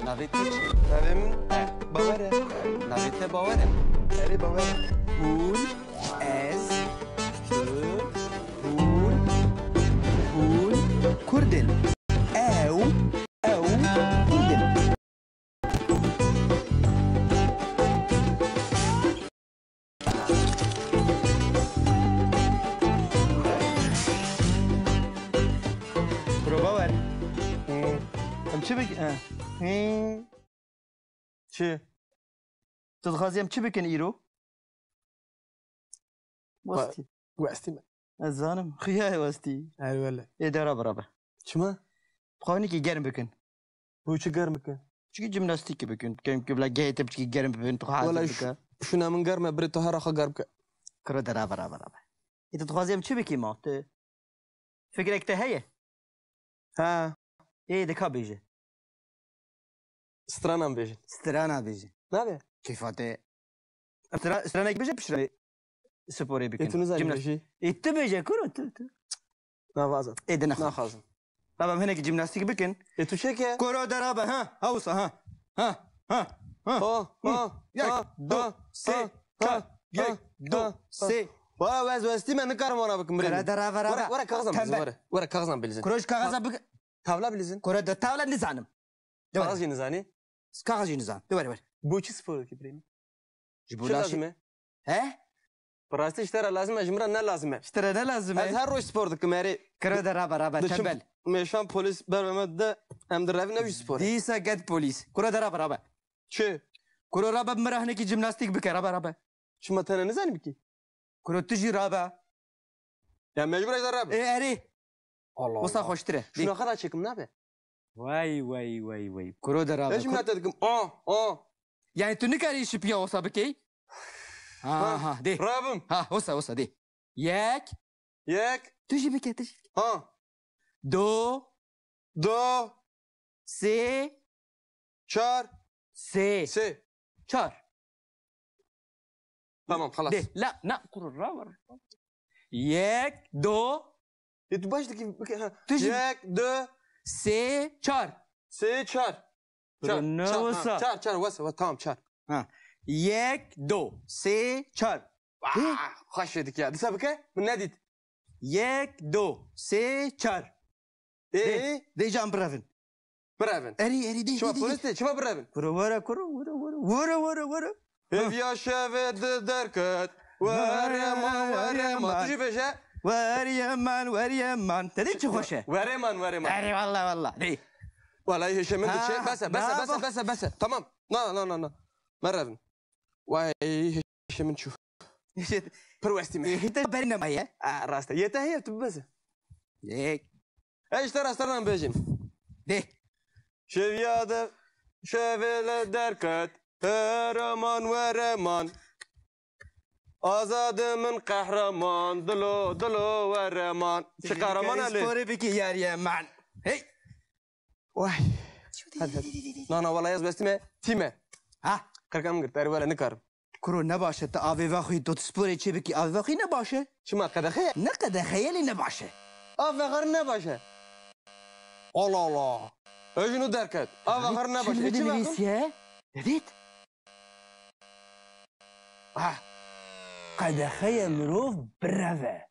ناوی تو چی؟ نویم باوره. ناوی ته باوره. اری باوره. هون از هون کردن او کردن برو باور. ام چی بگی؟ چی؟ تو دخوازی ام چی بکن ایرو؟ واستی. واستی من. از زنم خیاه واستی. اری ولی. یه داره برابر. چما؟ بخوانی که گرم بکن. بو چی گرم بکن؟ چی جیمناستیک بکن؟ که بلا گیت بچی گرم بکن تو حاضر ولی بکن. شو نمون گرمه بری تو هر آخه گرم که. کرو داره برابر. تو دخوازی ام چی بکی ما؟ تو فکر اکته هیه؟ ها. ايه دكا بيجي سترانم بیشین. سترانا بيجي نه به. كيفاته سترانا بيجي بشري سبوري بكن ایتونو زنی بیشی؟ انت بيجي كرو تو نه وازم. ايه ده نه نخ خازم. بابا هناك جيمناستيك بكن ایتو چه که؟ كرو درابه ها هوسا ها ها. دو سه یک دو سه واه واز واستی من نکارم آنا بکن كرا بریم. درابه رابه ورا کاغذم بلیزن. ورا کاغذم بلیزن. كروش كاغذ بك تابلا بلیزن. كرو ده تاولا نزانم کاغذ نزانی؟ كاغذ نزان دوري بو چی سپورت کی بریم؟ چه جبولا لازمه؟ ها براستی اشترا لازمه جمره نه لازمه. اشترى ده لازم از هر روز سپورت کمری. كرو درابه رابه تنبل میشم پلیس برام ده هم در روی نوی سپورت. ديسا قد بوليس كرة درابة رابة چه؟ كرة رابة بمرة هناك جيمناستيك بك رابة شما تنه نزنی بکی؟ كرة تجي رابة یا مجبور در راب. ايه اري الله. وصا خوشتره شنو خدا چکم نبه؟ واي كرة درابة ايش ما تدكم؟ يعني تنكاري شبيا وصا بكي ها دي رابم. ها وصا دي ياك یک. تجي بكي دو دو. سي چهار. سي سه. چار تمام خلاص. دي لا كرة رابة ياك دو تو باش دکی بکی. تجي یک دو سي چار سه چهار. چهار واسه تمام چهار. یک دو سه چهار خوش شدی که دیسا بکه من ندید. یک دو سه چهار دی جام برافن برافن. اری دی شما پلیستی شما برافن. ورا evya şevet derket ورمان تجي بشه وريمان تدي چه خوشه ورمان اری والله دی والله هشام انت شيء بس تمام لا مرة واي هشام نشوف بروستي ما انت برينا معايا راسته يتهيأ بس هيك ايش ترى بيجين دي شفياده شفيل دركت ورمان آزاد من قهرمان دلو ورمان چه قهرمان علی سپوری بکی یاری من هی وای نه والله یز بستیمه تیمه ها کرکم گرت اری ولی نکارم کرو نباشه تا آوی واخی دو سپوری چه بکی آوی واخی نباشه شما قدخه نه قد خیلی نباشه آفقر نباشه الله اجنو درکت آفقر نباشه چی بنویسیه دیدید قدخه مروف براوه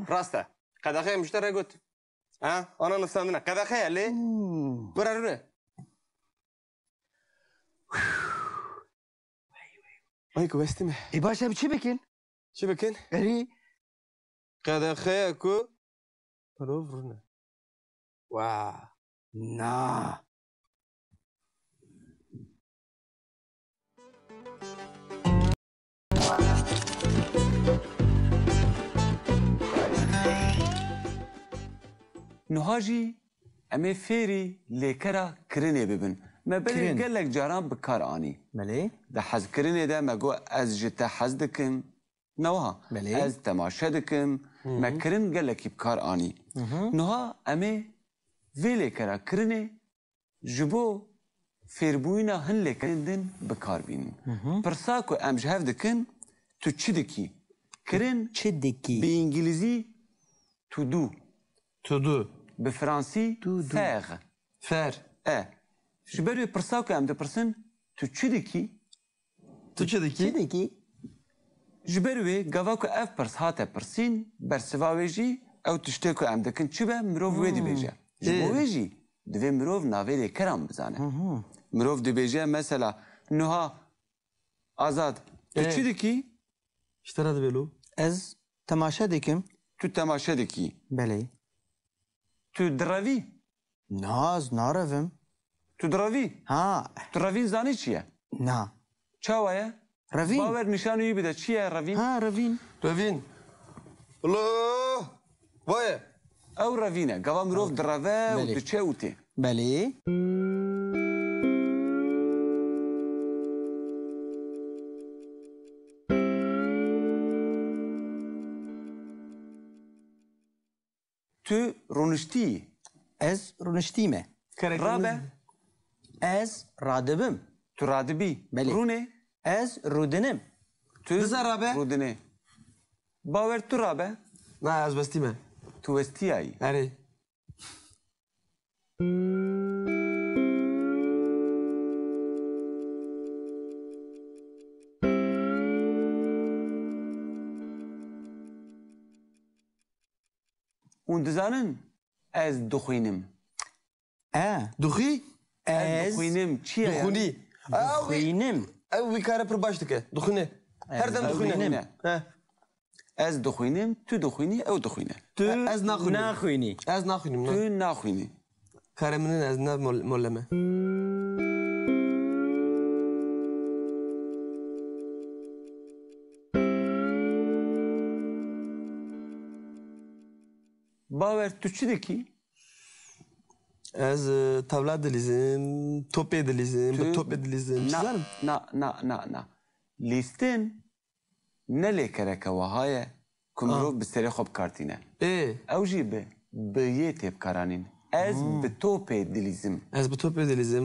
راسته قدخه مشتره گوت انا نستندنا قدخه ليه براره وایکو بستیمه ای باشه چی بکن چی بکن اری قدخه کو مروف رونه واه نه نهاجی امی فیری لیکرا کرنه ببن ما بلی گلک جاران بکار آنی ملی ده حز کرنه ده ما گو از جتا حز دکم نوها ملی از تماشا دکم ما کرن گلکی بکار آنی نها امی وی لیکرا کرنه جبو فیربوینا هن لیکرندن بکار بین پرساکو ام جهف دکن تو چی دکی کرن چه دکی به انگلیزی تو دو تو به فرانسی فر فر جبرو برساو که ام دپرسن تو چی دکی؟ تو چه دکی؟ دکی جبروی گاوا که اف پرس هاته پرسین برسواوی جی او تشته که ام دکن چی به مروف وی دی بیجه جبوی جی دوی مروف ناویلی کرام بزانه مروف دی بیجه مثلا نوها آزاد تو چی دکی؟ اشترا دبلو از تماشا دکم تو تماشا دکی بله تو دراوی ناز ناروم تو دراوی ها تو روین زانی چیه؟ نا چاوایه؟ روین باور نشانوی بده چیه روین؟ ها روین روین الله وای او روینه گاوا مروف دراوه و بله. تو چه اوته بله تو رونشتی از رونشتیمه رابه از رادبم تو رادبی بله. رونه از رودنم تو بزن رابه. رودنه باور تو رابه نه از بستیمه تو وستیایی اره اون دزانن از دخوینم دخی از دخوینم چیه دخونی خوینم او وی کاره پر باش دکه دخونه هر دم دخونه دخونه. از دخوینم تو دخوینی او دخوینه تو از نخوینی. نخوینی از نخونیم تو نه نخوینی کاره منن از نه مولمه باور تو چی دکی؟ از tavla dilizim, top dilizim, تو top dilizim. نه Çizerim. نه نه نه نه لیستن نه لیکره که وهایه کمرو بسری خوب کارتینه او جی به یه تیب کارانین از به توپ دلیزم Az bu top dilizim.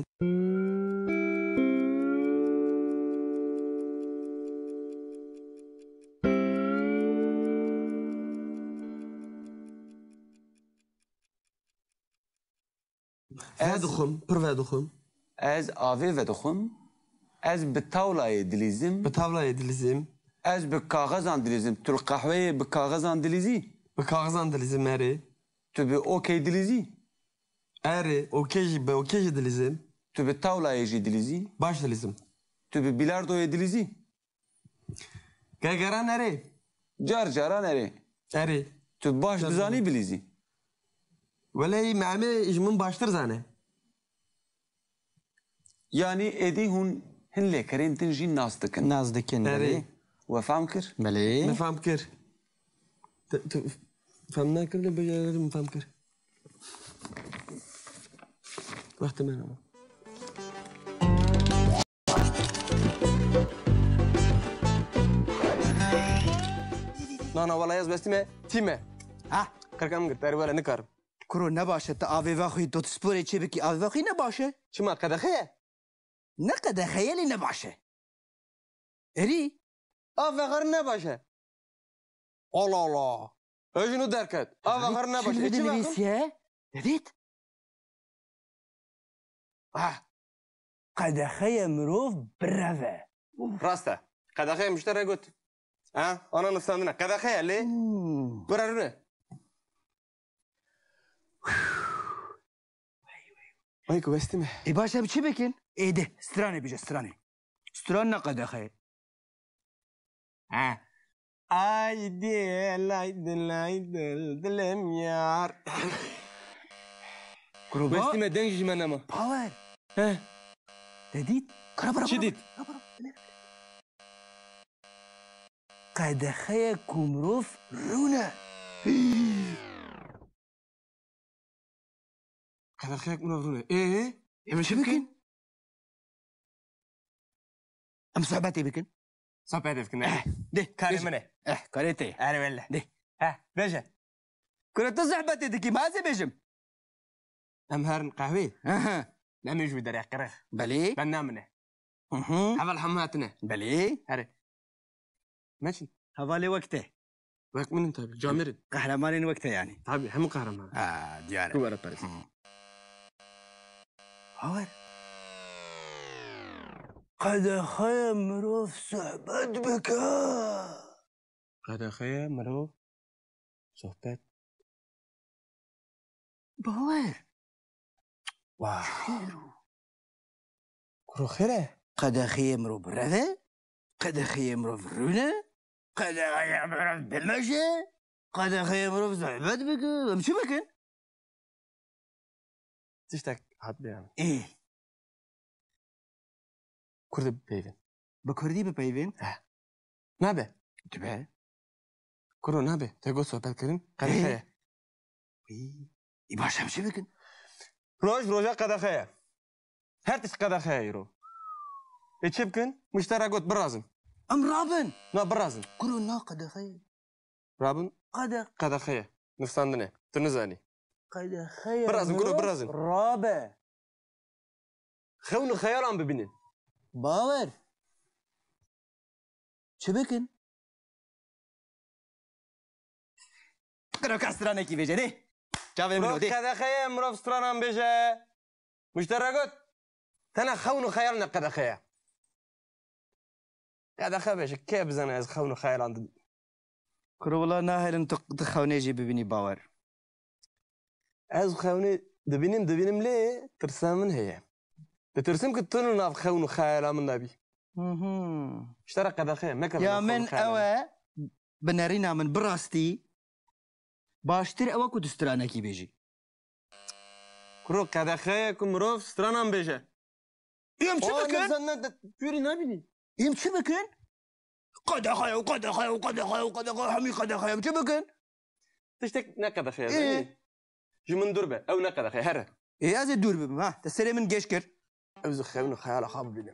Verduchum, per verduchum. از آوه و دخم از به تاولای دلیزم Be tavla dilizim. از به کاغذان دلیزم تو القهوه به کاغذان دلیزی Be kağızan dilizim eri. تو به اوکی دلیزی Eri, okey, be okey dilizim. تو به تاولای جی دلیزی Baş dilizim. تو به بیلاردوی دلیزی Gergeran eri. جار جاران اره Eri. تو باش دزانی بلیزی Veleyi me'ame ijmin baştır zane. یعنی ایدی هن لیکرین تنجی ناس دکن ناز دکن Eri. بله و فهم کر بله Ne fam kır? Fam ne kır ne becerelim fam kır. Vakti ben ama. Nana valla yaz bestime time. ها Karkam gır teri valla ne karım. کرو نباشه تا آوی وخوی دو تسپوری چی بکی آوی وخوی نباشه Çima kadakheye? نقده خیلی نباشه اری Afakar ne başa? Allah Allah. Öjünü derket. Afakar ne başa? شنو İçi bakın. نویسیه دیدید Ah. قدخه مروف بروه Rasta. Kadakheye müşteri göt. Ha? Ananı sandına. Kadakheye li. Bırak ne? Ay kuvvesti mi? ای باشه چی بکن ایده سترانه بیجه سترانه ستران نه قدخه Ha. Ay dil, ay dil, ay dil, dilim yar. کرو Kuvvesti با mi? Den jimene mi? پاور He. دیدید کرو برو Çi dit? قدخه کومروف رونه Kadakheye münavru ne? چی بکن ام صحبتی بکن Sohbet etkin ne? ده Karımı ne? کاریته Hadi valla. ده Ha. Beşe. کرو تو صحبتی دکی مازی بیجم Hem her kahve. اها Ne mecbur der yakırık. بله Ben namine. اها Haval hammatine. بله Hadi. Meçin. حوالی وقته Bak benim tabii. Camirin. قهرمانین وقته یعنی Tabii hem kahraman. دیاره Bu ara Paris. پاور قدخه مروف صحبت بکه. قدخه مرو صحبت باور واه کرو خیره قدخه مروف روه، قدخه مروف رونه، قدخه مروف بمشه، قدخه مروف صحبت بکه. ام چی بکن؟ تشتك هات بيان ايه كرد بيفن بكردي ببيفين؟ نابه تبع كرو نابه تقول صحبت كرين قدخه يباشا مشي بكن روجا قدخه هرتش قدخه يرو اتشبكن مشتركات برازن ام رابن لا برازن كلو نا قدخي رابن قدخ قدخه نفساندنه تنزاني قدخي برازن كلو برازن رابه خون خيال عم ببينين باور چه بکن؟ کرو کسترانه کی بیجه نه جاوه منو ده قدخه مروف سترانم بيجا مشتركات تنا خون خيالنا قدخه قدخه بيجا كيف بزنه از خون خيال عند کرو والله ناهل انت تخونه جي ببيني باور از خوني دبينم ليه ترسمن هي ترسم كتنو ناف خون خيال من نبي اشترى قدخه ما كان يا من اوا بنارينا من براستي باشتر اوا كنت استرانه کی بیجی كرو قدخه كمروف سترانم بيجا يم چه بکن؟ نزنه جوري نبيني يم چه بکن؟ قدخه همي قدخه يم چه بکن؟ تشتك نقدخه ايه جمن دربه او نقدخه هره ايه از دور ببم ها تسري من جيش كر اوز خون خيال خاب بينا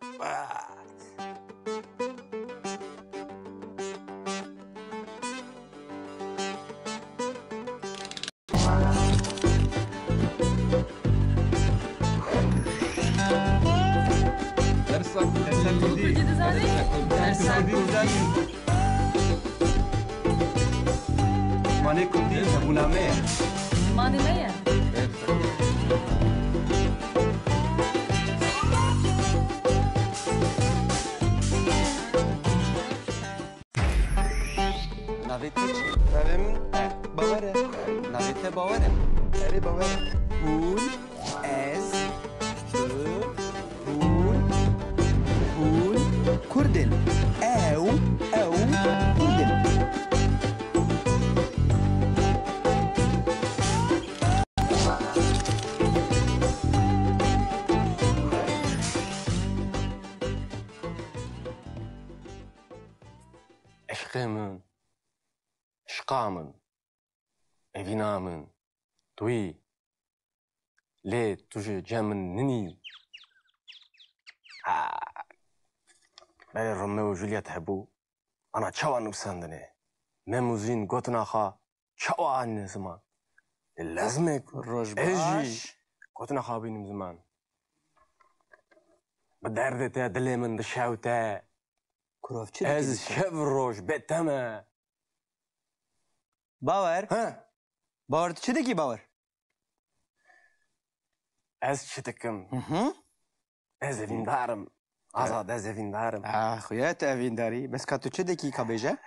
ماني كنتي ابونا مير ماني مية ناویت چی؟ فهم باوره ناویت باوره اري باوره هون از هون كردن او كردن عشقمن عشقامن evinamen توي لي توجي جامن نني بله روميو وجولييت هبو انا تشاوا نفساندني ميموزين قوتناخا تشاوا نسما لازمك الروج اجي باش قوتناخا بين زمان بدردتا دليمن دشاوتا كروف چه از شب روج بتما باور ها باور چه دکی باور از شتكم از evindارم آزاد از evindارم خویات اوین داری بس کاتو چه دکی کابیجه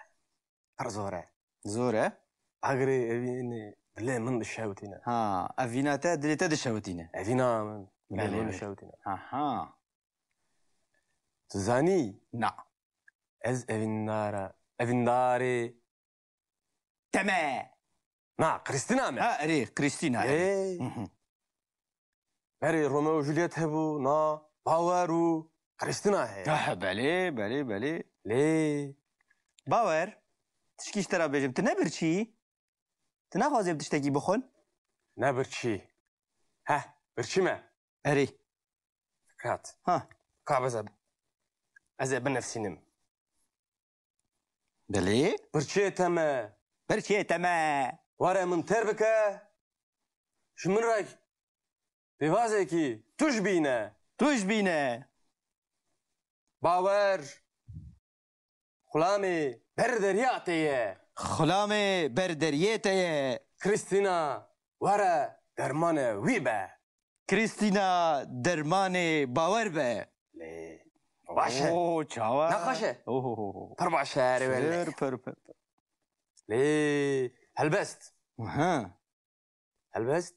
ارزوره زوره اغري evini دليمن دشاوتينا ها اویناتا دلیتا دشوتینه evina من بله، دليمن بله. دشاوتينا ها تزاني نا از evindاري تمام نا كريستينا ما ها اري كريستينا ايه بري روميو وجولييت هبو نا باورو كريستينا هي بله ليه باور تشکیش ترا بیجم تنبر چی تنخوازیم تشتکی بخون نبرشي ها برشي ما اري كات ها كابزب ازب بنفسي نم بله برشي تما برچه تمام ورا من تربكه شو من رايك بوازيكي تشبينا توش بینه باور خلامي بردرياتي خلام بردریته كريستينا ورا درمان ويبا کریستینا درمان باور به ليه باشه اوه چاوا نقاشه اوه پر باشه پر پر پر ليه هلبست ها هلبست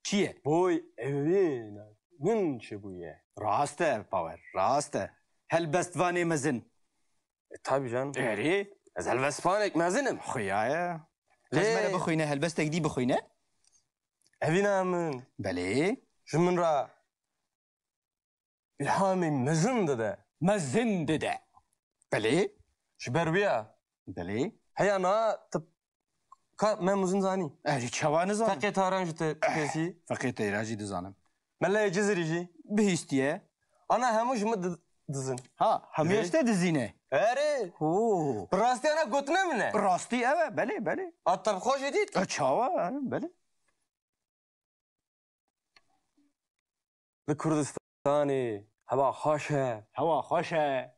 چیه بوی اوین من چه بویه راسته باور راسته هلبست وانی مزن tabii canım. اری از هلبسپانک مزنم خویایه ليه؟ لازم بخوینه هلبستك دي بخوینه evine من بله جمن را ilhamı mezun dede مزن دده بله جبر بیا بله هيا انا تب ka memuzun zani اجي چوا نزانم فقط تاران جت pesi فقط ایراجی دزانم مله جزريجي بهیستیه انا همش مد dizin ها همیشته دزینه اره اوه براستی انا گوتنه منه راستی اوه بله بله اتر خوش دید چاوا بله به کردستانی هوا خوشه هوا خوشه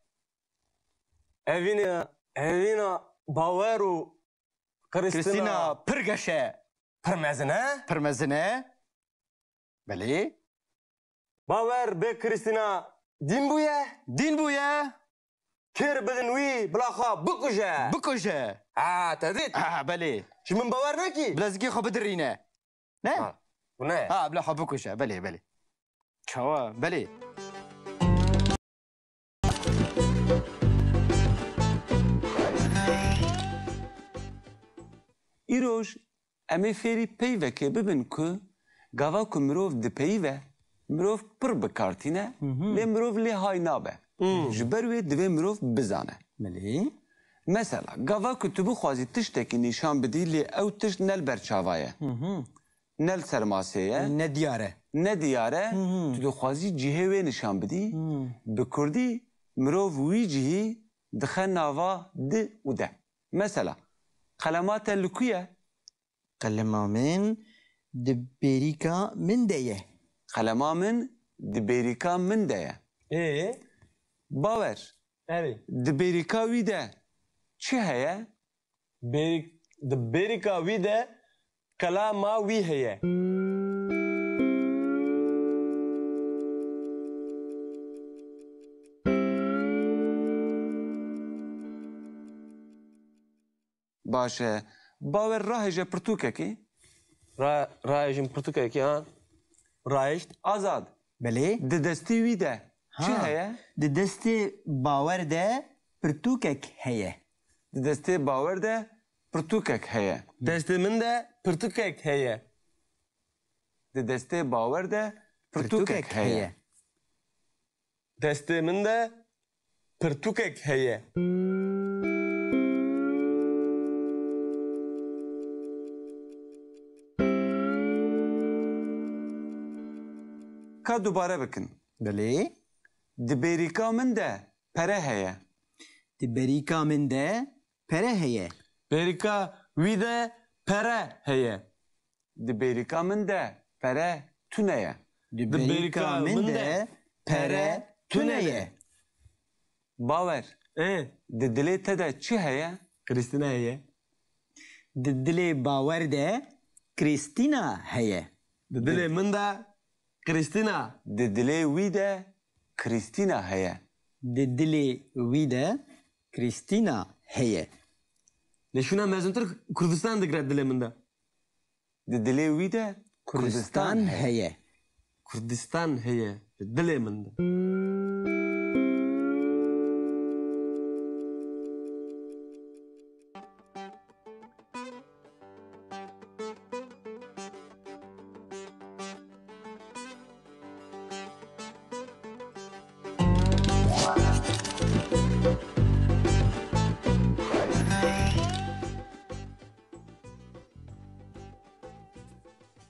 evine باور و کریستینا کریستینا پرگشه پرمزنه پرمزنه بله باور به کریستینا دین بویه دین بویه کر بدن وی بلاخا بکشه بکشه تدید بله شو من باور نکی بلازگی خو بدرینه نه و نه بلا خو بکشه بله بله چاوا بله ایروژ امی فێری پەیڤەکێ ببن ku gava ku mirov dipeyve mirov pir bikartîne lê mirov lê hay nabe ji ber wê divê mirov bizane بله mesela gava ku tu bixwazî tiştekî nîşan bidî lê ew tişt nel berçava ye nel sermasê ye نه دیاره ne diyare tu dixwazî cihê wê nîşan bidî bi kurdî mirov wî cihî dixe nava di û de mesela qelemate li ku ye قلما من دبریکا من دیه Qelema min di bêrîka min de ye. Bawer, evet di bêrîka wî de çi heye? di berika wî de kelama wî heye Baş e. Bawer rahêje pirtûkekê. rayejin pirtûkekê ha rayeşt Azad. بله Di destê wî de çi heye? د دست باور ده پرتوکک هیه Di destê bawer de pirtûkek heye. destê min de pirtûkek heye Di destê bawer de pirtûkek heye. destê min de pirtûkek heye Ka dubare bikin. بله Di bêrîka min de pere heye. دبریکا من ده پره هیه berika wî de pere heye Di bêrîka min de pere tune ye. دبریکا من ده پره تونه Bawer, di dilê te de çi heye? Kristina heye د دل باور ده کریستینا هیه di dilê min de Kristina Di dilê wî de Kristîna heye. د دل وی ده کریستینا هیه neşûna mezuntir Kurdistan digre dilê min de Di dilê wî de کردستان هیه Kurdistan heye di dilê min de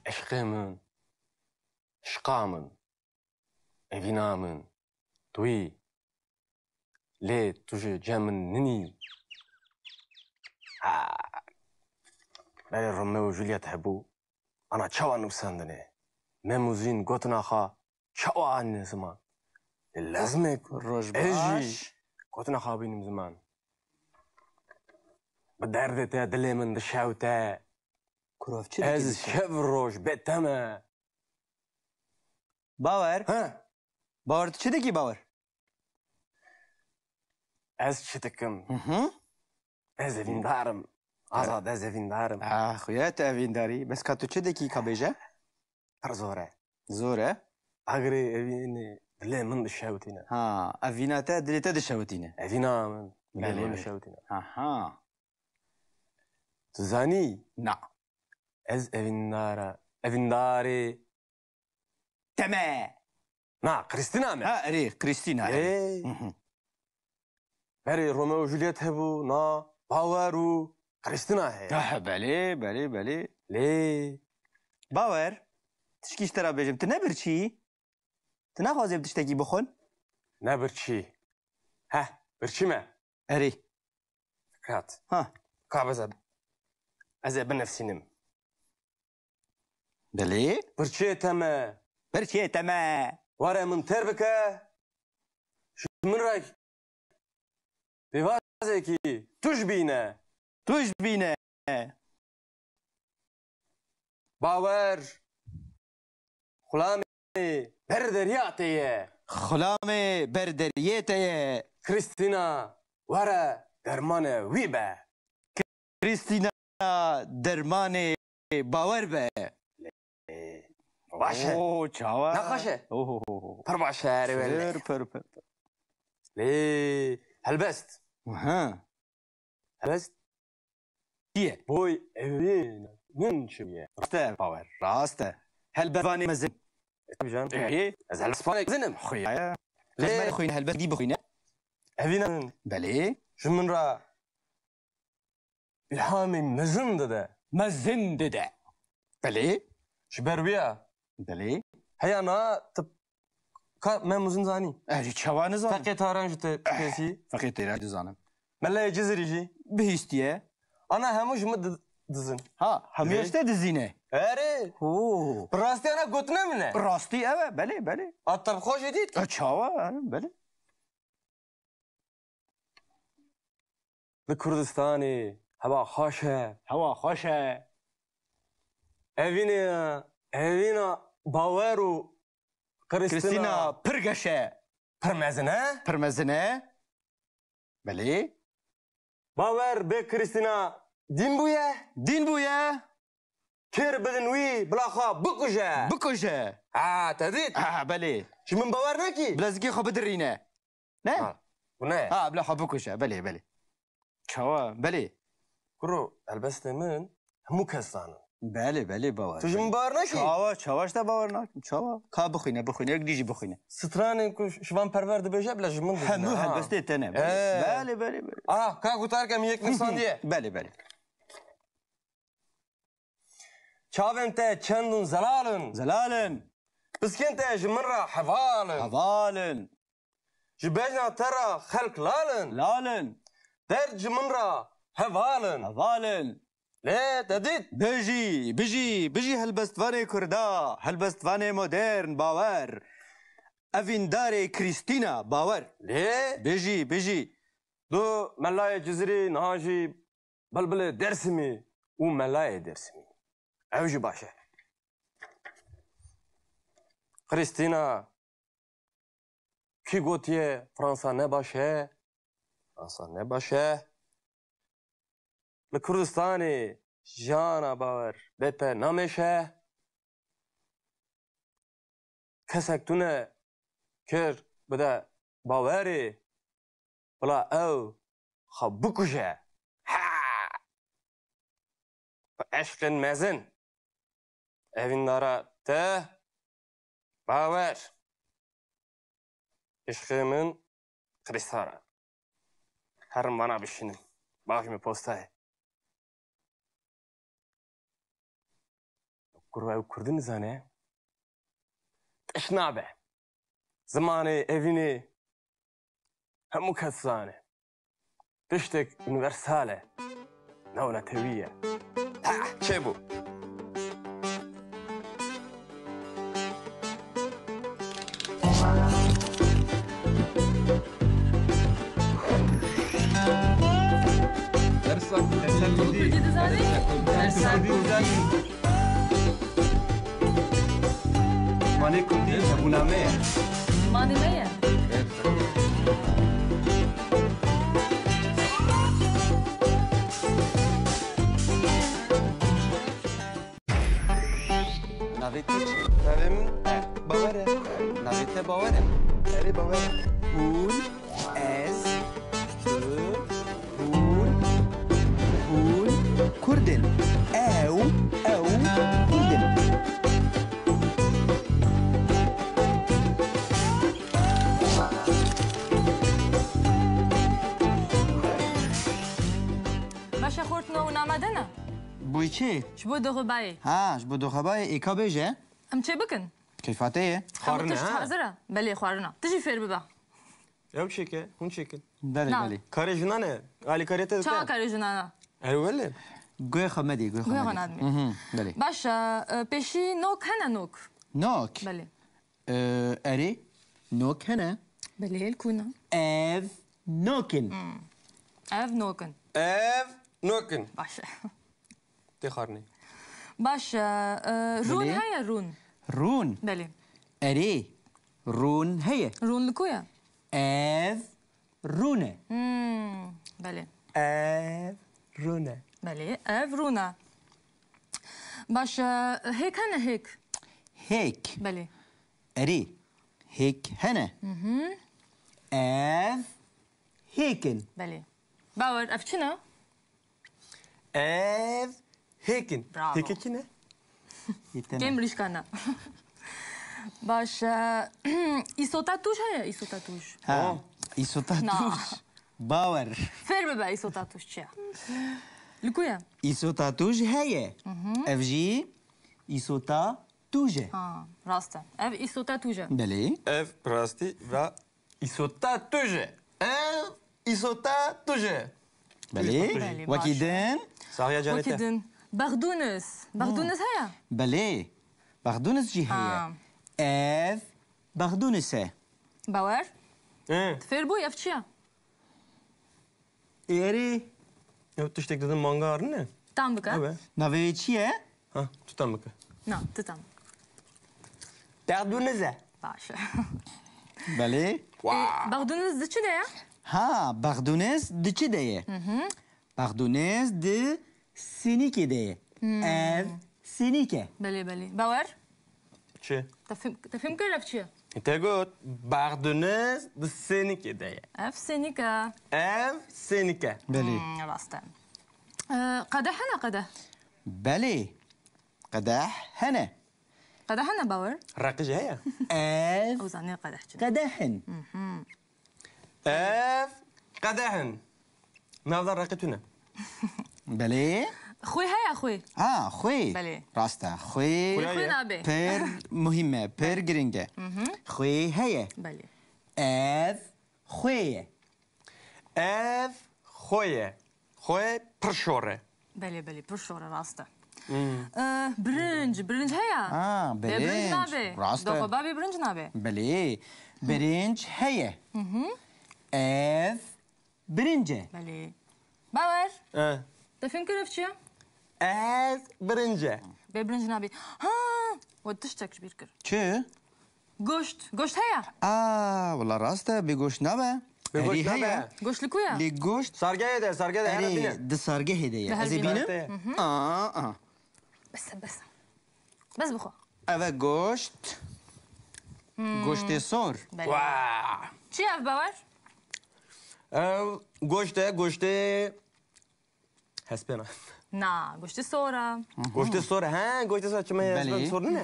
Eşkê min, şiqa min, evîna min, twî, lê tu ji cem min ninî. Berê Romeo û Juliet hebû, ana çawa nivîsandinê. Memuzîn gotina xwe çawa anîne ziman. Lê lezmê ku روش ez باش jî gotina xwe bînim ziman. Bi derdê te dilê min dişewte. کروفچی Ez şev roj beteme. باور Ha? باور چی دکی باور از شتکم از evin darım azad az evin darım خویا تا اوین داری بس که تو چه دکی که بیجه؟ پر زوره زوره؟ اگری evini dile من دشاوتینه ها اوینا تا دلیتا دشاوتینه evina من dile بله. من دشاوتینه ها تزانی نه از evin dاری تمام نه کریستینا می ها اری کریستینا بری رومئو و جولیت هبو نا باورو کریستینا هی بله بله بله لی باور تشکیش ترا بیجم تو نبر چی؟ تو نخوازیم تشتکی بخون؟ نه برچی ها برچی ما اری فکرات ها کابزه از بنفسینم بله برچی تمه برچی تمام واره من تر بکه من رای بیوازه کی توش بینه توش بینه باور خلامی بر دریاتیه خلام بردریته کریستینا واره درمان وی به کریستینا درمان باور به باشه اوه چاوا نقاشه اوه پر باشه اری ولی پر لی هلبست ها هلبست چیه بوی اوین من چیه راسته باور راسته هل بوانی مزن tabii canım. از الاسبانيا زنم خويا لازم خوينا هل بدي بخوينا evine بله شمن را ilhami mezun dedi. مزن ده بله Şberbiya. بله Hayana tıp ka memuzun zani. اجي چوان زان Fakat aranjte pesi. فقيت را زانم Melle ceziriji. بهستيه Ana hemuş mu dizin. ها هميشته دزينه Eri. اوه Rastiyana gotne mi ne? راستي اوه بله بله Attar hoş edit. چاوا بله Ve Kürdistan'ı hava hoşe. هوا خوشه Evine baveru كريستينا Kristina برغشه permezine. برمزنه بله Baver be Kristina din bu ya. دين بويا Kir bilin wi blaha bukuje. بكوشه Ha tedit. بله Şimdi baver ne ki? بلازقي خو بدرينه نه Ha, bu ne? بلا خو بكوشه بله بله چاوا بله Kuru elbette min hemu kestanı. بله بله باور Tu şimdi baver ne ki? چاوا چاواش دا باور نه چاوا کا بخوینه بخوینه یک دیجی بخوینه Stranın kuş şivan perverdi beje bile jimin dizine. همو ha. هلبسته تنه Ee. بله بله بله Ah ka kutarkem yek nisan diye. بله بله Çavente çendun zelalın. زلالن Biskente jiminra hevalın. هوالن Jibejna tera halk lalın. لالن Der jiminra hevalın. هوالن Le dedit. بيجي هالبستفاني كردا هالبستفاني مودرن باور افينداري كريستينا باور Le بيجي du melaya cizri naji balbile dersimi u melaya dersimi. Evji başe. Kristina ki gotiye Fransa ne başe? Fransa ne başe? Le Kürdistan'ı jana baver bepe nameşe. Kesek tune kir bide baveri bla ev habukuje. Ha! Eşkin mezin. Evinlara te baver. Eşkimin kristara. Her bana bişinim. Bakayım postayı. Kurva kurdun zane. Eşnabe. Zamanı evini hemu kessane. Tiştek universale. Navla teviye. Ha, şey bu. Mane kurdi hebuname. ماني مية نابێت چی؟ ناوێ من باوەرە نابێتە باوەرە. ئەرێ باوەرە هون از هون كردن او كردن باشه خورد نو نامدنه بوی چی؟ شبو دو غبایی ها جبو دو خبای ایکا بیجه ام چه بکن؟ کیفاته خارنه تشت ها حاضره بله خوارنا تجي فير ببا Ev çeke, hun çekin. بله نعم. بله Kare juna ne? Ali karete چا کاری جنانا Evveli. گوی خمدی گوی گوی خمدی خمدی. بله باشه پیشی نوک هنه نوک نوک بله اری نوک هنه بله الكونا ev nokin اف نوکن Ev nokin. باشه De karne. باشه رون بله. هيا رون رون بله اری رون هیه رون لكويا ev rune بله Ev rune. بله اف رونا باشه هيك هنه هيك hek بله eri hek hene ev hekin بله باور افتشنا Ev hekin. Bravo. Hekeki ne? كامل كان باش ايسوتاتوش هيا ايسوتاتوش ha isotatuş باور فير ببا ايسوتاتوش تشا لكويا isotatuş heye ev jî isotatuş راستا اف ايسوتاتوجا بله Ev rasti ve isota tuje. Ev isota tuje. بله بله، وكيدن Sahiye cennete. وكيدن بغدونس بغدونس هيا بله بغدونس جي هي ev بغدونسه باور He. فير بوي افتشيا eri Yok tuştek dedim manga arı ne? تام بكا Evet. navê çi ye Ha tutan mı? نا تتام Derdunize. باشا بله بغدونس دتشي ده ha بغدونس di çi de ye بغدونس di sinike de ye ev sinike بلي بلي باور Çi? تفهم كل افتشيا Tegot. Bardunez de senike de. اف سينيكا Ev senike. بله راستا قدح انا قدح بله قدح هنا قدح انا باور Rakıcı ya. ev او زاني قدح قدحن Ev kadehin. Navlar rakıtüne. بله خوي هيا خوي خوي بله. راستا خوي خوي نابي بير مهمة بير جرينجا خوي هي بلي ev خوي Ev hoye. Hoye pırşore. بلي بلي برشورة راستا برنج برنج هيا برنج برنج نابي راستا دوغو بابي برنج نابي بله برنج هي ev برنجة بلي باور He. تفهم كيف شيء Ev birinci. برنج نابي ها ودشتك شبير كر شو قشت هيا والله راستا بيجوش نبا Begoş هي ne? قشت لكويا ليجوش Sargaya de her اري bine. دي صارجة هدية لهالبينة. ازبينة بس بس بخو افا جوشت جوشت صور بلي Vaa. شي اف باور Ev goşte. Hespena. نا قشت صورة Goşte sonra. He goşte sonra çime Beli. yazdan sorun ne?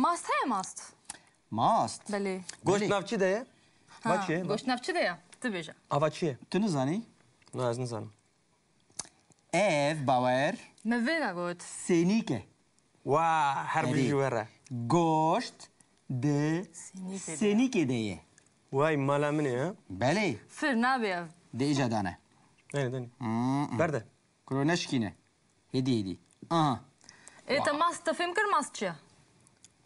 ماست هيا ماست ماست بلي Goşt navçı de. Vaçı. قشت نفشي ديا تبيجا Avaçı. تنزاني Ne yazın sanım. اف باور ما فينا قلت سينيكه Vaa. Her bir Eri. jüvere. جوشت دي سينيكه. سينيكه دي Vay malamını ya. بلي فر نابي دي اجادانا Deni. Berde. كرونشكينه هدي اه انت ماست تفهم كر ماست شيا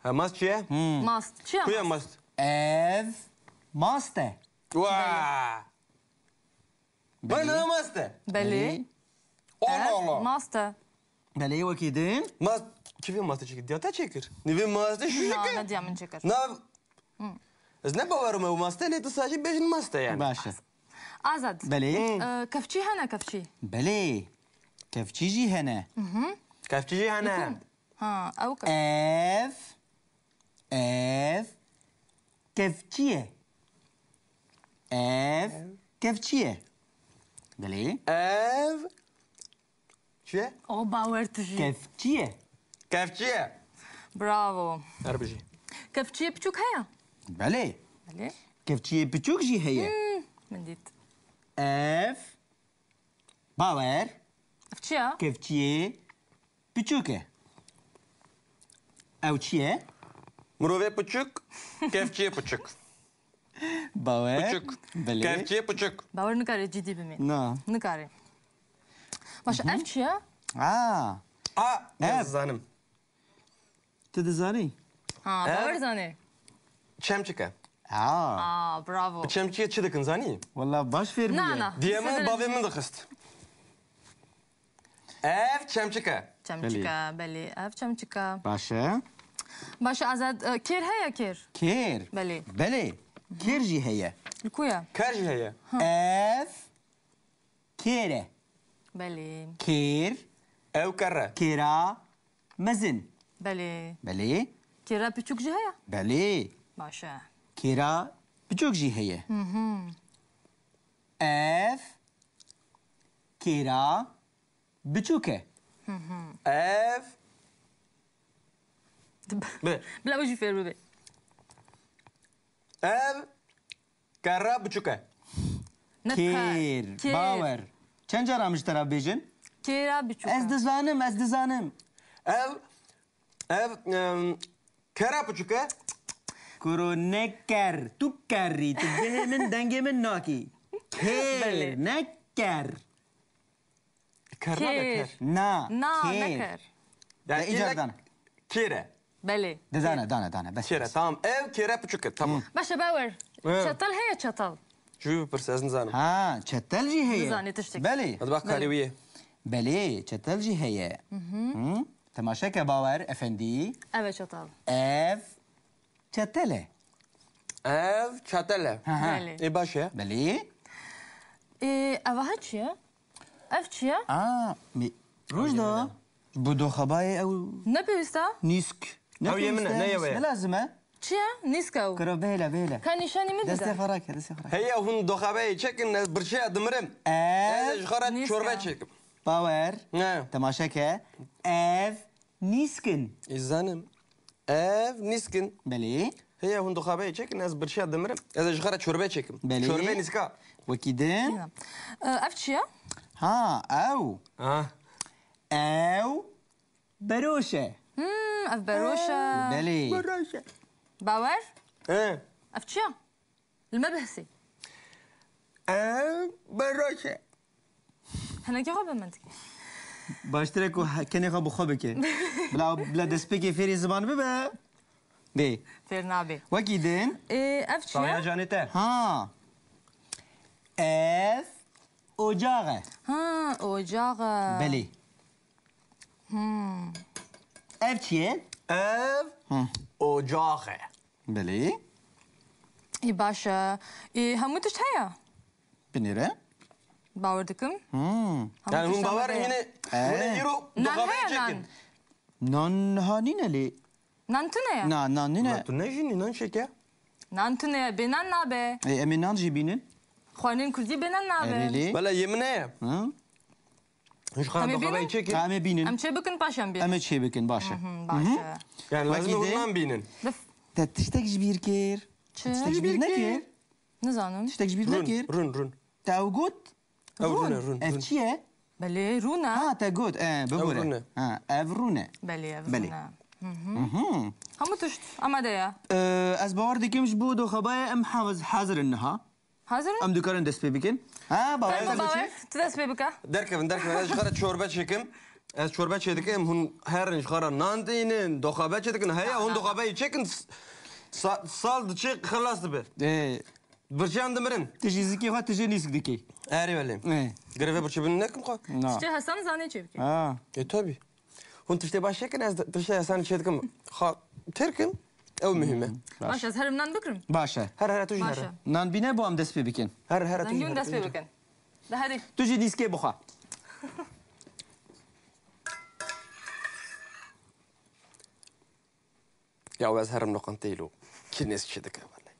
Ha masçıya. ماست شيا Kuya mast. اف ماسته Vaa. Bana mastı. بلي Allah Allah. ماست بلي وكيدين Mast. Kimin mastı çekir? Diyata çekir. Niye mastı şu لا çekir? نديا من شكر Ne? Ez ne bavarım o mastı? Ne sadece beşin mastı yani. باشا ازاد بلي كفشي هنا كفشي بلي كيف تيجي هنا Kafçıcı hani. ها او اف كفتشيه اف كفتشيه بلي اف چیه؟ او باور تجي كفتشيه کفچیه برافو عربجی كفتشي بتشوك هيا بلي بلي كفتشيه بتشوك جي هي من ديت اف باور كفتشيا كفتشيه بتشوكه او چیه؟ مروه پچک کفچیه پچک باور پچک بلي کفچیه پچک باور نكاري جدي بمي نا نكاري باش افتشيا زانم تدزاني ها باور زاني چمچکه برافو چمچیه چی دکن زانی؟ والله باش فير نانا دیمه باوی من دخست اف چمچکه چمچكا بلي اف چمچكا باشا باش ازاد كير هيا كير كير بلي بلي كير جي هي الكويا کرجی هیه اف كيرة بلي كير او کره كيرا مزن بلي بلي كيرا بتشوك جي هيا بلي باشا كيرا بجوك جي هي اف كيرا بجوكه اف به بلا وجي فير ببي اف کره بچکه كير باور چند جرا مشترا بيجن كيرا بتشوكا از دزانم اف کره بچکه كورو نكر تكري تبه من دنگ من ناكي كير بلي. نكر کره كير. نکر نا نا كير نكر إيجار دانا کره بلي دانا بس کره تمام ev kere buçuk tamam. باشا باور شطل هيا شطل Şu pırsız nizanım. ها تشتلجي هي نزاني تشتكي. بلي Hadi bak karibiye. بلي تشتلجي هي تماشاك باور افندي ايوه شطل اف تشتله Ev çatele. بلي E baş ya. بلي ايه اوا هاتشيا افتشيا مي روجدا بدو خباي او نبي وستا نيسك أو يمنى، نية ويا. لازم تشيا نيسكاو كرو بيلا كان نشاني دستي مدد فراك Hey hun dokabeyi çekin bir şey adımırım. اف Çıkara Niska. çorba çekim. باور Ne? تماشاك اف نيسكن İzlenim. Ev niskin. بلي Hey hun dokabeyi çekin az bir şey adımırım. Ez çıkara çorba çekim. بلي Çorba niska. وكيدين افتشيا ها او Ha. او بروشه اف بروشة بلي باور He. افتشيا المبهسي Ev baroşe. هنا كي غاب منتك باشترك كان يخبو خبك بلا دسبيكي فيري زمان ببا بي فيرنابي وكيدين ايه Saya افتشيا canete. ها اف اوجاغه ها اوجاغا بلي اف تشي Ev ocağı. بلي اي باشا ايه هموتش هيا بنيره باوردكم Yani hun bavar yine yürü نان dokabeyi هيا نان çekin. نون هانينا لي نانتنا يا نان نينا Tu ne jini lan şeker? نانتنا يا بينان نابي اي امي نان جيبينن خوانين كردي بينان نابي ريلي Valla yemine ya. ها Çıkara Tabii dokabeyi benim- çekin. امي بينن ام شي بكن باشا بي امي تشي بكن باشا باشا Yani lazım Vakide- ondan binin. بف تشتاق جبير كير تشتاق جبير نكير نزانون تشتاق جبير نكير Run. تاوغوت Run. اف تشي بلي رونا ها تاغوت ببوره أفرونة. ها افرونه بلي بلي. رونا هموتشت اما ديا از باور ديكمش بودو خبايا ام حاضر انها حاضر ام دكارن دست بيبكن ها باور انت باور تدس بيبكا Derkevin. Ez çıkara çorba çekim. Ez çorba çekim. Hun her çıkara nandinin dokabeyi çekin. Hey hun dokabeyi çekin. Sal çek خلاص be. ايه Bir şey andımırım. تجي زكي خا تجي نيسك ديكي Eri velim. ايه Greve bir şey nekim ka? نا تشي حسن زاني تشي بكي اه Tabi. Hun tişte baş çekin. Ez tişte sen çekim. Ha terkim. Ev mühime. باشا هرمنان بكرم باشا Her tuji باشا نان بينا بو ام دست بيبكن her tuji. زنجون دس بيبكن ده هذه تجي نيسكي بخا يا واز هرم نقنتيلو كنيس شدك والله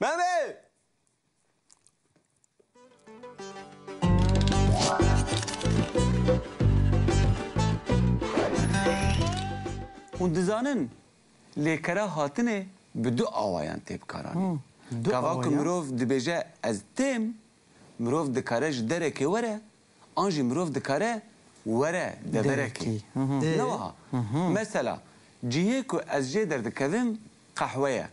مامي hûn dizanin lêkera hatinê bi du awayan tê bikaranîn. Gava ku mirov dibêje ez têm, mirov dikare ji derekê were, an jî mirov dikare were deverekê. Ne wiha? Mesela cihê ku ez jê derdikevim qehwe ye.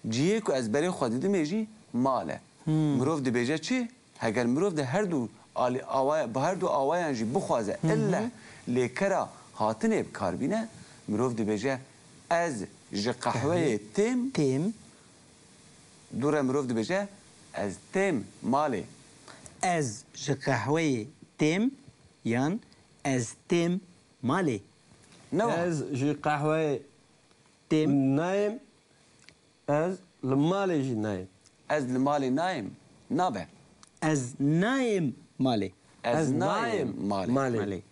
Cihê ku ez berê xwe didimê jî mal e. Mirov dibêje çi? Heger mirov de her du bi her du awayan jî bixwaze ille lêkera hatinê bikarbîne, mirov dibêje ez ji qehweyê têm, تيم dure mirov dibêje ez têm malê. از جي قهوه تيم يان از تيم مالي Ne wiha? از جي قهوه تيم نايم از المالي جي نايم Ez li malê nayêm, nabe. از نايم مالي Ez nayêm malê. مالي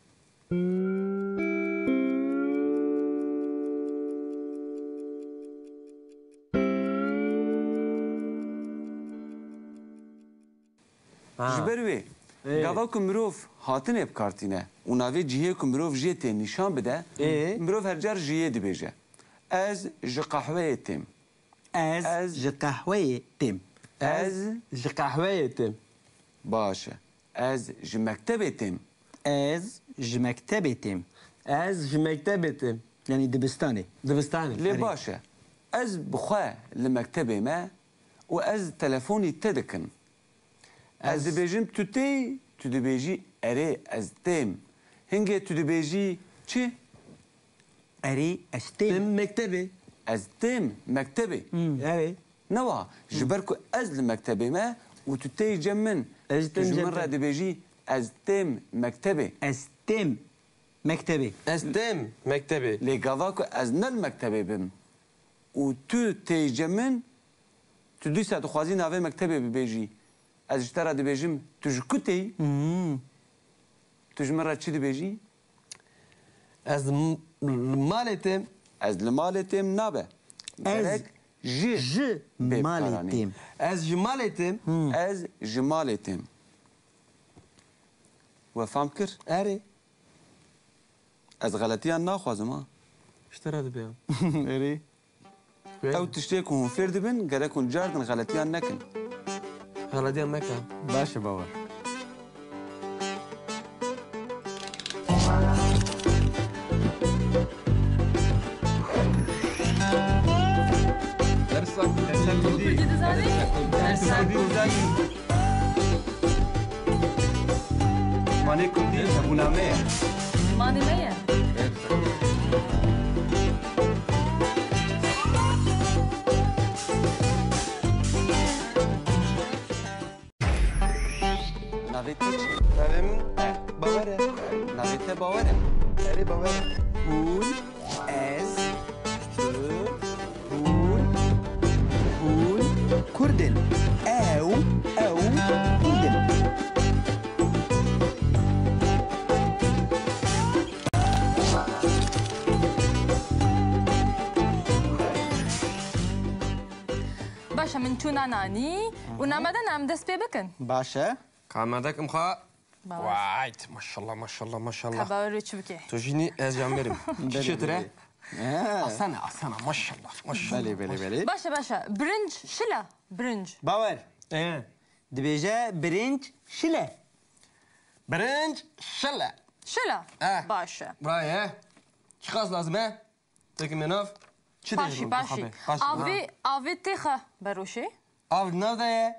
Ji ber wê gava ku mirov hatine bikartîne û navê cihê ku mirov jê tê nîşan bide, mirov her car jiyê dibêje. Ez ji qehweyê têm. از جي قهوه تيم Ez جي قهوه تم baş e. Ez ji mektebê têm. از جي مكتبه تيم از جي مكتبه تم يعني دبستاني دبستاني Lê baş e. Ez bixwe li mektebê me û ez telefonî te dikim. Ez dibêjim tu tê, tu dibêjî erê ez têm. Hingê tu dibêjî çi? اري استيم تم مكتبه Ez têm mektebê. يعني Ne wiha? Ji ber ku ez li mektebê me û tu tê cem min. Ez Tu têm ji min cem re te. dibêjî ez têm mektebê. استيم مكتبي از تم مكتبه Lê gava ku ez ne li mektebê bim û tu tê cem min, tu dîsa dixwazî navê mektebê bibêjî. Ez ji te re dibêjim tu ji ku tê? Tu ji min re çi dibêjî? از المالي تم Ez li malê têm nabe. Gerek ji جي bê مالي bikaranî. تيم از جي مالي تم Ez ji malê têm. We fam kir? اري Ez xeletiyan naxwazim ha. اشترى دبيان اري Ew tiştê ku hûn fêr dibin, gerek hûn cardin xeletiyan nekin. غلطيان مكان باشا باور Manê Kurdî hebûname ye. ماني مية Navê te çi? نعم بوارة Navê te bawer e. اري بوارة قول از قول قول كردن او كردن باشا من تونا ناني ونعمدا نعم دست بي بكن باشا كامدك مخا باور. وايت ما شاء الله ما شاء الله ما شاء الله كباور شبكي توجيني از جامبرم شترة آه. أصلا ما شاء الله ما شاء الله بلي بلي بلي باشا برنج شلا برنج باور ايه دبيجا برنج شلا برنج شلة شلا باشا براي ايه شخص لازم ايه تاكي منوف باشي آوی تیخه بروشی اف نده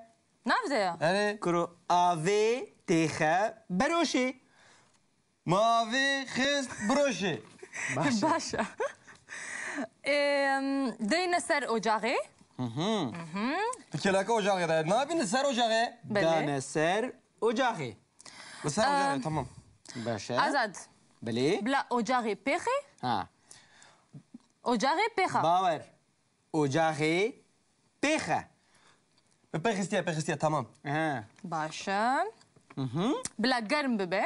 نفذه اره كرو آوي تيخا بروشي ماوی خست بروشه باشا دین سر اجاقی تكلاكا وجاغي ده ما بين السر وجاغي بله دانا سر وجاغي السر وجاغي تمام باشا ازاد بلي بلا اجاقی پیخی ها اجاقی پیخه باور وجاغي بيخا بخستيا تمام ها باشا بلا گرم ببه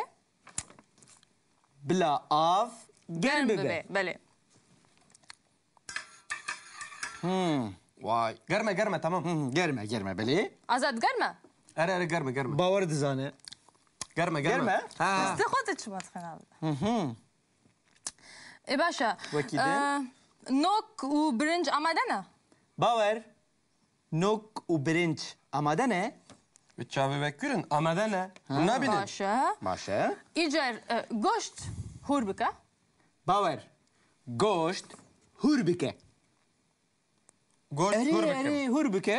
بلا آف گرم ببه ببه بله Vay. Germe germe tamam. گرمه گرمه بله azad gelme Ere germe germe. باور دزانه Germe germe. Germe? Ha. İşte خودت شو بتخن ای باشا وكيده؟ نوک و برنج آماده نه باور نوک و برنج آماده نه Bir çavı bekliyorsun. Amada ne? Ne bileyim? باشه باشه ایجر گوشت هور بکه باور گوشت هور بکه Goş hur اری bekim. اری هور بکه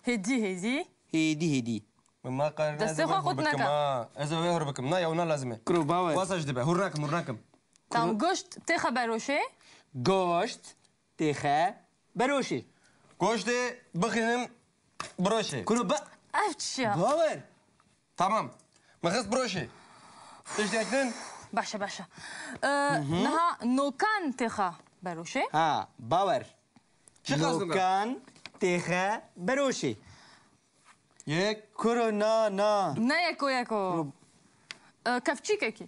هدی هدی هیدی هیدی Ma karnı Deste xwe xut neke. Ez eve hur bekim. Ne ya ona lazım. کرو باور Vasaj dibe. Hur nakim hur nakim. تام گوشت تی خبروشه گوشت تیخه بروشی Goş de bakayım broşi. کرو با اف چیا باور Tamam. Mıhız broşi. İşte باشه باشه نها نوکان تی خبروشه ها باور Çıkarsın. نوکان تیخه بروشی Yek. کرو نا نا نه یکو یکو کفچیک کی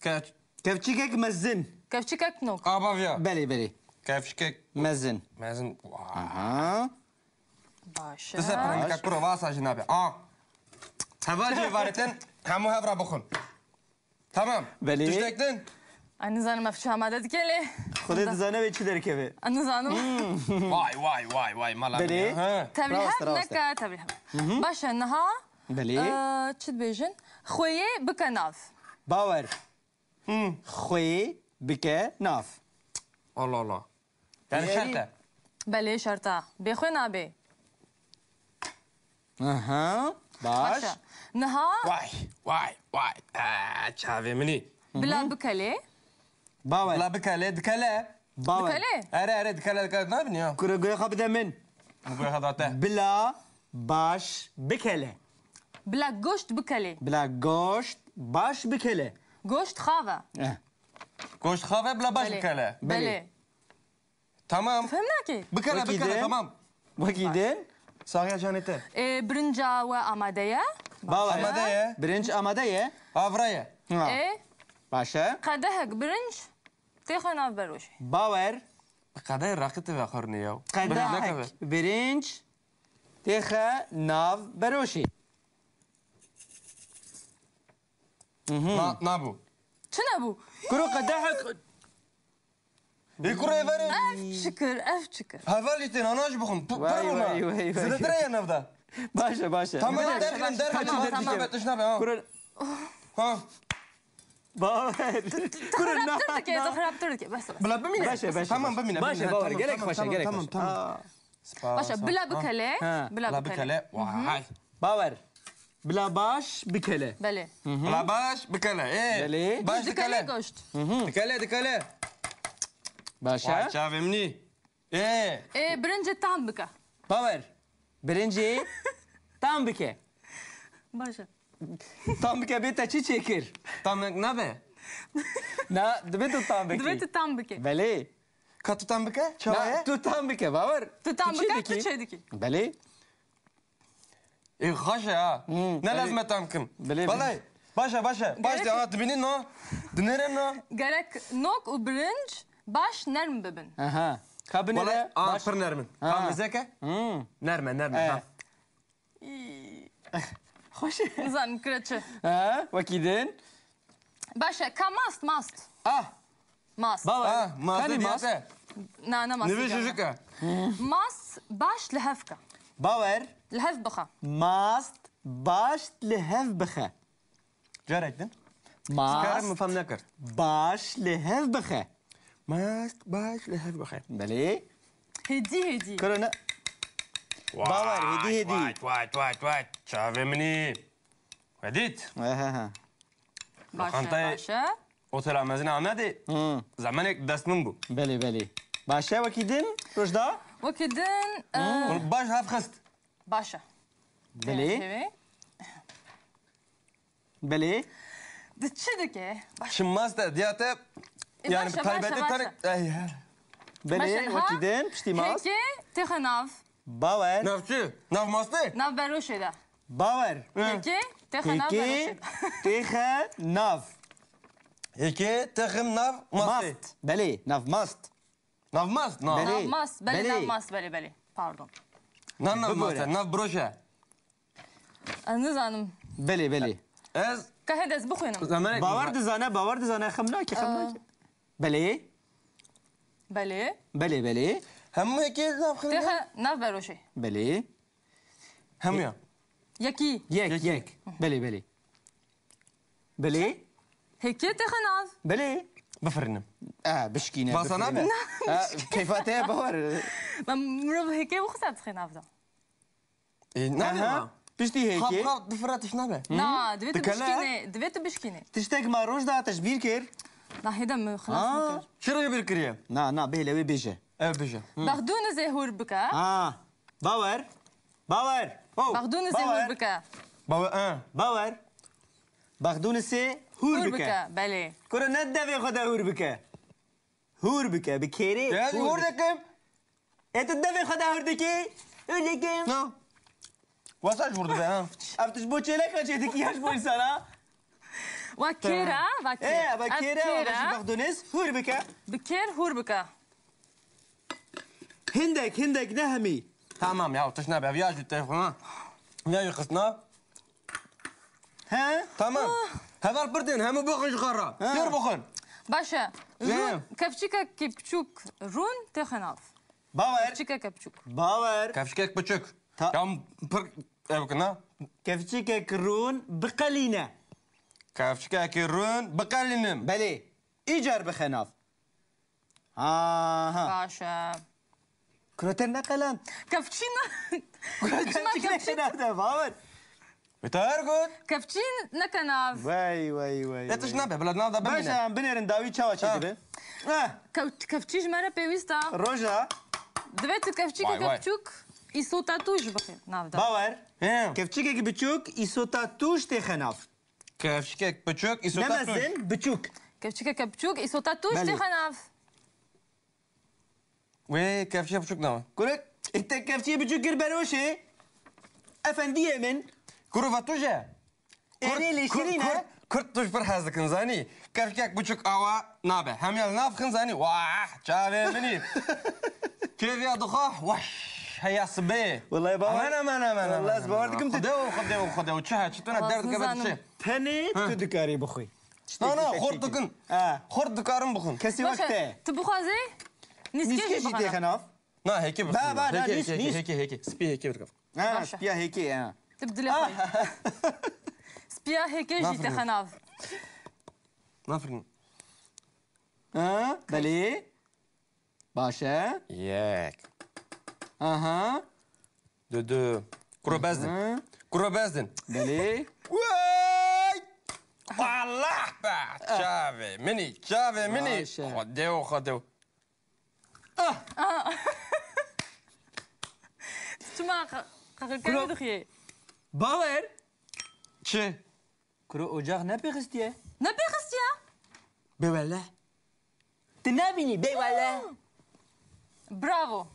Kaç. کفچیکک مزن کفچیک نوک Abavya. بله بله Kevşkek. مزن Mezin. ها باشه Dese pranika kuru vasaj nabi. Aa. Havacı vareten hamu havra bakın. Tamam. Beli. Düştektin. آن زنم افچه آماده کلی خودت زنه به چی در که آن زنم Vay vay vay vay mala. Beli. Ha. تبلیغ راسته، راسته. نکه تبلیغ باشه نها بله چی بیشن خویه بکناف باور خوی بکه ناف Allah Allah. Yani Yani- şarkı. بله شرطه بخوی نابه اها باش باشه نها Vay vay vay. Çavimini. بلا بکلی باور La bikale dikale. باور بکلی Ere dikale dikale ne yapıyorsun ya? کرو گوی خواب ده من Bu kadar hadate. بلا باش بکله بلا گوشت بکلی بلا گوشت باش بکله گوشت خواه Koş kahve bile baş bikale. بله Tamam. فهم نکی Bikale Vakide. bikale tamam. وکیدن Sağya canete. برنجا و آماده یه باور Amade ye. برنج آماده یه Avraya. ها. باشه قدهک برنج تیخوی ناف بروشه باور Kadar rakıtı ve karnı ya. قدحك برنج تيخا ناف بروشي Ne bu? چه نبو؟ كرو قدحك Kuraya verin. اف شکر اف شکر Havalitin anaj bakın. Vay, vay, vay, vay. Zıdıra ya nevda. باشا باشا Tamam Başla, derken başla. derken Tamam, derken tamam. betüş ne be ha? كرو Ha. باور كرو خرابتر که خرابتر که بس بس Bula bimine. Başla, başla, Tamam başla. bimine. Başla, باور gerek başa gerek Tamam başa. tamam. باشه بلا بکله ها. بلا La بکله bikale. Vay. باور بلا باش بكله بله La baş bikale. Beli. Baş دکله dikale. گوشت Dikale dikale. باشا Vay çavimni. برنج تام بکه باور برنجي tam بكه باشه tam بكه بيتا تشي تشيكر Tam ne be? نا دبيتو tam دوی بكه تام بکه بلي Katı tam bike? لا Çavaya. تو tam بكه باور تو تام بکه تو تشيدكي. چه دیکی بلي Haşa ha. Ne beli. lazım tam kim? Beli, Vallahi. Başa başa. Baş de ha dibinin no. Dineren no. گرک نوک و برنج باش نرم ببن اها كابني Vallahi لا aa باش pır nermin. Ha. Tam zeke? Nerme nerme. اه. ha. خوش زن کرچه ها وكيدين باشه که ماست ماست اه ماست باور Ha, mağaza كاني ماس diyete. نه نه ماست Ne bir çocuk ha? ماست باش لهفکه باور لهف بخه ماست باش لهف بخه Carektin. Karım ماست mı fam ne kır? باش لهف بخه Mast baş lehev bakayım. بلي هدی هدی كورونا باور هدي هدي Vay. Çavimni. Vedit. اها باشه لوکانتای- باشه Otel amazine amedi. Zamanek destmin bu. بلي بلي باشا وكيدين رشدا وکدن Bunu baş haf kıst. باشه بلي بلي ده چه دکه باشه Şimdi mast diyete. Yani başa, taybeti başa, tanık. بلي وكيدين بشتي ماس هکی تخ ناف باور Navçı. Nav mastı. ناف بروشه ده باور هکی تخ ناف هيكي بروشه تيخا ناف هيك تخم ناف ماستي ماست بله ناف ماست ناف ماست ناف Nav mas, beli, Beli. nav mas, beli. Pardon. ناف ماست بقولها. ناف بروشة Nizanım. بله از Kahedes bu kuyunum. زمانك باور دزانه خمناكي بله Beli. بله هم هيك ناف خم Tehe nav beroşe. بله هم يا Yaki. يك بله بله Heki tehe nav. بله بفرنم بشكينا باسا نابه كيفاتها باور Ben mırov heki bu kısat tıkı navda. نابه بشتي خاب هيك خاب دفرات نابه Na, dvetu Tıkala. bişkine, dvetu bişkine. تشتاق مع روج دا تشبير كير Na heda mı خلاص mı شو رأيك بالكريم؟ نا بهلا بيجي ايه بيجا Bagdunu zehur bika. باور Bagdunu zehur bika. بابا باور باخدون سي Hur هور بك bika, beli. كرة ندى في خدا هور بك بكيري يعني وردكم انت الدفع خدا هور دكي هور دكي نو واساج ورد ها افتش بوتشي لك دكي هاش بول سنة Vakira, vakira. ايه بكيري باش باخدونس هور بك Bikir hur bika. هندك نهمي تمام يا وطشنا بها فياج التليفون ها فياج قصنا ها تمام هذا البردين هم بخن شخرا دير بخن Başa. Zeyim. Run, kefçika kipçuk. Run tehe nav. باور Kefçika kepçuk. باور كيف شكيك بتشك تا- يا بر ايبكنا كيف تشيكا كرون بقلينا كيف شكيك الرون بقلنم بلي ايجار بخناف ها Başa. كروتنا كلام Kefçina. كروتنا هذا باور بتارجود Kefçin ne kanav. واي لا تشنبه بلدنا هذا بمنا باشا بنر نداوي تشاوا تشي دبي Kefçiş mera pevista. روجا Dvetu kefçika Vay, vay. kepçuk. İso tatuj bakın navda. باور ايه كيف تشيكا بتشوك يسوتا توش تخناف كيف شكيك بتشك يسوتاتوش نمزن بتشوك Kefçika kepçuk. İso tatuj Beli. tehe nav. وي كيف شكيك بتشك نوا كورك انت كيف تشي بتشوك البروشي افنديه من كروفا توجه ايه اللي شيرينا كرت توش برحازك نزاني كيف شكيك بتشك اوا نابه هم يال ناف خنزاني واه شافي مني كيف يا ضخاح وش هيا صبي والله يا باور انا والله زباوردكم خدوا تشهد شتونا والله دارت قبل زنزانم. شيء تاني تدكاري بخوي انا خردكن خردكارم بخن كسي Başa. وقته Tıbuxazi. نسكي Niskej شي bakana. تخناف لا هيك بس با، لا، هيك نيس. هيك سبي هيك بركب Başa. يا هيك Tibdile koy. Spia heke Nafrın. jite xanav. نافرن بلي باشا ياك اها دو كرو بازدن كرو بازدن بلي واي والله شافي مني ماشي. خدوا Tuma kakırken duxiye. باور شي كرو اوجاغ نبي غستيه Ne pekist ya? بي والله تنابيني بي والله Bravo.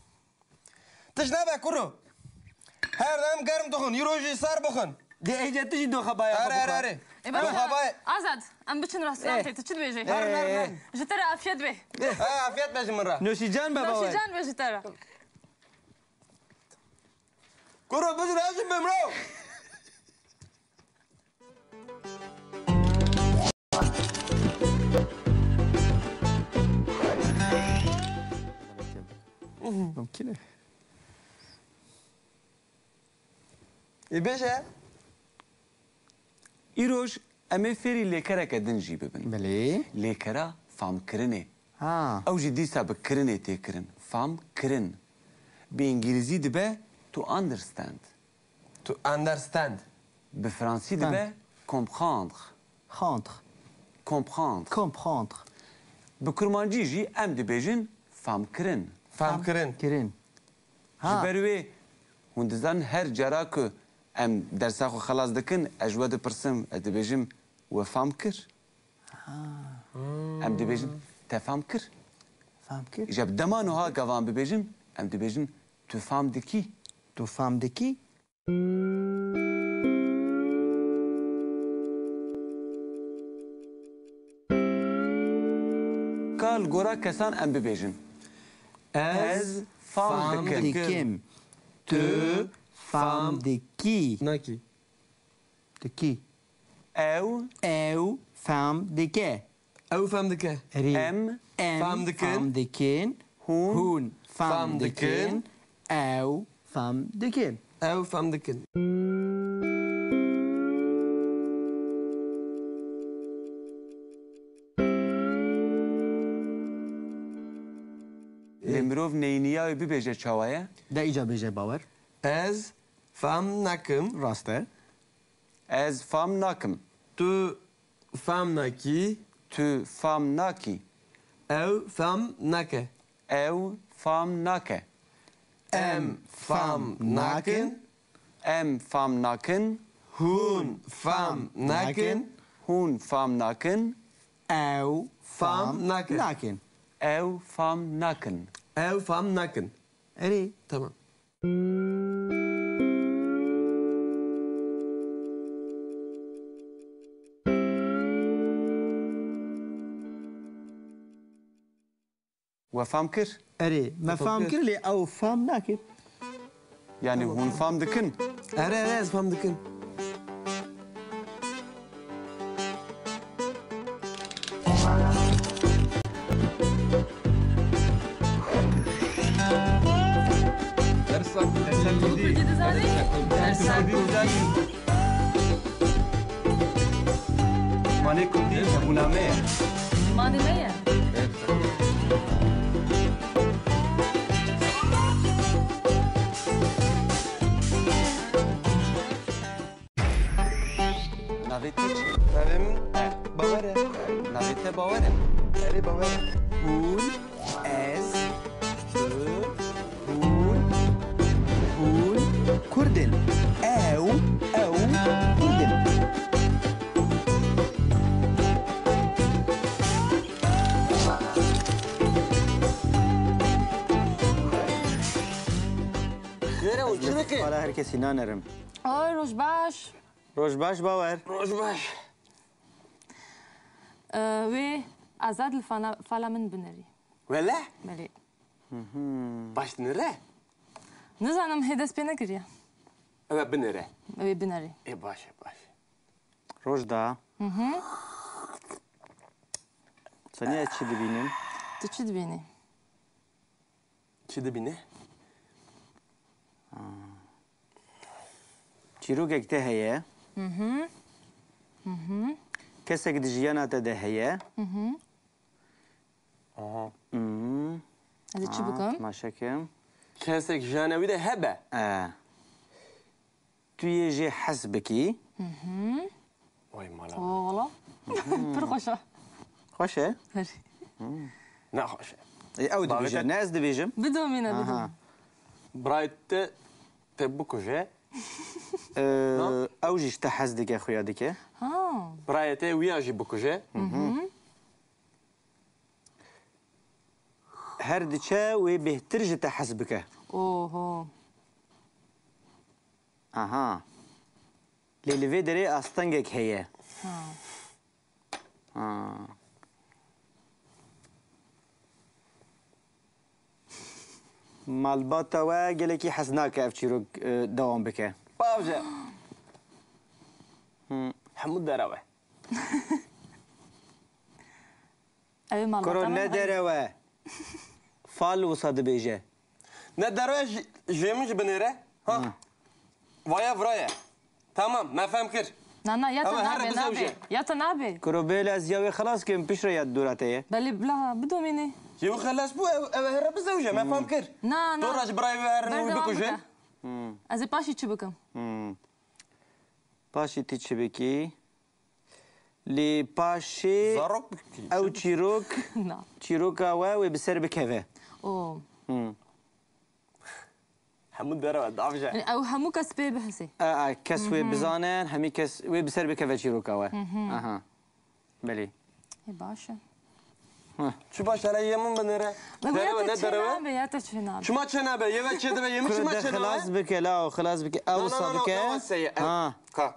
تشنابه كرو هر دام گرم دخن يروجي صار بخن دي ايجا تجي دو خبايا اري E دو خباي Azad. Am biçin rastlan te tçid beje. Jitara afiyet be. عافيت باش مرة نوشي جان بابا Noşican be jitara. كرو بس لازم بمرو ممكن يا باشا ایروش امه فری لیکره که دن جی ببن بلي لیکره فام کرنه ها او جی دیسا بکرنه تی کرن فام کرن به انگلیزی دبه to understand to understand به فرانسی دبه comprendre خانتر comprendre كومبخونتر به کرمانجی جی ام دبیجن فام کرن فهم كرن كرين جبروی هندزان هر جرا که ام درسا خو خلاص دکن اجود پرسم دبیجم و فام کر ام دبیجن تفهم کر فهم كيف جب دمانو ها گوان ببیجم ام دبیجن تو فام دکی تو فهم دكي الگورا کسان ام ببیجن Ez fam dikim. Dikim. Tu fam diki. Naki. Diki. Ew Ew fam dike. Ew fam dike. Eri. em Fam dikin. Fam dikin. hun Fam Fam dikin. dikin. Ew fam dikin. Ew fam dikin. limrov neyniya bibêje çawa ye Da ica beje bawer. Ez fam nakim. Rast e. Ez fam nakim Tu fam naki. tu fam nakî Ew fam nake. ew fam nake Em fam nakin. em fam nakin Hun fam nakin. hun fam nakin Ew Fam nakin. nakin. ew fam nakin Ew fam nakin. Eri. Tamam. we fam kir Eri. Me fam kir. kirli ew fam nakin. yani hun fam dikin Ere ez fam dikin. mane kurdi zabuname ماني مية navete Navim bavere. navete bawere Eri bavere. Hun. Ez. Hun. Hun. Kurdin. Ew. Kurdin. Gere o çireke. Hala herkes inanerim. اوه روش باش Rojbaş bawer. Rojbaş. وي ازاد الفالا من بنري Vele. ملي Baş nere? نزانم هدس بينا كريا Evet binere. وي بنري Baş. Rojda. Sen niye çi dibinin? تشي دبيني Çide bine. Çirokek te heye. Kesek di jiyana te de heye. هذا تشي بكم Maşekim. Kesek janevi de hebe. Tu yê jê hez bikî. Vay mala. اوه والله فرخشة Xweş e? Ne hoş. Ew dibêje. Ne ez dibêjim? بدو مينا بدو Aha. Braytte te bukuje. Ew jî te hez dike xuya dike. ها Brayette wiya jî bukuje. Her diçe wê bêhtir ji te hez bike. اوه Aha. Lê li vê derê astengek heye. Malbata we gelekî hez nake ev çîrok dewam bike. Bavje. Hemud dereve. اي مال Koro ne dere we? Fal wisa dibêje. Ne dereve jemin ji binere? Ha. Vaya vraya. Tamam, me fem kir. نانا يا أما هرب تنابي بزوجة. نابي يا تنابي Koro bêle ez ya wê xelas kim pişre ya dûra te ye. بلي بلا بدو ميني Ji xelas bu ev here bizewje, me fem kir. نا Tu نا raj birayê ve herin بردوام wî bikuje. بكا از باشي تشي بكم Paşê tî çi bikî? Lê paşê Zarok bikî. ew çîrok نا çîroka we wê bi ser bikeve. اوه Hemud dereve, davje. يعني او همو كسبي بحسي Kes wê bizanin hemî kes wê bi ser bikeve çîroka we. Aha. Belê. اي باشا Şu baş hele yemin binere. Dereve يا ne تشي dereve? نابي يا تشي نابي Şuma çene be, yeve çede be, yemin Kuru şuma de çene xilas be. bike la xilas bike ew wisa bike. Ha. Ka.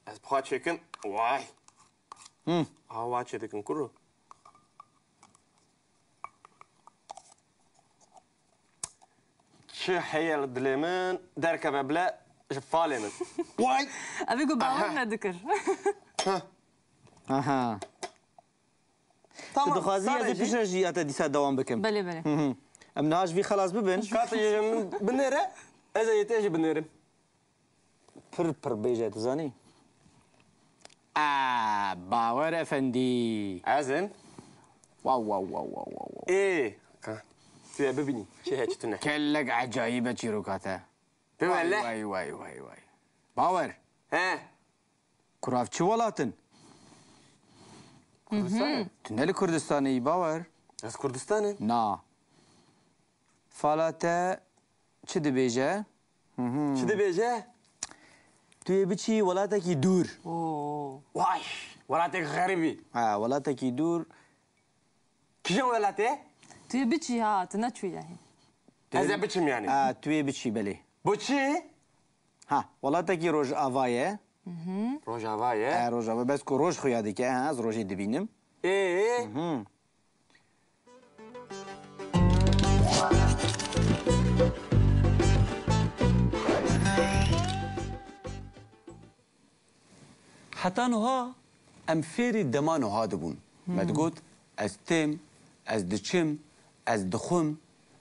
Ez bixwa çekin. Vay. Ha wa çedikin kuru. شو حيل دليمن دركب بلا شفالي من واي أبي جو باور ندكر اها دخوازی از پیش رجیات دیسا دوام بکم بله بله ام نهاش في خلاص ببن كاتي من بنيره اذا يتاجي بنيره پر بیجه تزانی باور افندی عزن واو واو واو واو واو ايه في ببني شي هيك تنح كلك عجايبة تشيروكاتا بولا واي واي واي واي باور ها كراف شو ولاتن كردستان تنالي كردستاني باور بس كردستان نا فالاتا چه دبيجه شو دي بيجا توی بچی ولاتکی دور أوه واي ولاتك غريبي ولاتکی دور كيجون ولاتي توی بچی ها تنچوی يعني هذا بتشم يعني توی بچی بله بوتشي ها ولاتکی روژ آوایه روجا فايا روژ آوایه بس که روژ خویاده که از روژی دبینم ايه حتى نها ام فيري دمان هذا بون ما تقول از تيم از دچم از دخم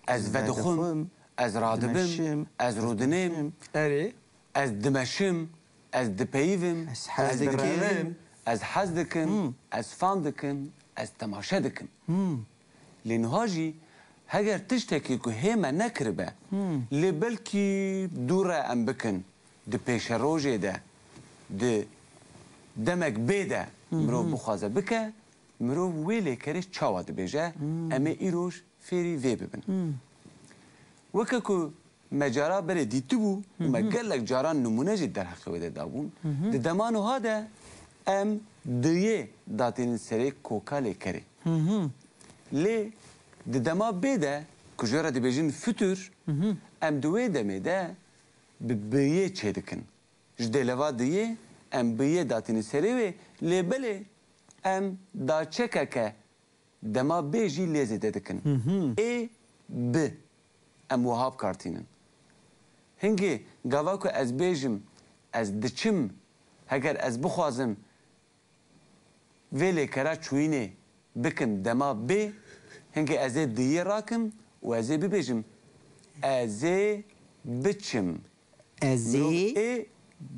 از ودخم از رادبم از رودنم اري از دمشم از دپيفم از حزدكم. از حزدكم از فاندكم از تماشدكم لأنه هاجي هجر تشتكي كو هيما نكربة لبلكي دورة أم بكن دي بيشروجي ده دي دمك بيدا مرو بخوازه بكه مرو ويلي كريش چاوا دبيجه اما ايروش فيري في ببن وكاكو مجارا بري ديتو بو وما قال لك جاران نمونه جد در حقه وده دابون ده دمانو هذا ام ديه داتين سري كوكا لي كري لي ده دما بيدا كجارا دبيجين فتور ام دوي دمي ده ببيه چه جده لوا ديه ام بیه داتینی سریوی لیبله ام دا چکه که دما بیجی لیزی ددکن ای ب ام وهاب کارتینن هنگی گاوا که از بیجم از دچم هگر از بخوازم ویلی کرا چوینه بکم دما بی هنگی از دیه راکم و از بیجم از بچم ازی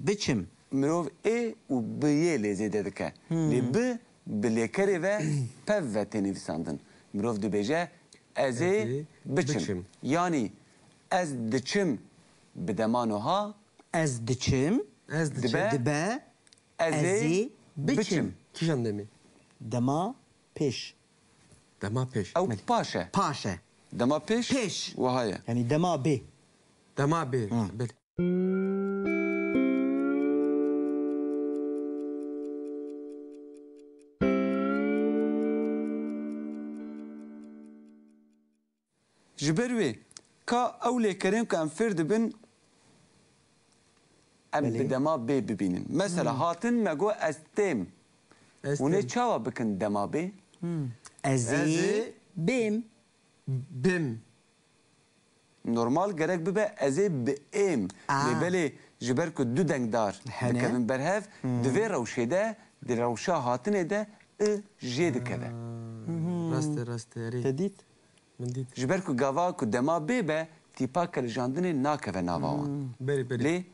بچم مروف ای و بیه لیزیده دکه لی ب بلیکری و پو و تنویساندن مروف دو بیجه ازی بچم یعنی از دچم بدمانو ها از دچم از دبه ازی بچم كيجان دمي دما پیش دما بيش او پاشه پاشه دما پیش پیش. و هایه یعنی دما بی دما بي بل جبروی کا اولی کریم که ام فرد بن ام بدما بی ببینن مثلا هاتن مگو از تیم ونه چاوا بکن دما بی ازی بیم بم نورمال گرک ببه ازی بیم لیبلی جبر که دو دنگ دار هنه. دکبن برهف دوی روشه ده دی روشه هاتنه ده جه دکده راست يا ريت تدید من ديت جبر که گاوا که دما بی به تیپا کلجاندنه ناکوه ناواوان بري بري لی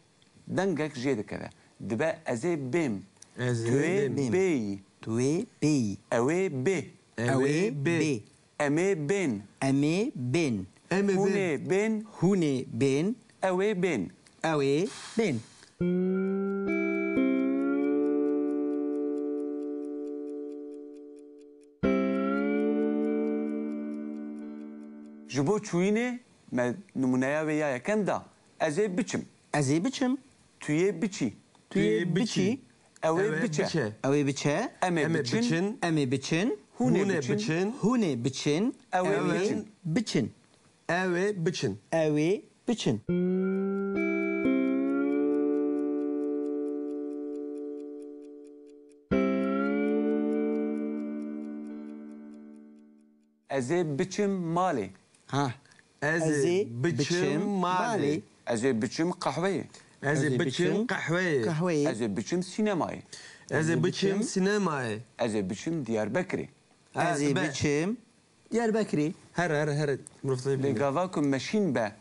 دنگک جه دکده دبه ازی بیم توی بم بی توی بی اوی بی اوی بی امی بین امی بین هونه بین هونه بین اوی بین اوی بین جبو چوینه ما نمونه ویا یکم دا ازی بچم ازی بچم توی بچی توی بچی اوی بچه اوی بچه امی بچن امی بچن هونه هونه بچن بچن هونه بچن اوی بچن بچن اوي بچن اوی بچن ازی بچم مالی ها Ez ê biçim malê. Ez ê biçim qehweyê. Ez ê biçim qehweyê. Qehweyê. Ez ê biçim sînemayê. Ez ê biçim sinemayê. Ez ê biçim Diyarbekirê. Ez ê biçim Diyarbekirê. Her mirov Lê gava ku meşîn be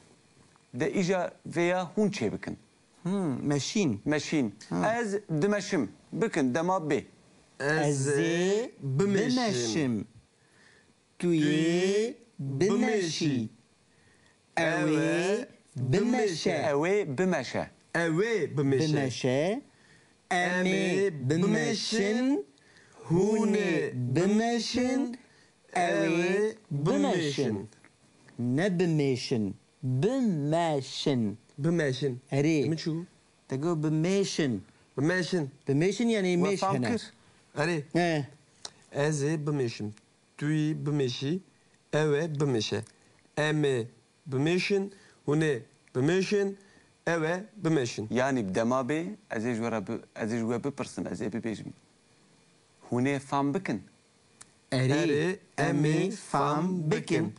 de îja vêya hûn çê bikin. Meşîn. Meşîn. Ez dimeşim. Bikin dema bê. Ez ê bimeşim. Tu yê bimeşî. Ew ê bimeşe. Ew ê bimeşe. Ew ê bimeşe. Bimeşe. Em ê bimeşin. Hûn ê bimeşin. Ew ê bimeşin. Ne bimeşin? Bimeşin. Bimeşin. Erê. Min çû? Te got bimeşin. Bimeşin. Bimeşin yani meş Wefam hene. kir. Erê. He. Ez ê bimeşim. Tu yê bimeşî. Ew ê bimeşe. Em ê bimeşin. Hûn ê bimeşin. Ew ê bimeşin. Yani dema bê ez ê ji we bipirsin. Ez ê bibêjim. Hûn ê fam bikin. Erê. Em ê fam bikin.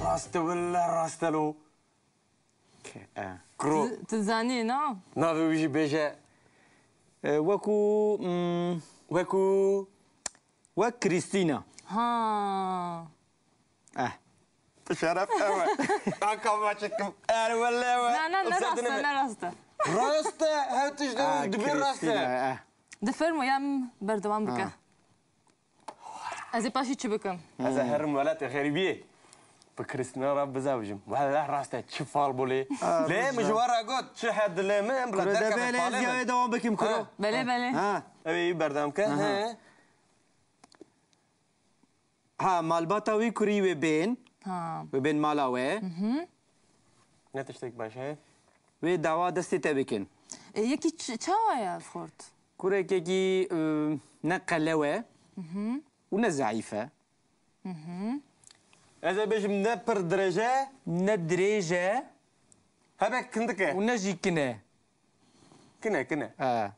Rast villa rastelo. Kro. تزاني نعم Navê wî jî bêje. Wekû Wekû wek Krîstîna. ها şeref ewe. Akava çıktım. Er valla ewe. لا لا لا راسته لا راسته Raste. Her tişde dibir raste. دفرمو يم بردوام بك ازي باشي تشبكم Ez herim velatê xerîbiyê. Bi Kristina ra bizavjim. Valla raste çi fal bolê. Lê mijwara got çi hed lê me em bila Kuru derke debê me lê falê ziyayê me. devam bikim kuru. بله بله Ha. Ew ê berdam ke. He. Ha malbata wî kurî wê bên. ها Wê bên mala we. Ne tiştek baş he? Wê dawa destê te bikin. يكي تشاويا فورت Kurekekî ne qele we. û ne zayîfe. Ez ê bêjim ne pir dirêje. Ne dirêj e Hebek kindike. û ne jî kin e. Kine kine. Ha.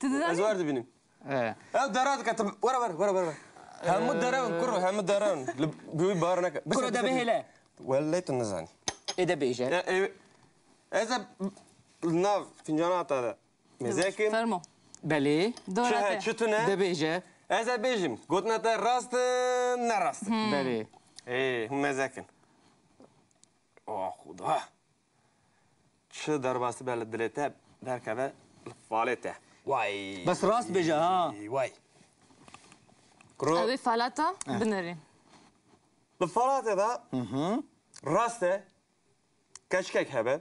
Ez تزاني var dibînim. He. Ew dera dike tim. Were. Hemû derewin kuru hemû derewin. Li bûyî bar neke. Kuru debê hele. Wellê tu nizanî. Ê de bêje. Ez ê nav fincana te de. Mêzekim. فرمو Belê. دوراتي Çi tune? De bêje. Ez ê bêjim. Gotina te rast ne rast. Belê. Hûn mêzekin. Oh xuda. Çi derbasî be li dilê te derkeve li falê te. Vay. Bes rast bêje ha. Vay. Kuru. ابي فالاتا بنري Li falatê de rast e keşkek hebe.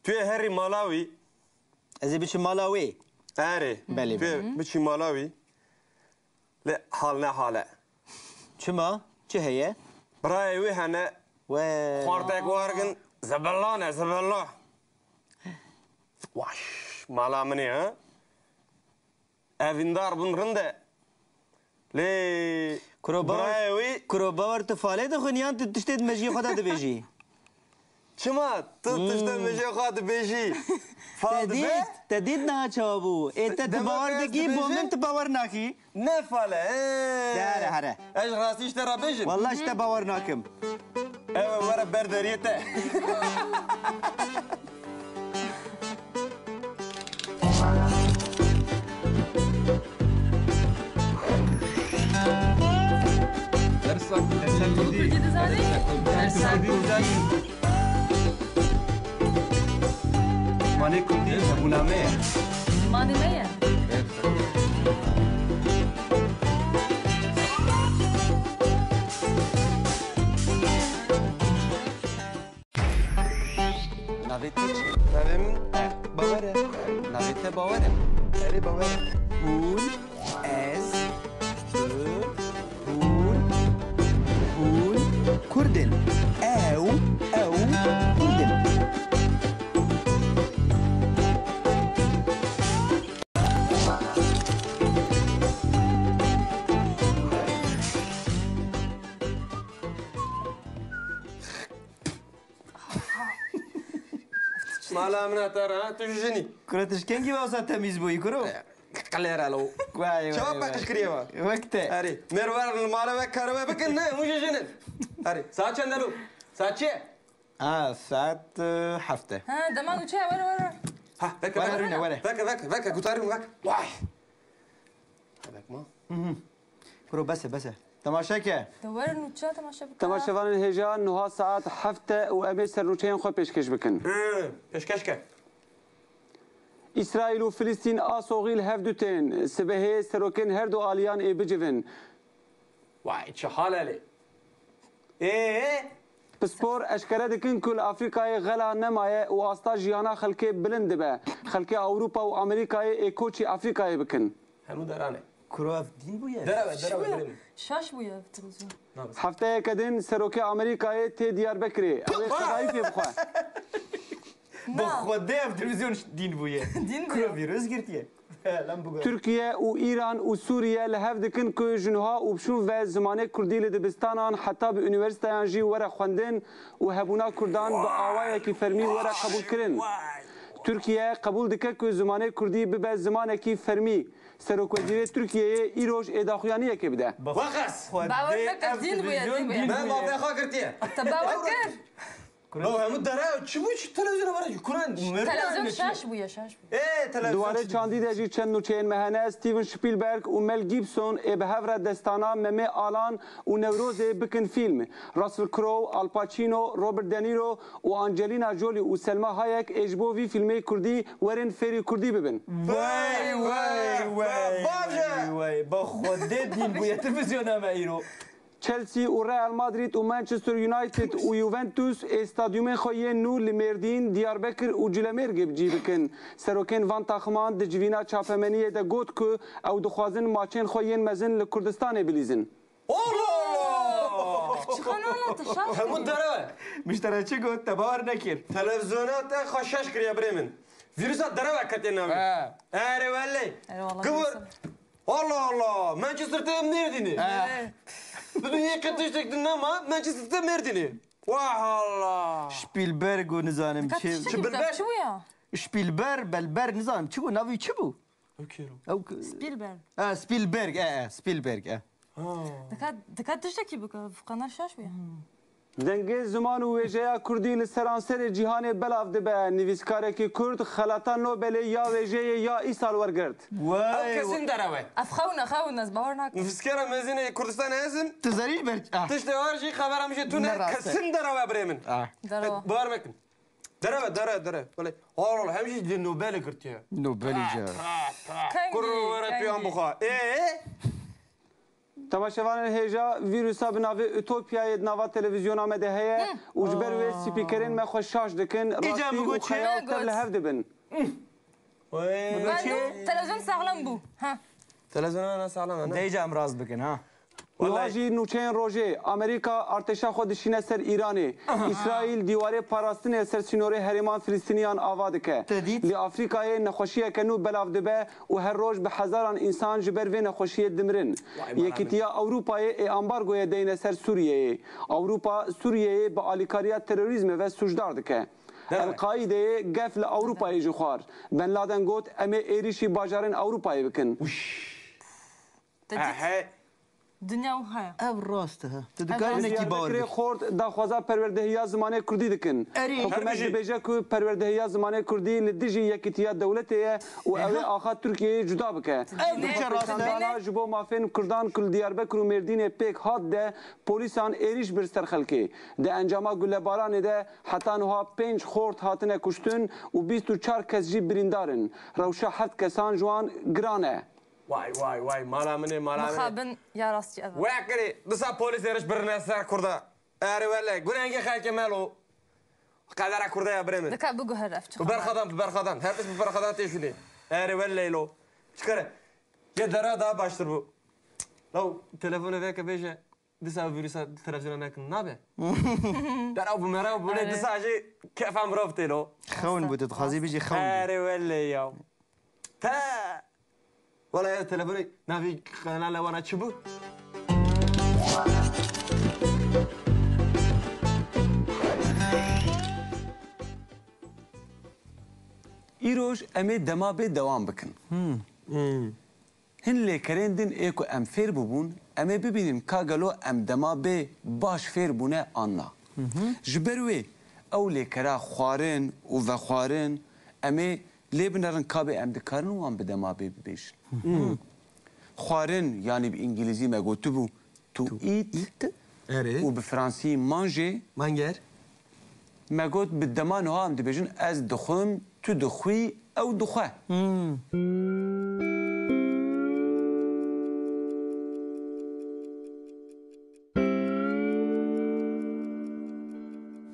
Tu yê herî mala wî Ez ê biçim mala wê. erê. Belê, Tu yê biçî mala wî lê hal ne hale. Çima? Çi heye? Birayê wî hene We. xwartek wargin zebillan e zebillan. Waş mala min ê ha. Evîndar bûn rind e. Lê Kuru birayê bawer. wî Kuru bawer tu falê dixwin yan tu tiştê di mejiyê xwe de dibêjî. çima tu tişte mijê xwe dibêjî. Fal dibe. Te dît niha çabû. Ê te tu Demek bawer ez dikî bo dibêjim? min tu bawer nakî. Ne fale? Dere here. Ez rastî işte ra bêjim. Wallah ji te bawer nakim. Ew were berderiyê te. كردي تزاني Mane kurdî hebûname ye. ماني مية Navê te çi? Navê min bawer e. Navê te bawer e. Erê bawer e. Hûn, ez, tu, hûn, Kurdin. Ew, Kurdin. مالا من ترى تجني كرتش كنجي واسا تميز بوي كرو قليرا لو واي شباب باك شكريوا وقته اري مروار المالا كاروا بكن مش جنن اري ساعه چندلو ساعه ساعة حفته ها دمان وشي ورا ها ذاك ذاك قطاري ذاك واي هذاك ما كرو بس تماشاك دور نوتشا تماشا بك تماشاوان هجا نها ساعت هفته و امي سرنوچين خو پیشکش بکن كشكشكه اسرائيل و فلسطين اسوغيل هفدوتين سبه سروكن هر دو اليان ای بجوین واي شحاله لي ايه پسپور اشکره دکن کل افریقای غلا نمایه و آستا جیانا خلکی بلند به خلکی اوروپا و امریکای اکوچی افریقای بکن هنو درانه كرو اف دين بويا درا شاش بويا بالتلفزيون هفته کدین سروک امریکای تی دیار بکری اوی خدایی فی بخواه بخوده اف تلفزيون دين بويا دين كرو بويا فيروس قرتيه لم بقول ترکیه و ایران و سوریه لهف دکن که جنها و بشون و زمانه کردی لدبستانان حتی به انیورسیتایان جی وره خوندن و هبونا کردان با آوائه که فرمی وره قبول کرن ترکیه قبول دکه که زمانه کردی ببه زمانه که فرمی سروک وزیر ترکیه ایروش اداخویانیه که بده وخس باور فكر دين بويا دين بويا ما ما في قرتيه تباور كر لو هم درا شبوش تلفزيون برا كوران تلفزيون شاش بويا ايه تلفزيون دواره چاندی دجی چند نوچین مهنه استیون شپیلبرگ و مل گیبسون ای به هفره دستانا ممه آلان و نوروز بکن فیلم راسل کرو، آلپاچینو، روبرت دنیرو و آنجلینا جولی و سلما هایک اجبو وی فیلمی کردی ورن فری کردی ببن واي بخوده دين بويا تلفزيون ما ايرو چلسی و رئال مادرید و منچستر یونایتد و یوونتوس استادیوم خوی نو لمردین دیاربکر و جلمرگ بجی بکن سروکن وان تاخمان د جوینا چاپمنیه د گوت کو او دخوازن ماچن خوین مزن لکردستان بلیزن قناة تشاش هم درا مش ترى شو قلت تبار نكر تلفزيونات خشاش كريا بريمن فيروسات درا كتنا اري والله كبر الله مانشستر تم نيرديني بدنيا كتشتك دنما مانشستر تم نيرديني والله شبيلبرغ ونزانم شبيلبرغ شو ويا شبيلبرغ بالبر نزانم شو نافي شبو او سبيلبرغ سبيلبرغ دكات تشتكي بك في قناة شاش ويا دنگه زمان و ویژه کردی لسرانسر جهان بلاف دبه نویسکاره که کرد خلاطا نوبل یا ویژه یا ای سال ورگرد واي كسين دراوي خونا باور ناك نفسكره مزينه كردستان هزم تزاريش برج تشتي ورجي خبر مش تونه كسين دراوي بريمن دروا بار مكن درا ولا والله همشي دي نوبل كرتيا نوبل جا كر ورا ام بخا ايه تماشاوان هجا ویروسا بناوی اوتوپیای ناوا تلویزیون آمده هیه و جبر و سپیکرین ما خوشاش دکن راستی و خیال تبل هف دبن تلفزيون ساغلم بو ها تلفزيون انا سلام انا ديجا امراض بكن ها واجی نوچین روژه امریکا ارتشا خودشینه سر ایرانه اسرائیل دیواره پاراستن سر سینوره هریمان فلسطینیان آواد که لی افریقای نخوشیه که نو بلاف دبه و هر روز به هزاران انسان جبر و نخوشیه دمرن یکیتیا اروپای ای امبارگوی دین سر سوریه اوروپا سوریه با آلیکاریا تروریسم و سوجدار دکه القاعده قفل اروپای جخوار بن لادن گوت امی ایریشی باجارن اروپای بکن دنيا وهاي راسته تذكرني كي باور خورد داخوازا پروردهیا زمانه کردی دکن حکومت بجا کو پروردهیا زمانه کردی لدیجی یکیتیا دولته و اوی آخا ترکیه جدا بکه انا جبو مافین کردان کل دیاربکر و مردین پیک هات ده پلیسان ایریش برستر خلکی ده انجاما گله باران ده حتی نها 5 خورد هاتنه کشتن و 24 کس جی بریندارن روشا 7 کسان جوان گرانه واي مالا مني مخابن يا راستي أذى واكري بس بوليس يرش برناسا كردا اري ولا قول انك خالك مالو قادر كردا يا بريمن دكا بقو هرفت برخدان هربس برخدان تيشني اري ولا لو شكرا يا درا باشتر بو لو تليفون فيك بيجا دسا فيروس التلفزيون هناك نابه درا بمرا بولي دسا جي كيف عم رفتي له خون بده خازي بيجي خون اري ولا يا تا ولا يا تلفوني نافي قناه وانا تشبو ایروش امی دما به دوام بکن هن لیکرین دن ایکو ام فیر ببون امی ببینیم که گلو ام دما به باش فیر بونه آنا جبروی او لیکرا خوارن و وخوارن امی لیبنرن که به ام دکارن و ام بدما به ببیشن خوارن یعنی به انگلیزی مگوتو بو تو ایت اره و به فرانسی مانجه منگر مگوت به دمان ها هم دبیجن از دخوم تو دخوی او دخوه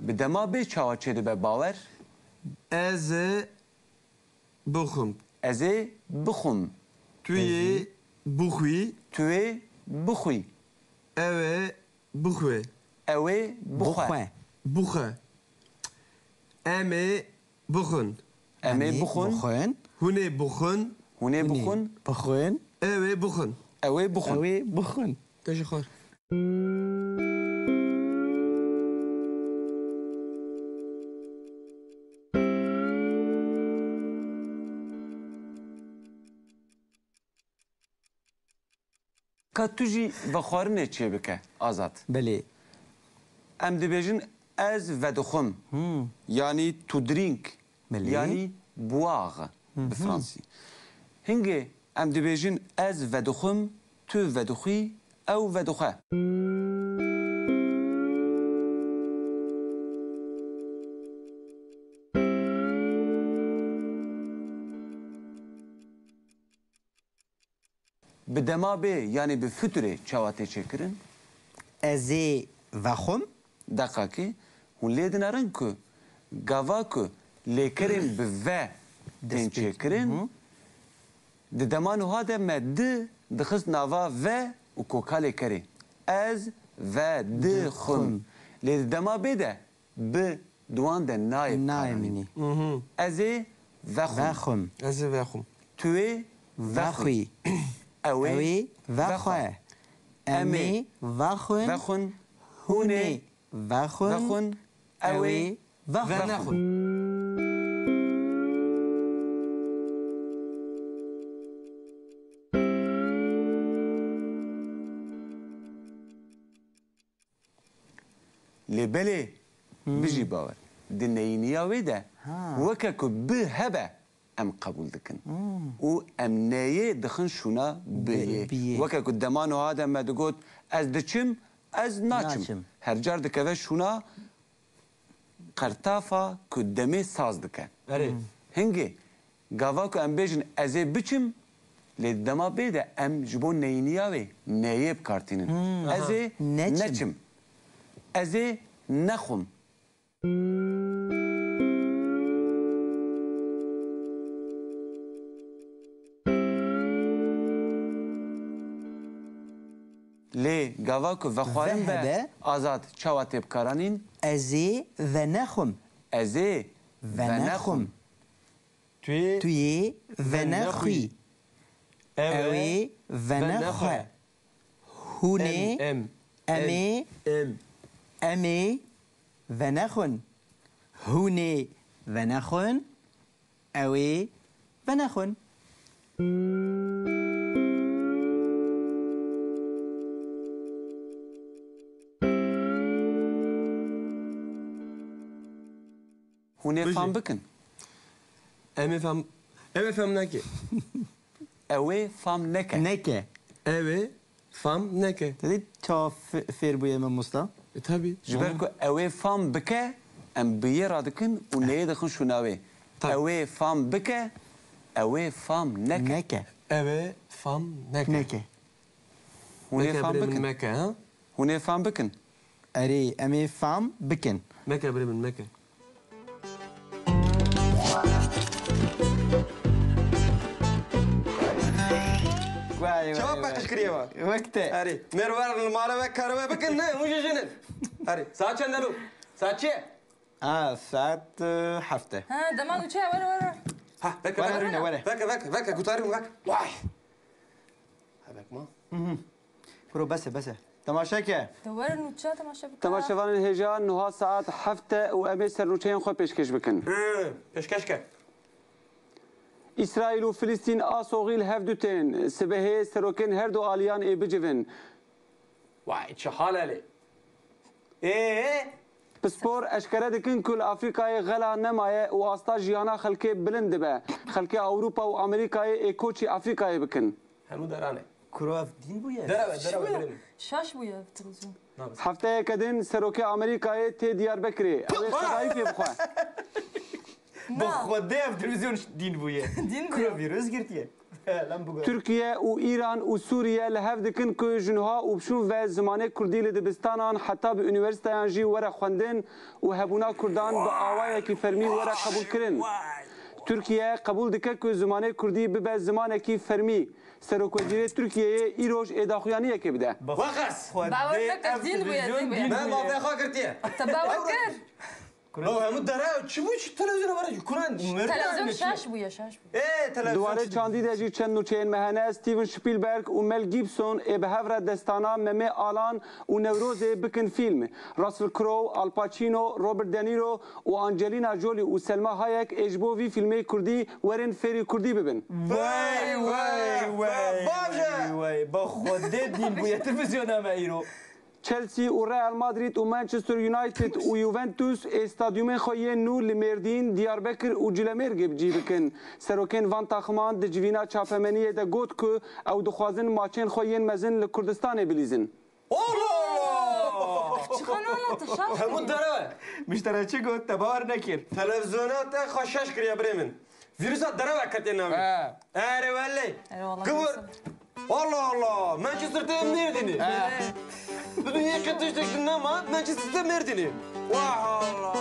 به دما به چاوا چه به باور از بخم از بخوم توی بخوی توی بخوی اوه بخوه اوه بخوه بخه امه بخون امه بخون بخون هونه بخون هونه بخون بخون اوه بخون اوه بخون اوی بخون تشکر که تو جی بخوارنه چه بکه آزاد بله ام دبیجن از و دخم یعنی تو درینک بله. یعنی بواغ به فرانسی هنگه ام دبیجن از و دخم تو و دخی او و دخه به دما به یعنی به فتره چاواته چه کرن ازی وخم دقیقه هون لیدن ارن که گاوا که لیکرین به و دین چه کرن ده دمان ها ده مده دخست ناوا و و کوکا لیکری از و ده خم لید دما بده به دوان ده نایب نایمینی ازی وخم وخم از وخم توی وخوی اوی اوی وخواه امی وخون وخون هونه وخون وخون اوی وخون ونخون لبله بيجي باور دنينيا ويدا وكاكو بهبه ام قبول دكن و ام نايه دخن شونا بيه بيه. وكاكو دمانو هذا ما دقوت از دچم از ناچم ناچم. هر جار دكوه شونا قرطافا كو دمي ساز دكن اره هنگي گاواكو ام بيجن ازي بچم لدما بيدا ام جبو نينيا وي نايه بكارتينن ازي نچم. نچم ازي نخم لی گاواکو و خوارن به وهبه. آزاد چاواتیب کارانین ازی ونخم ازی و نخم توی توی ونخوی اوی ونخواه هونه ام امی ام امی ونخون هونه ونخون اوی ونخون هونه فهم بکن ام فهم نکه اوی فهم نکن نکه ام فهم نکه دیدی تا فیر بوی من مستا tabii جبر کو اوی فهم بکه ام بیه را دکن و نیه دخن شناوی اوی فهم بکه اوی فهم نکن نکه ام فهم neke نکه هونه Meke فهم biri min بکن Meke ha هونه فهم بکن اری امی فام بکن Meke biri min Meke Cevap bak kışkırıya bak. وقته Hadi. Mervar numara ve karıma bakın ne? Mujejinin. Hadi. Saat çendalu. Saatçi. ساعت حفته ها دمان وشي ورا Ha, bekle Vara, bekle. vara. Bekle, kutarım bak. Vay. Ha bakma. برو بس بس تماشا که دورن وشا تماشا بك تماشاوان هجان نها ساعت هفته و امی سرنوچهین خو پیشکش بکن Peşkeşke. İsrail û Filistîn a soğîl hev du tên sibehê serokên her du aliyan ê bicivin. Vay çi halali. Pispor eşkere dikin ku li Afrikayê gela nemaye û asta jiyana xelkê bilind dibe. Xelkê Ewropa û Amerîkayê ê koçî Afrikayê bikin. Hemû derane. كراف دين بويا Dereve. شاش بويا في التلفزيون. Hefteyeke din serokê Amerîkayê tê Diyarbekirê. Ew ê xwedayî pê bixwe. بخدا في تلفزيون دين بويا دين بويا. كراف فيروس قرتيه لم بقول Türkiye û İran û Sûriye li hev dikin ku ji niha û bişûn ve zimanê Kurdî li dibistanan heta bi unîversîteyan jî were xwendin û hebûna Kurdan bi awayekî fermî were qebûl kirin. Türkiye qebûl dike ku zimanê Kurdî bibe zimanekî fermî. Serokwezîrê Tirkiyeyê îroj êdaxuyaniyekê bide. Vakas. باور نکرد دین بویا دین بویا. Ben mafya xwe girtiye. تباور کر. Lo hemû dereve çi bu çi televizyona var. Kur'an. تلفزيون شاش بویا شاش بویا. Televizyon. Duwarê çandî de jî çend nûçeyên mehene Steven Spielberg û Mel Gibson ê bi hev re destana Meme Alan û Newrozê bikin fîlm. Russell Crowe, Al Pacino, Robert De Niro û Angelina Jolie û Selma Hayek ê ji bo vî filmê Kurdî werin fêrî Kurdî bibin. واي بخدا دين بويا تلفزيون ما ايرو Chelsea û Real Madrid û Manchester United û Juventus ê stadyumên xwe yên nû li Mêrdîn, Diyarbekir û Cilemêrgê bicî bikin. Serokên van taxman di civîna çapemeniyê de got ku ew dixwazin maçên xwe yên mezin li Kurdistanê bilîzin. چخانه شاش. Hemû dereve. مشترى قلت تبار نكر Televizyona te xweşeş kiriye birê min. Vîrusa dereve ketê navê. Ere wellê. Eyvallah. Kıvır. Allah Allah. Manchester'da Merdin'i. Bu dünya kötüleştiktin ama Manchester'da Merdin'i. Vah Allah.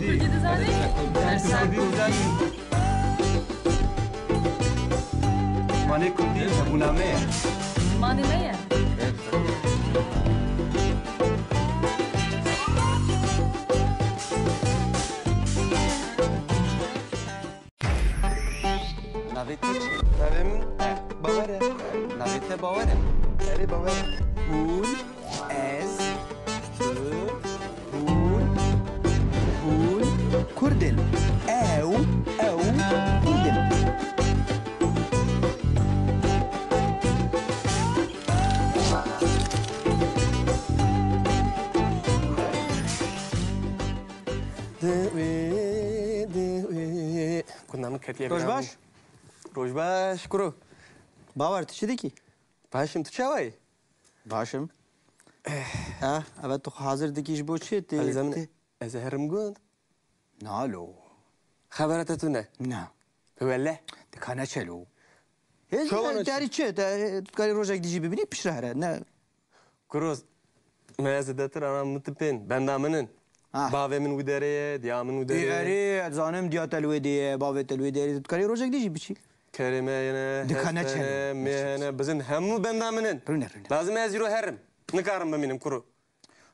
Gidi zani. Manê Kurdî hebûname ye. ماني مية. Navê te çi? Navê min Bawer e. Navê te bawer e. Erê Bawer e. هون از هون كردن او كردن Kundan min ketiye روش باش Rojbaş kuru. باور تشدي كي Başım tu çavayı. باشم اه ابد تو حاضر دكيش بو تشيت Elzemin ezeherim gund. نالو Xeberat tu ne? نا Velle. دكانا تشلو شو أنا داري تشي تقالي روجك ديجي ببني بشرهره نا Kuruz. Mezedetir anam mutipin. Ben damının. Ah. Bavemin udereye, diyamın udereye. اري زانم ديا تلويدي بابي تلويدي تقالي روجك ديجي بشي Kerimeyene, Dikane hestene, çelme. meyhene, bizim hemmu ben damının. رونه Lazım eziro herim. Nıkarım ben benim kuru.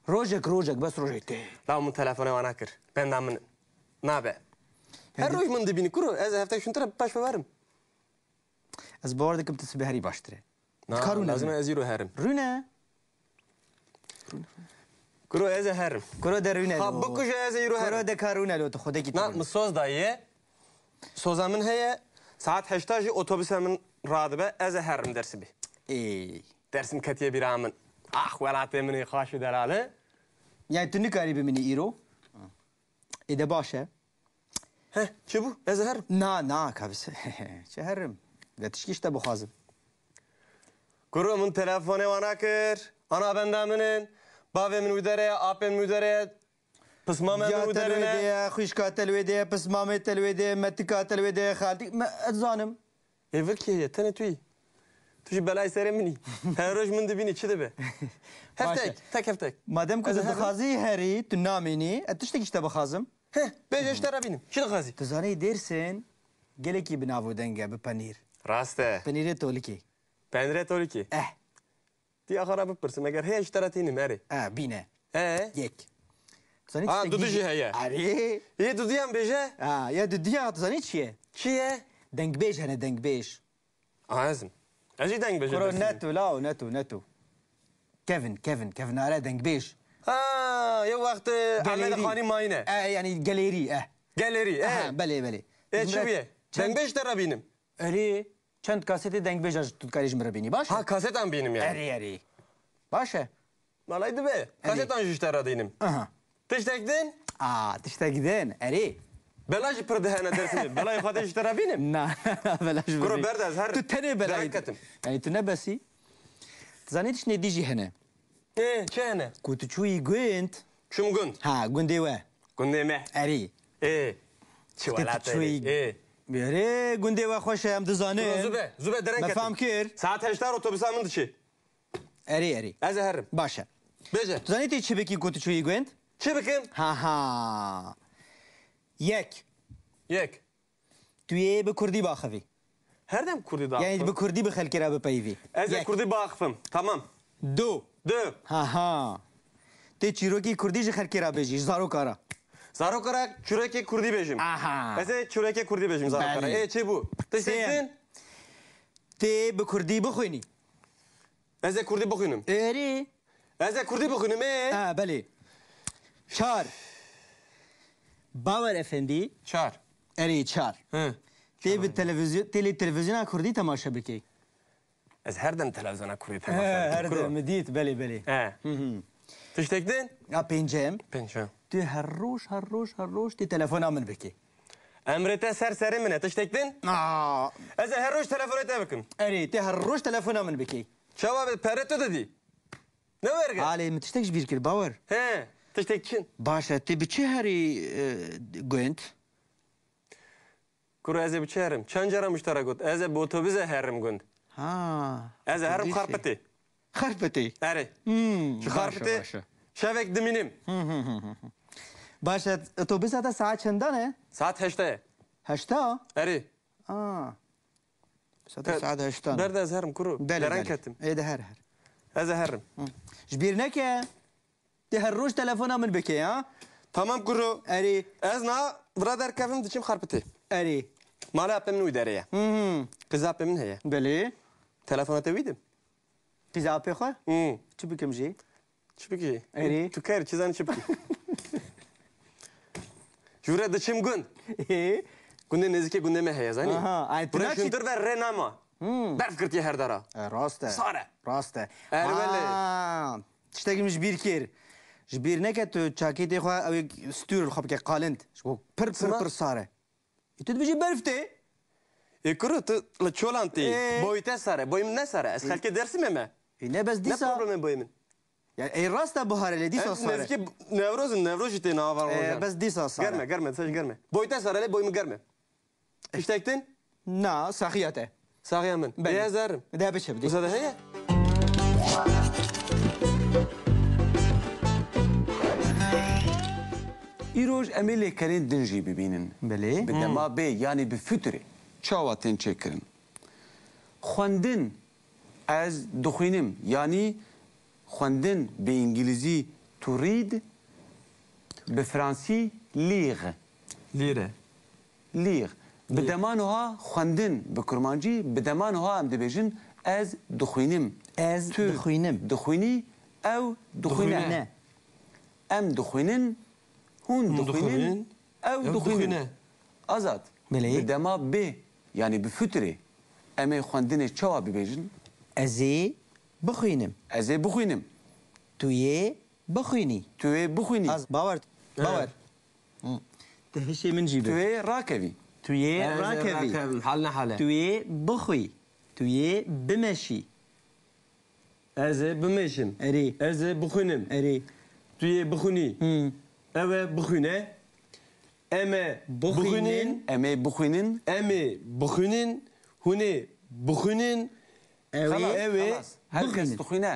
روجك بس روجك Lavmun telefonu bana kır. Ben damının. Ne haber? Her roj mun dibini kuru. Ez hafta şun taraf baş varım. از باوردكم تسبهري باشتري Lazım كارونا eziro herim. رونه Kuru eze herim. كرو درونه Ha bu kuş eziro كرو herim. دكارونا لو تخدك Na mısoz dayı. Sozamın heye. Saat 8 otobüsemin radıbe eze herim dersi bi. اي Dersim ketiye bir amın. Ah velatımını haşı delalı. يعني تنك قريب مني ايرو اذا باشا Heh, çi bu? Eze herim. نا كابس شهرم لا تشكيش تبو خازم Kurumun telefonu bana kır. Ana bendamının. Bavemin udereye, apemin udereye. Pısmamemin يا uderine. تلويدي خوشكا تلويدي بس مامي تلويدي متكا تلويدي خالتي ما اتزانم Evvel ki ye, tane tüy. Tüy belay seremini. Her roj mun dibini çi dibe. Heftek, tek heftek. ما دام كنت أزهر. تخازي هاري تناميني اتشتكيش تبو خازم Heh, beş yaşlara benim. Çi de gazi. تزاني ديرسن قالكي بنافو دنجا ببانير Raste. بانيري تولكي Penre toliki. اه Diye harabı pırsın. Eğer hey iştaratinim eri. بينا Ye. يك تزاني دودو جي هيا. اري İyi duduyan beje. يا دديا تزاني تشي Çi ye? دنج بيج هنا دنج بيج Azim. Acı denk beje. كرو ناتو لا ناتو كيفن على دنقبيش ها يا وقت عمل خاني ماينه يعني جاليري جاليري بله شو بيه دنگبيش ترى بينم اري چند كاسيتي دنقبيش تكاريش مربيني باش ha kasetan benim yani اري باشا vallahi de be kasetan jüştera dinim اها tiştekdin تشتاقدين اري belaj pırdehana dersini belaj fadej jüştera benim لا بلاش كرو بردز هر تتني بلاي داكتم يعني تنبسي تزانيت شنو ديجي هنا çene كنت شوي قنت şumgun ها قندي واه gundeme اري çikolata شوي بيري قندي واه خوش ام دزاني zube deren ما ketim فهم كير saat 8'ler otobüsümün dışı اري az herim باشا beje تزانيت شبكي كنت شوي قنت çibikim ها يك yek توي بكردي باخفي her dem kurdi da يعني بكردي بخلكي راه ببايفي az kurdi bakfım tamam دو dö ها تي تشيروكي كردي جي خلكي راه بيجي زارو كارا Zarokara çüreke kurdi bejim. Aha. Eze çüreke kurdi bejim zarokara. Bali. Çe bu. Teşekkür. تي بكردي بخويني Eze kurdi bakınım. اري Eze kurdi bakınım. بلي شار باور افندي Çağır. اري شار Hı. تي بالتلفزيون تي التلفزيون كردي تماشا بكي Ez her dem televizyona kurdi temaşa. هردا مديت بلي بلي He. Teşekkür. يا بينجام Ben şu. تي هروش تي تلفون امن بكي Emrete serseri mi ne? Teşekkür. Eze her roş telefon ete bakın. اري تي هروش تلفون امن بكي Çabuk peretto dedi. Ne verge? علي ما تشتكش بيركل باور He. Teşekkür. باشا تي بتشي هاري قنت Kuru eze biçerim. Çancara müştera gut. Eze bu otobüse herim gund. ها Eze herim karpeti. خربتي Eri. Şu باشا karpeti. باشا Şevek diminim. باشا اتوبيس هذا ساعة چندانه؟ Saat 8'te. هشتا؟ Eri. بس هذا ساعة هشتا Berde ez herim kuru. Deren ketim. ايه ده هر Ez herim. جبيرناك يا تهروش تلفونا من بكي ها؟ Tamam kuru. اري Ez na brader kevim diçim karpeti. اري Mala apemin uydariye. Kız apemin heye. بلي Telefona tevidim. تيزا ابي خو؟ Hı. شو بكم جي؟ Çipiki. Eri. Tüker çizan çipiki. Jure diçim gün. ايه Günde nezike günde me heye zani. Aha, ay, Buraya tırnak- şuntur ver renama. Berf kırtiye her dara. راسته Sare. راسته بله. تشتاقي مش جبير كير جبيرناك تو تشاكيتي خو او ستور الخب كي قالنت شو بر صاره تدبجي برفتي Kuru tu la çolanti. Boyute sare. Boyum ne sare? Ez halke dersim eme. ne بس Ne ديسا problemi boyumun? يعني اي راسته بهار اللي ديسا صار Nezike nevrozun nevroji ne var olacak. بس ديسا صار Germe sen germe. Boyute sare le boyumu germe. İştektin? نا ساخيته Sağıyamın. Beyaz zarım. ده بش بدي Uza da heye. ایروج امی لیکرین دنجی ببینن بله به دما بی یعنی به فطره چاواتین چکرن خواندن از دخوینم یعنی خواندن به انگلیزی تو رید به فرانسی لیغ Lire. لیغ به دمانوها خواندن به کرمانجی به دمانوها هم دبیجن از دخوینم از دخوینم دخوینی او دخوینه دخوینه. ام دخوینن هون دخوینن او دخوینه آزاد بله. به دما به یعنی به فطره امی خواندن چوا ببیجن ازي بخوينم ازه بخوینم توي بخويني توی بخوینی از باور تهشي من جيبه توی راکوی توي راكبي Haline hale. توي بخوي توي بمشي Eze bımeşim. اري Eze bıkınım. اري Tüye bıkını. Eve bıkını. Eme bıkının. امی بخوینن Emi bıkının. Huni bıkının. اوي Evi. هر کس بخوینن. دخوینه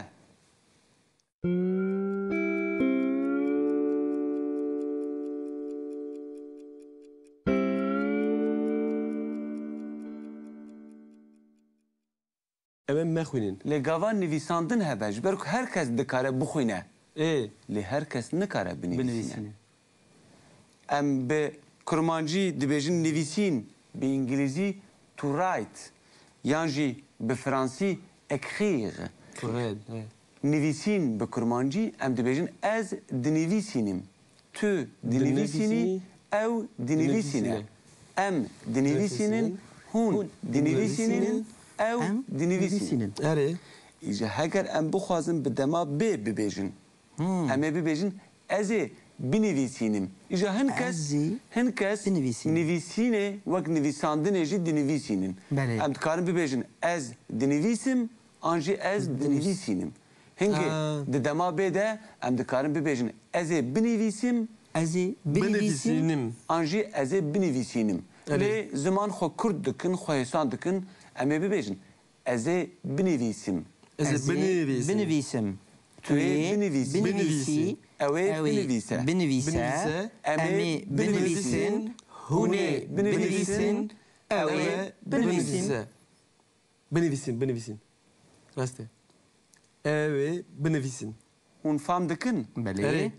Eve mekhunin. لگاوان نویساندن هبه جبر که هر کس دکاره بخوینه لی هر کس نکاره بنویسینه بنويسين ام به کرمانجی دبیجن نویسین به انگلیزی تو رایت یان جی به فرانسی اکخیر Evet. نویسین به کرمانجی ام دبیجن از دنویسینیم تو دنویسینی او دنویسینه ام دنویسینن هون دنویسینن او دنویسینن اره ایجا هگر ام بخوازم به دما ببیجن امه ببیجن از بنویسینم ایجا هنکس نویسینه وک نویساندنه جی دنویسینن ام دکارم ببیجن از دنویسم آنجی از دنویسینم هنگه دما بده ام دکارم ببیجن از بنویسم بنویسینم آنجی از بنویسینم لی زمان خو کرد دکن خو حسان دکن امه ببیجن از بنویسم بنویسم توی بنویسی اوه بنویسه امه بنویسن هونه بنویسن اوه بنویسن بنویسین راسته اوه بنویسین هون فهم دکن بله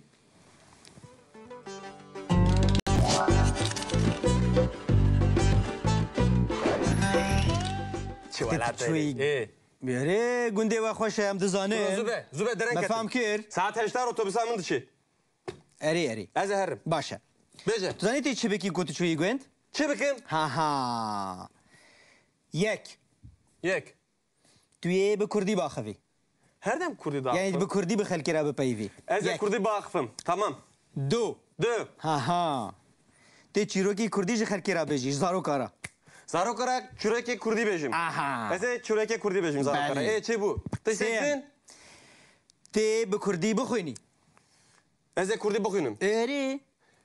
چه بیاره گنده و خوشه هم دزانه زوبه درنگ مفهم کر ساعت 8 اتوبوس من دشی اری از هرم باشه بجه تو زنی تی چه بکی گوتو چوی گوند چه بکن ها یک توی به کردی باخوی هر دم کردی دا یعنی به کردی بخل کرا بپیوی از کردی باخفم تمام دو دو ها تی چیروکی کردی خل کرا بجی زارو کارا زارو کرا چورک کردی بجیم از چورک کردی بجیم زارو کرا چه بو تسیدن تی به کردی بخوینی از کردی بخونم اری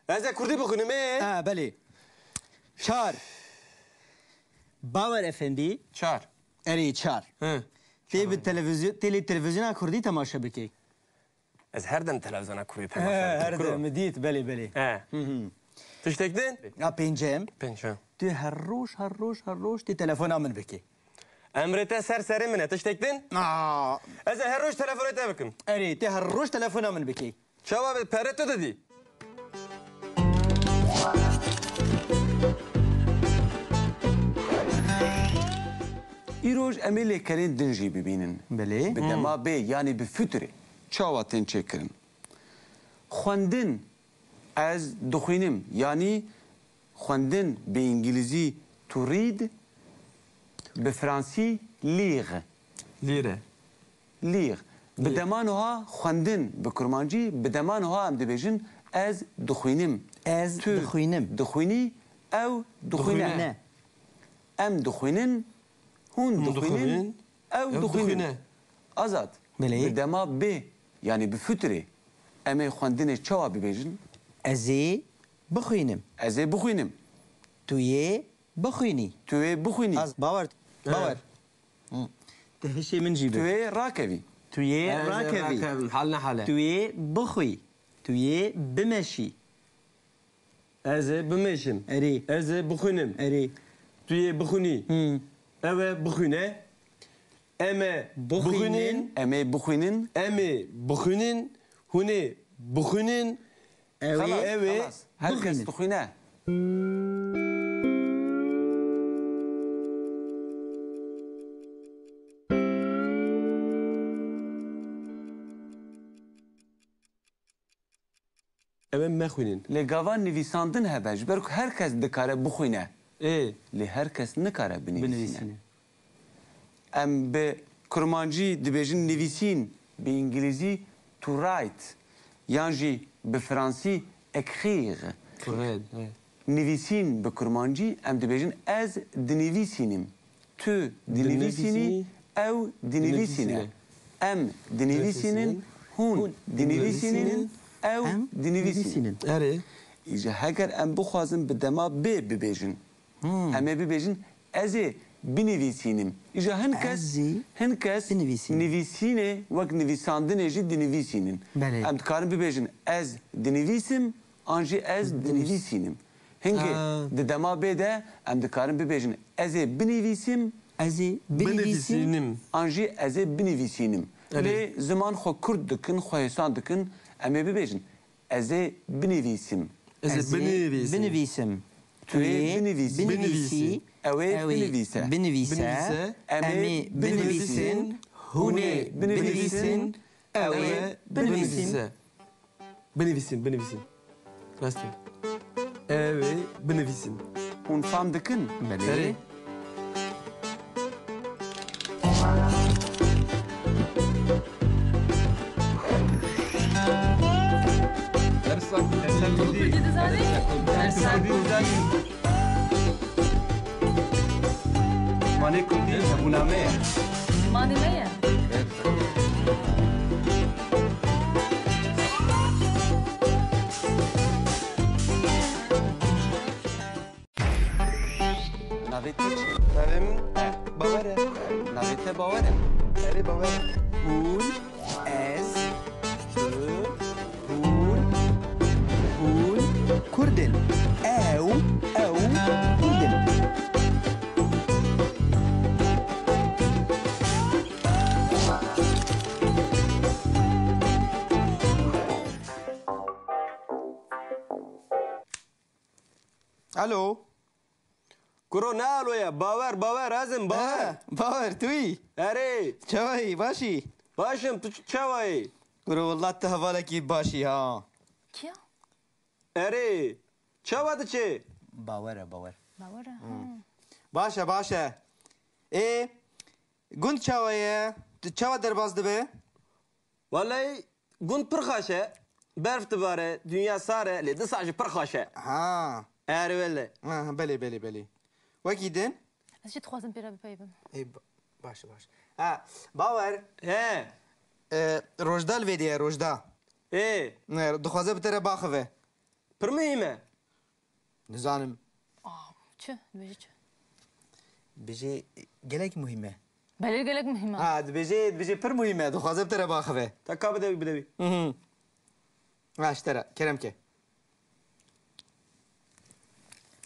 از کردی بخونم بله چار باور افندی چهار اری چار تی به تلویزیون کردی تماشا بکی از هر دم تلویزیون کردی تماشا هر دم دیت بله تشتکدن پنجم پنجم تو هر روز تی تلفن من بکی امرته سر منه تشتکدن از هر روز تلفنت بکم اری تی هر روز تلفن من بکی جواب پرتو دادی ایروج امی لیکرین دنجی ببینن بله به دما به یعنی به فطره چاواتن چکرن خواندن از دخوینم یعنی خواندن به انگلیزی to read به فرانسی لیره به دمانوها خواندن به کرمانجی به دمانوها هم دبیجن از دخوینم دخوینی او دخوینه ام دخوینن هون دخوینن او دخوینن آزاد به دما به یعنی به فطره امی خواندن چاوا ببیجن ازی بخوینم توی بخوینی از باور تهشی من جیبه توی راکوی حاله توی بخوی توی بمشی از بمشم اری از بخونم اری توی بخونی اوه بخونه امه بخونین هونه بخونین خلاص هر کس بخونه اوه مخونین لگاوان نویساندن هبه جبرک هر کس دکاره بخونه لی هر کس نکاره بنویسینه ام به کرمانجی دبیجن نویسین به انگلیزی to write یعنی به فرانسی écrire نویسین به کرمانجی ام دبیجن از دنویسینیم تو دنویسینی او دنویسینه ام دنویسینن هون دنویسینن او دنویسینن ایجا هگر ام بخوازم به دما ببیجن امه ببیجن از بنویسینم ایجا هنکس نویسینه وک نویساندنه جی دنویسینن ام دکارم ببیجن از دنویسم آنجی از دنویسینم هنگه دما بده ام دکارم ببیجن از بنویسم آنجی از بنویسینم لی زمان خو کرد دکن خو حسان دکن امه ببیجن از بنویسم توی بنویسی اوه بنویسه امی بنویسین هونه بنویسین Ew binivîsin. Benivisin. Rastı. Evet, benivisin. Hûn fam dikin? Eri. Kurdî dizanî? Manê Kurdî hebûna me ye. Manî me ye. Navê te çi? Navem bawer e. Navê te bawer e? Erê bawer e. Hûn, ez, tu, hûn, hûn, Kurdin. Ew, Kurdin. Alo. Kuro ne alo ya? Bawer azim bawer. باور توی Erê. چوی باشی Başım tu çavayı. برو والله ته حوالکی باشی ها Kiya? Erê. Çava çi? باوره باور Bawere. باشه باشه ای گند چویه چوا درباز دبه Vallahi gund pır xaşe. Berf dibare. Dünya sare. Le disajı pır xaşe. ها Erê velle. بله بله بله وکی دن Ez jî dixwazim pêra bipeyvim. ای باشه باشه ها باور He. روجدال ویدیه روجدا نه دخوازه بتره باخوه Pır mühime. نزانم Çi? Dibêjî çi? بجی گلک مهمه Belê gelek mühim. ها بجی پر مهمه دخوازه بتره باخوه Takka bidevi. ها اشترى کرم که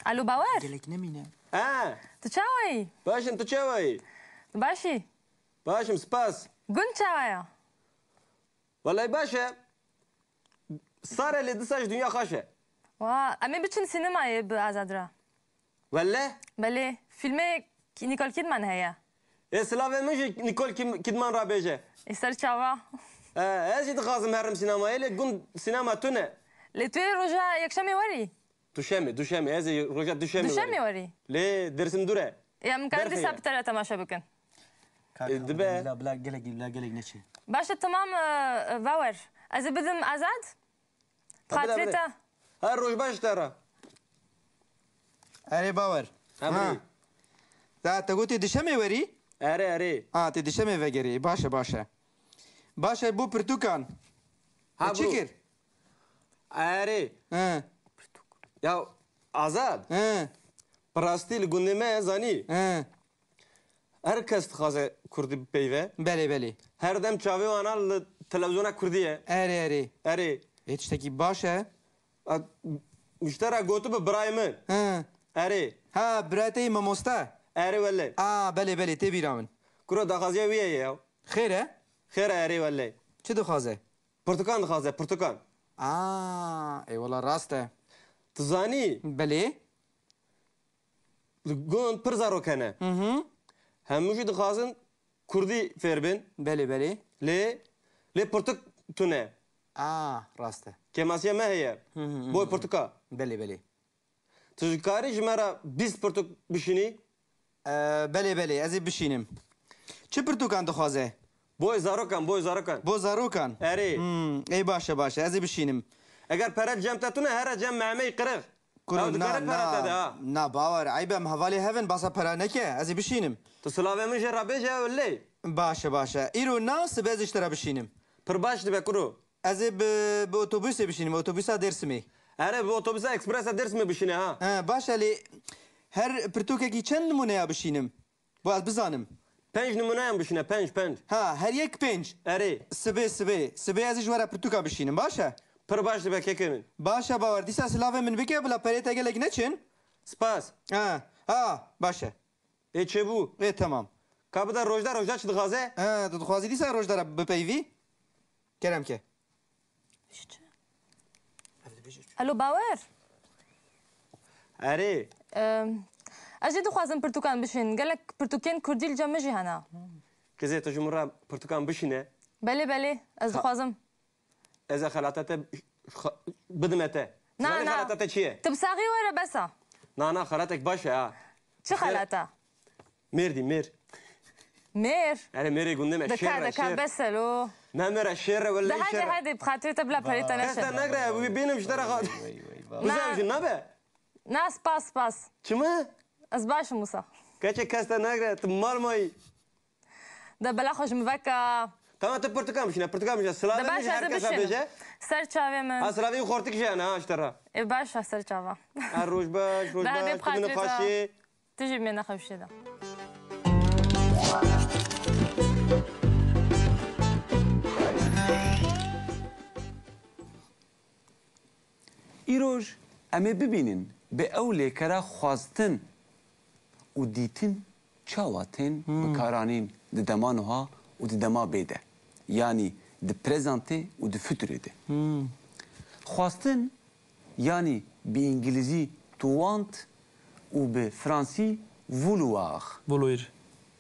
Alo bawer. گلک نمینه Ha. Tu çawayî? Başım tu çavayı. Tu başî? Başım spas. Gund çawaya? Vallahi başa. Sare le disaj dünya xaşe. Wa em ê biçin sînemayê bi Azadra. Velle. Belê, filmê Nicole Kidman heye. Slave mijik Nicole Kidman rabeje. Ê ser çawa. Ez jî dixwazim herim sînemaya lê gund sînema tune. Lê tu yê roja yekşemê werî? Duşemê. Ez ê roja duşemê. Duşemê werî? Lê dersim dur e. Em karin Berfeye. dîsa bi te re temaşa bikin. Dibe. بلا گلک نچی Baş e tamam bawer. Ez ê bidim Azad? Xatirê te. Her roj baş tera. اری باور Emrî. دا تا گوتی دشمه وری Erê. ها تی دشمه وگری باشه باشه باشه بو پرتوکان Ha چی کر Erê. ها Ya Azad. ها Prastî li gundê me zanî. ها Her kes dixwaze Kurdî bipeyve. بله بله Her dem çavê wana li televizyona Kurdî ye. اری اری Erê. هیچ تکی باشه Müştera gotu bi birayê min. ها Erê. ها براتی ماموستا Erê wele. بله بله تی بیرامن Kuro daxwaziya wî ye ya. خیره Xêr e erê wele. چه دخوازه Pirtukan dixwaze pirtukan. ای والله راسته Tu zanî بله li gund pir zarok hene. Hemû jî dixwazin Kurdî fêr bin. بله بله Lê pirtuk tune. راسته Kemasiye me heye. Boy pirtuka. بله بله Tu ji karî ji me re 20 pirtuk bişînî. بله بله از بشینم چه پرتوکان دخوازه Boy zarokan. بو زاروکان Erê. ای باشه باشه از بشینم Eger peret cem te tune here cem memeyî qiriq. کنو Ew نه dikare peret te de ha. نه نه باور عیبم حوالی هفن باسا پرا نکه از بشینم Tu silavê min jê rabêje ew lê. باشه باشه ایرو نه سبز اشترا بشینم Pir baş dibe kuru. از به اتوبوس بشینم اتوبوس درسمی Erê bi otobüsa ekspresa Dêrsimê bişîne ha. باشه لی هر پرتوککی چند نمونه بشینم بو از بزانم 5 numuneyan bişîne 5. ها هر یک پنج Erê. سبه از جوارا پرتوکا بشینم باشه Pir baş dibe kekê min. باشه باور دیسا سلاوه من بکه بلا پریتا گلک نچن Spas. باشه Ê çêbû. ای تمام Ka bide rojda çi dixwaze? تو دخوازی دیسا روش داره بپیوی کرم که Alo bawer. Erê. Ez jî dixwazim pirtûkan bişin. Gelek pirtûkên Kurdî li cem me jî hene. Kızê tu ji min re pirtukan bişîne. بله از دخوازم از خلاتت بدمته نه خلاتت چیه تبساقی وره بسا نه خلاتك باشه ها چه خلاته مردی میر میر يعني ميري قلنا دكا الشير دكا بسلو ما مير الشير ولا ده هادي بخاطر تبلا بريتا كاستا نشا نقرا بينهم اشترى خاطر وزاوج النبا ناس باس شما از باش موسى كاتش كاستا نقرا تمال ماي ده بلا خوش مبكا تمام انت برتقال مش برتقال مش ده السلام مش باش هذا حركه بيجا سر چاوي من السلام خورتك جانا اشترى باش سر چاوا الروج باش روج باش من خاشي تجي من خوشي ده ایروژ امی ببینین به اول کرا خواستن و دیتن چاواتن بکارانین د دمانها و د دما بیده یعنی د پرزنته و د فوتوره ده خواستن یعنی به انگلیزی تو وانت و به فرانسی وولوار بولوير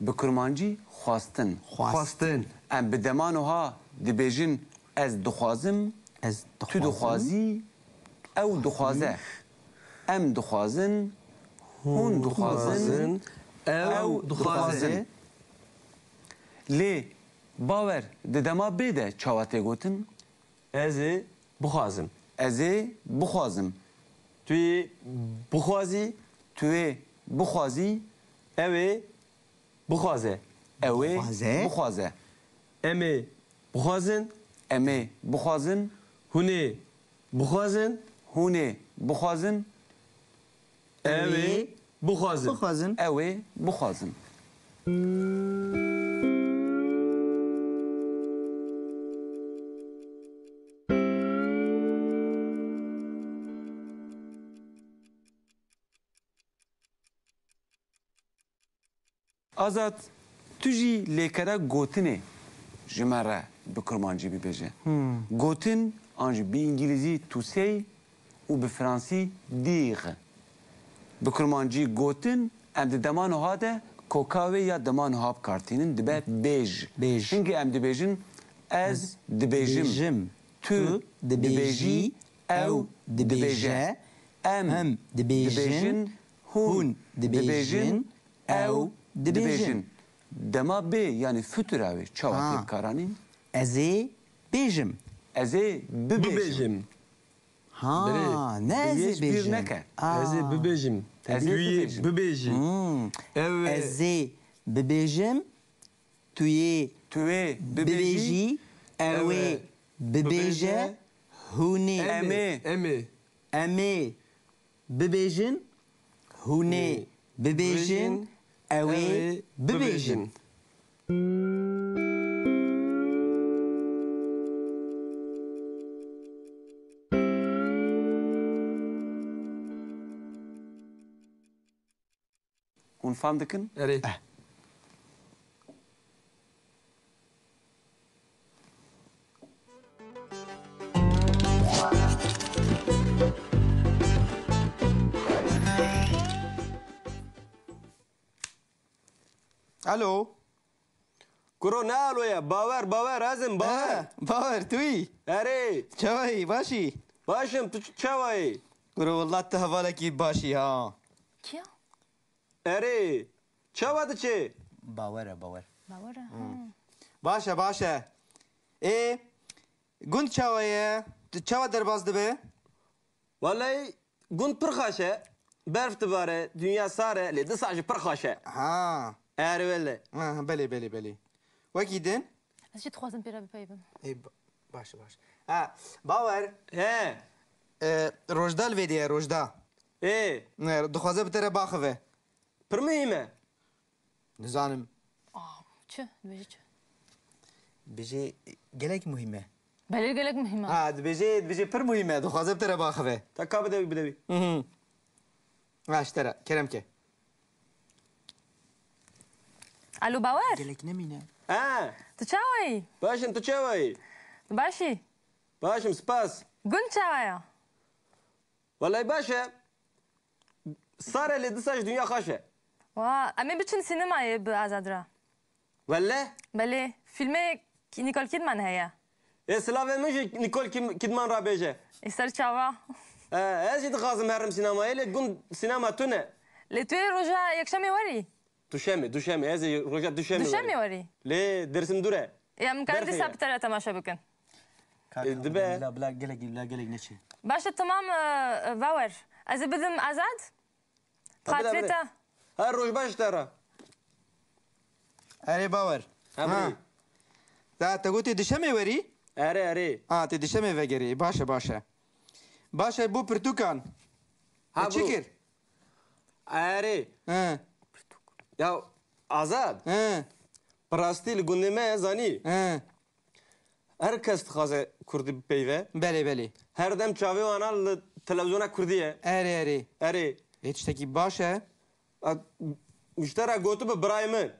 به کرمانجی خواستن خواستن ام به دمانها دبیجن از دخوازم تو دخوازی او دخوازه ام دخوازن هون دخوازن او دخوازن لی باور ددما بیده چاواته گوتن ازي بخازم ازه بخوازم توي بخوازي توی بخوازی اوي بخوازه اوه بخوازه؟ بخوازه امي بخوازن امه بخوازن هوني بخوازن هونه بخوازن اوي بخوازن بخوازن اوه بخوازن آزاد تو جی لیکره گوتنه جمره به کرمانجی ببیجه گوتن آنج به انگلیزی توسی و به فرانسی دیغ به کرمانجی گوتن ام ده دمان هاده کوکاوی یا دمان هاب کارتینن دبه بیج بیج. هنگی ام دبیجن از دبیجم تو دبیجی او دبیجه ام دبیجن هون دبیجن او دبیجن دما بی یعنی فتوراوی چاواتی کارانین ازي بيجم ازه ببیجم ببيجم ها نازي بیش بیر بيجم نکه ازي ببيجم ازي توي ببيجم. ببيجي اوي ازي ببيجم توي توی ببیجی ببيجي اوي ببيجا هوني امه امي امي ببيجن هوني ببيجن اوي ببيجن اون فهم دکن اري الو كرو نالو يا باور ازم باور باور توي اري شوي باشي باشم تو چاوي قولوا والله تهفالك باشي ها کیا اري چاوا دچه باوره باور باوره باشا ايه قلت شوية تشاوى درباز دبي والله قنت برخاشه برف تباره دنيا ساره لدسعج برخاشه ها اري ولا بلي وكيدن از چی تخوازم پیرا بپیبم ايه باشا باور ها روجدا الفيديو روجدا ايه دخوازه بتره باخوه برمهمه نزانم چه دویجی چه بيجي قالك مهمة بله گلک مهمه بيجي بر مهمة دخوازه بتره باخوه تكا بدوي اشترى كرمكه الو باور قالك نمينه تو چاوی باشم تو چاوي باشی باشم سباس گون چاویا والله باشا صار لدسعج دنيا خاشه وا امی بچن سینمایی به ازادرا ولا بله فیلم نیکول کیدمن هیا سلاوه من جی نیکول کیدمان را بیجه سر چاوا از جی دخوازم هرم سینمایی لی گون سینما تونه لتوی روژا یکشمی وری دوشمی از روژا دوشمی وری لی درسم دوره یا ممکن دی سبت را تماشا بکن دبه لا بلا قلق نشي باشه تمام واور از بدم آزاد خاطرتا هر روز باش ترى اري باور أبري. دا تقولي دشمي وري اري تي دشمي وگري باشا بو برتوكان ها تشكر اري ها يا آزاد براستی لگونمه زانی ها هر کس تخوازه کردی بیوه بله هر دم چاوی وانا تلویزیون کردیه اري اري هیچ تکی باشه مشترك قوتو ببراي من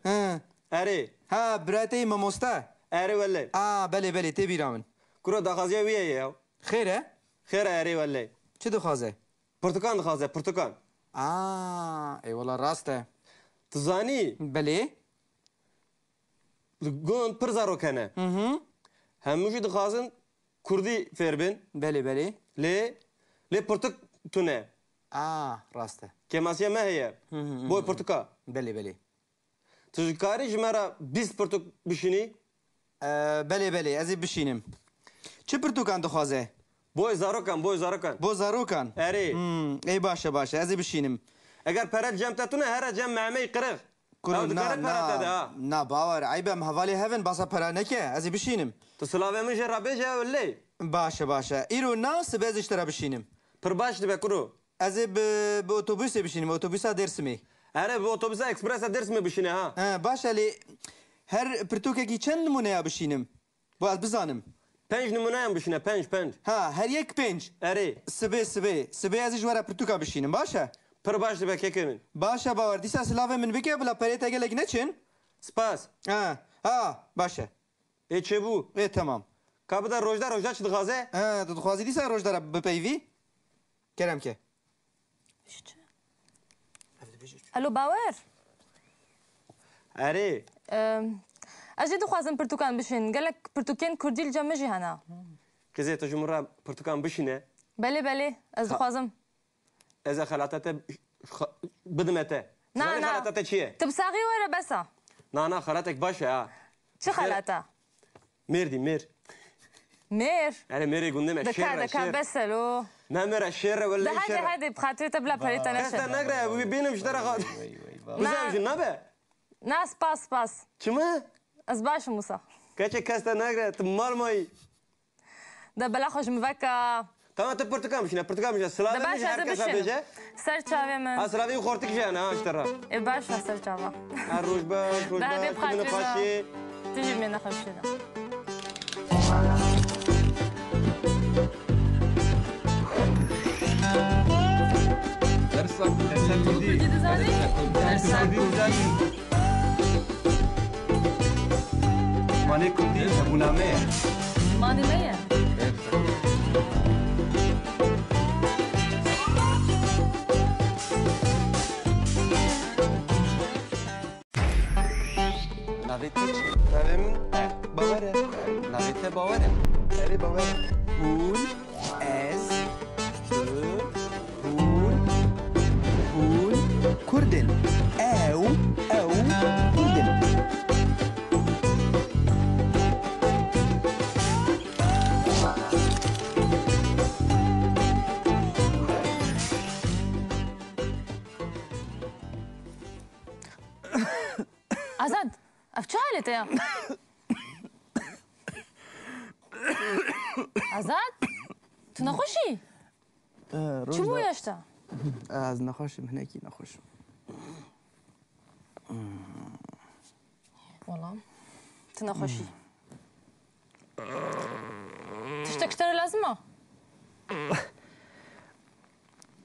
اري ها براتي ماموستا اري ولا بله تبي رامن كرو دخازيه ويا يا خيره خير اري ولا چه دخوازه برتقال دخازه برتقال اي والله راسته تزاني بله قون برزارو كان هموشي دخازن كردي فيربن بله لي برتق تونه راسته كماسيه ما هي بوي برتقال بله تذكاري جمرة 20 برتق بشيني بله ازي بشینم چه پرتوکان دخوازه بوي زاروكان بو زاروکان اري ای باشه ازي بشینم اگر پرت جمتتونه هر جم معمي قرغ نه باور عيبه مهوالي هفن باسا پرا نکه ازي بشینم تصلاوه من جرابه جا ولا باشه ایرو ناس بزش ترا بشینم پر باش دبه کرو ازي بأوتوبوس بشینم اوتوبوسا درسمي اره به اتوبوس اکسپرس درس می بشینه ها باشه لی هر پرتوککی چند نمونه بشینم باید بزانم 5 نمونه هم بشینه 5 هر یک 5 اره سبه ازی جوارا پرتوکا بشینم باشه پر باش دبه که من باشه باور دیسا سلاوه من بگه بلا پریت اگه لگ نچن سپاس باشه ای چه بو تمام کابدا روجدا چه دخوازه دخوازی دیسا روج داره بپیوی کرم که الو باور اره اجي دخوازم برتوكان بشين قالك برتوكين كردي الجمجي هنا كزي تجمرة برتقال بشینه بله از دخوازم اذا خلاتته بدمته نه خلاتته چیه تبصاغي ورا بسا نه خلاتك باشه چه خلاته مير اره ميري قلنا دكا بسلو نه مير الشر ولا ده هذه بخاطر تبلا بريتا هسه نشن نقرا بينا مشترى خاطر بزاف جنبه ناس باس چما از باش موسى كاتش كاستا نقرا تمال ماي ده بلا خوش مفكا تمام انت برتقال مش سلام ده مش باشا هركز ده بيجي سر چاوي من اسلامي خورتك جانا اشترى باشا سر چاوا الروج باش ده هذه من بخاطر خاشي تجي من خشي ماني كردي ابونا مير ماني مية نافيته تمام باورة نافيته باوره اري باورة هون از هون كردن او كردن azad افشو حالته يا azad تو نخوشی چی بو یاشتا از نخوشم هناكي نخوشم والله تو نخوشی تشتكتر لازمه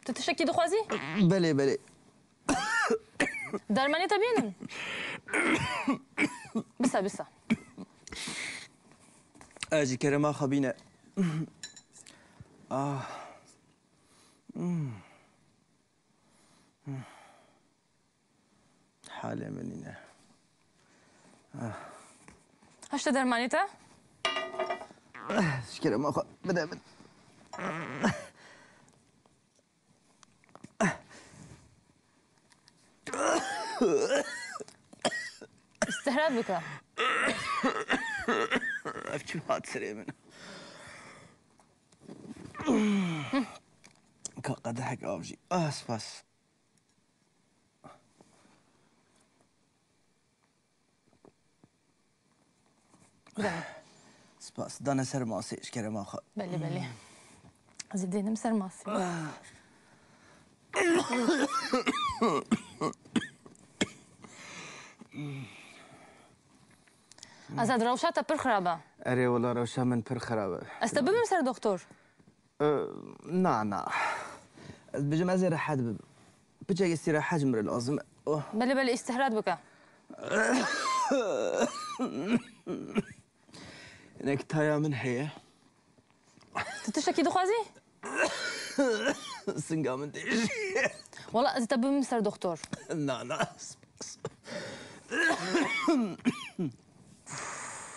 تو تشکی دخوازی بله درمانی تبینن بسا اجي كرما خبينه حالة منينة هشتا درمانی تا شكرا ما خو بدا استهراب بك. شو هاد سريع منه قد حق أوجي سباس سباس دانا سر ماسي شكرا ما خو بلي زيدين مسر ماسي. أزاد روشاتا بر خرابة. أري والله روشا من بر خرابة. أستبب مسر دكتور. نا بجمع زي راح حد بجا استراحة جمر لازم بلي استهراد بك. إنك تايا من هي تتشكي دخوازي؟ سنقا من ديش والله أستبب مسر دكتور. نا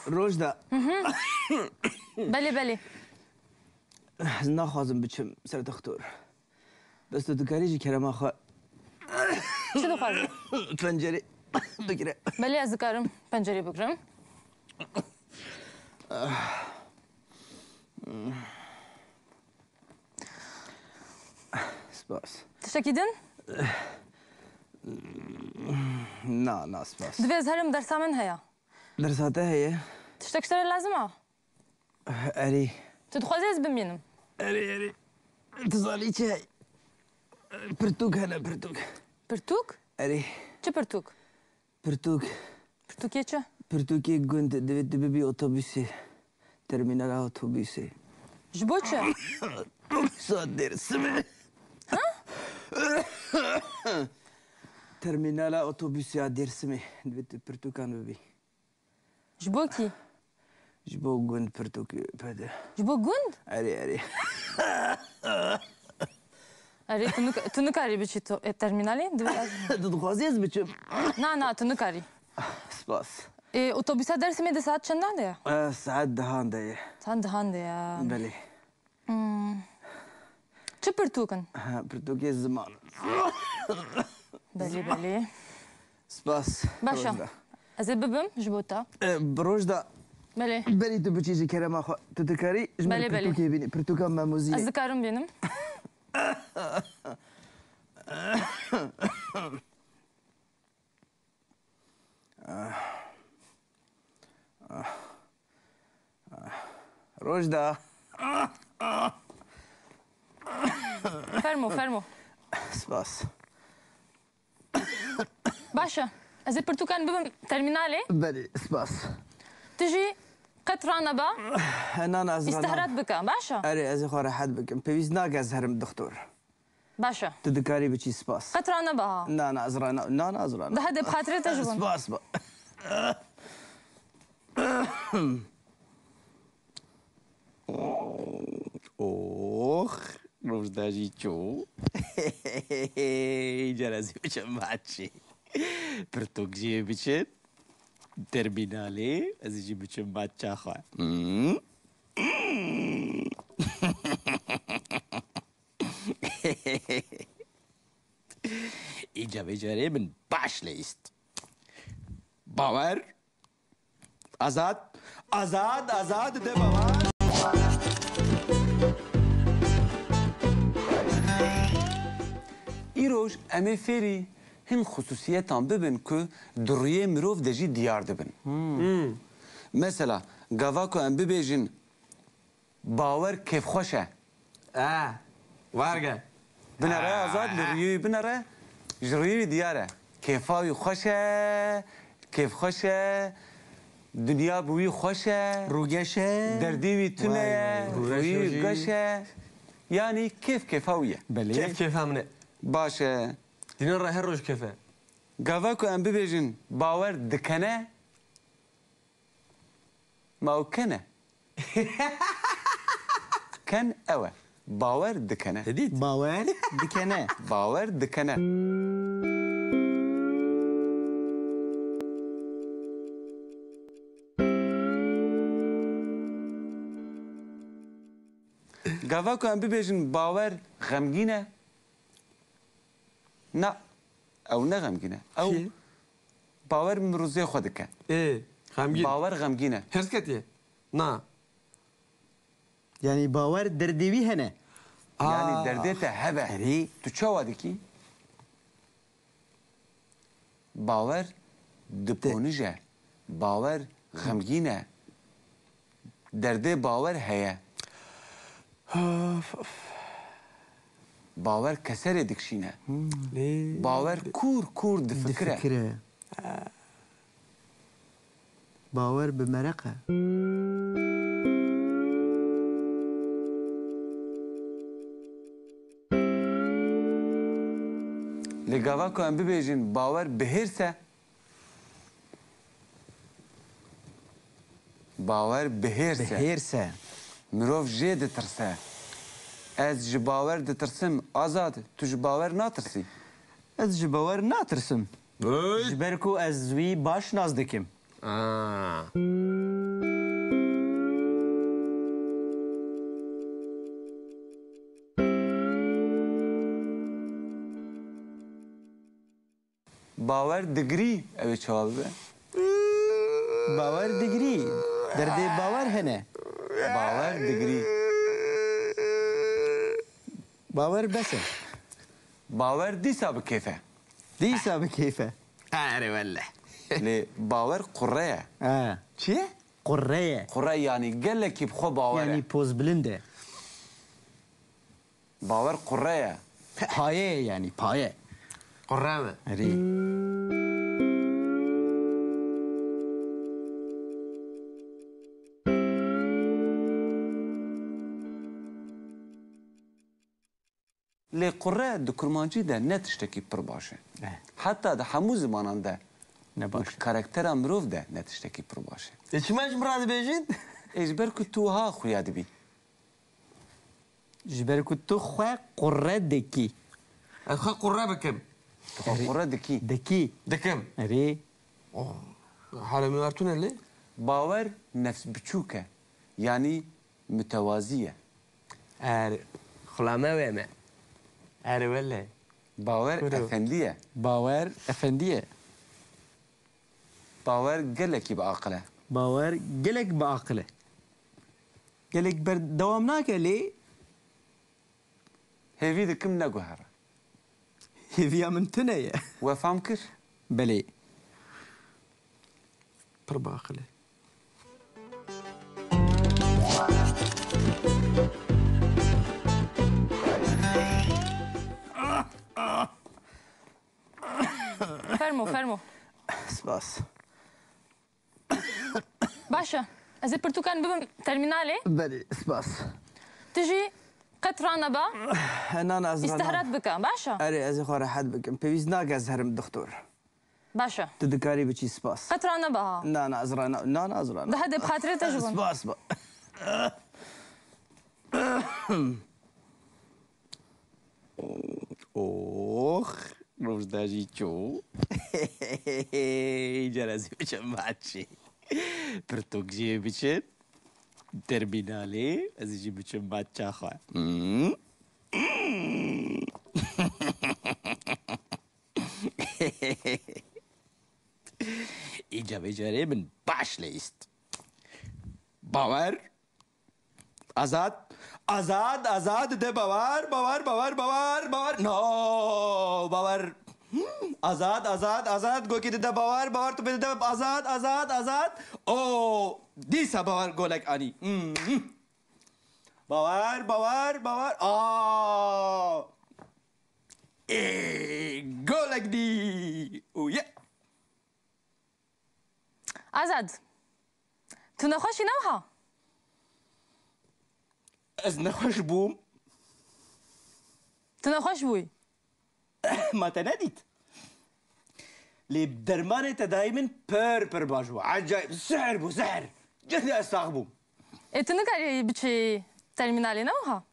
روجدا بلي ناخذ بتشم سر دكتور بس تذكريجي كلام اخو شو دخوازي؟ بنجري بكره بلي أذكرم بنجري بكرم. سباس تشتكي دن؟ نا سباس دبي أزهرم درسا من هيا. درساتها هي تشتكي شتري لازمة. أري تدخوازي بمينم. أري تصالي شيء برتوك هلا برتوك؟ أري چه برتوك؟ برتوكية چه؟ برتوكي قند دبي أوتوبيسي ترمينال أوتوبيسي جبو چه؟ صدر سمع ها؟ ترمينال أوتوبيسي أدير سمع دبي برتوكان ببي جبو كي؟ جبو قند برتوكي بدا جبو قند؟ أري أري تنكاري بشي الترمينالي؟ تدخوازيز بچم نا تنكاري. سباس أوتوبيسات درس ميدا ساعات چندان ده؟ ساعات دهان ده ساعات دهان ده. بلي چه برتوكن؟ برتوكي الزمان بلي سباس باشا أزي ببم جبوتا بروجدا بلي تو بچيجي كلام اخو تذكري بلي برتوكي بيني برتوكا ماموزي أذكرم بينم. روجدا فرمو سباس باشا أزي برتوكان ببم ترمينالي بلي سباس تجي قطرانة با انا ازرنا استهرات بك باشا. اري ازي خورا حد بكم بيز ناق ازهرم الدكتور باشا تذكري بچي سباس قطرانة با نا ازرنا نا ازرنا ده هذا بخاطري تجبن. سباس با اوخ روزداجی چو جرازی بچم بچی پرتوکجی بچه ترمینالی از جی بچم بچه خواه اینجا بیچاره من باش لیست باور آزاد ده باور ایروش امی فری هن خصوصیتان ببین که درویه مروف دجی دیار دبن مثلا گاوا که ام ببیجن باور کیف خوشه وارگه بنره آزاد لرویوی بنره جرویوی دیاره کیفاوی خوشه کیف خوشه دنیا بوی خوشه روگشه دردیوی تونه رویوی گشه یعنی کیفاویه كيف همنه باشه دينا راه هروج كيفه گاوا که ام ببیجن باور دکنه ما کنه كان اوه باور دکنه جديد باور دكنه باور دکنه لگاوا که ام ببیجن باور غمگینه نه او نه غمگینه او باور مروزی خود که ايه غمگین باور غمگینه هرس کتیه نه يعني باور دردوي هنا یعنی دردیت هبه أري تو چه وادی کی باور دپونجه باور غمگینه درده باور هيا باور كسر دكشينه ليه باور كور دفكره فكرة باور بمرقة لقاوا كو ام ببيجن باور بهرسه باور بهرسه بهيرسة مروف جي دترسه از جباور دترسم آزاد تو جباور ناترسي از جباور ناترسم جبركو ازوي باش نازدكم باور دگري اوي جواب باور دقري دردي باور هنا باور دگري باور بس باور دي ساب كيفه دي سابق كيفه أعرف ولا لي باور قرية شي قرية قرية يعني قال لك بخو باور يعني بوز بلنده باور قرية بايه يعني بايه قرامة أري لي قرية دكرمانجي ده نتشتكي برباشه حتى ده حمو زمانان ده نباش كاركتر مروف ده نتشتكي برباشه إيش مراد بيجين؟ اجبر كتوها خويا دبي جبركو تخوة قرة دكي أخا قرابة كم؟ قرية دكي دكي ده كم؟ أري حالا ميارتون ليه؟ باور نفس بچوكه يعني متوازية أعرف خلامة ويما أعرف ولا باور كرو. أفندية باور أفندية باور قلك بعقله باور قلق بعقله قلق دوامناك ليه هيفي دكم نقهر هي من تنية وفهم كر بلي برباخلة فرمو سباس باشا از پرتو كان ببم ترمينالي بلي سباس تجي قطرانة با أنا أزرع استهرت بك باشا أري أزي خورا حد بكم بيوز ناقة أزهر من الدكتور باشا تذكري بشي سباس قطرانة با نا أزرع نا أزرع ده هدي بخاطري تجبن سباس با أوخ روزداجي شو جرازي بشم ماتشي برتوكجي بشم ترمينالي أزيجي بشم ماتشا خوا إيجابي جاري من باش ليست باور آزاد ده باور نو باور آزاد گو کی ده باور تو بده آزاد او دیسا باور گولک آنی باور گولک دی او یه azad تو نخوشی نوها از نخوش بوم تو نخوش بوی ما تناديت لي بدرمانة دايما بر باجو عجائب سحر جهني استغبو تو نکاری بچی ترمینالی نوها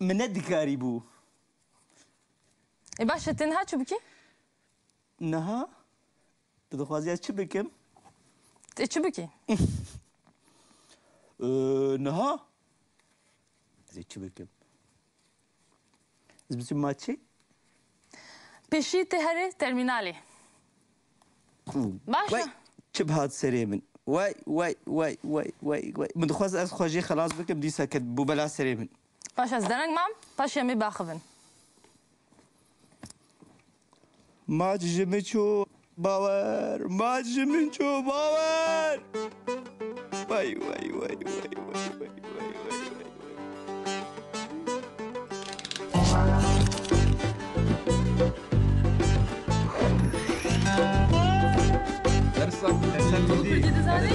من الدكاري بو باشا تنها چو بکی نها تدخوازيات شو بكم چو بکی نها زي چی بکم از بسیم ما چی پیشی تهره ترمینالی وای باشه چه بهاد سری من وای وای وای وای وای وای من دخواست از خواجی خلاص بکم دیسا کد بو بلا سری من باشه از درنگ مام باشه می باخون ما جمع چو باور ما جمع چو باور وای وای وای وای وای وای Gidi zani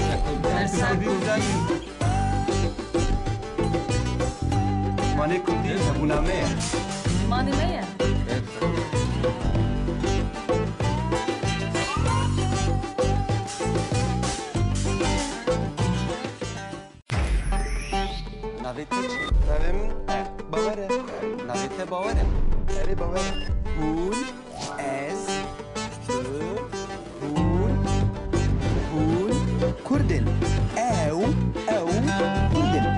مانه کردی زبونامه mani meye نویته چی؟ نویم باوره نویته باوره اری باوره هون از هون کردن او کردن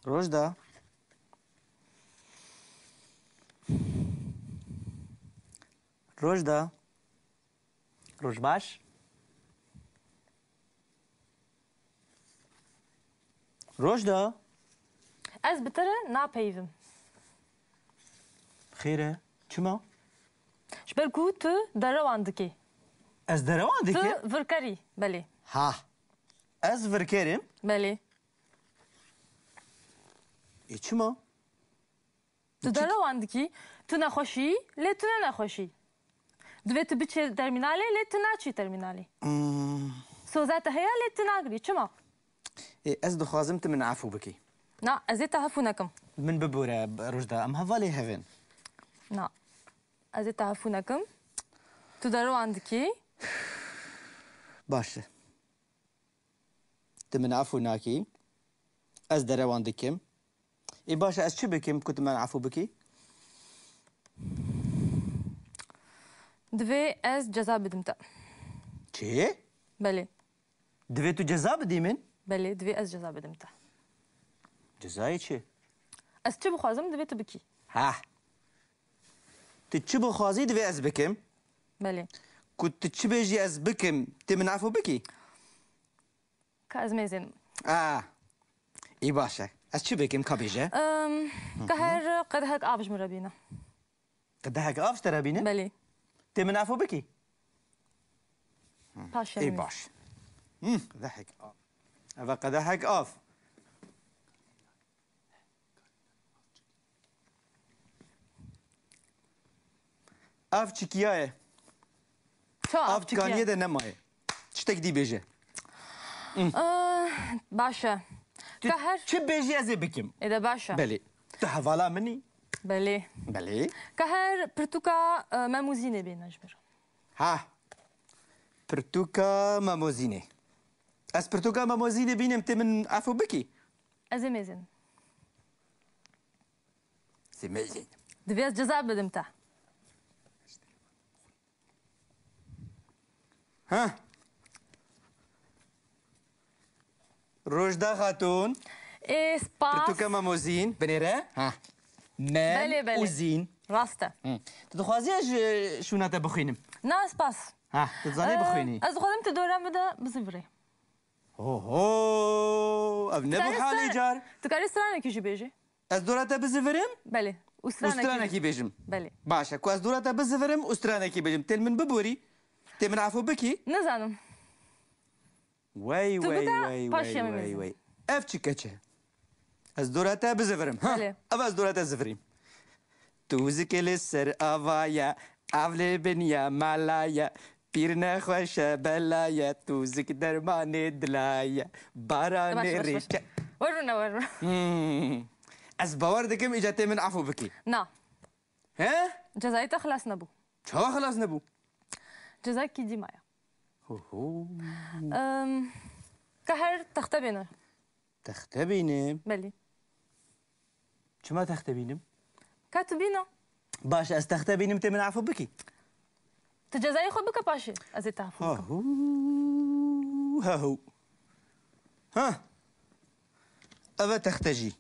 روجدا روجدا روج باش روجدا از بتره ناپیوم خیره چما جبر کو تو دروandaki از دروان tu دیگه virkari بله ها از ورکرم بله ای چما tu dروandaki tu نخوشی لی tu نخوشی دوی تو بچه ترمینالی لی tu ناچی ترمینالی سوزات هیا لی tu ناگری چما از دخوازمت من عفو بکی نه از تعفو نکم من ببوره روجدا ام هفالي هفن نه از تعفو نکم tu dروandaki باشه تمن عفو ناكي از دروان دكم اي باشه از چه بكم كنت من عفو بكي دوی از جزا بدم تا چه بله دوی تو جزا بدي من بله دوی از جزا بدم تا جزای چه از چه بخوازم دوی تو بکی ها تتشي بخوازي دوي از بكم بله كنت تتشي بيجي از بكم تمن عفو بكي که از میزنم اي باشه از چه بكم كابيجا که هر قدهک آبش مربینا قدهك افش ترابينه بله تمن عفو بكي باشه اي باش قدهك افا قدهك اف اف چكيايه چه اف كانيه ده نمايه تشتك دي بيجي باشه که هر چه بيجي از بكم ایده باشه بلي تحفالا مني بله بلي که هر پرتوکا مموزینه بین اجبر ها برتوكا ماموزيني اس برتوكا ماموزيني بينم تمن عفو بكي از میزن سميزين دوی از جزا بدم تا ها روجدا خاتون اسپاس برتوكا ماموزين بنيرة ها بله، بله. وزين راسته تدخوازي شو ناتا بخينم نه اسپاس ها تتزاني بخيني از خودم تو دورم بده بزیوری اوه ابن ابو حالي جار تو کاری سرانه کیشی بیجی از دوراتا بزفرم بله استرانا كي بيجم بله باشا كواز دوراتا بزفرم استرانا كي بيجم تل من ببوري تل من عفو بكي نزانم وای تو وای بده وای پاشم وای وای میزن. وای اف چیکچه از دوراتا بزفرم بله. ها از دوراتا زفریم تو زکل سر آوایا اول بنیا مالایا پیر نخوش بلایا تو زک درمان دلایا باران باش باش باش ریچه ورونا ورو از باور دکم اجاته من عفو بکی نه ها جزایی تا خلاص نبو چه خلاص نبو جزایی کی دی مایا اوه که هر تخته بینه تختبینه بله شما تختبينم؟ كاتبينه باش استختبينم تمن عفو بكي. تجزاي خو بك باشي ازي تعرفوا ها هو ها أبا تختجي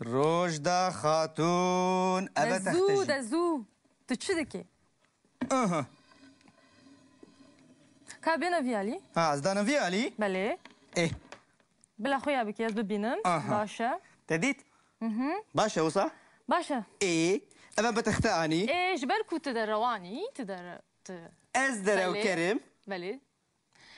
روجدا خاتون أبا دزو تختجي دزو تشدكي اها كابينه فيالي زدانا في علي بلي ايه بلا خويا بك يا ببينم باشا تديت باشا وصح باشا ايه أبا بتختاني ايه جبركو تدرواني أزدر وكرم بلي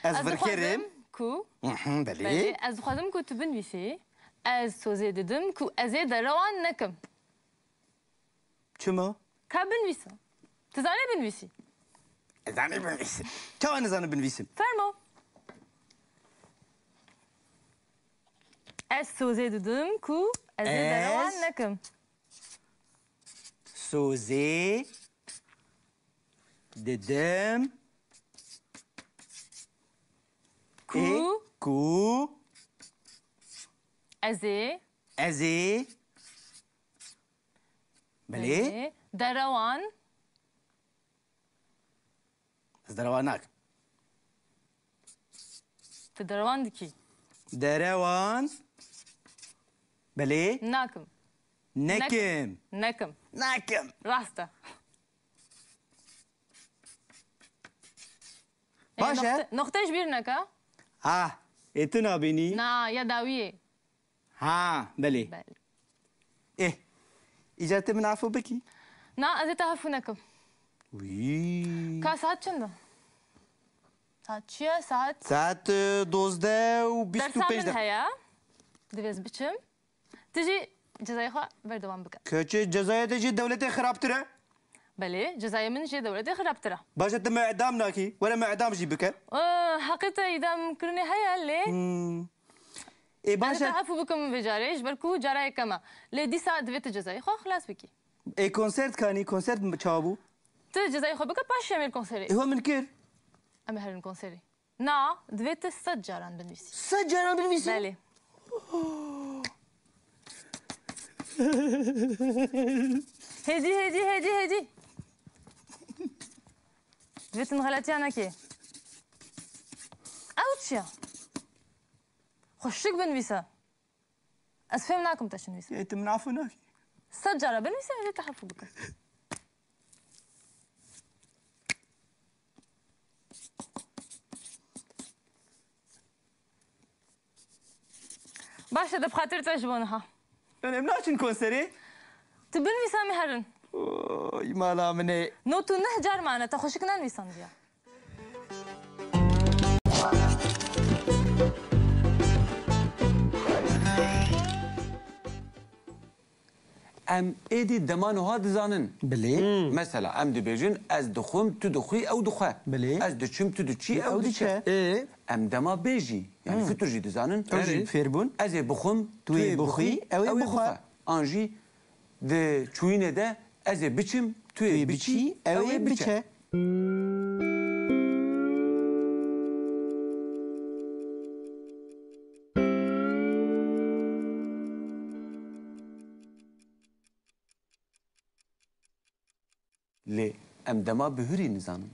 أزبر كرم كو بلي بلي از خادم كو تبن ويسي از سوزي ددم كو ازي دروان نكم شما؟ كابن ويسا تزاني بن ويسي زاني بنفيسم شو أنا زاني بنفيسم فرمو از سوزي ددم كو ازي دروان نكم سوزي ددم كو كو ازي أزي بلي دروان زدرواناك تدروان دكي دروان بلي ناكم نكم نكم نكم راستا باشا نقطة كبير نكا اتنا بيني نا يداوية بلي بلي ايه اجاتي من عفو بكي نا ازي تعرفوا نكم وي كا ساعت چنده ساعت چیه ساعت 12 و 25 درسا من هيا دويز بچم تجي جزاي خوا بردوان بك كتشي جزايا تجي دولتي خرابتره بلي جزاي من جي دولتي خربترا باشا تم اعدام ناكي ولا ما اعدام جيبك حقيقة اذا ممكنني هيا لي ايه انا باشا تعرفوا بكم بجاريش بركو جراي كما لي دي ساعة دويت جزاي خوا خلاص بكي ايه كونسرت كاني كونسرت تشابو جزاي خوا بك باش يعمل كونسيري هو من كير اما هل كونسيري نا دويت سجاران بالنسي سجل بالفيسي بلي هدي دويت نغلطي انا كي اوتشيا خشك بنويسا اسفهمناكم تاش نويسا انت من عفو ناكي سجارة بنويسا اللي تحفوا بك باشا ده بخاطر تعجبونها انا مناشن كونسري تبنويسا مهرن اوه مالا مني نوتو نهجار معنا تخشكنا نويسان ديا ام ایدی دمان ها دزانن بلي مثلا ام دبیجن از دخوم تو دخوی او دخواه بلي. از دچم تو دچی او دچه ايه ام دما بیجی یعنی فتر جی دزانن أجي فيربون از بخوم توی بخوی او بخواه آنجی ده چوینه ده از بچم توی بچی او بچه لی ام دما بهوری نزانم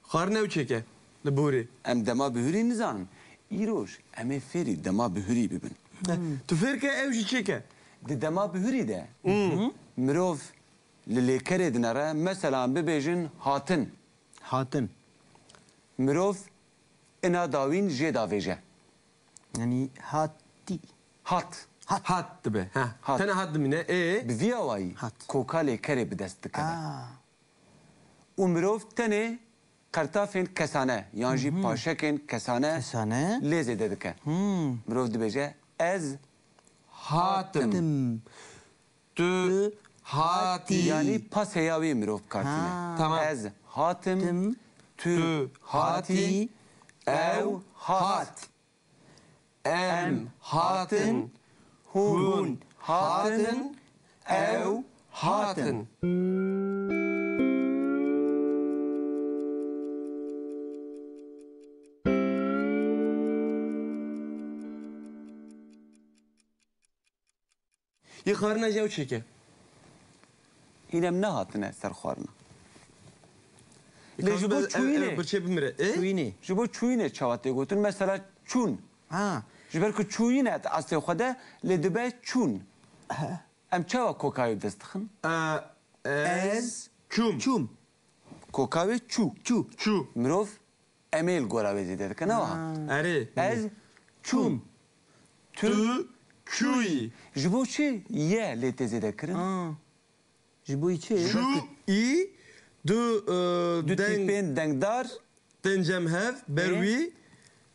خارنه و چکه لبوری ام دما بهوری نزانم ایروش ام فری دما بهوری ببن تو فرکه اوشی چکه ده دما بهوری ده مروف للیکره دنره مثلا ببیجن هاتن حاتم مروف انا داوین جه داویجه يعني هاتي هات هات به ها هات. تنه هات منه بوی آوایی هات. کوکا لیکره بدست دکره و مروف تنه قرطافین کسانه یعنی جی پاشکین کسانه كسانه لیزه ددکه مروف دبیجه از هاتم تو هاتی یعنی پس هیاوی مروف کارتینه تمام. از هاتم تو هاتی او هات ام هاتن هون هاتن او هاتن یه خارنا جو چیکه اینم نهاتنه سر خوارنا لجبو چوینه برچه بمره چوینه جبو چوینه چواته گوتن مثلا چون جبر که چوینه اصل خوده لدبه چون ام چوا کوکاوی دستخن از چوم کوکاوی چو مروف امیل گوراوی زیده دکنه اره از چوم تو چوی جبو چی یه لیته زیده کرن جبوی چه؟ چو ای دو دو تیپین دنگدار دنجم هف بروی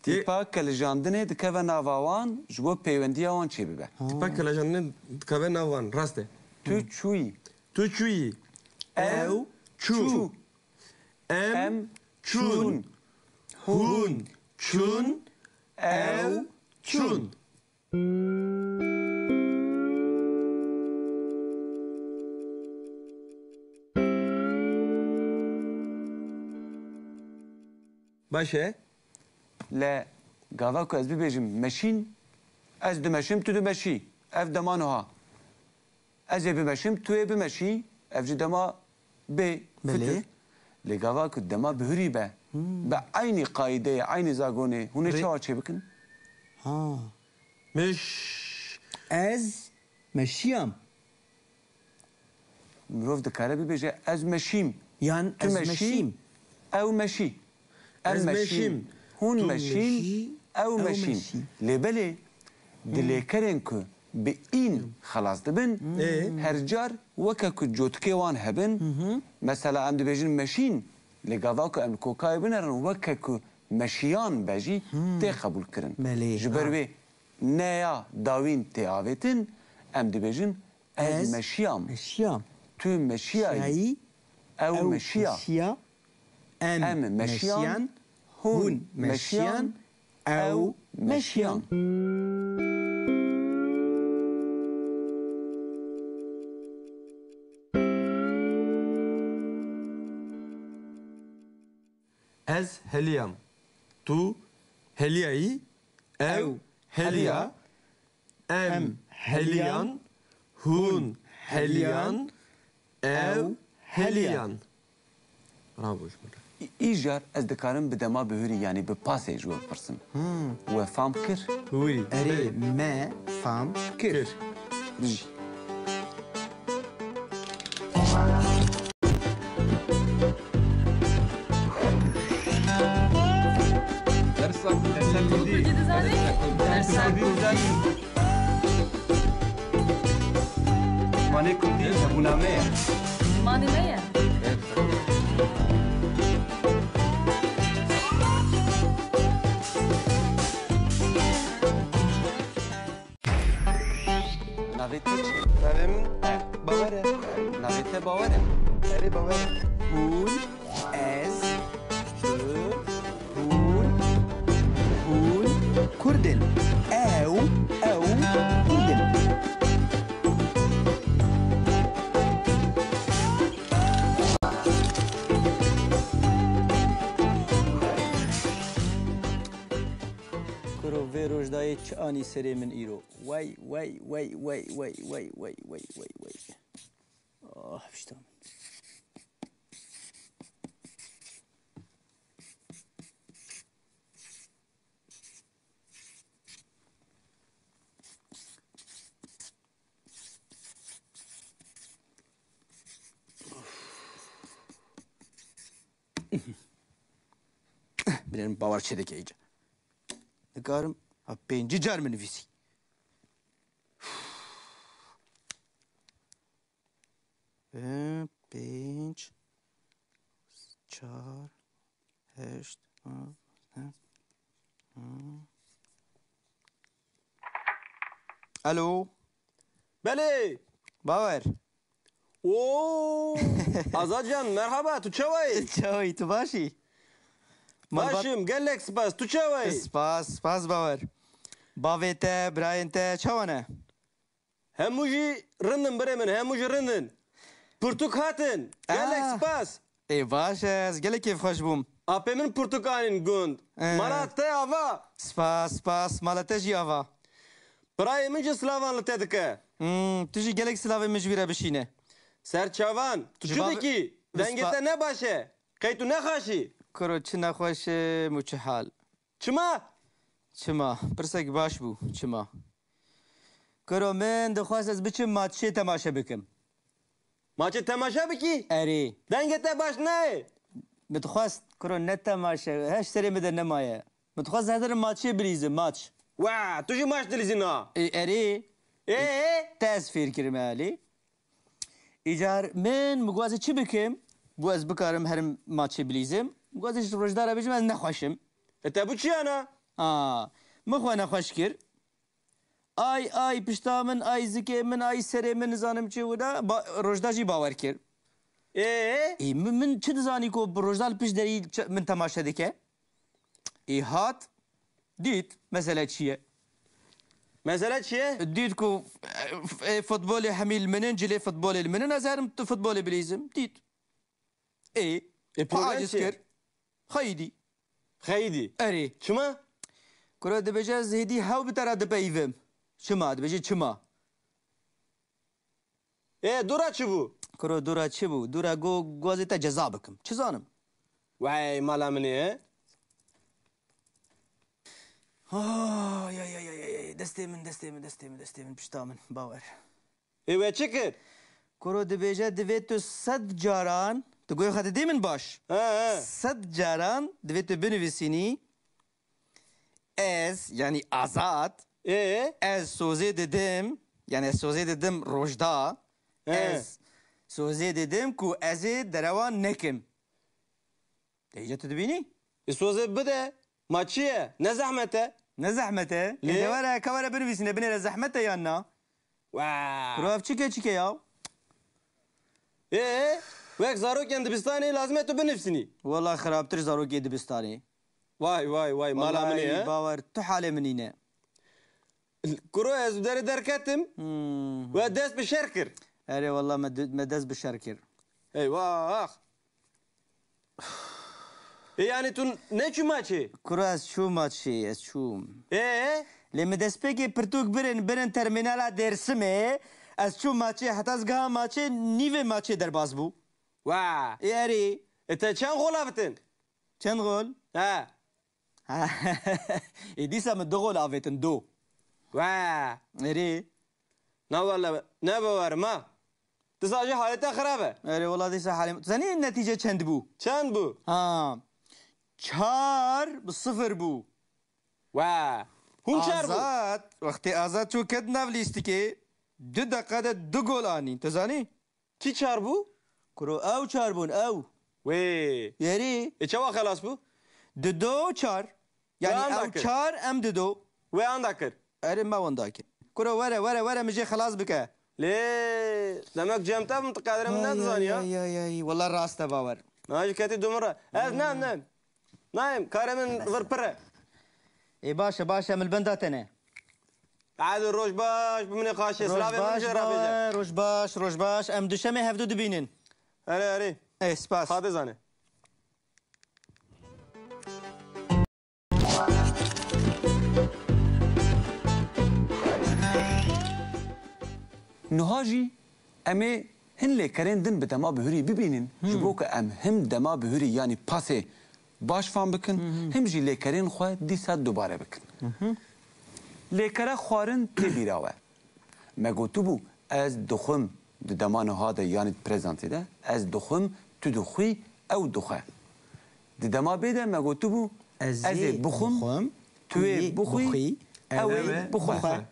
تیپا کلجاندنه دکوه ناواوان جبو پیوندی آوان چی ببه تیپا کلاجانه دکوه نوان راسته تو چوی تو چوی او چو ام چون هون چون او چون باشه ل گاوا کو از ببیجم ماشین از دمشیم تو دمشی اف دمانوها از بمشیم تو بمشی اف دما ب بله. لگاوا کو دما بهری به به عین قاعده عین زاگونه هونه چه چه بکن مش از مشیم مروف دکاره ببیجه از مشیم یان تو از مشی مشیم او مشی از ام مشیم. هون تو مشیم مشی. او مشیم مشی. لبله دلیکرن که به این خلاص دبن هر جار وکا که جوتکی وان هبن مثلا ام دبیجن مشین لگاوا که ام کوکای بنرن وکا که مشیان بجی تی قبول کرن بله. جبروی نیا داوین تی آویتن ام دبیجن از مشیام مشیم تو مشیایی شایی او مشیا ام مشیان هون مشیان او مشیان از هلیام تو هلیایی او هلیا ام هلیان هون هلیان او هلیان برافو شماره ایجار از دکارم به دما بهوری یعنی به پاسه جو پرسم و فهم کر وی اری ما فام کر مانه کردی زبونامه مانی میه نویته چه؟ نویم باوره نویته باوره اری باوره هون از هون کردن او کردن کرو وی روجدای چه آنی سری من ایرو وای وای وای وای وای وای وای وای وای وای پشتم Benim bavarçedeki iyice. Dikarım, ha penci car mı nefisi? Penç, çar, heşt, Alo, بله bavar. Oo Azadcan merhaba tu çavay Çay, tu başı. Başım gelek spas tu çavay Spas bavar. Bavete, brayente, çavane. Hemuji rındın bremen hemuji rındın Pırtuk hatın gelek spas baş, ez gelek ev hoş bum. Apemin pırtukanin gund Marat ava Spas, malate jiyava. Prayeminci slavanlı tedike تجي gelek silavê min ji wî re bişîne. Serçavan, tu çu dikî? Dengete ne başe? Qey tu nexaşî? Kiro çi nexweş û çi hal. Çima? Çima, pirsek baş bû, çima. Kiro min dixwast ez biçim matçê temaşe bikim. Maçı temaşa bikî? Erê. Dengete baş ne? Min dixwast kiro ne temaşe, heş serê min de nemaye. Min dixwast hedirim matçê bilîzim, maç. Wa, tu jî maç dilîzî na? Erê. Te Ez fêr kirime alî. Îcar min migwazê çi bikim? Bu ez bikarim herim matçê bilîzim. Migwazê ji rojdara bêjim ez nexweşim. te bu çiya na? Min xwe nexweş kir. Ay pişta min, ay zikê min, ay serê min nizanim çi wida rojda jî bawer kir. Min çi dizanî ku bi rojda li pişt derî min temaşe dike? Hat dît mesele çi ye? Mesele çiye? ديت كو فوتبولي حميل منن جلي فوتبولي المنن ازارم فوتبولي بليزم ديت اي problem كر خيدي Xeydi. اري Çima? كرة دبجا زهدي هاو بترى دبيفم شما دبجا شما Dura çi bu? كرة دورا تشبو دورا جو غوزي تا جزابكم تشزانم Vay mala mini he? يا دستي من بشتامن باور Ve çıkır. كرة دبجا دبيتو صد جاران تقول خد دي من باش He. صد جاران دبيتو بنفسيني از يعني آزاد از سوزي ددم يعني سوزي ددم روجدا از سوزي ددم كو ازي دروان نكم تيجي تدبيني Soze bide. Maçıye. Ne zahmete? نزحمته ليه؟ ورا كورا بنفسيني بني زحمته يانا Vay. روف تشيكا يا Vek zaroken dibistani lazım et bu nefsini. والله خراب ترزارو جيد بستاني Vay mala mini he? باور تحالي منينه Kuru ez deri derketim ve dest bir şerkir. اري والله ما دز بشركر Eyvah. Yani tu ne çu maçı? كراس شو ماتشي شو لما دسبيكي برتوك برن ترمينالا درسمي از شو ماتشي حتى زغا ماتشي نيفي ماتشي در بازبو Vay. ياري Te çan golavetin? كان غول Ha. يديسا من دغول افيتن دو Vay. اري Ne valla ne bavarım ha? Tu sadece halete harabe. اري والله ديسا حالي زني النتيجة چند بو Çan bu? ها چار بالصفر بو Vay. Hun çar bu? آزاد وقتی آزاد شو كد نافليستيكي دو دقيقة دو جول اني تزاني Ki çar bu? كرو او چار بون او Vay. ياري Çava halas bu? دو چار يعني وين او ذاكر؟ چار ام دو Ve andakır. اري ما وين ذاك كرو ورا مجي خلاص بك Le, demek cemte mutakadirem ne dizan ya? يا والله راس باور Naci keti dumura. Nem. Naim, karemin vırpırı. اي باشا من البندات انا Hadi rojbaş, bimini kaşı, slavya باش mınca rapece. روش باش ام دشمي هفدو دبينين Hadi. اي سباس Hadi zane. Niha jî em ê hin lêkerên din bi dema bihûrî bibînin ji bo ku em him dema bihûrî yanî pasê baş fan bikin him jî lêkerên xwe dîsa dubare bikin. Lêkere xwarin tê bîra we. Me gotibû ez dixwim di dema niha de yanî prezentê de ez dixwim tu dixwî ew dixwe. Di dema bê de me gotibû ez ê bixwim tu ê bixwî ew ê bixwe.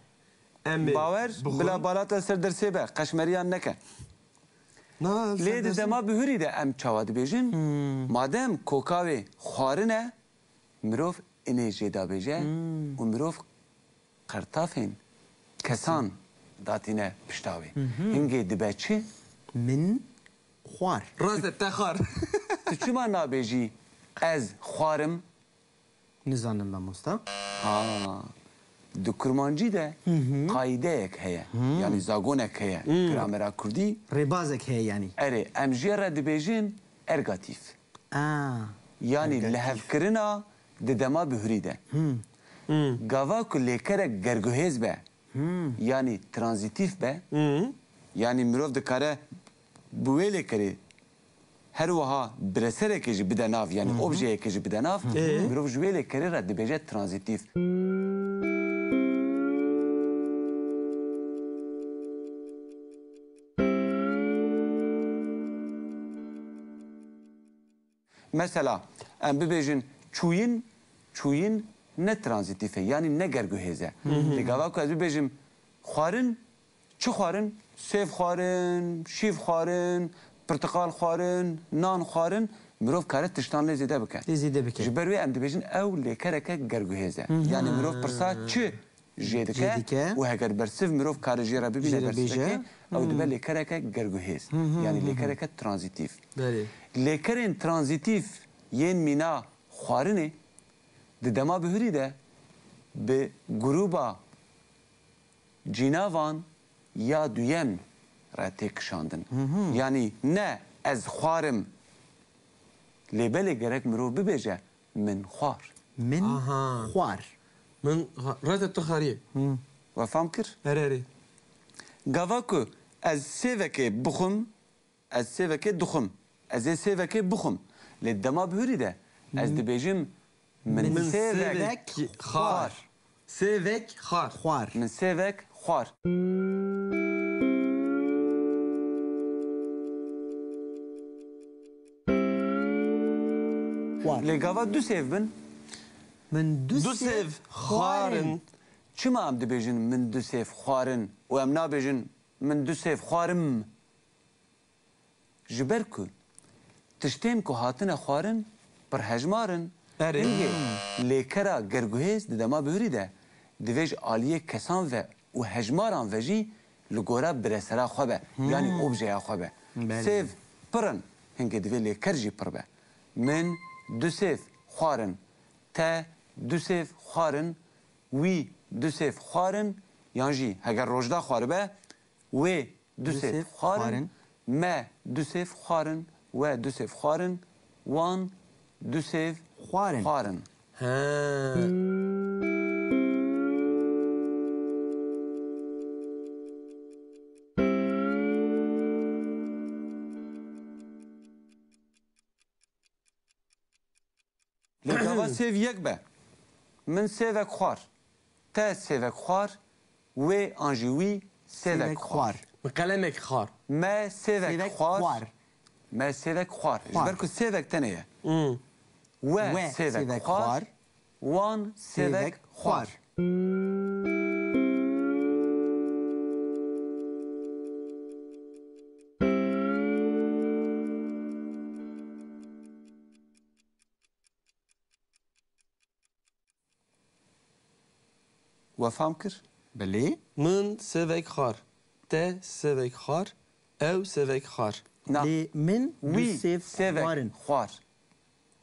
باور بلا بالات سر درسه به قشمریان نکه لید دما بهوری ده ام چاواد بیجن مادام کوکاوی خوارنه مروف انرژی دا بیجه و مروف قرطافین کسان داتینه پشتاوی هنگی دبه چی؟ من خوار Rast texar. تو چما نابیجی از خوارم؟ نزانم ما مستا دو کرمانجی ده قایده یک هیه یعنی زاگونک هیه گرامرا کردی ربازك هي يعني اره امجیه را دبیجن ارگاتیف yani lehevkirina di dema bihûrî de. Gava ku lêkerek gerguhêz be yani transitif be yani mirov dikare buwêlê kerê her wiha bireserekê jî bide nav yani objeyekê jî bide nav mirov ji wêlê kerê re dibêje transitif. Mesela em bibêjin çûyîn ne transitif e yani ne gerguhêz e. Li gava ku ez bibêjim xwarin çi xwarin? Sêv xwarin, şîv xwarin, pirtiqal xwarin, nan xwarin mirov kare tiştan lê zêde bike. Zêde bike. Ji ber wê em dibêjin ew lêkereke gerguhêz e. Yani mirov pirsa çi jê dike û heger bersiv mirov kare jê re bibîne bersivekê ew dibe lêkereke gerguhêz. Yani lêkereke transitif. Lêkerên transitif yên mîna xwarinê di dema bihûrî de bi gruba cînavan ya duyem re tê kişandin. Yani ne ez xwarim lêbelê gerek mirov bibêje min xwar. Min xwar. من رات التخاريه We fam kir? هراري Gava ku ez sêvekê bixwim ez sêvekê dixwim ez ê sêvekê bixwim lê dema bihûrî de ez dibêjim min sêvek خار سيفك خار Xwar. min sêvek xwar. Xwar. Lê gava du sêv bin Min du دو سيف خارن çima em dibêjin min du sêv xwarin û em nabêjin min du sêv xwarim ji ber ku tiştên ku hatine xwarin pir hejmarin Erê. hingê lêkera gerguhêz di dema bihûrî de divê ji aliyê kesan ve û hejmaran ve jî li gora biresera xwe be yanî objeya xwe be. Sêv pirin hingê divê lêker jî pir be. Min du sêv xwarin te du sêv xwarin wî du sêv xwarin yan jî heger rojda xwaribe wê du sêv xwarin me du sêv xwarin we du sêv xwarin wan du sêv Xwarin. xwarin. ها Lê gava sêv yek be min sêvek xwar te sêvek xwar wê an jî wî sêvek xwar. بقلمك خار Me sêvek Sêvek xwar xwar. me sêvek xwar ji Xwar. ber ku sêvek tenê ye. امم We We sêvek sêvek xwar xwar. wan sêvek xwar. We fam kir? Belê. من سيفك خار تا سيفك خار او سيفك خار Na. Lê min du Wî sêv sêvek xwarin. xwar.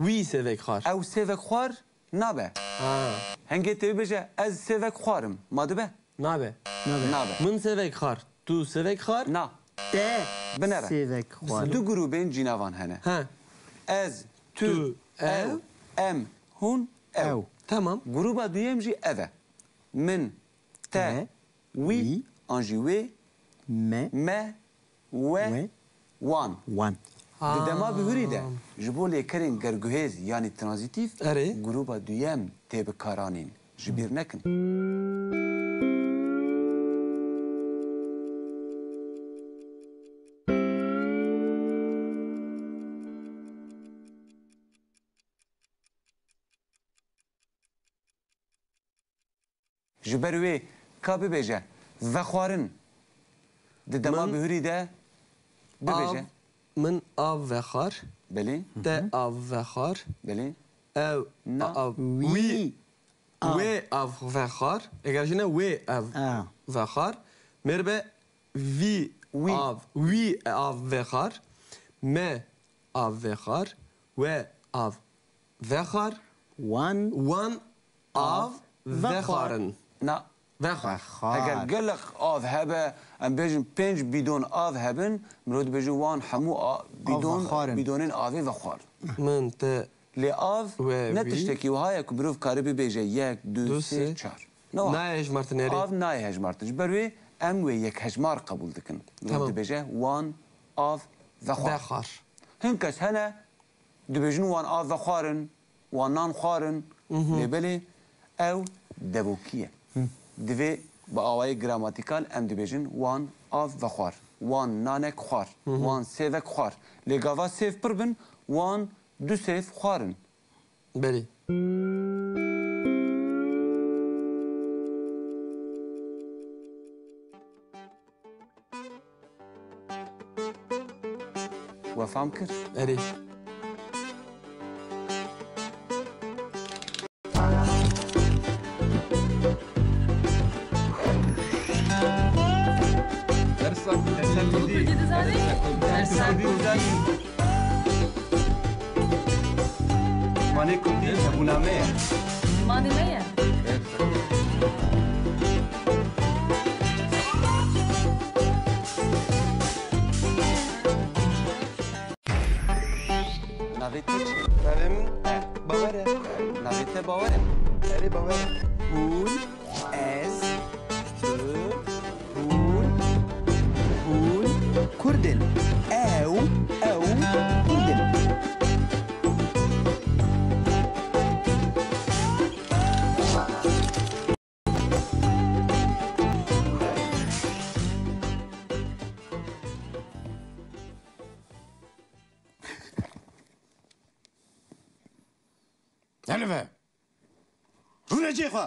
وي سيفك خار Ew sêvek xwar nabe. اه Hengê tê bêje ez sêvek xwarim ma dibe? نابه Nabe. من سيفك خار تو سيفك خار Na. Te Binere. sêvek xwar. Du grûbên cînavan hene. ها Ez, tu, Tu, ew, ew, em, hûn, ew. Ew. تمام Grûba duyem jî ev e. Min, te, Te, wî, wî, an jî wê, Me. me, we, We. wan. Wan. Di dema bihûrî de ji bo lêkerên gerguhêz yanî transitif Erê. grûba duyem tê bikaranîn. Ji bîr nekin. Ji ber wê ka bibêje vexwarin di dema Min- bihûrî de bibêje. من اف وخار Belê, تا اف وخار belê. او نا. اف Wî. وي وي اف وخار اگر جنا وي اف Ah. وخار مربه وي وی. اف وي اف وخار ما اف وخار و اف وخار Wan. وان اف وخارن Na. وخار Eger Xar. gelek av hebe em bêjin 5 bidon av hebin mirov dibêje wan hemû vexwarin. bidonên avê vexwar. من تا Lê av Wê ne wî. tiştekî wiha ye ku mirov karî bibêje 1, 2, Du, 3, sê. 4. نه هجمارت نری آف نای هجمارتش بروی ام و یک هجمار قبول دکن تمام. دبیجه وان آف و خوار دخار هم کس هنه دبیجن وان آف و خوارن وان نان خوارن لبلی او دبوکیه دوی با آوای گراماتیکال ام دبیجن وان آف و خوار وان نانک خوار وان سیوک خوار لگاوا سیف پر بن وان دو سیف خوارن بلی وفهم کرد اری Kurdî dizanî? مانه کردی زبونامه Manî me ye. نویتی چی؟ Navê min Bawer e. نویتی باوره Erê Bawer e. Hûn, ez, tu, hûn, Kurdin. Ew, Kurdin. Helve. Rune cêxwe.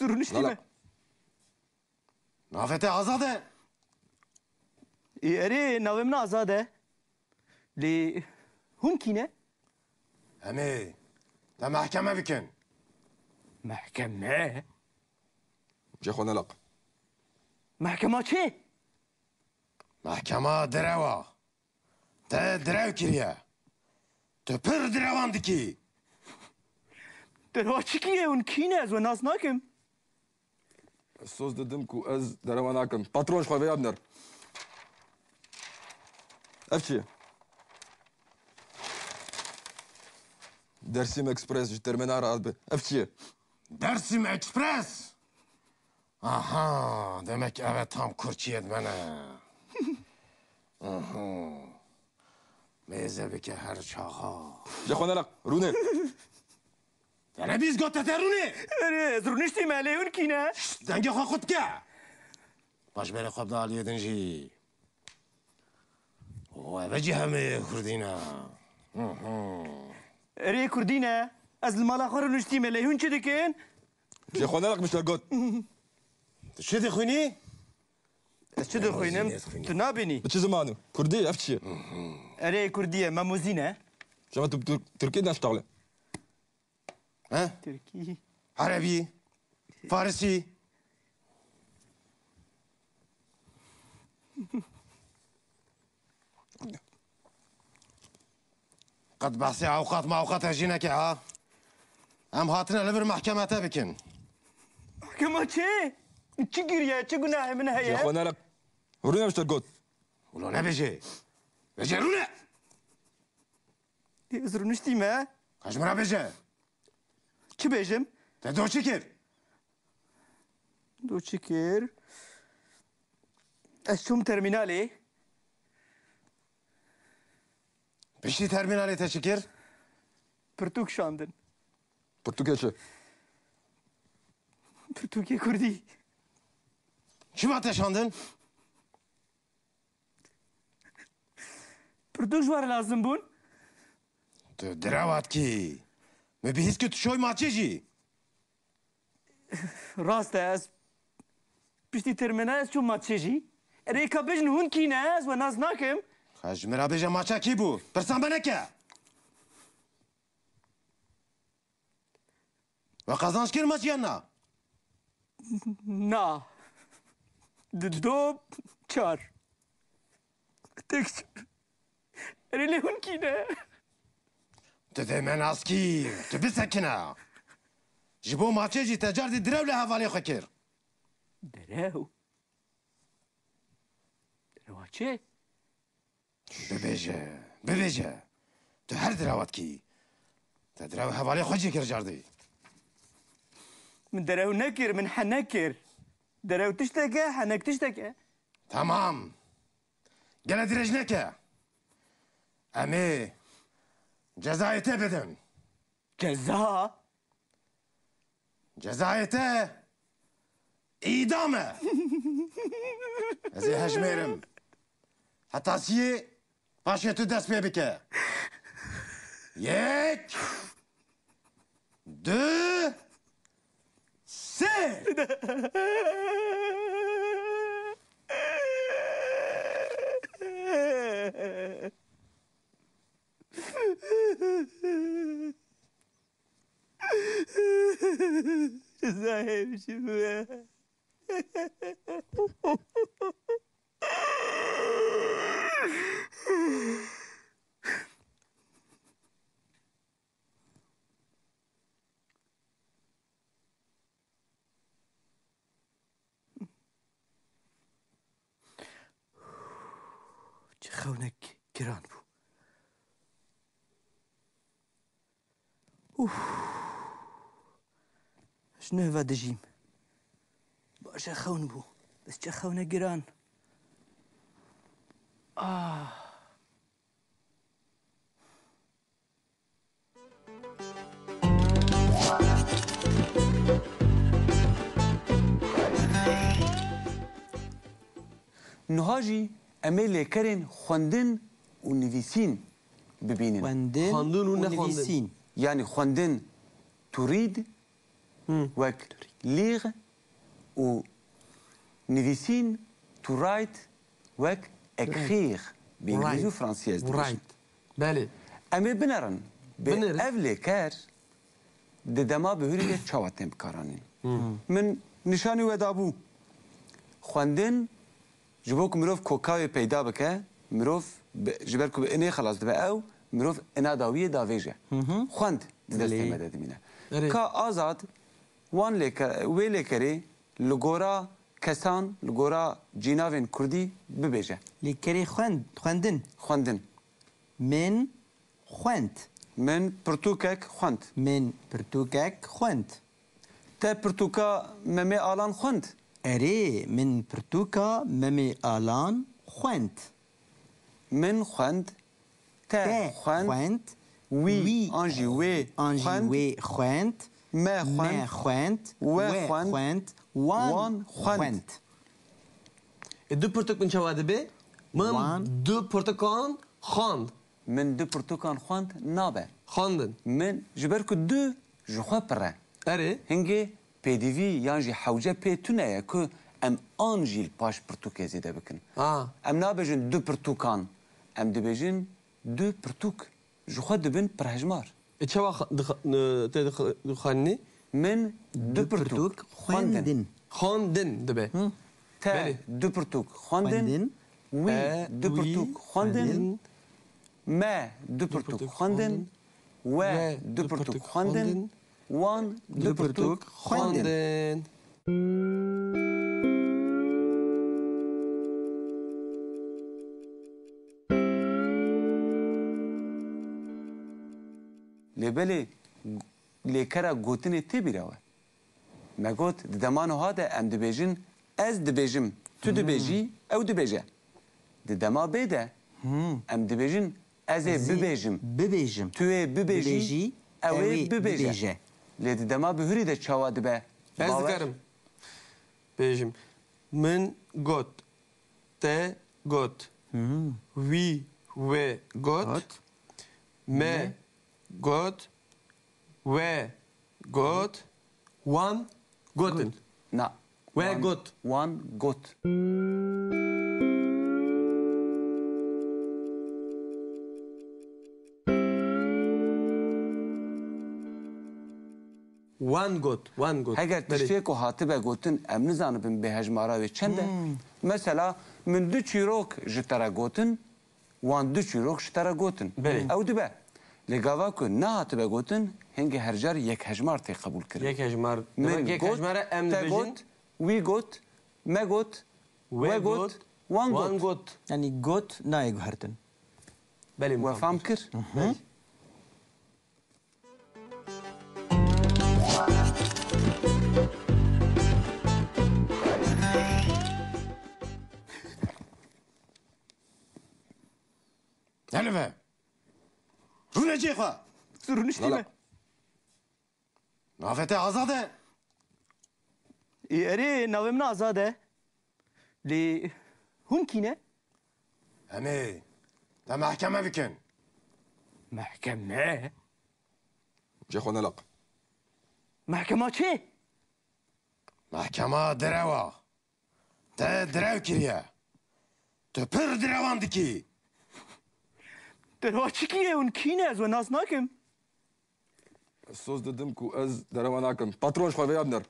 Rûniştî me. Navete azad e. Erê navê min Azad e. Lê hûn kî ne? Emê. Te mehkeme bikin. Mehkeme. جاخو نلق Mehkema çê? Mehkema direva. Te direv kiriye. Tu pir direvan dikî. Derva çi kî ye hûn kî ne ez we nas nakim. الصوص ددم كو از دروا ناكم باترون شخوا في ابنر افشي درسيم اكسبريس ترمينار ادبي افشي Dersim Express. Aha. Demek evet tam kurçiyet bana. Aha. Meze bike her çağa. جاخو نلق روني Te ne biz gote te rune. Erê ez rûniştî me lê hûn kî ne? Denge xwe xut ke. Baş bere xwe da aliyê din jî. O eve cî hemê Kurdîne. Erê Kurdî ne? Ez li mala xwe rûniştî me lê hûn çi dikin? جاخو نلق مش لقوت Tu çi dixwînî? Ez çi dixwînim? Tu nabînî. بتشي زمانو كردي افشي Erê Kurdî ye me muzî ne? جما تركي نشتغل He? Tirkî. Arebî? Farsî? Qet behsê awqat mawqat jî neke ha? Em hatine li vir mehkeme te bikin. Mehkema çê? Çi giriye? Çi günahê min heye? جاخو نلق روني مش لقوت Ulo ne bêje? Bêje rûne! Ez rûniştî me? Kaç mira bêje? Çi bêjim? Te doçî kir. Du çi kir? Ez çûm termînalê. Piştî terminalê te çi kir? Pirtûk şandin. برتوكيتشي Pirtûkê Kurdî. Çima te şandin? Pirtûk ji were lazim bûn? Tu direvat kî. Me bihîst ku tu şoy maçê jî. Rast e ez piştî termînal ez çûm maçê jî. Erê ka bijin hûn kî ne? Ez we naz nakim. Kaç mira bêje maça kî bû? Pirsan be neke. Ve kazanç kir maçiyan na. Na. Di do çar. Tek erê lê hûn kî ne? Tu dê me nas kî. Tu bisekine. Ji bo maçê jî te car dî direw lê hevalê xwe kir. Derew. Derewa çê? Bibêje. Bibêje. Tu her direwat kî. Te direw hevalê xwe jî kir car dî. من دراو نكر من حنكر دراو تشتكى حنك تشتكى تمام قال درجنك أمي جزايته بدن جزاء جزايته إدامة زي هجميرم حتى سي باشا تدس بك يك دو سي جزاء شوية خونك كيران بو شنو هذا دجيم باش خون بو بس خونه جيران نهاجي امي لكرن خوندن ونفيسين ببينن خواندن و نخواندن. يعني خوندن تريد وك ليغ و نفيسين تو رايت وك اكخيغ بانجليزي وفرنسيز رايت بله امي بنرن بنرن. اف لكر ددما بهوري چاواتم بکارانین من نشانی ودابو خوندن جبوك مروف كوكاوي پیدا بکه مروف جبر کو اني خلاص دبا او مروف انا داويه داويجه خوند دست مدد مينه كا آزاد وان لكر وي لكري لغورا كسان لغورا جيناوين كردي ببيجه لكري خوندن من خوند من برتوكك خوند من برتوكك خوند تا برتوكا ممي آلان خوند اري من برتوكا ممي آلان خوند من خوند تا خوند وي انجي وي خوند ما خوند و خوند وان خوند دو پرتوک من چواده به من دو پرتوکان خواند من دو برتوكان خوند نابه خواندن من جبركو دو جخوا برا اره هنگي پی دی وی یانجی حوجه پی تونه که ام آنجیل پاش پرتوک زیده بکن ام نابجن دو پرتوکان ام دبجن دو پرتوک جخوا دبن پرهجمار چوا خواندنی من دو پرتوک خواندن دبه تا دو پرتوک خواندن وی دو پرتوک خواندن ما دو پرتوک خواندن و دو پرتوک خواندن وان دو پرتوک خواندن لبلی لیکره گوتنی تی بیراوه مگوت دمانو هاده ام دبیجن از دبیجم تو دبیجی او دبیجه دما بیده ام دبیجن از ببیجم توی ببیجی او ببیجه لید دما بهوری ده چاوا دبه از دکارم بیجم من گوت ته گوت وی و گوت ما گوت و گوت وان گوتن نه و گوت وان گوت وان گوت اگر تشتیه که هاتبه گوتن ام نزانبم به هجمارا و چنده مثلا من دو چیروک جتره گوتن وان دو چیروک جتره گوتن او دبه لگاوا که نه هاتبه گوتن هنگی هر جار یک هجمار تی قبول کرد یک هجمار یک هجمار ام نبیجن وی گوت ما گوت و گوت وان گوت يعني جوت نايق هرتن بله وفهم کر هلفه رونا جي خوا زرونشتی لا ما لا نافته آزاده اری نوی من آزاده لی هون کینه؟ همه تا محکمه بکن محکمه؟ جي خونا لق محکمه چه؟ محکمه دروا تا درو کریه تو پر دروان دکی دروا چی کیه اون کینه از و ناس ناکم الصوص ددمكو از درماناكم باترون شخوي يا ابنر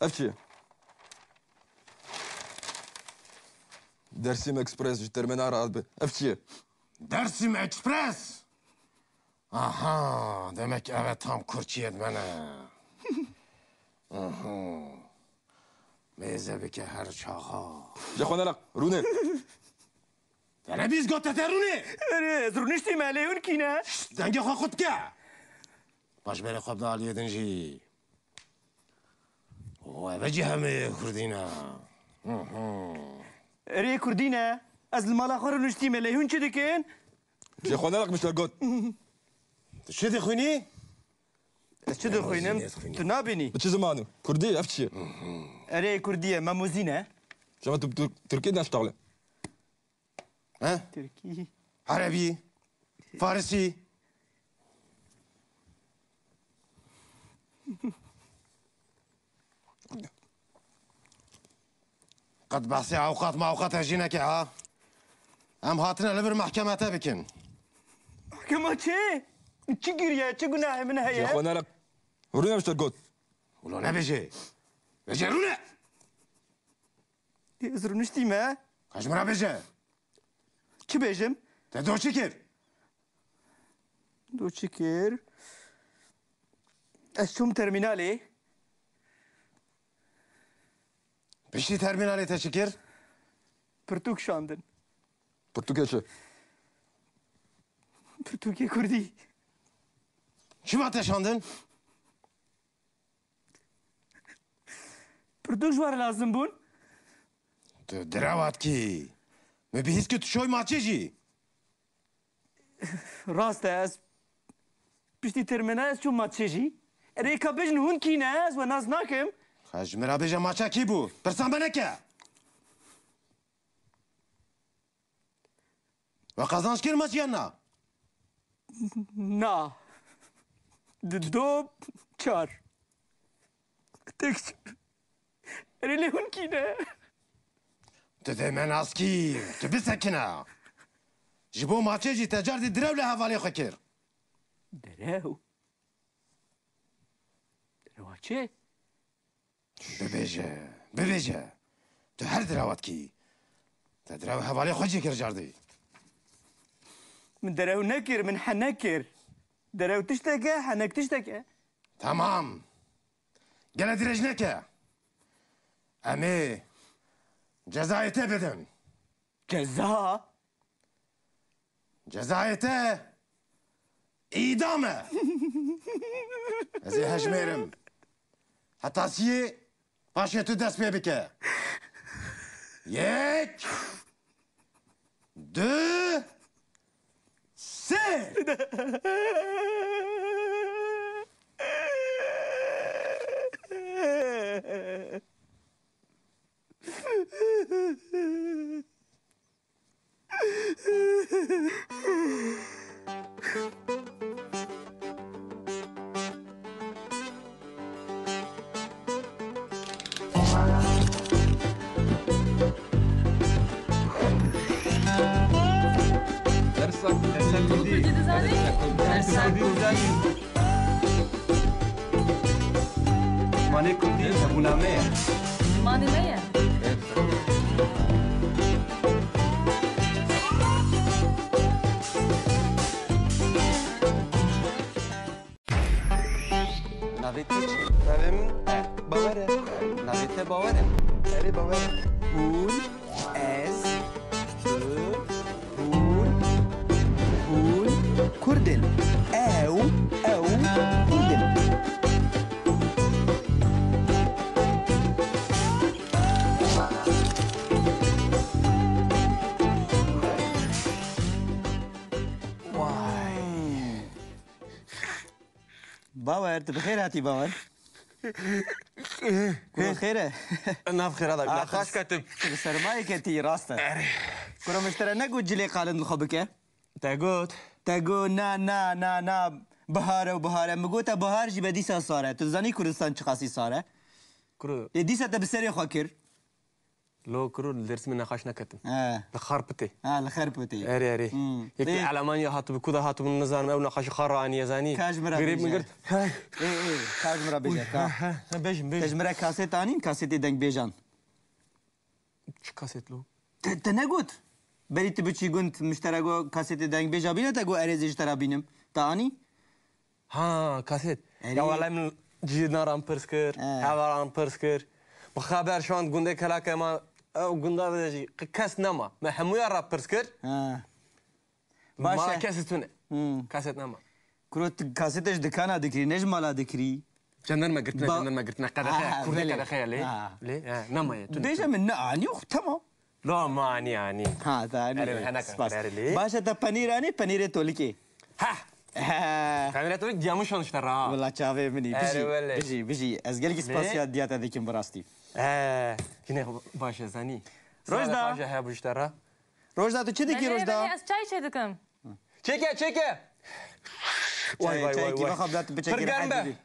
افشي درسيم اكسبريس ترمينار عربي افشي درسیم اکسپرس آها demek evet tam kurçiyet bana میزه بکه هر چاقا جي خونا لق روني دنه بیز گوته ترونه اری زرونشتی ما لی اون کینه؟ دنگه خواه خود که باش بره خواب دال یدنجی و بجی همه کردینا اری کردینه؟ از المالا خور نشتی ما لی اون چه دکن؟ جي خونا لق مش ترقوت تو چه دخونی؟ از چه دخوینم؟ تو نبینی بتشي زمانو كردي افشي اری کردیه ما موزینه؟ شما تركي نشتغل ها؟ ترکی عربی فارسی قد بحثي اوقات ما اوقات هجينك ها ام هاتنا لبر محكمة بكن محکمه چه؟ چی گیریه؟ چه گناه من جي هیه؟ خونا لق روني مش ترقوت ولو نبيجي بيجي رونا زرونشتی ما؟ كاجمرا بيجي چی بیجم؟ تدو شكر دو چکر از چوم ترمینالی بشتي ترمينالي تشكر پرتوک شاندن برتوكيشي پرتوکی کردی شو ما تشاندن پرتوک جوار لازم بون تو دراوات كي ما بيهز كي تشوي ما تجي راست از پشتی ترمینال از چوم مات چیجی اری که بجن هون کینه از و ناز ناکم كاجمرا بيجي ما تشاكي بو برسان بنكا وقازانش كير ما تيانا نه دو چار تکس اری لی هون کینه تدي من اسكي تبسكنا جيبو ما تجي تجار دي درو لها فالي خكر درو درو چه؟ ببيجي تو هر دراوات كي تدرو هفالي خوجي كر جاردي من درو نکر من حنکر درو تشتکه حنک تشتکه تمام قال درجنك امي جزايته بدن جزا جزايته ايدامه ازي هجميرم حتى سي باشا تو دست بيه بك يك دو سي Kurdی دزانی؟ مانه کردی زبونامه مانی نیه. نویته چی؟ نویم باوره نویته باوره اری باوره هون از هون کردن او کردن باور بخير هاتي باور كل خيره ناف خير هذا نقاش كاتب سرمایه كتي راسته كرة مشترى نقول جلي قالن الخبكه تقول نا بهاره مگوتا بهار جی بدیسا ساره تو زنی کردستان چه خاصی ساره كرو دیسا تا بسری خاکر لو كرو درس من نقاش نكتب لخربتي الخير بوتي اري يك علمانيا هاتو بكودا هاتو من نزار او نقاش خراني يا زاني كاجمرا قريب من قلت هاي كاجمرا بيجا بيج كاجمرا كاسيت انين كاسيت دنگ بيجان كاسيت لو تنقوت بري تبچي قنت مشتركو كاسيت دنگ بيجا بينا تقو اريز اشترا بينم تاني ها كاسيت يا والله من جينا رام برسكر هذا رام برسكر بخبر شلون قندي كلا كما او قندا كاس نما ما حمويا راب برسكر باشا كاسيتونه كاسيت نما كروت كاسيتش دكانا دكري نجمالا دكري جنن ما قلتنا قد خير كذا خير ليه نما يا بيجا من نعني تمام لا ما يعني ها ثاني باشا تا بانير اني بانير تولكي كاميرا تولك جاموش اشترى والله شافي مني بيجي ازقلك سباسيات ديات هذيك براستي كنا باشا زاني روجدا باشا هابو اشترى روجدا تو چه دکی روجدا از چای چه دکم چکه واي بخبلات بچكر حد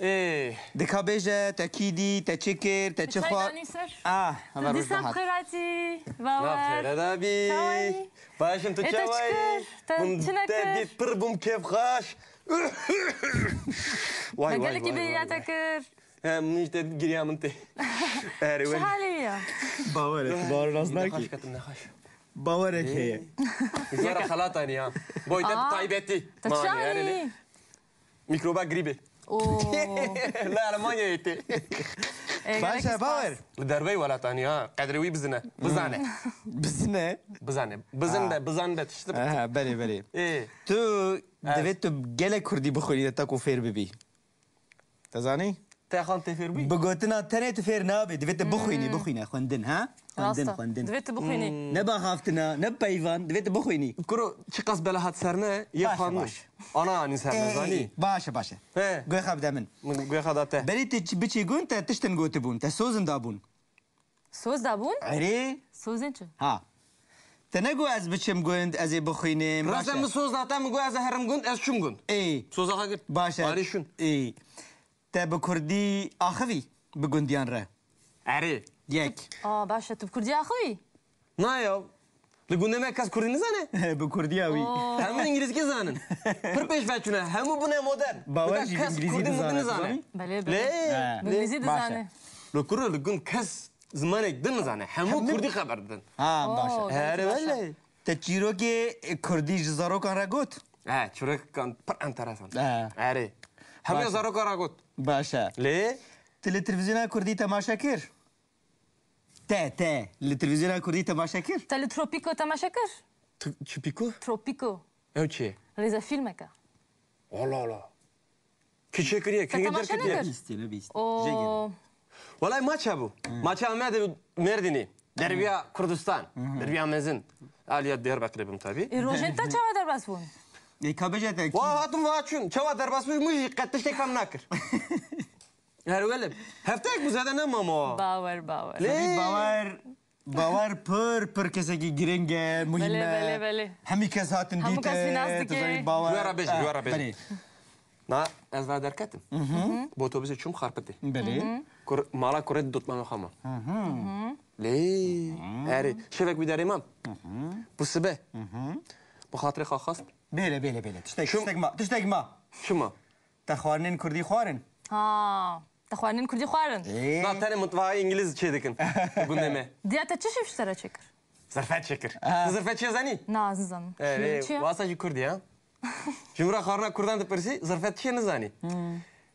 ايه دكا بيجا تاكيدي تشكر تشخوا هذا دي سام خيراتي باور لا بي باش انت تشاوي تدي بربم كيف خاش واي قال لك يا تكر مش تقريها منت شو حاليا باور ناصناكي باورك هي زرا خلاطني ها بوي طيبتي تشاني ميكروبا غريبه لا المانيا يتي باشا باور دربي ولا تاني ها قدروي بزنه تشتري بلي ايه تو دفيت بقلة كردي بخوني تاكو فير ببي تزاني تاخون تفير بي بقولتنا تاني تفير نابي دفيت بخويني خوندن ها خوندن دفيت بخويني نبا خافتنا نبا ايفان دفيت بخويني كرو شقص بلا هات سرنا يفهمش انا نسرنا زاني باشا قوي خاب دامن قوي خداته بريت بيتشي قون تا تشتن قوتبون تا سوزن دابون سوز دابون عري سوزن چه ها تنقو از بچم قوند از بخويني راسا سوز داتا مقو از هرم قوند از شم قوند اي سوز اخا باشا عريشون اي تا بكردي اخوي بقونديان را عري ياك باشا تو بكردي اخوي نايا لقونا ما كاس كردي نزانه بكردياوي هم انجليزي كزانن پر پیش بچونه همو بونه مدرن باورجي انجليزي نزانه بله انجليزي دزانه لو كرو لقون كاس زمانك دنزانه همو كردي خبر دن باشا هره ولی تچيرو كي كردي جزارو كان راغوت چورك كان پر انترسان هره همه زارو كان راغوت باشا ليه التلفزيون كردي تماشا كير تا التلفزيون كردي تماشا كير تل تروبيكو تماشا كر تشبيكو تروبيكو او چه ريزا فيلمك الله كيف كريه كي تماشا نكر بيست والله ما تشابو ما تشابو مردني دربيا كردستان دربيا مزن اليا ديربكر بمتابي روجنتا چاوا در باسون كابجا تاكي واتم واتشون چاوا در باسون مش قتش تفهم ناكر هر ولد هفتك بزاده ماما باور ليه باور پر کسی کی گرینگه مهمه بله همی کس هاتن همو کس بیناز دیگه جوارا بيجي نا از در کتم با اتوبیس چوم خرپته بله مالا کرد دوت ما خما ليه اري شبك بداري مام بوسبه بخاطر خاص بله تشتاق ما شما تخوارنين كردي خوارن تخوانين كردي خوارن لا تاني مطبعي انجليزي چه دكن قلنا ما دياتا چه اشترى شكر ظرفات شكر ظرفات چه زني نازن واسه جي كردي ها جمرا خارنا كردان تبرسي ظرفات چه نزاني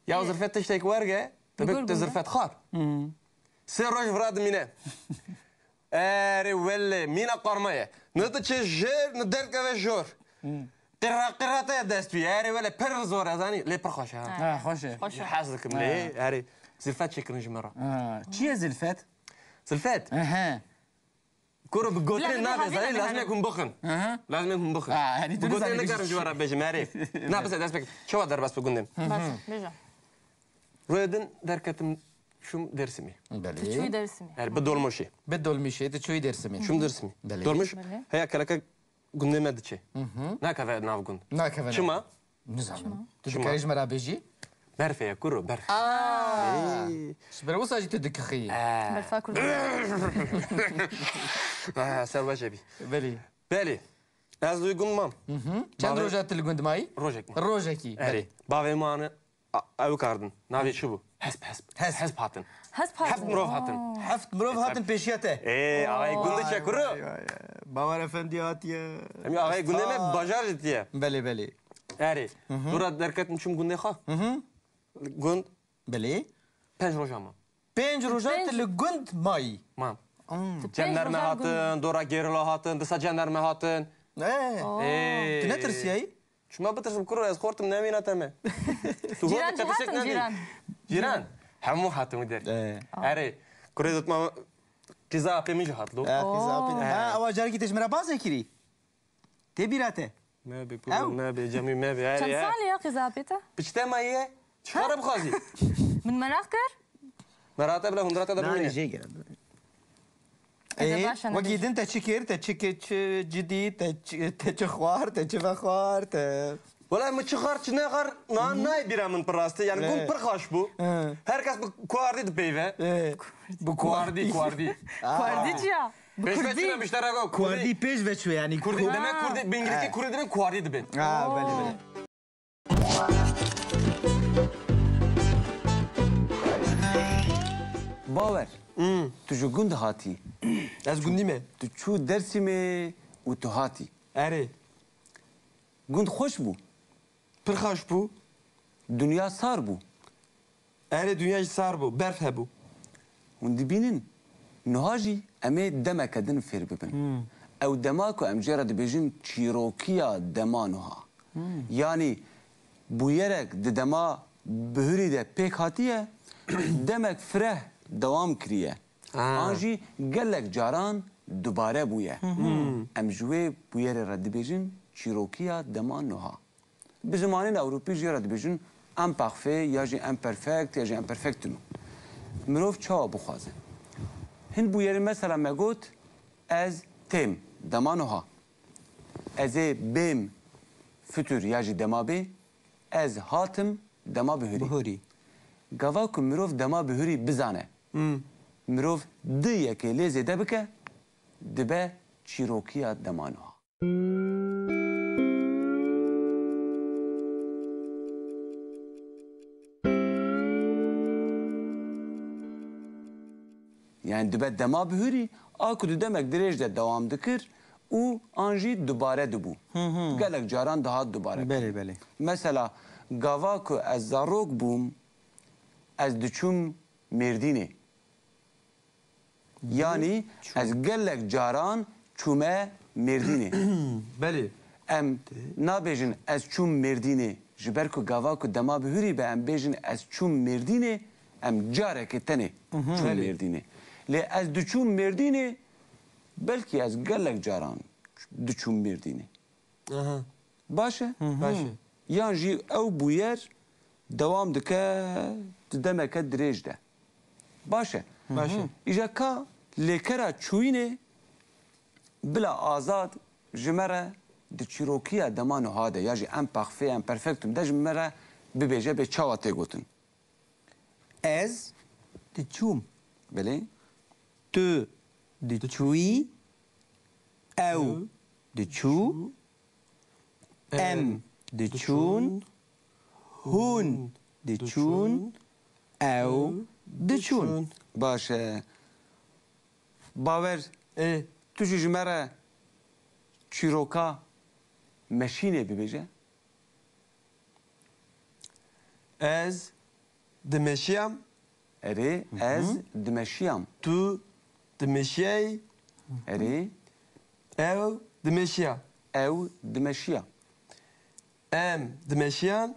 يا ظرفات تشتاق ورقه تبقى ظرفات خار سير روج فراد مينا اري ولا مينا قرميه نتش جير ندرك جور قراته دستوي اري ولا پر زور زاني لي پر خوشه خوشه حاسكم ليه اري زلفات شكل جمره چي زلفات زلفات كورو بقولتين لا، نابي هذه زي أنا لازم هنا. يكون بخن لازم يكون بخن يعني تونس بقولتين أنا نقدر بيجي. جوارا بيجي معرف نا بس اسمك شو هذا بس بقولن باشا بيجا رويدن دركتم شو درسمي تشوي بلي درسمي يعني بدول مشي بدو المشي تشوي درسمي شو درسمي بلي. دولمش بلي. هيا كلك قلنا ما دتشي ناك هذا ناف قلنا نا كمان شما نزعم تذكريش مرا بيجي بعرف يا كورو بعرف شبرا وصا جيت تدك خي بالفاكر سر وجبي بلي بالي از يقول مام كان روجات الجند ماي روجك روجكي اري بافي مان او كاردن نافي شبو حسب هاتن حسب حسب مروف هاتن حفت مروف هاتن بيشيته ايه اغاي قلنا شا كورو باور افندي هاتيه امي اغاي قلنا ما باجار جتيه بلي بلي اري دورا دركت نشوم قلنا خا قند بلي بنج روجاما بينج روجات الجند ماي مام جندرمه هاتن دورا جيرلا هاتن دسا جندرمه هاتن ايه تنترس ياي شو ما بترسم كرو از خورت من نامينا تمام جيران جهاتن جيران جيران حمو هاتن ودير اري كريدت ما كذا بيمي هاتلو اوا جاركي تجمرا بازه كيري تبيراته ما بيكون ما بيجمي ما بي كم اري سالي يا أخي زابطة بجتما هي شخرب خازي من مناكر مراتب له هندرات ناني دبرين جيجر إذا ايه باشا أنا وقيد انت تشكر تشكر جديد تشخوار تشفخوار ولا ما تشخرت نغر ناي بيرا من براستي يعني قول برخاش بو هركاس بكواردي دبيفه بكواردي كوارديجيا بيش بيشنا بيشترى كواردي بيش بتشوي يعني كردي دمه كردي بانجليزي كردي دمه كواردي دبن بلي بلي باور تو جو گند هاتی از گوندی مه تو چو درسی می و تو هاتی اره گند خوش بو پرخاش بو دنیا سار بو اره دنیا سار بو برف هبو و دبینن نهاجی امه دمک دن فیر ببن او دماکو ام جرا دبیجن چیروکیا دمانوها یعنی بویرک دما بهری ده پیک هاتیه دمک فره دوام کریه آنجی گلک جاران دوباره بویه ام جوی بویر را دبیجن چیروکیا دمانوها به زمانین اوروپی جرا دبیجن ام پخفه یا جی ام پرفکت یا جی ام پرفکتنو مروف چاوا بخوازه هن بویری مثلا مگوت از تیم دمانوها از بیم فتور یا جی دما بی از هاتم دما بهوری گاوا که مروف دما بهوری بزانه مروف دی یکی لیزی دبکه دبه چیروکیا دمانوها yani dibe dema bihuri aku demek dirêj de devam dikir û an jî dubare dibû gelek caran daha dubare بله بله mesela gava ku ez zarok bûm ez diçûm Mêrdînê yani ez gelek caran çûme Mêrdînê بله em nabêjin ez çûm Mêrdînê ji ber ku gava ku dema bihurî be em bêjin ez çûm Mêrdînê em carekê tenê çûm Mêrdînê lê ez diçûm Mêrdînê belkî ez gelek caran diçûm Mêrdînê baş e باشه yan jî ew bûyer dewam dike di demeke dirêj de baş e باشه îja ka lêkera çûyînê bila azad ji me re di çîrokiya dema niha de ya jî em pexfê em perfektum de ji me re bibêje bê çawa tê gotin Ez diçûm bilê tu diçûyî ew diçû em diçûn hûn diçûn ew diçûn baş e bawer ايه tu jî ji me re çîroka meşînê bibêje از دمشيام erê ez dimeşiyam تو دمشياي erê او دمشيا ew dimeşiya ام دمشيان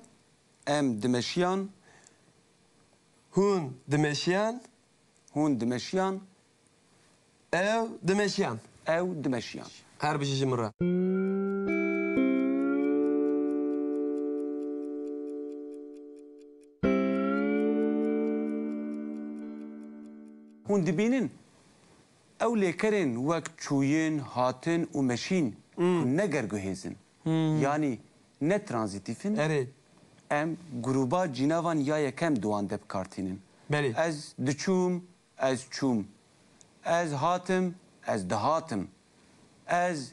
em dimeşiyan هون دمشيان hûn dimeşiyan او دمشيان ew dimeşiyan. Her bir şey mıra. Hûn dibînin ew lêkerên wek çûyên, hatin û meşîn ku ne gerguhêzin. Yani ne tranzîtîfin. Eri. Em gruba cînavan ya yekem duan de bikartînin. Belî. Ez diçûm, ez çûm. Ez hatim, ez dihatim. Ez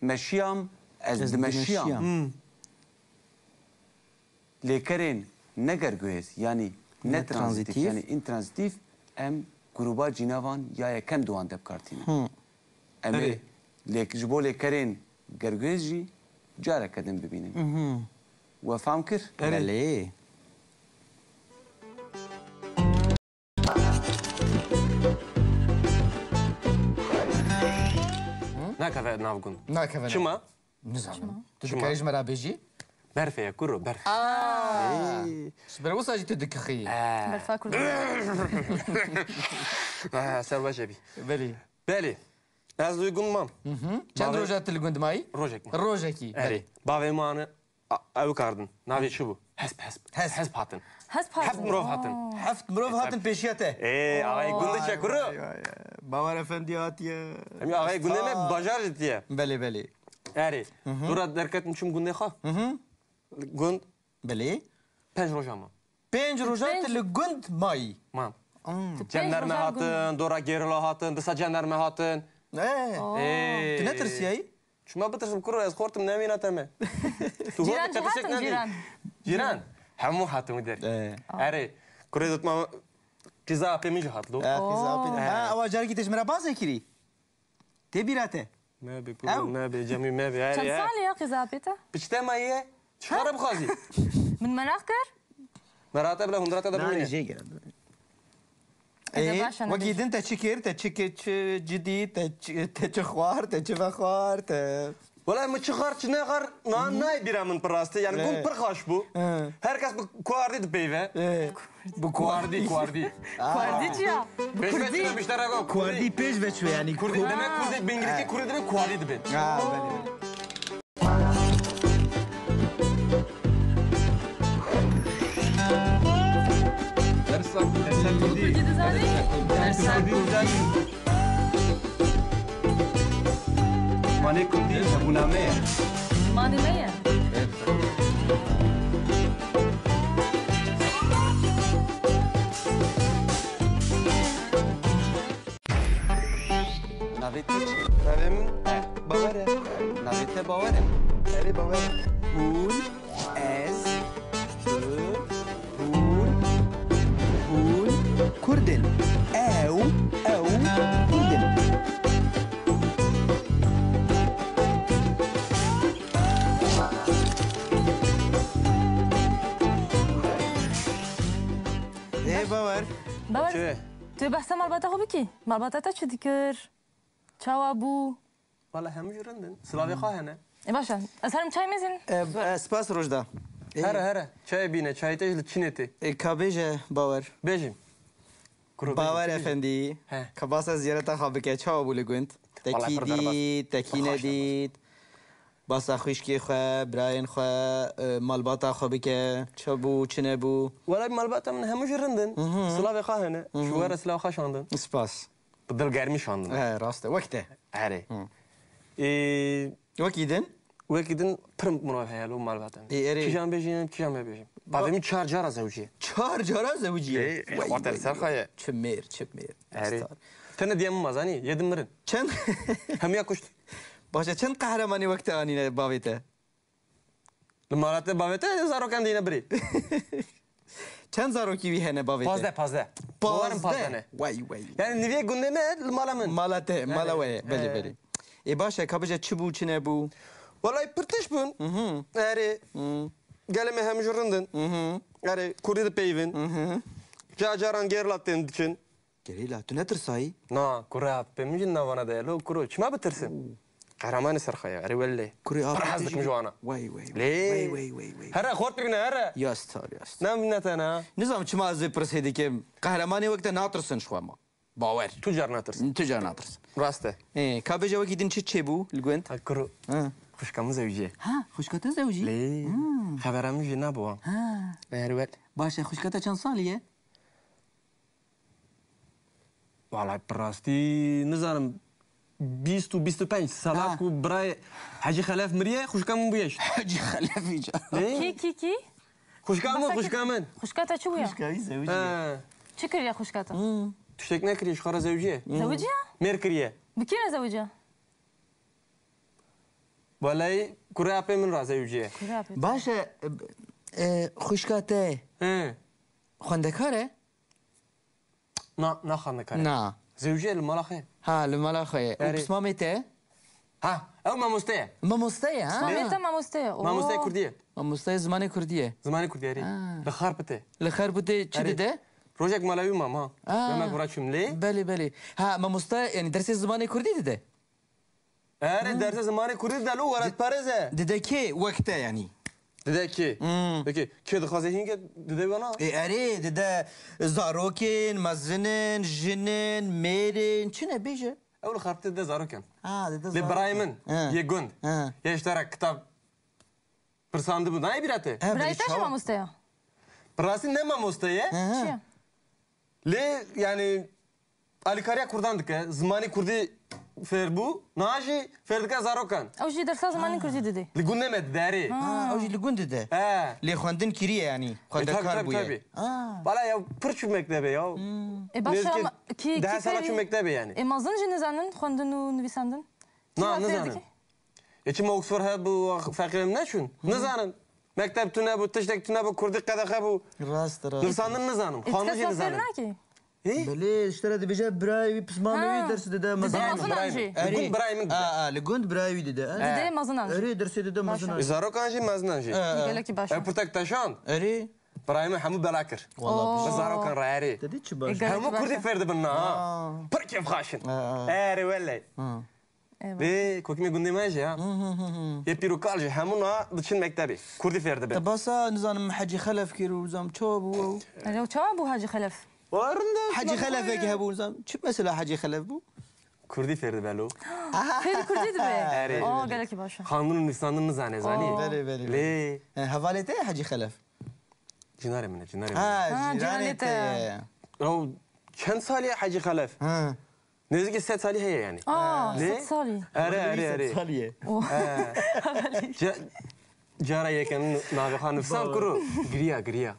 meşiyam, ez dimeşiyam. Lêkerên ne gerguhêz yani ne tranzîtif yani intranzitif em gruba cînavan ya yekem duan de bikartînin. Em ê ji bo lêkerên gerguhêz jî careke din bibînin. We fam kir? بله Nakave navgun. ناکەوە Çima? نزانم تو دکاریش مەرا بێژی Berfeye kuru berf. سبرە وەساجی تو دکەخی برفا كردي Ser baş ebi. بەلی Belî. Ez duygunmam. چەند ڕۆژات تل گوندمایی Rojek mi? ڕۆژێکی Eri. Bavê manı ew kardin. Navê çi bû? Hesp hesp. Hesp hatin. هز Hesp mirov hatin. هەفت مرۆڤ هاتن پێشیە te Ağayê gunde çe kuru. باوەر ئەفەندی هاتیە Em ağayê gunde me bajar ditiye. بەلێ بەلێ Eri. Dura derketin çim gunde xwe. Gund بەلێ penj roja ma. پێنج ڕۆژات li gund مایی Mam. Cenderme hatin, dora gerila hatin, disa cenderme hatin. tu netirsiyeyi Çima bitirsim kuru ez xortum nemîna te me. Tu جيران te tişek جهاتن nedî. جيران Cîran. Hemû hatin der. Erê. Kurê dotma qîza apê min jî hatlo. ئەوە جارێکی تێژمەرە بازێکیری تێبیراتێ Me be kuru me be cemî me be كم erê. سالي يا أخي زابطة Piçte me ye. Çixara bixwazî. من مناخر Merate bile hundrata da bimîne. إذا باشا وەکی دن تە چی کرد تە چی جدی تە چ خوار تە چ بە خوار تە Valla mı çıkar çi ne kar nay bira min pirastı yani gund pir xaş bu. Herkes bu kuardi de peyve. bu Kuardi. كوارديجيا Beş ve çine biştere go. کوردی پێش بچوە ینی Kurdi demek kurdi be İngilizce kurdi demek kuardi de be. كردي دزاني Mane kurdi hebûname. ماني مية Navê te çi? Benim bavare. Navê te bawer e? Eri bavare. هون ez هون کوردن ئەو کوردن باوەر بابا Çi? تو بحثا مربطة خو بكي مربطة تا چه ديكر چاوا بو Valla hem jüründün. Slavya khahene. باشا أسهرم چای مزين سپاس ڕۆژدا Here. Çay bine. Çay tejli çineti. کابێژە باوەر Bejim. Kuru باوەر ئەفەندی He. کە باسە زیێرەتە خوا بکە چاوە بوو لە گوند تەکی پڕ دەرباس. دیت تەکی نەدیت باسا خوشکی خوێ برایەن خوێ مەلباتە خۆ بکە چ بوو چ نەبوو Valla malbata min hem jüründün. Slavya khahene. Şu ara Slavya khashandın. سپاس Bıdıl germi şandın. ڕاستە وەکتە Here. وەکی دن Vekidin pırm murav hayal o malbatan. eri. Kişan bejim, kişan bejim. Bavemin çar jara zavciye. چهار جارە زەوجیە Xatir ser khaya. چمێر چمێر Here. Tene diyem mazani yedim mirin. چەند Hem ya kuşt. باشە چەند قەهرەمانی وەکتەوانینە باوێتە Malate bavete zaro kendine biri. چەند زارۆکیوی هەنە باوێتە Pazde. Bavarım pazdane. وای وای Yani niye gündeme malamin. ماڵەتە ماڵەوەیە بەێ بەێ ئێ باشە کە بژە چ بوو چ نەبوو Vallahi pırtış bun. Here. Geleme hem jüründün. Here. Kurdi de peyvin. Cacaran gerlattın için. گەریلا تو نەترسایی Na kuru abi. Micin navana da lo kuru. Çima bitirsin. Kahramanı serxaya. Eri velle. کوڕی Hazdık mı joana? وای وای Ley. وای وای وای Here xort bibine here. یاستار یاست Ne minnetena? نزانم چما ئەز پرسێ دەکەم قەهرەمانی وەکتە ناترسن شوامە باور تو جار ناترسن تو جار ناترسن راسته كابجا وكي دين تشي بو الجوند هكرو خوشكم زوجيه ها خوشكتا زوجي ليه خبرم جي نبوا ها بهروت باشا خوشكتا كم صاليه والله براستي نزارم 20 و 25 سالات كو براي حاجي خلاف مريه خوشكم بيش حاجي خلفي جا كي خوشكم خوشكاتا شو ويا خوشكاي زوجي شكر يا خوشكاتا تشتك نكري شخرا زوجيه زوجها ميركريه بكينا زوجها ولا كورا ابي من راس زوجيه باشا خوشكتا خوندكاره نا خانك نا زوجيه الملاخي ها الملاخي اسمها متى ها او ما مستيع ما مستيا ها ماميتا ما مستيا ما مستيع كرديه ما مستيا زماني كرديه زماني كرديه بخربته لخربته چی ده بروجكت مالوي ماما لما كورا شملي بله بله ها ما مستيا يعني درس زماني كردي ده اره درس زماني كردي دلو ولد بارزه ده كي وقته يعني دکی که دخوازه هینگه دده بنا اره ده زاروکن مزنن جنن میرن چنه بیجه اول خربت ده زاروکن ده لبرايمن يجوند يشترك كتاب برساند بو ناي بيراته برايتا شو ما مستيا براسي نما مستيه شو ليه يعني الكاريا كردان دك زماني كردي فيربو ناجي فيردك زاروكان او شي درسا زمان كردي ددي لقونا مداري او جي لقوند ده لي خواندن كيريه يعني خواندكار بويه بالا يا برشو مكتبه يا باشا كي ده سنه شو مكتبه يعني مازن جنزانن خواندن و نویساندن نزانن يتم اوكسفورد هابو فاكر منشون نزانن مكتب تنابو تشتك تنابو كردي قد خابو راست نفسانن نزانم خواندن نزانن بله اشترى دي بجا براي بسمانوي درس ده مازن لقوند برايمن لقوند براي ده ددي مازن اري درس ده مازن زاروكانجي مازنانجي قالك باشا برتك تشان اري برايم حمو بلاكر والله زاروكان رايري تدي تش باش همو كردي فرد بنا بركيف خاشن اري ولا بي كوكمي قندي ماشي ها يبيرو كالجي همونا دشن مكتبي كردي فرد بن تباسا نظام حجي خلف كيرو زام تشوبو لو تشابو حاجي خلف حجي خلف هيك هبو نظام شو مثلا حجي خلف بو كردي فرد بلو فيري كردي دبي قالك باشا قانون نسانن نزانه زاني بله ليه هفالته حجي خلف جناري من جناري جيرانته او كم سالي حجي خلف نزكي 6 سالي هي يعني 6 سالي اري ساليه جارا يكن نابي خان نفسان كرو غريا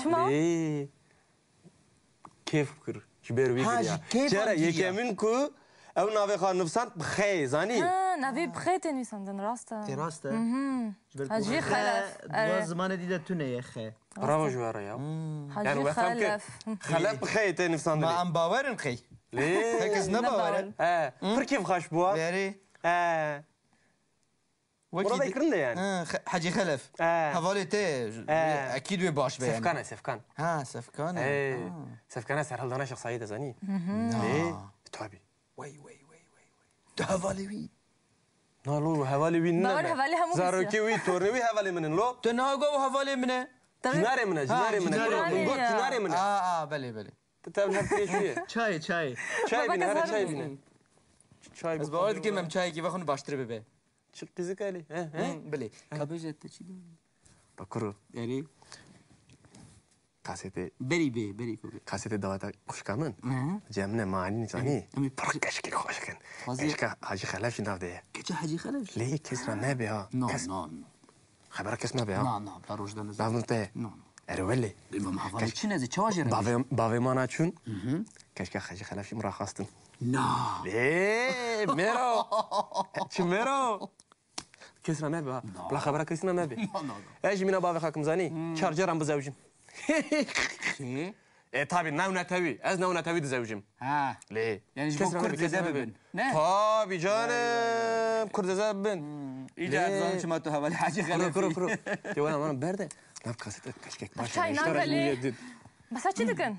شما كيف كر جبيروي غريا جارا يكمنكو او نابي خان نفسان بخي زاني نابي بخيت نویساندن راستا راسته حجي خلف دو زمان دي تونه يا اخي برافو جوارا يا حجي خلف بخي نفسان ما ام باور نخي ليه هيك نباور كيف خاش بوا ياري ورا ذكرنا يعني حجي خلف هفالته اكيد باش يعني سفكان سفكان سفكان سهل هذا شخص سعيد زاني ليه توابي وي هفالي وي نالو هفالي وي باور هفالي همو زاروكي وي تورني هفالي من لو تناغو هفالي من جناري من جناري من بله تتابع هالشيء شويه چای بینه هر چای بینه چای از باور که من چای کی بخون باشتره ببه چه فیزیکالی بله کابجت چی دو بکرو یعنی کاسته بری کاسته دواتا خوشکامن جمنه معنی نیستانی فرق کشکی خوشکن کشکا حاجی خلافی نافده که حاجی خلاف ليه كسرة نبي ها نه خبرك اسمه بها نه بروش دن بافنته ارولی امام حفاظ چی نزی چواجره باوی ما نچون کشکا خاجی خلافی مراخستن نه ليه ميرو شو ميرو كسرة نبي ها بلا خبرك اسمه نبي ايش منا باوي خاكم زاني شارجر ام بزوجم چی طبعا ناونا تاوي از ناونا تاوي دزوجم ليه يعني جو كرد زببن نه طبعا جانم كرد زببن ایجاد زان شما تو حوالی حاجی خلافی کرو دیوانم من برده ناب کاسه کشکک باشه چای نگلی بس چی دکن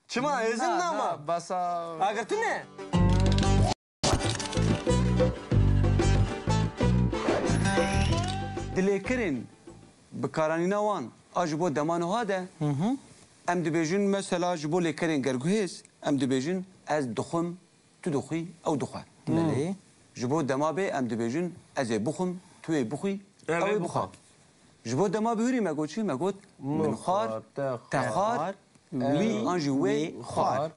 شما ازم نما بس اگر تو نه دلێکردن بکارانینا وان ئا ji bo demanê hade em dibêjin mesela ji bo lêkerên gerguhêz ام دبیجن از دخم تو دخی او دخوه بله جبو دما به ام دبیجن از بخم تو بخی او بخوه جبو دما بهوری مگوت چی مگوت من خار تخار وی آنجی وی خار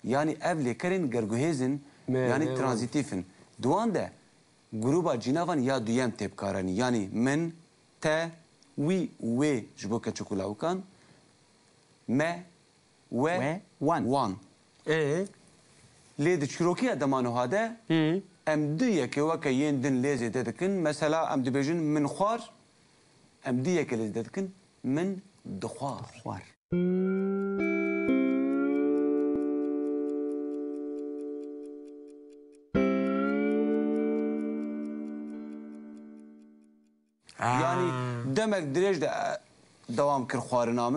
yani ev lêkerên gerguhêzin yani tranzîtîfin duan de grûpa cînavan ya duyem têpkaranî yani min te wî wê ji bo keçikûlawikan me we wan lê di çîrokiya demanoha de em du yekê weke yên din lê zêde dikin mesela em dibêjin min xwar em du yekê lê zêde dikin min dixwar yani demek dirêj de devam kir xwarina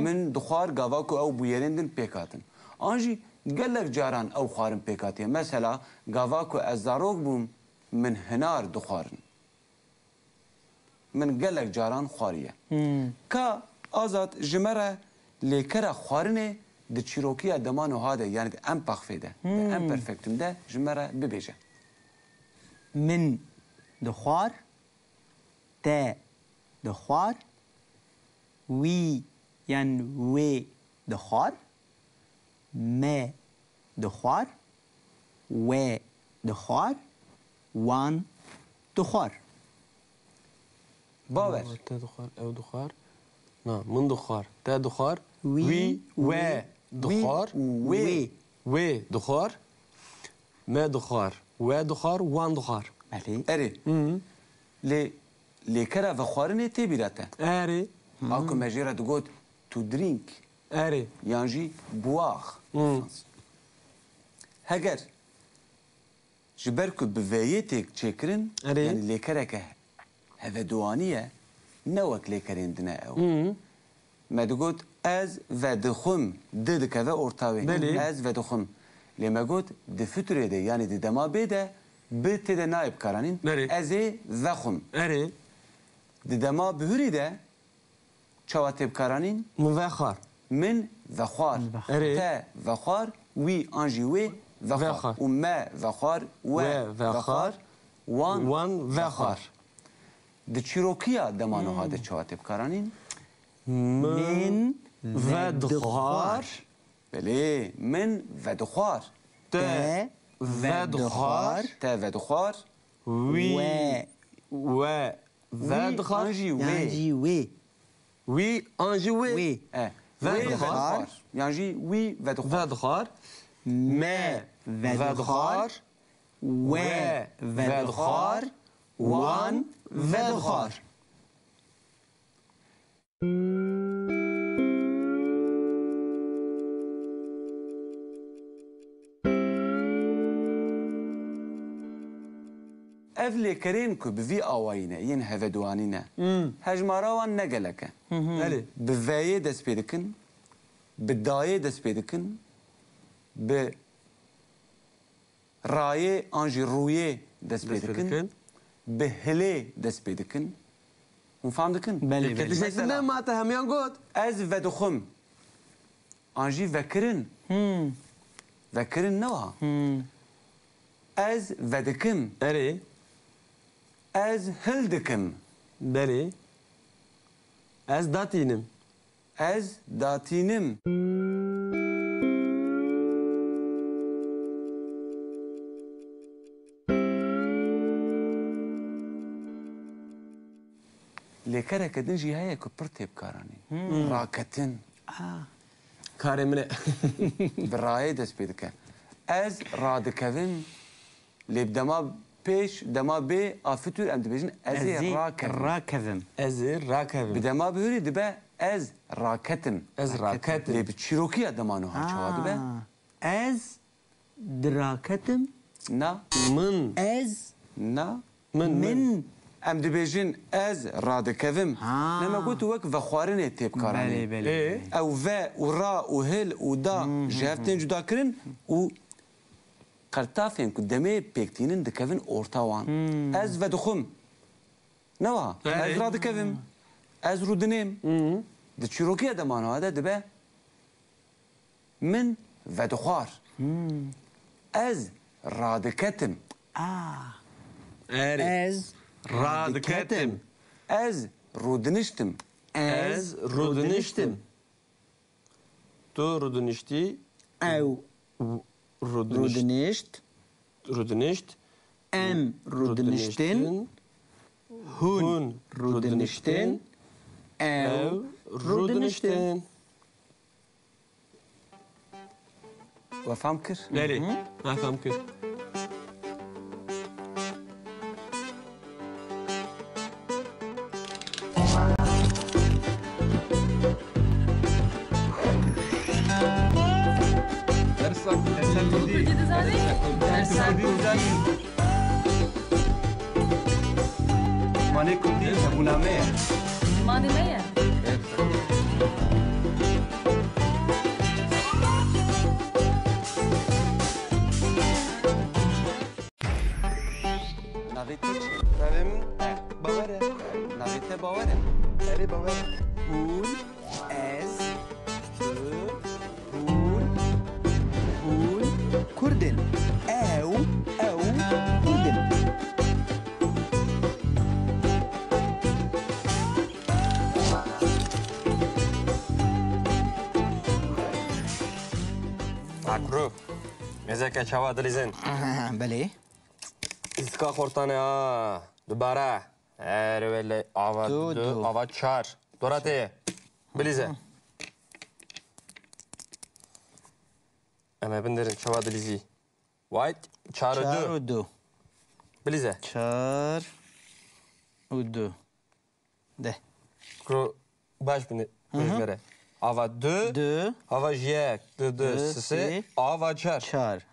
min dixwar gava ku ew bûyerên din pêkatin an jî gelek caran ew xwarin pêkatiye mesela gava ku ez zarok bûm min hinar dixwarin min gelek caran xwariye ka azad ji me re lêkera xwarinê di çîrokiya demanoha de yani em paxfê de em perfektum de ji me re bibêje من دخوار تا دخوار وی یان وی دخوار ما دخوار و دخوار وان دخوار باwer تا دخار او دخار نا من دخار تا دخار وی و دخار و دخار ما دخار و دخار وان دخار بله erê lê lêkera vexwarinê tê bîrete اري a ku me jê re digot to drink اري yan jî boire heger ji ber ku bi vêyê têk çêkirin Erê. yani lêkereke hevedûanî ye ne wek lêkerên din e ew me digot ez vedixwim di dikeve ortawê Belê. ez vedixwim lê me got di fiturê de yani di dema bê de bi tê de nayê bikaranîn Berê. ez ê vexwim اري di dema bihûrî de çawa tê bikaranîn مفخر min vexwar Erê. te vexwar wî an jî wê vexwar Vexwar. û me vexwar we We vexwar. wan Wan vexwar. di çîrokiya demanoha de çawa tê bikaranîn من ودخار belê min vedixwar تا ودخار te vedixwar وي و wî an ودخار jî یان wê جی وی وي انجي وي وی wê Vedixwar. yan jî wî vedixwar ودخار ما ودخار و ودخار وان ودخار ev lêkerên ku bi vî awayî ne yên hevedûanî ne hejmara wan ne gelek e الي bi veyê dest pê dikin bi dayê dest pê dikin bi rayê an jî rûyê dest pê dikin bi hilê dest pê dikin hûn fam dikin بله بله كتشكلنا ما تهميان قد ez vedixwim an jî vekirin vekirin ne wa ez vedikim الي ez hil dikim بلي از داتينم ez datînim lêkereke din jî heye ku pir têbkaranî raketin كارمنا bi rayê dest pê dike ez radikevim lê bi dema pêş dema bê a fitur em dibêjin ez ê rakevim راكذم ازر bi راكب dema bihûrî dibe ez raketim Ez raketim. lê bi çîrokiya demanoha çawa dibe از دراكتم na من از na من em dibêjin ez radikevim Ha. nema got wek vexwarinê têbkaranî بله بله ايه ew ve û ra û hil û da ji hev tên cuda kirin û قرتافين ku demê pêktînin dikevin orta wan. Ez vedixwim. Newa, ez radikevim. Ez rûdinêm. Di çîrokiya demanoya de dibe min vedixwar. Ez radiketim. Ez Radiketim. Ez rûdiniştim. Ez rudiniştim. Tu rudinişti. ew rudinişt. Rudinişt. Em rudiniştin. Hun Rudiniştin. Ew rudiniştin. Wefam kir? Nereye? Nafam kır. Mane kurdî hebûname ye. ماني مية Navê te çi? Navim Bavare. Navê te bawer e? Eri Bavare. Hûn, ez, tu, hûn, hûn, Kurdin. Ew, Kurdin. Akru. Mezeke çava dilizin. Belê. İska kortane ha. Dubara. Eri vele ava Du, du du. ava çar. Dorate. Bilize. Ama bindirin çava dilizi. White çarı Çar du. û du. Bilize. Çar û du. De. Kuru baş bini. Böjmere. Ava du. Du, Ava jek. Du Du, sisi. si. Ava çar. çar.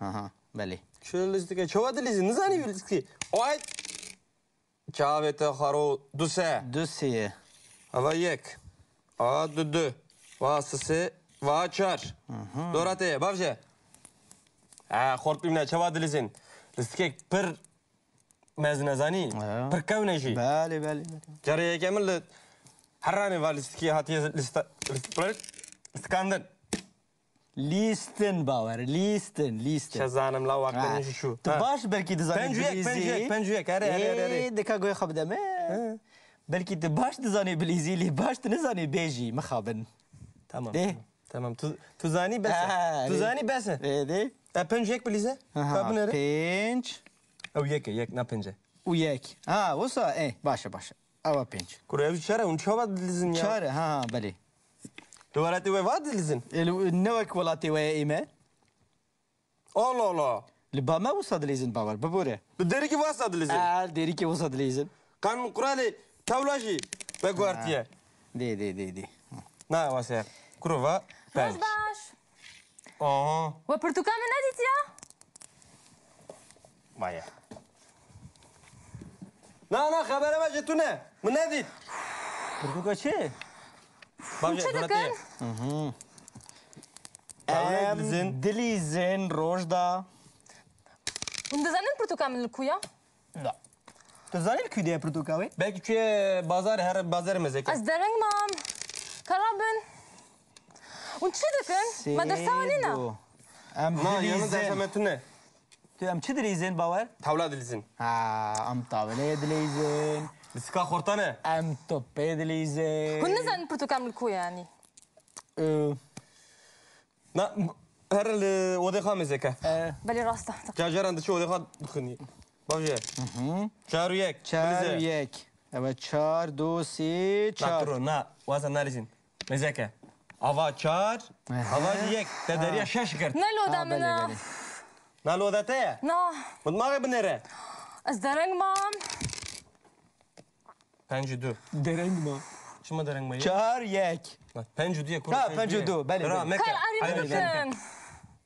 Belê. Şöyle listike çava dilizi. Nizani bilizki. White. Çavete haro du se. Du sê. Ava yek. A du du. Va sisi. Va çar. Dorate. Bavje. Ha xort bimne çava dilizin. Listkek pır meznezani. Ha. Pır kevneşi. Belê. Careye kemil herrani var listki hatiye listkandın. Lîstin bawer, lîstin. Şezanım la vaktin şu. Tu baş belkî dizanî Pencüyek. Hare. Dika goy xwe bide me. Belkî tu baş dizanî bilîzî lê baş tu nizanî bêjî mixabin. Tamam. De. Tamam. Tu zani bese. Ha, Tu de. zani bese. De. Pencüyek bilize. Kabin hare. Pênc Ew yek na pence. û yek. Wisa başa. Ewa pênc. Kuru ev çare un çava dilizin ya. Çar belê. Duvarati ve va dilizin. Newek welatê we îme. Allah. Li bame wisa dilîzin bawer bibore. Bu deri ki vasa dilizin. Derîkê wisa dilîzin. Kan kurali tavlaji ve guartiye. De. Na vasa. Kuru va. باش باش Aha. وبرتقال من ناديت يا Vaya. Na habere ver tu ne? Bu ne dit? Portugal çi? Bak شو دكان Em dilîzin rojda. وندزانين برتقال من الكويا Da. Tu zanî li kûdeye Portugalê? Belki ki bazar her bazar mezeke. از درنگ مام كرابن ونشو دكان مدرسة ولينا Em Na yanı dilîzin. dersemetu ne? Tu em çi dilîzin bawer? Tavla dilizin. Em tavlê dilîzin. Liska kortane. Em topê dilîzin. ونزانين برتقال من الكويا يعني Na her odeha mezeke. بلي راستا Cacaran dışı odeha dıkını. Bak Çaruyek. Çar yek. Evet çar du si çar. Çar. Na vasa nalizin. Mezeke. Ava çar. Ava yek. Tederiya şaşkır. نالو Belê, دامنا belê. Na lodate. نا Mutmağı binere. از درنگ مام Pencüdü. Dereng mi? Şuma dereng mayı? Çar yek. Pencüdü ya kuru. Ha, pencüdü, belli, Ra belli. Mekke. كان أري بكن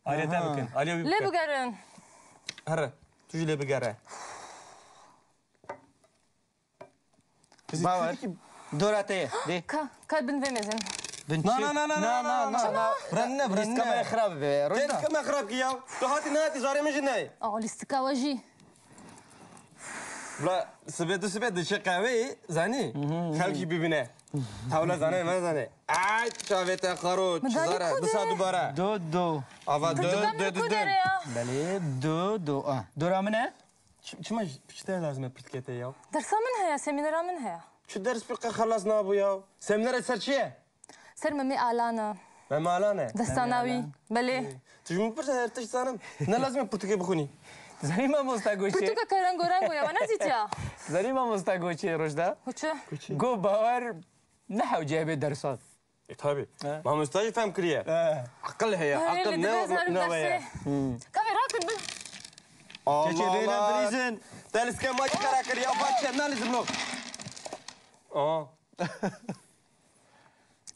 Alete bakın. Ali ليه bir بقرن Hara. Tujile bir gara. Bawer. Dorate. De. كالبن فيمزن نا برنه كما خراب كيف كما خراب كيا تو هاتي ناتي زاري من جناي لیستکا واجی بلا سبيت شي قهوي زاني خلكي ببينه حاول زاني ما زاني اي شافت خروج مداني زاره كوده. دسا دوباره دو افا تو داره یا بله دو دورا منه شما بشتي لازم برتكيتي يا درسا من هيا سمینارا من هيا شو درس بقى خلصنا ابو يا سمنر سر چیه سر ممی آلانه ما مالانه دستاناوی بله تجمع برس هرتش زانم نه لازم برتكي بخوني زنی ما مستگوچه پرتوکا کرنگو رنگو یا ونزی تیا زنی ما مستگوچه رشده وچه گو باور نحو جابه درسات tabii ما مستاجي فهم كريه عقل هي عقل نوى کافی راکن بل الله بريزن تالس كم ما يقرا كريه باتش نالزم له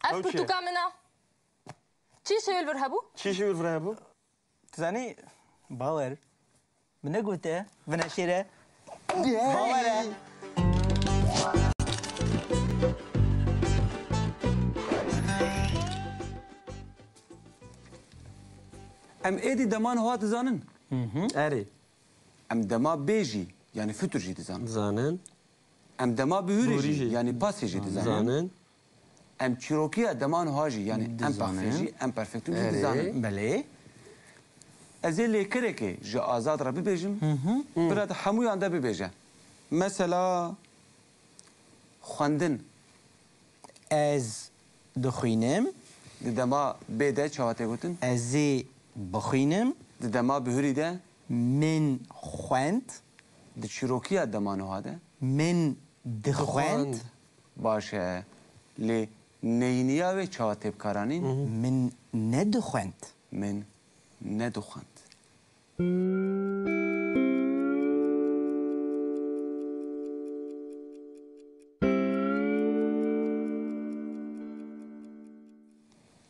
اف پرتوکا منا چی شویل برهبو شي شو الفرابو زنی باور منه گوته منه شیره باوره ام ایدی دمان هوا دزانن اري ام دما بیجی یعنی فتر جی دزانن زانن ام دما بهوری بهوری جی جی. یعنی پاسی جی دزانن زانن ام چیروکیا دمان هوا جی یعنی ام دزانن. پرفیجی ام پرفکتو جی اره. دزانن بله از لیکره که جا آزاد را ببیجم برات هموی آنده ببیجه مثلا خواندن از دخوینم دما بیده چاواته گوتن ازی بخوینم دما بهوری ده من خوند د چیروکیا دمان هوا ده من دخوند باشه لی نینیا و چاواته بکارانین من ندخوند من ندخند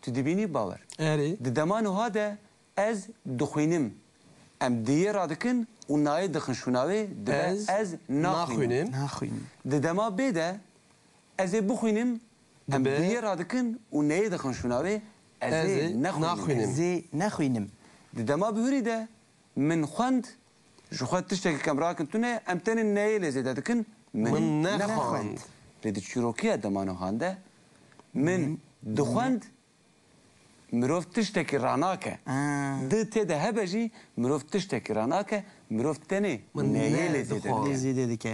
تو دبینی باور اري د دمان هاده از دخوینم ام دیه را دکن و نای دخن شوناوی از ناخوینم نخوینم د دما بیده از بخوینم ام دبه. دیه را دکن و نای دخن شوناوی از از نخوینم ناخوینم. زی نخوینم د دما بهوری ده من خوند جو خود تشتکی کم راکن تونه ام تن نای لزیده دکن من نخواند لدی چیروکیه دمانو هانده من دخوند مروف تشتکی راناکه ده تیده هبجی مروف تشتکی راناکه مروف تنه من نایه نه لزیده دخوان. دکن زی dedi ki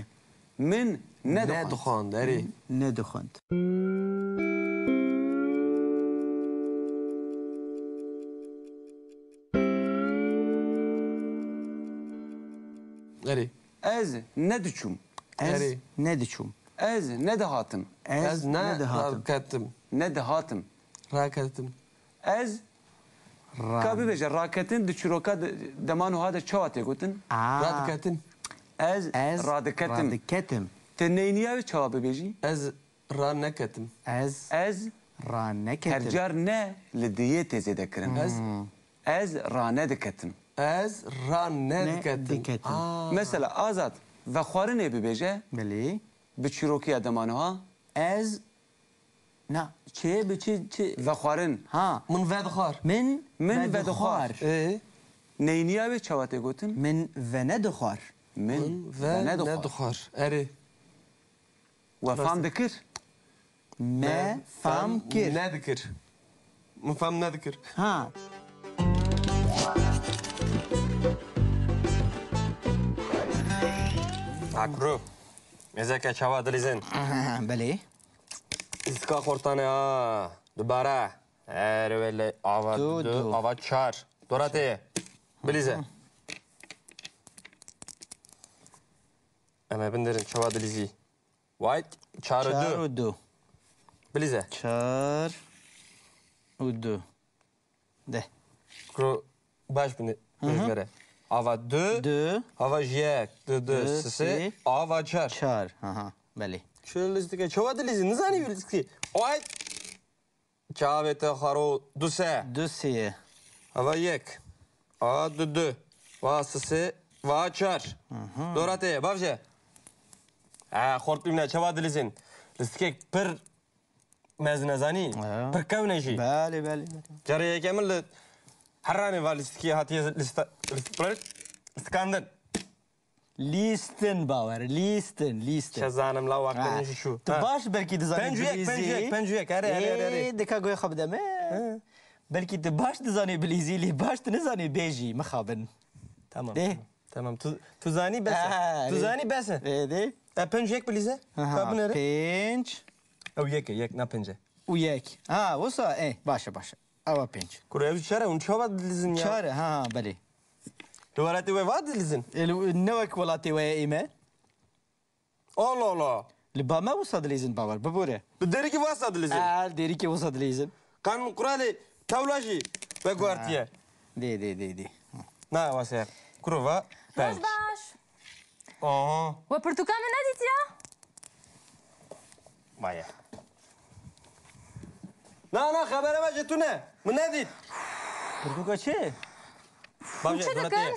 من نه ندخوند دخان اري ندخوند اري از ندچوم Ez Eri. nediçum از ندهاتم از نه nedihatım راكتم ندهاتم راكتم از کابی بجه راکتن د چیروکا دمانو هاده چواته گوتن راكتم از Ez رادکتم radiketim تنینیا و چواب بیجی از رانكتم Ez از raneketim هرجار نه لدیه تزه دکرن از رانه دکتم از رانكتم diketim مثلا آزاد و خوارنه ببیجه Beli به چیروکی ادمانوها Ez Na çe biçi çe و خوارن Ha من فاد خار Min Min ve ve dukhar ايه نینیا و چواته گوتن Min ve ne dukhar من و نه فاد دخوار ندخار اري و فهم دکر Me fam kir نذكر من فهم نذكر Ha عكرو مزاك شوا دليزن Beli اسكا خورتانه دوباره اري ولا اوا دو. دو اوا چار دوراتي بليزه اما بندرن شوا دليزي وايت چار Çar دو udu بليزه Çar udu De كرو باش بني بره اوا دو Du اوا جيك دو دو دو، سي سي. اوا چار Çar Aha Beli شو لزتك شوا دليزي نزاني بلزكي وايت چاوت خارو دو سه Du siye اوا یک ا دو دو وا سه وا چار دوراتي بافجه خورت بينا چوا دليزين لستكيك بر مزنه زنی پرکونه شی بله بله جریه کامل حرانی والیستکی هاتیه استکاندن لیستن باور لیستن شزانم لا وقت شو تو باش بلکی دزانی پنجویک اره دکا گوی خب دمه بلکی تو باش دزانی بلیزی لی باش تو نزانی بیجی مخابن تمام تو زانی بسه ده پنجویک بلیزه کابن اره پنج او یک نه پنجه و یک وسا باشه او پنج کره چرا اون چه وقت دلیزن یا چاره بله دوالتی و وقت دلیزن نوک ولاتی و ایمه الله لبا ما وصل دلیزن باور ببوره بدری که واسه دلیزن دیری که وصل دلیزن قانون قرالی تولاشی به گوارتیه دی نه واسه کروا پنج باش آها و پرتقال ندید یا باید نه خبره باشه تو نه من ندید پرتقال چه؟ چه دکن؟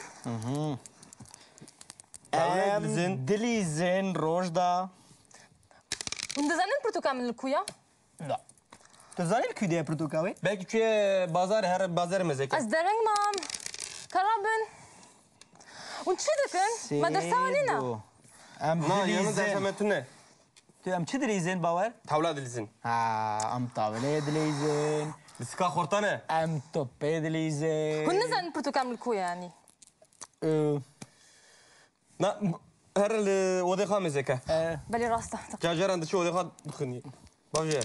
دلیزن روشدا اون دزانین پرتقال من لکویا؟ لا تو زانی لکویه پرتقالی؟ belki توی بازار هر بازار مزه از درنگ مام کرابن اون چه دکن؟ مدرسه آنینا نه یعنی درسمتونه تو ام چه دلیزن باور؟ tavla dilizin ام طاوله دلیزن diska خورتانه ام توپه دلیزن هون نزانین پرتقال من لکویا یعنی نه هر وده خواهم مزه که بلی راسته جاجران دچه وده خواهم بخونی باشه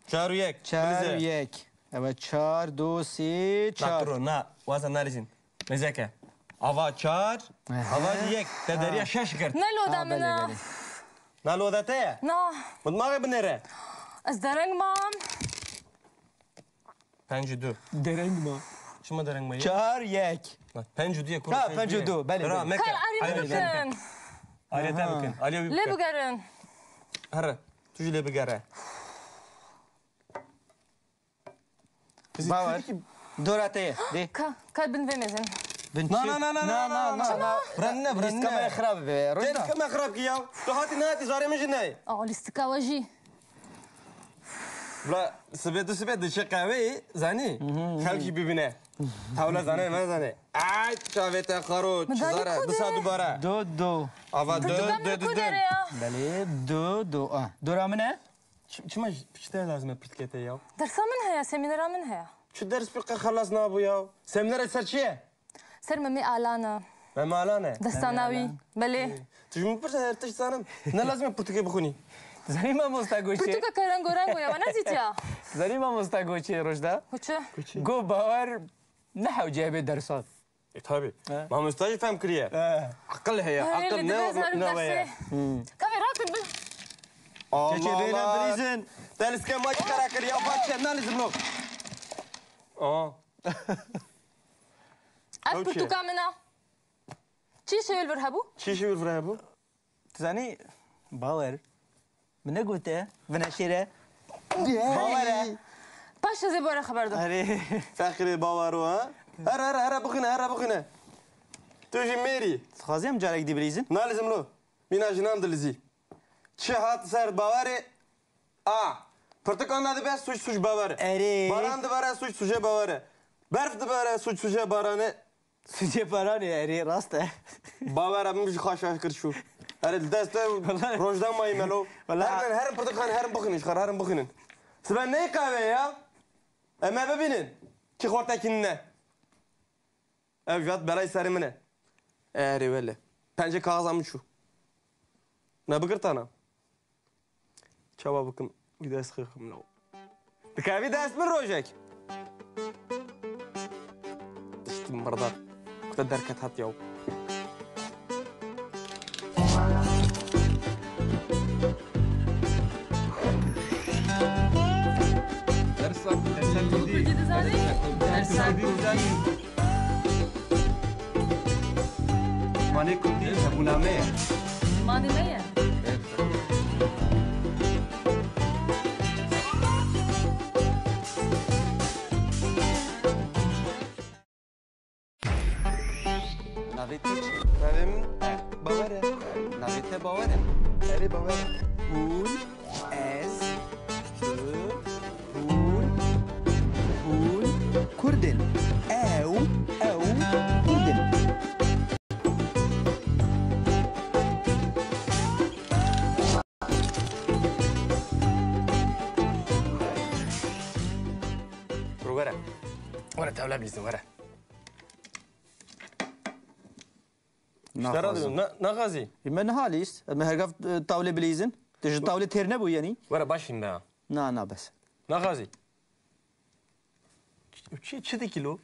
4 و 1 4 و 1 اما 4 2 3 4 نه واسه نریزین مزه که آوا 4 آوا 1 تدریه 6 کرد نه لودا منه نه لوده تیه نه مدماغه بنره از درنگ مام 5 درنگ ما شما درنگ مایی 4 1 5 2 ها 5 2 بله مکه کار آری بکن آره بکن آره لی بگرن هره توی لی بگره باور دورته دی کار بن ومزن نه برن کامل خراب به روز کم خراب کیا تو هاتی نه زاره میشه نه لیستکا وجی بلا سبت چه قهوه زنی خلکی ببینه تاوله زنه من زنه ای چاویت خارو چزاره بسا دوباره 2 آوا 2 بله 2 دورامنه چما پشته لازمه پرتکته یا درسا من هيا سمینارا من هيا چه درس بقى خلص نابو یا سمینار سر چیه سر ممي آلانا مالانه دستاناوی بله تو من پرسه هرتش زنم نه لازمه پرتکه بخونی زنی ما مستگوچه پرتوکا کرنگو رنگو یا نزید یا زنی ما مستگوچه روشدا چه؟ گو باور نحو جابه درسات tabii. ما مستاج فهم كريه عقل هي عقل نوعيه كافي راكب الله بليزن دالس كم ما يقرا كريه باتش نالز بلوك از پرتوکا منا چی شویل برهبو؟ چی شویل برهبو؟ زنی باور من قلته من شيره باوره باش زي بورا خبر دو اري فخري باورو ها هر بخينه توجي ميري خازم جارك دي بليزن نالزم له بينا جنان دلزي چه هات سر باوري پرتقال ده بس سوچ باوره اري باران ده باره سوچ باوره برف ده باره سوچ بارانه سوچ بارانه اري راسته باوره مش خاش کرد شو اري دست روجدان ماي ملو هر پرتقال هرم بخينش هرم بخينن سبن نه قهوه یا اما ببینین کی خورتکینه evet belay seri mine vele pence kağızamı şu ne bıgır tana çaba bakın bir ders kırkım lo bir ders mi rojek diştim bardak kuda derket hat yav ماني كنتي سبونا مية ماني مية نavete çi? Navim bavare Navete bavare. Eri bavare un ez tu كردن أو كردن ورا ورا تاولا بليزن ورا اشترى نغازي ما نهاليس ما هرقف طاولة بليزن تجي طاولة تيرنبو يعني ورا باشين بقى نا بس نغازي چه کیلو؟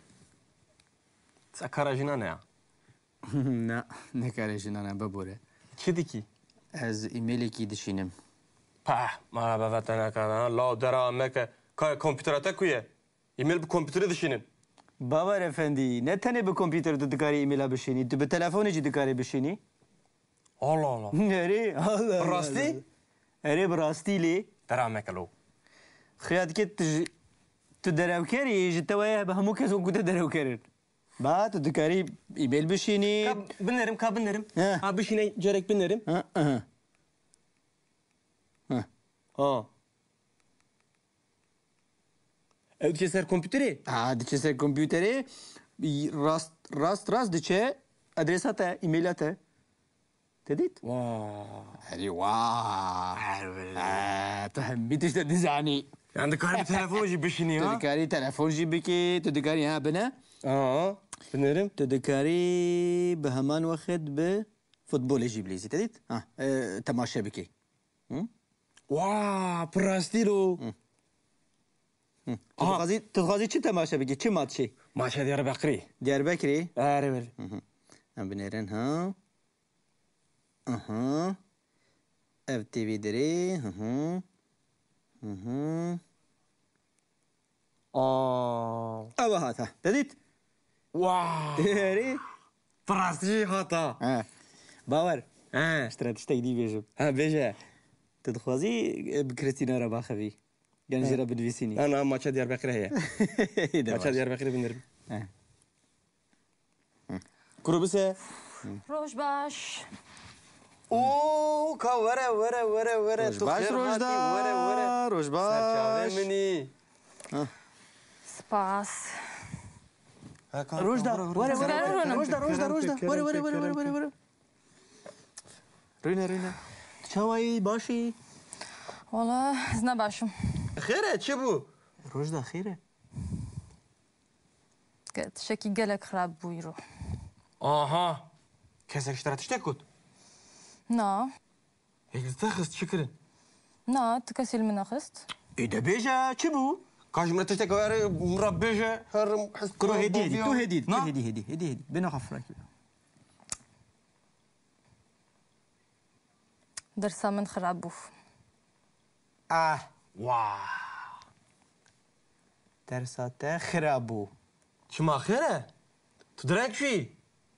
سکارا نه نه نکارش نه ببوره چه دیکی؟ از ایمیلی کی دشینم ما با وطن کنه لا درامه که کامپیوترات کویه ایمیل به کامپیوتر دشینن باور افندی نه تنه به کامپیوتر تو دکاری ایمیل بشینی تو به تلفن چی دکاری بشینی الله الله نری الله براستی؟ اره براستی لی درامه کلو خیاد که تو دراوکری جتواه به همو کسو کده دراوکرن با تو دکاری ایمیل بشینی بنرم بنرم ها. ها بشینه جرک بنرم ها او چه سر کامپیوتری؟ دیچه سر کامپیوتری راست دیچه ادرسات ایمیلات تدید واه هری واه تو همیتش دزانی عندك كهرباء تلفون جي بشيني تو ها دکاری تلفن جی بکی تو دکاری ها بنا بنرم تو دکاری به همان وقت به فوتبال جی بلیزی تدید تماشا بکی واه براستيلو تخوازی چی تماشا بکی چی ماتشی ما شاد يا بقري دیاربکری ارمل هم بنرن ها اف تی وی دری اوه هاتا تدید واه دری براستي هاتا باور ها اشتريت اشتاق دي بيجب ها بيجا تدخوازي بكريستينا ربا خفي يعني جرب بدفيسيني انا ما شاد يا بقري هي ما شاد يا بقري بنرم كروبسه روش باش اوه كا ورا باش روش باش مني سپاس روجدا ورا رينا شاوي باشي والله زنا باشم خير چه بو روجدا خيره قلت شكي قالك خراب بويرو آها کسک اشتراتش تکود نا هيك تخست شكرا نا تكسي المناخست ايه بيجا تشبو كاش مرتش تكواري مربيجة هرم حس كرو هدي بنا خفرك درسا من خرابوف واه درسات خرابو شما خيره تدرك شي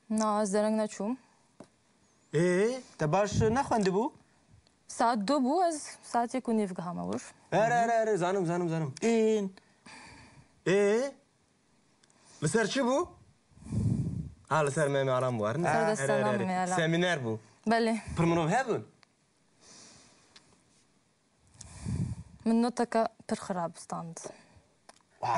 نا زرنگ نچوم ايه تباش نخوانده بو ساعت دو بو از ساعت يكون يفقها مور اري زانم این ايه لسر شي بو لسر ميمي عرام بو لسر دستانام ميمي عرام. سيمينار بو بله برمنوف هابون من نوتك پر خراب ستاند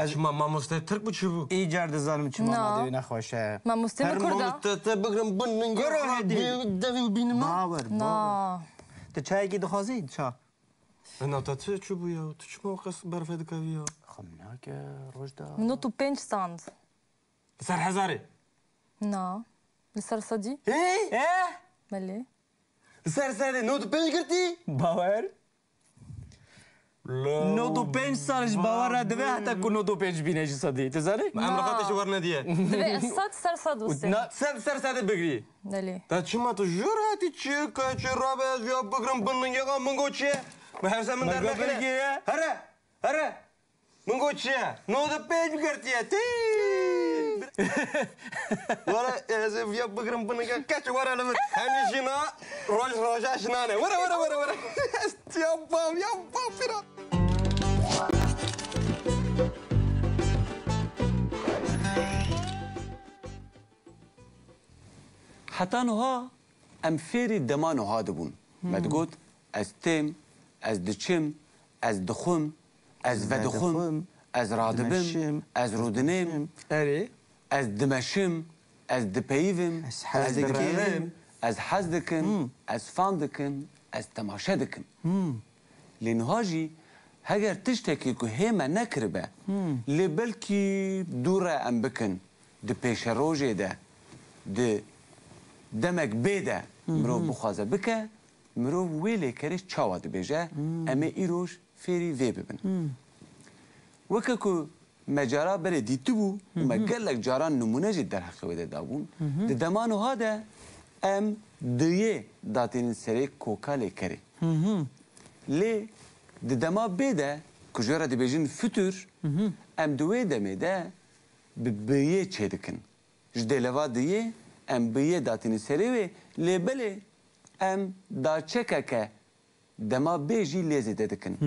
شما ما مستترك بو شي بو ایجار دزانم چما نا. مادوی نخوشه ما مستمر كردا تبغرم بن كرو هدي. دافي بينما باور نا تو چای کی دخوازی چا انا تاتي شو بو يا تشمو قص برف هذاك يا خمناک روجدا من نوتو بنش ستاند لسر حزاري نا لسر صدي ايه بله لسر سادي نوت بيش قلتي باور لا نو دو پنج سالش باور دوی حتی کو نو دو پنج بینش صدی تزانی عمرو خاطر ورنا ديه دبي الصاد سر صد وستين سر سادي بقري بله تا شما تجور هاتي تشيكا تشرابه يا بقرم بن يا من قوتشي ما حسا من دار بقري هرا من قوتشي نو دو بيش قلتي تي ورا يا بقرم بن يا كاتش ورا لما همشينا روج عشنانه ورا يا بام فينا حتى نها ام فيري دمان هذا بون ما تقول از تم از دچم از دخم از ودخم ez radibim, Dimeşim. ez rudinim, eri ez dimeşim, ez dipeyivim, Ez hez dikim. dikevim, ez hez dikim, ez fan dikim, ez temaşe dikim. Lîniha jî heger tiştekî ku hême nekiribe lê belkî dûre em bikin di pêşerojê de di demek bê de mirov bixwaze bike mirov wê lêkerî çawa dibêje em ê îroj fêrî vê bibin. Weke ku me cara berê dîtibû me gelek caran numûne jî derheqê wê de dabûn di deman wiha de em diyê datînin serê koka lêkerê. Lê di dema bê de ku ji we re dibêjin fütür em di wê demê de bi biyê çê dikin. Ji dêleva diyê em biyê datînin serê wê lê belê em daçekeke dema bê jî lê zêde dikin.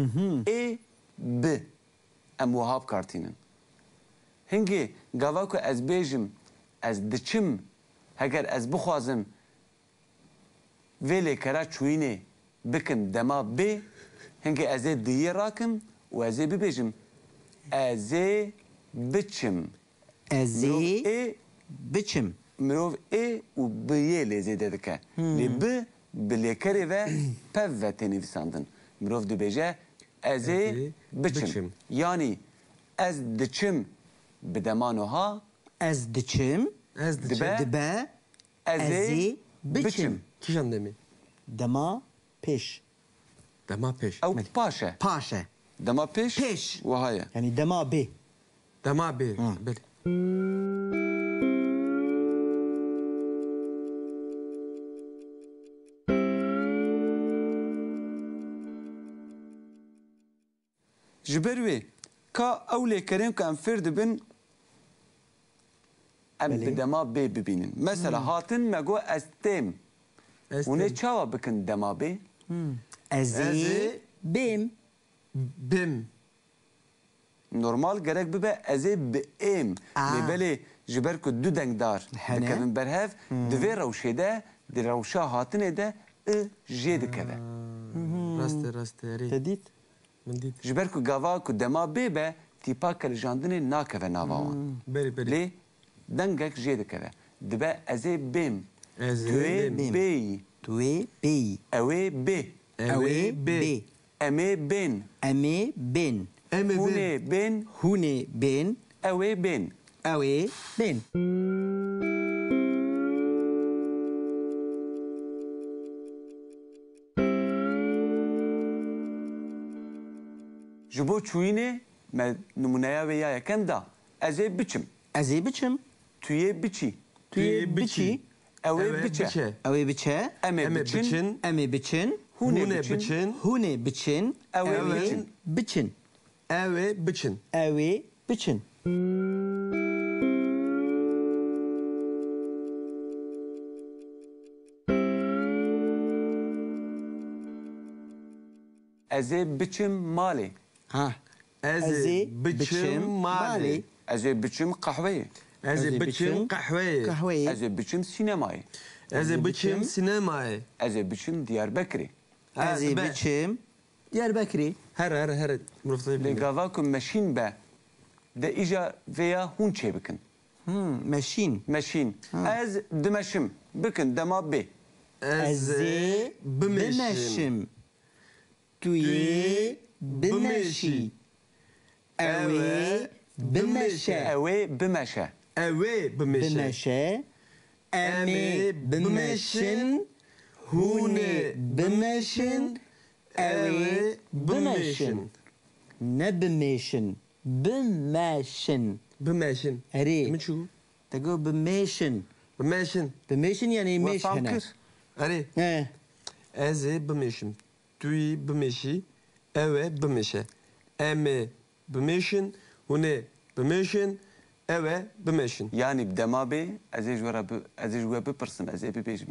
Ê bi em wiha bikartînin. Hingê gava ku ez bêjim ez diçim heger ez bixwazim vê lêkera çûyînê bikim dema bê hingê ez ê diyê rakim û ez ê bibêjim ez ê biçim. Mirov Ezi ê biçim. mirov ê û biyê lê zêde dike. Lê bi lêkerê ve pev ve tê nivîsandin. Mirov dibêje ez ê biçim. biçim. Yani ez diçim bi deman wiha Ez diçim. ez dibe diçe Dibe. ez ê Ezi biçim. biçim. kîjan demê Dema peş. dema pêş Ew paş e. Paşe. Dema pêş Pêş. wiha ye. Yani dema B. dema bê belê Ji ber wê ka ew lêkerên ku em fêr dibin em Belê. bi dema bê bibînin. Mesela hatin me got ez têm. ez Hûn ê têm çawa bikin dema bê? Ezi Ezi bim. bim Normal gerek bibe ez ê bi êm. Aa. Lê belê ji ber ku du dengdar Hene. dikevin berhev di vê rewşê de di rewşa hatinê de jê dikeve. rastê rastê erê Tedit. min dît Ji ber ku gava ku dema bê be tîpa kelijandinê nakeve nava wan. berê berê Lê dengek jê dikeve. Dibe ez ê bêm. ez Tu ê ê bim bêyî. Tu ê bêyî. Ew ê bê. ew ê bê Em ê bên. Em ê bin. em ê Hûn bê ê bên. Hûn ê bin. Ew ê bên. Ew ê bin. Ji bo çûyînê me numuneya wê ya yekem da ez ê biçim. Ez ê biçim. Tu yê biçî. Tu ê biçî. Ew ê ew ê biçe. biçe Ew ê biçe. Em ê em ê biçin. biçin Em ê biçin. Hûn ê hûn ê biçin. biçin Hûn ê biçin. Ew ê Ew ê biçin. biçin. ew ê biçin Ew ê biçin. Ez ê biçim malê. Ha. ez Ez ê ê biçim malê Ez ê biçim qehweyê. ez ê biçim qehweyê Kahveyê. Ez ê biçim sînemayê. ez ê biçim sinemayê Ez ê biçim Diyarbekirê. Ez ê biçim. Diyarbekirê. her her miroftayê Lê bîne gava ku meşîn be de îja vêya hûn çê bikin. Meşîn. Meşîn. Ez dimeşim. Bikin dema bê. Ez ê bimeşim. Tu yê bimeşî. Ew ê bimeşe. Ew ê bimeşe. ew ê bimeşe Bimeşe. Em ê bimeşin. Hûn ê bimeşin. Ew ê bimeşin. Ne bimeşin? Bimeşin. bimeşin Erê. min çû Te got bimeşin. bimeşin Bimeşin yani We meş fam hene. kir. erê He. ez ê bimeşim tu yê bimeşî ew ê bimeşe em ê bimeşin hûn ê bimeşin ew ê bimeşin Yani dema bê ez ê ji we re ez ê ji we bipirsin ez ê bibêjim.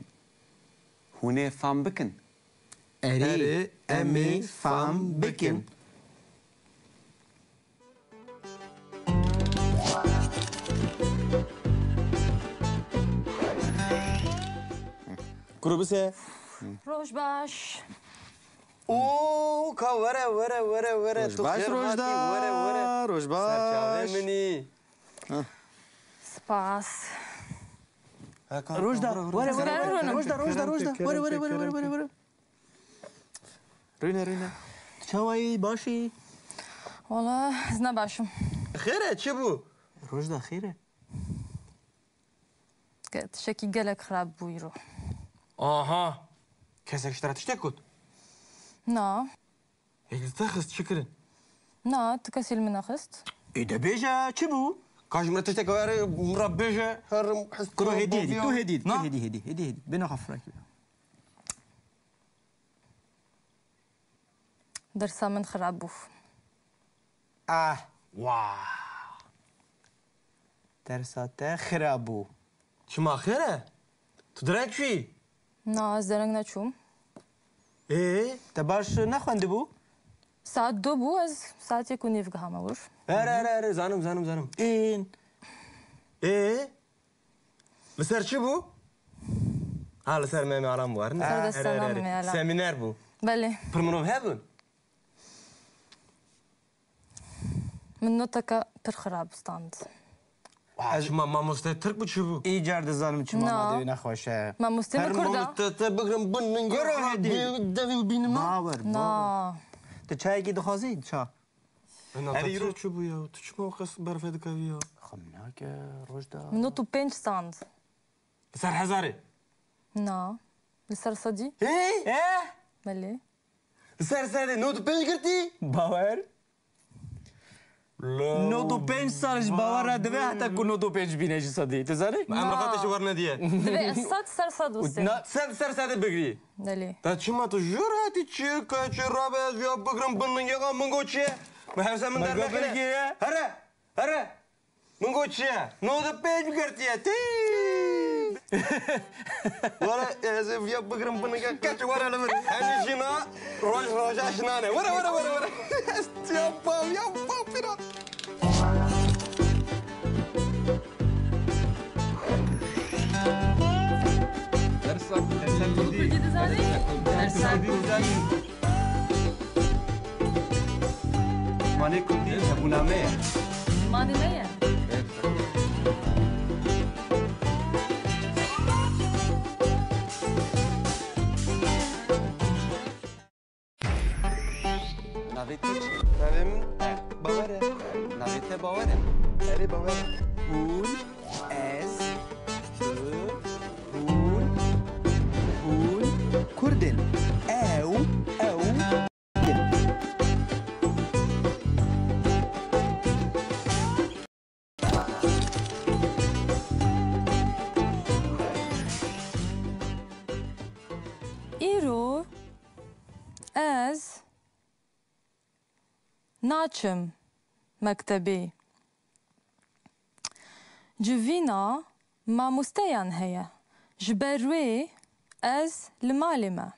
Hûn ê fam bikin. Erê. Em ê fam bikin. Kuru bise. Roj baş. Oo کا وره تو باش خیر روجدا هاتی وره روج سرچاوه باش منی سپاس روجدا وره روجدا وره روینا چاوایی باشی والله زنا باشم خیره چی بو؟ روجدا خیره شکی گلک خراب بوی رو آها کسی اشترا تشته کد؟ نا یک تخست چی کرن؟ نا تکسی من خست ایده بیجا چی بو؟ کاش مرا تشته که مرا بیجه هرم حس کرو هدی بنا خفرك درسا من خراب بوف واه درسات خرابو چما خیره؟ تو درک چی؟ نا از درنگ نچوم تباش نخونده بو؟ ساعت 2 بو از ساعت 1 و نیف گهام بور اره زانم این لسر چی بو؟ لسر مهمی آرام بو سر دستانا مهمی آرام. سمینر بو بله پرمونو هبون من نوتکا پر خراب ستاند شما ماموسته ترک بو چی بو؟ ایجار دزانم چی ماما نا. دوی نخوشه ما مستمر کرده تا بگرم بنن گرو هدی. دوی بینم باور نا تو چای گی دخوازی چا هری رو چی بو یا تو چما خس برفه دکاوی یا خمناک روجدا من نوتو 5 ستاند لسر هزاره نا لسر صدی بله لسر ساده نوت پنج کرتی؟ باور نو دو 5 سالش باور را دوی حتی کو نو دو 5 بینه جی صدی تو زنی؟ امرقاتش ور ندیه دوی صد سر صد و سه سر ساده بگری بله تا چما تو جور هاتی چی که چی رابط یا بگرم بنن یا منگو چیه؟ به هر زمان در منگو نکنه بگیه؟ هره منگو چیه؟ نو دو پنج کرتیه تی ورا از یا بگرم بنن یا کچ ورا لمر هنی جنا روش اشنانه ورا یا پاو پیرا مانه کردی چپونامه مانی نیه نویتی چی؟ نویم باوره نویته باوره اری باوره اون از اون کردن او ایرو از ناچم مکتبی جوینا ما مستیان هیا جبروی از المالمه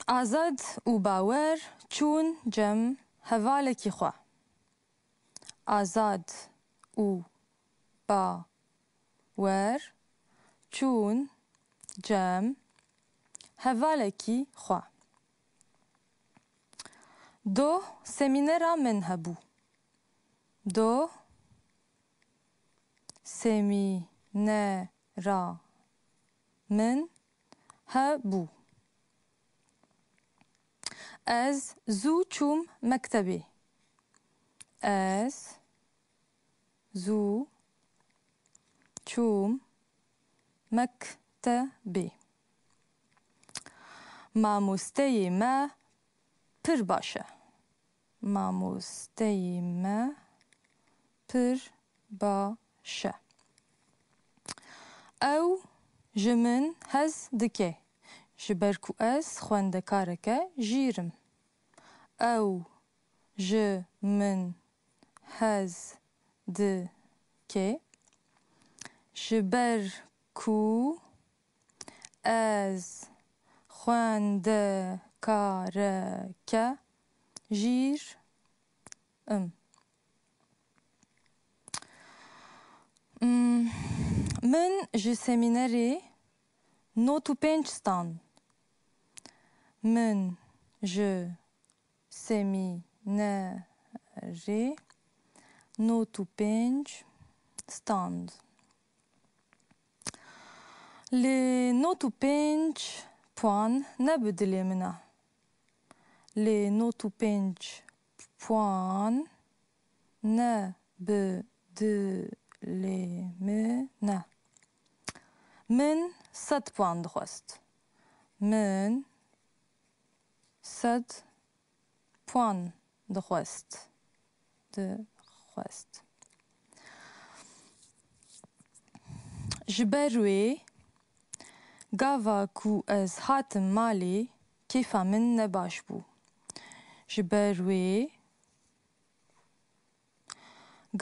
آزاد و باور چون جم هوالکی خوا آزاد و باور چون جم هوالکی خوا دو سمینرا من هبو دو سمینرا من هبو از زو چوم مکتبی از زو چوم مکتبی ماموستهی ما پر باشه ماموستهی ما پر باشه او جمن هز دکه جبرکو از خوندکارکه جیرم او جمن هز دکه جبرکو از خوندکارکه جیر من جي سيميناري نوتو بينج ستان من جي سيميناري نوتو بينج ستاند لي نوتو بينج بوان نبدلي منه لي نوتو بينج بوان نبدلي منه من 7 بوان دخواست من 7 بوان دخواست جبروي گاوا کو از هاتم مالی کیفا من نباش بو جبروي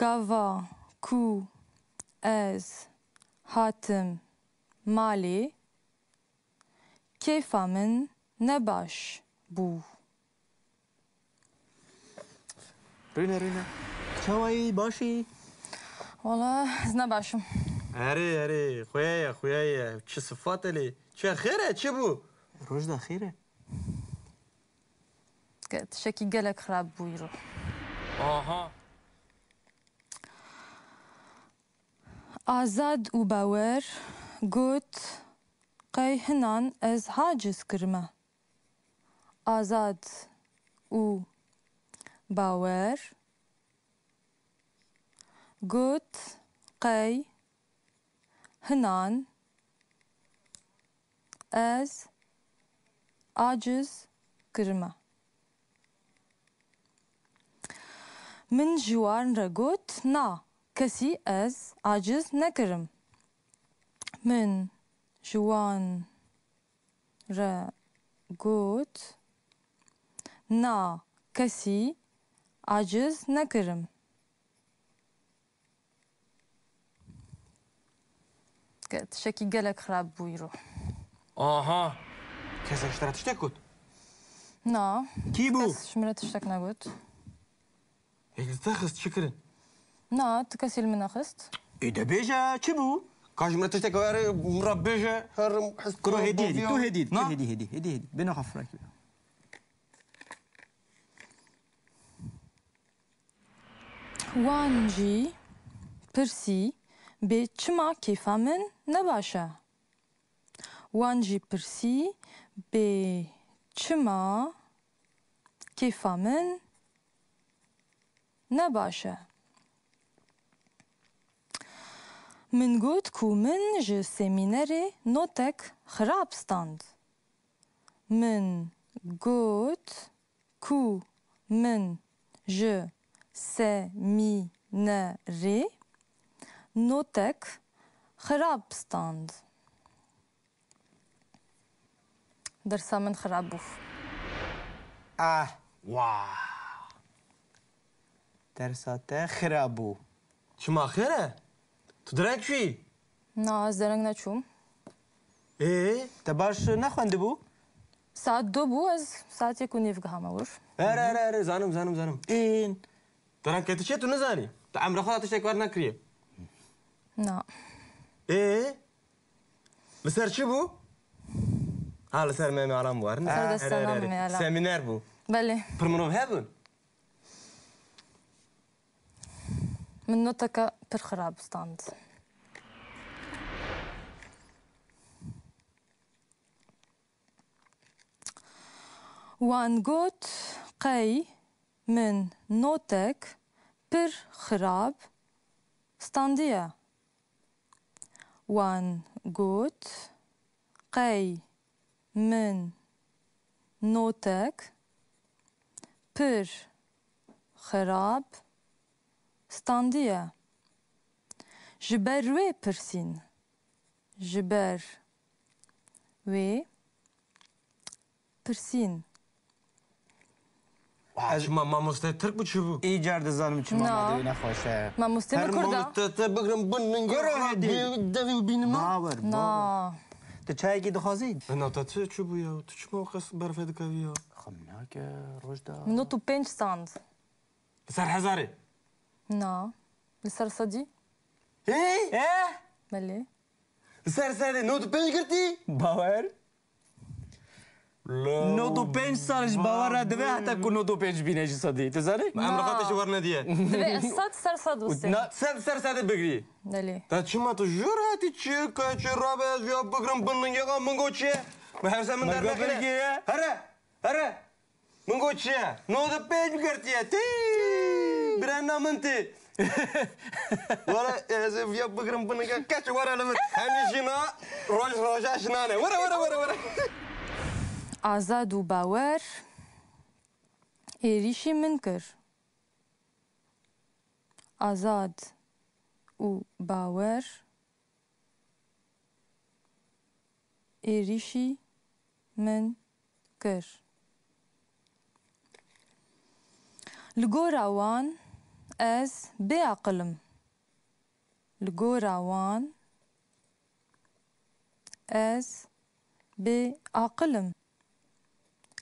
گاوا کو از هاتم مالی کیفا من نباش بو رينا شوي باشي والله از نباشم هري خويايا چه صفات لي چه خيره چه بو روجدا خيره قلت شكي قلق خراب بو يروح آها آزاد و باور قوت قي هنان از حاجز كرمه آزاد و باور قوت قي هنان از عاجز كرمه من جوان رقوت نا كسي از عاجز نكرم من جوان رقوت نا كسي عاجز نكرم قلت شكي قلق خراب بو يروح آها كذا اشتريت اشتكت نا كيبو بس شمرت اشتكنا قلت هيك تاخذ شكرا نا تكسي المنا خست ايه ده بيجا تشبو كاش مرات تشتكي هاري مربيجا هرم حس كرو هدي تو هدي بنا خفرك وانجي برسي بي چما كيفا من نباشا وانجي برسي بي چما كيفا من نباشا من قوت كو من جي سيميناري نوتك خراب ستاند من قوت كو من جي سيميناري نوتك خراب ستاند درسا من خراب بوف واو درسات خرابو شما خيره تدرك شي نا از درنگ نچوم ايه تباش نخوند بو ساعت دو بو از ساعت يكون يفقها مور هري زانم این ترى كنت شي تو نزاني تعمل خلاص تشتكي ورنا كريه نا ايه لسر شي بو لسر ميمي علام بو لسر دستانا ميمي علام. سيمينار بو بله برمنوف هابون من نوتك بر خراب ستاند وان قوت قي من نوتك بر خراب ستاندية وان قوت قي من نوتك بر خراب ستاندية جبر وي برسين جبر وي برسين شما ما مستترك بتشوفوا ایجار دزانم چما نا. مادوی نخوشه ما مستمع كردا بقرم بن دافي بين ما باور نا تو چای کی دخوازید انا تاتو تشوفوا يا تشمو خاص برف هذاك يا خمناک روجدا منوتو بينج ستاند صار حزاري نا لسر صدي ايه بلي سر نود پنج کرتی؟ باور؟ نو دو پنج سالش باور نداره حتی که نو دو پنج بینه چی صدی تو زنی؟ امرقاتش ور ندیه دبي الصاد صار صاد وسي سر بگری دلي تا چی ما تو جور هاتی چی که چی رابه از بیا بگرم بندن یقا منگو چیه؟ به هر زمان در نکنه هره منگو چیه؟ نود پنج کرتیه تی برن نامنتی ولا از بیا بگرم بندن یقا کچ ورا لمن همیشینا روش نانه ورا آزاد و باور ایریشی من کر آزاد و باور ایریشی من کر لگوراوان از بعقلم لگوراوان از بعقلم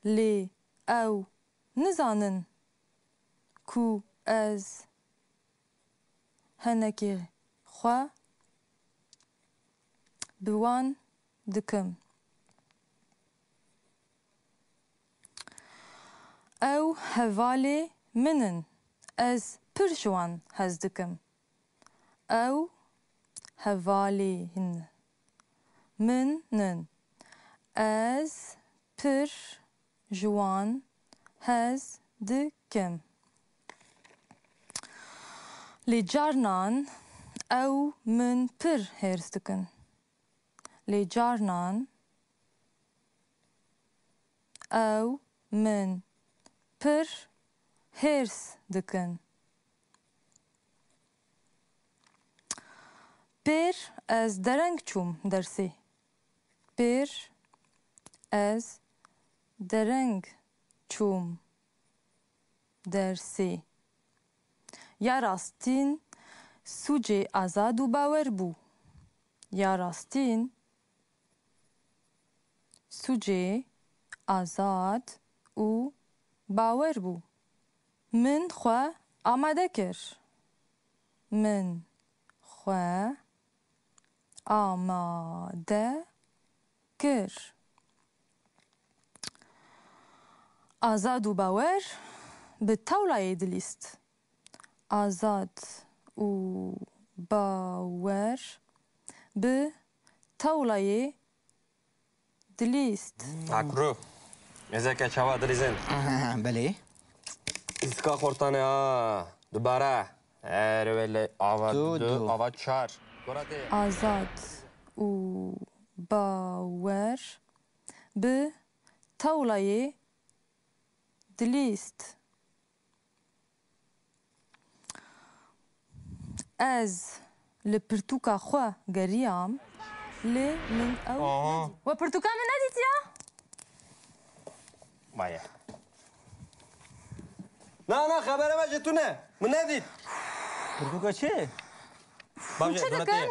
لي أو نزانن كو أز هنكي خوا بوان دكم أو هفالي منن أز برشوان هز دكم أو هفالي هن منن أز پر جوان هز دكم لجارنان أو من پر هرس دكن لجارنان أو من پر هرس دكن بير از درنگ چوم درسي بير از درنگ چوم درسی یا راستین سوجه آزاد و باور بو یا راستین سوجه آزاد و باور بو من خوا آماده کر من خوا آماده کر آزاد و باور به طاولة دلیست آزاد و باور به طاولة دلیست اکرو ازاك شوا دریزن بله اسکا خورتانه ها دوباره ولی آوا چار آزاد و باور به طاولة دلیست از لپرتوکا خوا گریام لی من او و پرتوکا من ندیت یا؟ باید نه خبره باشه تو نه من ندید پرتوکا چه؟ چه دکن؟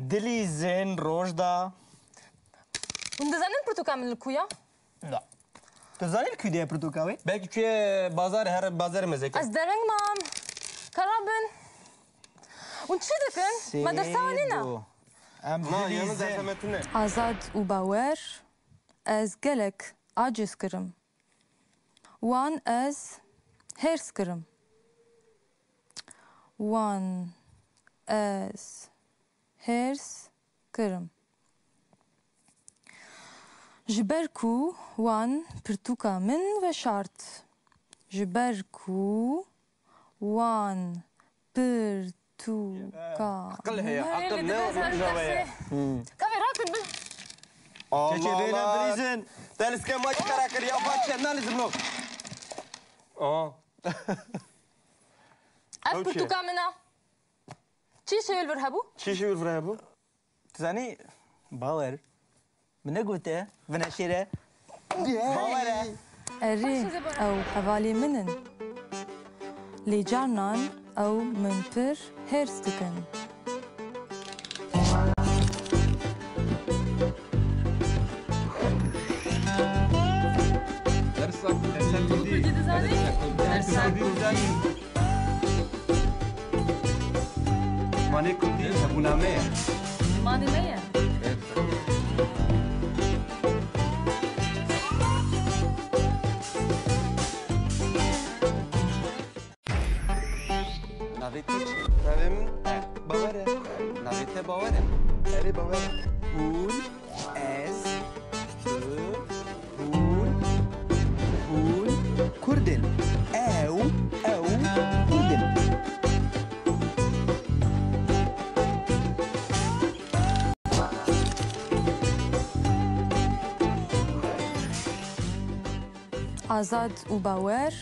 دلی زن روش دا اون دزنین پرتوکا من الکویا؟ لا تو زنی الکویا پرتوکاوی؟ belki که بازار هر بازار مزکه از درنگ مام کرابن اون چه دکن؟ مدرسه ونینا نه یعنی درسمتونه آزاد و باور از گلک عاجز کرم وان از هرس کرم وان از هرس کرم جبركو وان برتوكا من وشارت جبركو وان برتوكا عقل هي عقل نه كافي راكن چه بینا بریزن دلس که ما چکارا کری یا باشه نالزم نو اف برتوكا منا چی شویل برهبو؟ چی شویل برهبو؟ زنی باور من قلته من شيره باوره اري او حوالي منن لي جارنان او من بر هيرستكن زمانی کردی زبونامه زمانی میه نویتی چی؟ نویم باوره نویت باوره اری باوره Hon, ez, hon, kurdin. Ew, kurdin. آزاد و باور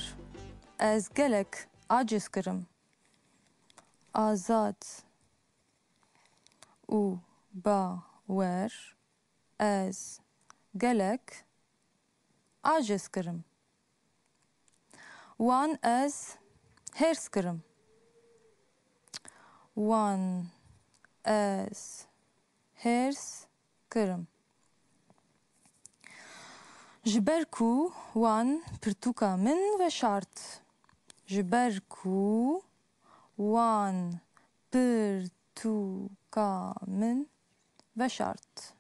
از گلک عاجز کرم آزاد و باور از گلک عاجز کرم وان از هرس کرم وان از هرس کرم جبركو وان برتوكا من وشارت جبركو وان برتوكا من وشارت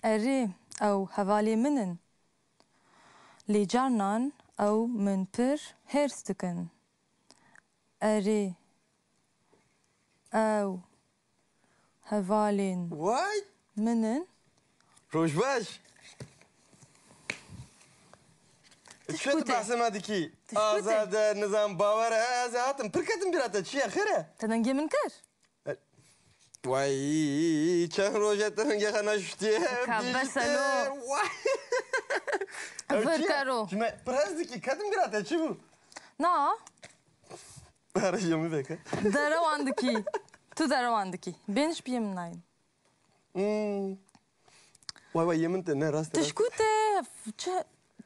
اري او هوالي منن لجارنان او من بر هرستكن اري او هوالين وای منن روش باش شو تشكوتي. تبحث ديكي تشكوتي. آزاد نظام باور هاتم بركتم براتا شي خيره تنجي من كر واي كان روجا ترنجا خنا شفتي كبسلو. واي فركرو شما براز ديكي كاتم براتا شو نا بارش يومي بك دروandaki tu دروandaki ben hiç bilmem nayim واي واي يمنت انا راس تشكوتي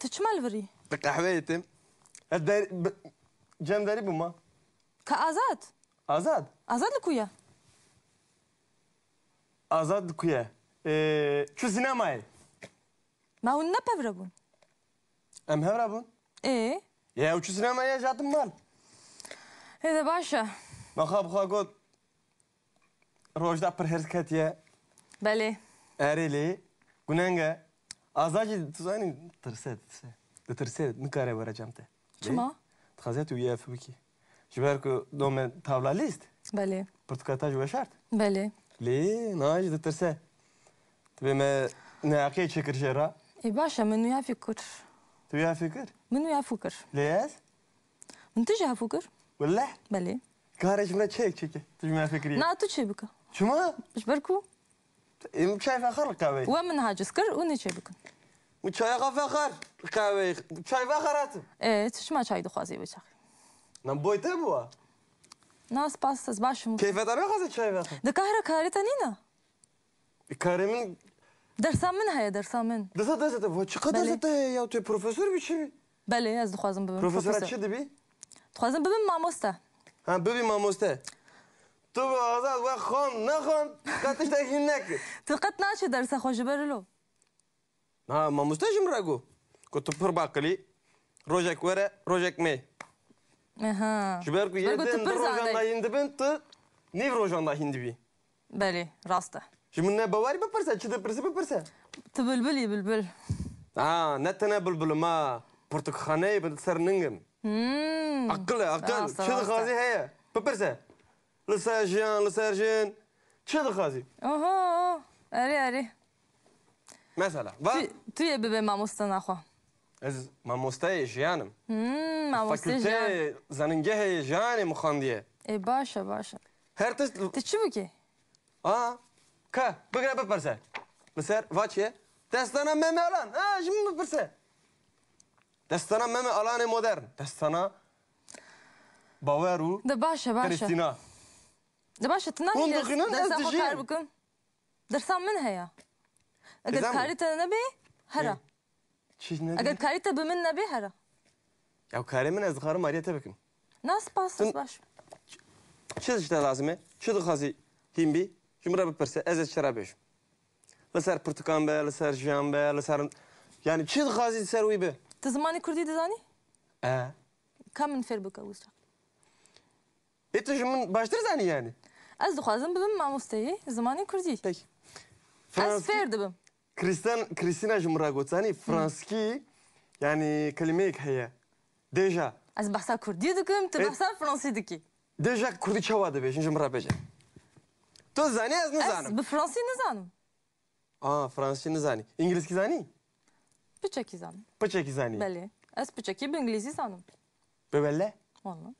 تشمل فري قهويتم الدار جام داري بما كازاد آزاد azad لكويا آزاد كويا شو سينماي ما هو نبهربون ام هربون ايه يا وشو سينماي جاتم مال هذا باشا ما خاب خاقود روجدا پرهرز کتیه بله اريلي گوننگا آزاجی تزانی ترسید نکاره برای جامته شما تخازیت ویا فبکی جبر کو دوم تابلا لیست بله پرتکاتا جو شرط بله لي ناجي ترسه تبي ما ناقي شكر شرا ايه باشا منو يا فكر تبي فكر منو يا فكر ليش من تجي فكر ولا بله كارش من تشيك تبي ما فكري نا تو بك شو ايش بركو ام شايف اخر القهوه ومن هاجس كر وني بك وشاي اخر القهوه شايف اخرات ايه تشما çay دخوازي بچخ نبوي تبوا ناس باستز باشم كيف انا خذ شايف اخر ده كهرة كارتا نينا كارمن درسا من هيا درسا من دسا تبوا قدر بله. يا تو بروفيسور بشي بله از دخوازم ببین بروفيسور چه دبي دخوازم ببین ماموستا ها ببي ما مسته تو آزاد و خان نخان قطش تاكين نك تلقت ناشي درسا خوش برلو ها ما مستجم راجو كنت بر باقلي روجك ورا روجك مي اها جبركو جبركو يدن تبرز روجان عندي. دا هند بنت نيف روجان دا هند بي بله راسته جمنا بواري ببرسا تشد برسا ببرسا تبلبلي بلبل نتنا بلبل ما برتقاني بتسر ننجم اقل راسته، شد راسته. خازي هي ببرسا لسارجين شد خازي اوه اري مثلا با تو یه ببین ماموستا نخوا از ما مستای جانم ماموستا جان فاکولته زننگه جان مخاندیه ای باشا هر تست تی چی بکی؟ که بگره بپرسه بسر واچیه دستانا ممه الان جمع بپرسه دستانا ممه الان مدرن دستانا باورو ده باشا کریستینا ده باشا تنانی هون دخینن از درسا خو دجین. کار بکن درسا من هيا اگر نظام. کاری تا نبی هرا چیز اگر نداری؟ کاری تا بمن نبی هرا یا کاری من از خارم ماریه تبکم ناس باستز باش چیز işte lazım چی دخوازی هیم بی جمره بپرسه از چرا بیش لسر پرتقال به لسر جام به لسر یعنی چی دخوازی سر وی به تزمانی کردی دزانی؟ اه کم من فر بکا وسرا من باشتر زانی yani. Ez dixwazim bibim mamosteyê zimanê Kurdî. Peki. Ez fêr dibim. Kristina ji min re gotsani Franskî yani kelimeyek heye. Deja. Ez behsa Kurdî dikim, tu behsa Fransî dikî. Deja Kurdî çawa dibêjin ji min re bêje. Tu zanî ez Ez nizanim. bi Fransî nizanim. Fransızca nizani. İngilizce zani? Piçekî zanim. Piçekî zanî. Belê. Ez piçekî bi İngilîzî zanim. Bebelle? Valla.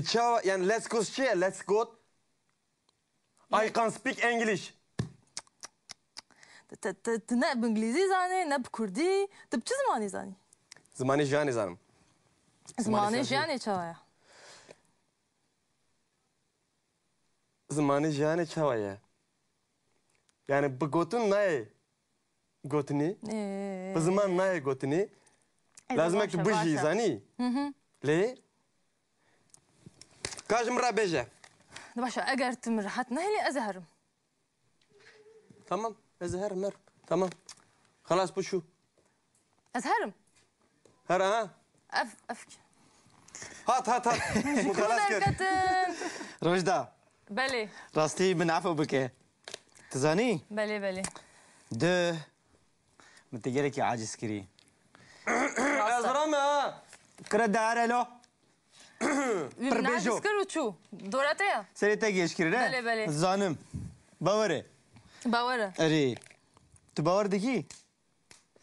Çawa yani let's go şey let's go. I can speak English. Tu ne bi İngilîzî zanî, ne bi Kurdî. Tu bi çi zimanî zanî? Zimanî jiyanê zanim. Zimanê jiyanê çawa ye? Zimanî jiyanê çawa ye? Yani bi gotin nayê gotinî. Bi ziman nayê gotinî. Lazım ek tu bijî zanî. Lê? Ka ji min re bêje. Başa eger tu min rehet nehelî ez ê herim. Tamam. Ez her mer. Tamam. Halas bu şu. Ez herim. Her ha. Ev. Hat. Halas kır. Derketin. روجدا Belê. راستي من عفو بك تزاني Belê. ده متجرك يا عاجز كري Ez rame ha. كرة دارة لو Nacîz kir û çû. Dorete ye? سري تجيش كري بله. زانم باوري Bawere. اري تو باور دكي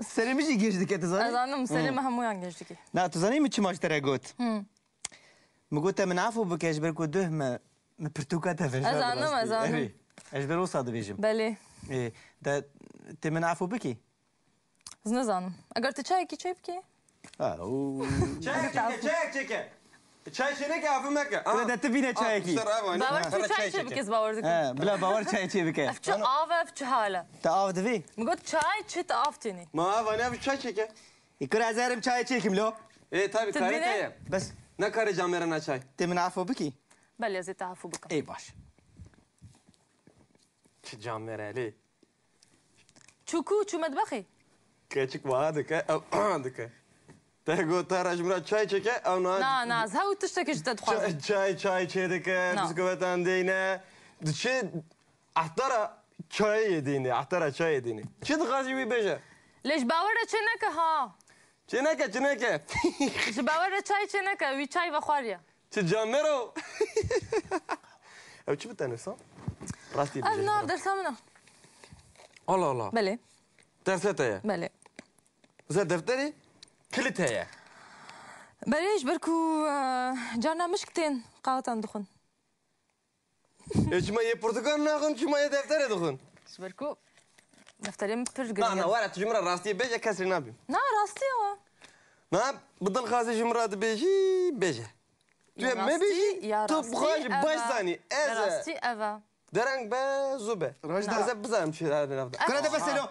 سري مشي جيش دكي Ez تزاني anım serê me hemûyan geçdikî. لا تزاني مش ماش ترى قوت مقولت من عفو بك اجبر كو ده ما برتوكا تفش أزانم. اجبر وصاد بيجم Belê. ايه ده تمن عفو بكي Ez nizanim. Eger tu çayekî çay bikî? Çek. Çay çene ki afı meke. كده ده تبينا شايكي Bawer tu çay çay bikî ez bawer dikim. بلا باور شاي شي بك Ev çi av ev çi hala. تعاود في Mi got çay çi tu av tênî. Ma vane bir çay çeke. يكون عزارم شاي شيكم لو Tabii Tabii kare ne? kaya. بس Ne kare camerana çay. تمن عفو بكي Belê ez ê te hefû bikim. اي باش Çi camerali. Çûkû çû medbexê. Keçik vadık ha. Dık. Tego tarajmura çay çeke. Na ez hew tiştekî ji te dixwazim. Çay çedike. Na. Bisküvetan deyne. Çi ahtara çay yediğini. Ahtara çay yediğini. Çi dıkazı bir beje. Lê ji bawere çê neke ha. Çeneke. Ji bawere çay çê neke. Wî çay vexwariye. Çi camero. Ev çi bitenirsan? Rastî Ev beje. nav dersa min e. Allah. Belê. Derset heye. Belê. Bize defteri kilit heye. Belê ji ber ku carna mişk tên qawatan dixwin. Çima ye Portugal nakın, çima ye deftere dokun. Ji ber ku defterê pir Na girî. wara tu jimra rastî beje kesrî nabîm. Na rastî wa. Na bidil xazî jimra dibêjî beje. Tu yê me bêjî tu bixwajî baş zanî. Ez Rastî ev e. dereng be zû be. Rojda. Ez bizanim çi radê navda. كرة ده بس لو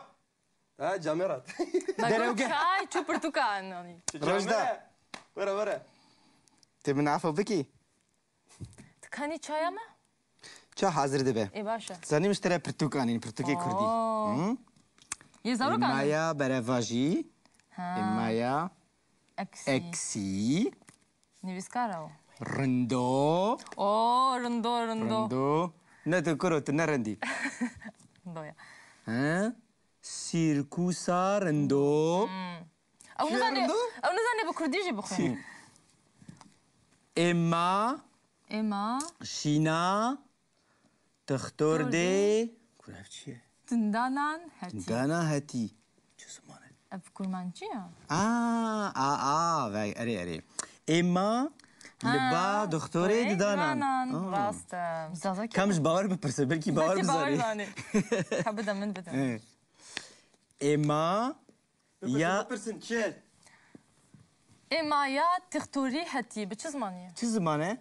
Ha camerat. Me çay çû pirtûkan anî. Rojda. Were. تمن عفو بكي Tu kanî çaya me? شو حاضر دبه Ê baş e. زاني مشتري برتوكاني برتوكي كردي Yê zarok anî. مايا برافاجي مايا Eksi. اكسي Nivîskara o. رندو O rindo. رندو لا تكرو تنرندي Rindo ya. ها سيركوسا رندو Ew nizanê bi Kurdî jî bixwîne. اما Êma شينا تختار دي كراف چیه tindanan hetî. دانا هاتي چه زمانه Ev kurmancı ya. وای اری اما لبا دکتری دانان Rast e. Zaza ki. کمش باور بپرسه بلکی باور Belki bawer بذاری zanî. Ka bide min bide. اما یا Pırsın çel. Êma ya tixtorî hetî. Bi çi zimanî? چه زمانه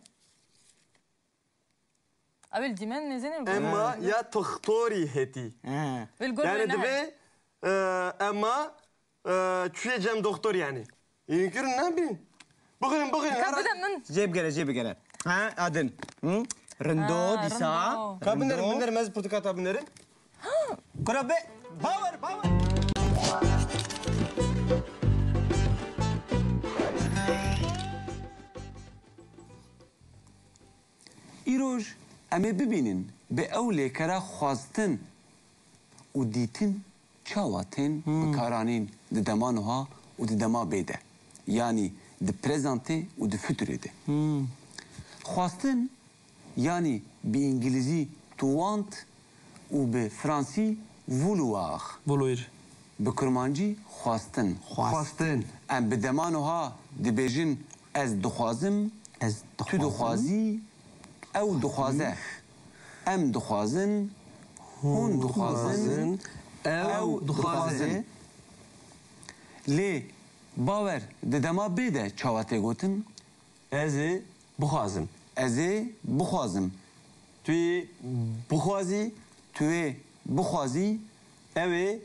Ew dîmen nêzînê. Emma ya tuhtori heti. Bil gol Yani ne? dibe emma çüye cem doktor yani. İnkir ne bileyim. Bakın. Ka bide min. جيب قرا ها ادن رندو دي ساعه رندو. Kabinlerim mez portakal kabinlerim. كرة باور ایروژ امی ببینین به او لیکره خواستن و دیتن چاواتین بکارانین ده دمانوها و ده دما بیده یعنی ده پرزنته و ده füture de. خواستن yani به انگلیزی to want و به فرانسی vouloir. Vouloir. به کرمانجی خواستن. Xwastin. ام به دمانوها دبیجن از دخوازم تو دخوازی او دخوازه ام دخوازن هون دخوازن او دخوازن لی باور ددما بیده چاواته گوتن Ez ê bixwazim. ازی بخوازم Tu yê bixwazî, توی بخوازی ew ê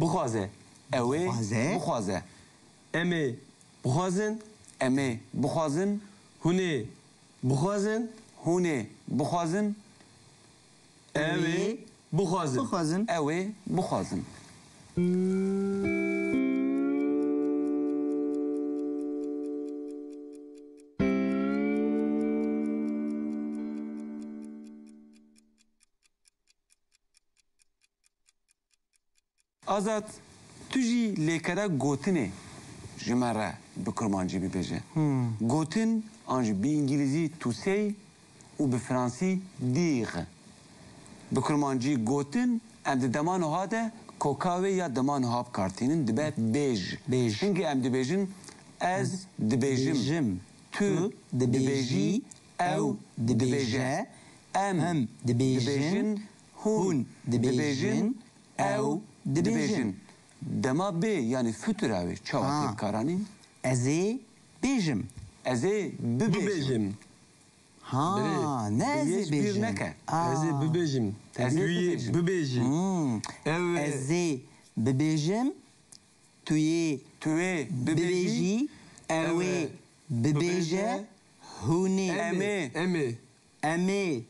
bixwaze. اوی بخوازه Em ê bixwazin, امی بخوازن hûn ê bixwazin, هونه بخوازن ew ê bixwazin. بخوازن اوی بخوازن آزاد تو جی لیکره گوتنه جمره به کرمانجی ببیجه گوتن آنج به انگلیزی تو سی و به فرانسی دیغ به کرمانجی گوتن ام ده دمان ها ده کوکاوی یا دمان ها بکارتینن دبه بیج هنگی ام دبیجن از دبیجم تو دبیجی او دبیجه ام دبیجن هون دبیجن او دبیجن دما بی یعنی fütüravi çavatı bkarani Ez ê bêjim. ازی ببیجم Bibêjim. Ha, ne ez ê Hiç bir bêjim? neke. Ez ê bibêjim. Ez ê Tu yê bibêjim. bibêjî. Ew ê Ez ê bibêjim, tu yê توی bibêjî, ew ê bibêje, hûn ê em ê em ê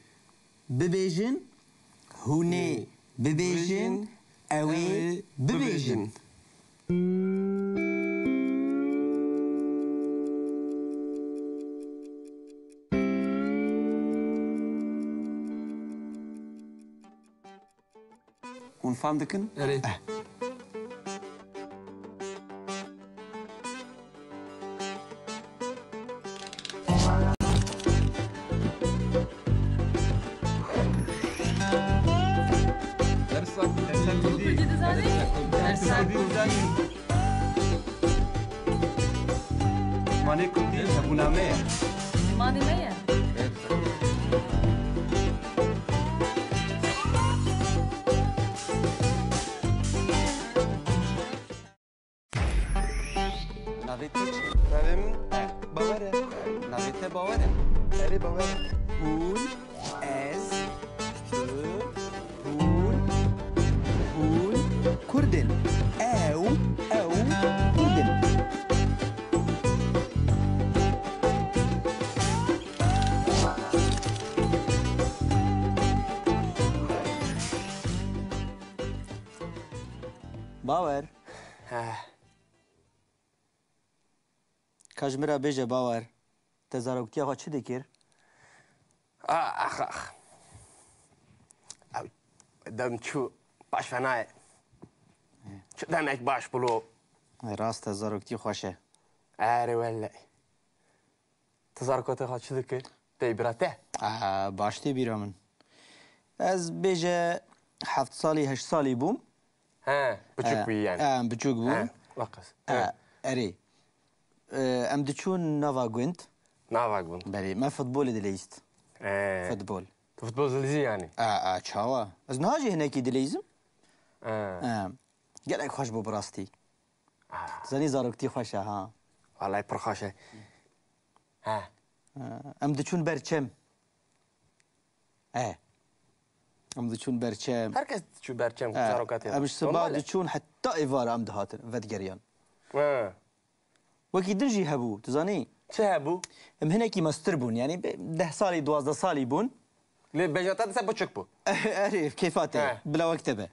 bibêjin, hûn ê bibêjin, ew ê bibêjin. Hûn fam dikin Erê. مانه کردی زبونامه ماني مية نویته چی؟ Navê min Bawer e. نویته باوره Erê Bawer e. Hûn, ez, tu, hûn, hûn, Kurdin. Ew, Kurdin. Bawer. Kajmira bêje Bawer. Te zaroktiya xwe çi dikir? Ax. Ew dem çû baş fena ye. Çi demek baş bûlo. Rast te zaroktî xweş e. Erê wele. Tu zarokatê xwe çi dikir? Tê bira te. Baş tê bîra min. Ez bêje heft salî heşt salî bûm. He, biçûk bûyî yani. Em biçûk bûm. Vakas. Erê. Em diçûn nava gund. Navak bûn. Berê, me futbolê dileyîst. Futbol. Tu futbol zilîzî yani. Çawa. Ez niha jî hinekî dileyîzim. He. Gelek xweş bû bi rastî. Zanî zaroktî xweş e ha. Vallahi pir xweş e. He. Em diçûn berçem. Em diçûn berçem. Herkes çû berçem zarokatê. Em ji siba diçûn heta êvara em dihatin vedgeriyan. He. Wekî din jî hebû, tu zanî? Çi hebû? Em hinekî mestir bûn, yanî 10 salî 12 salî bûn. Lê bejata dise biçûk bû. Erê, kêfatê, bila wektebe.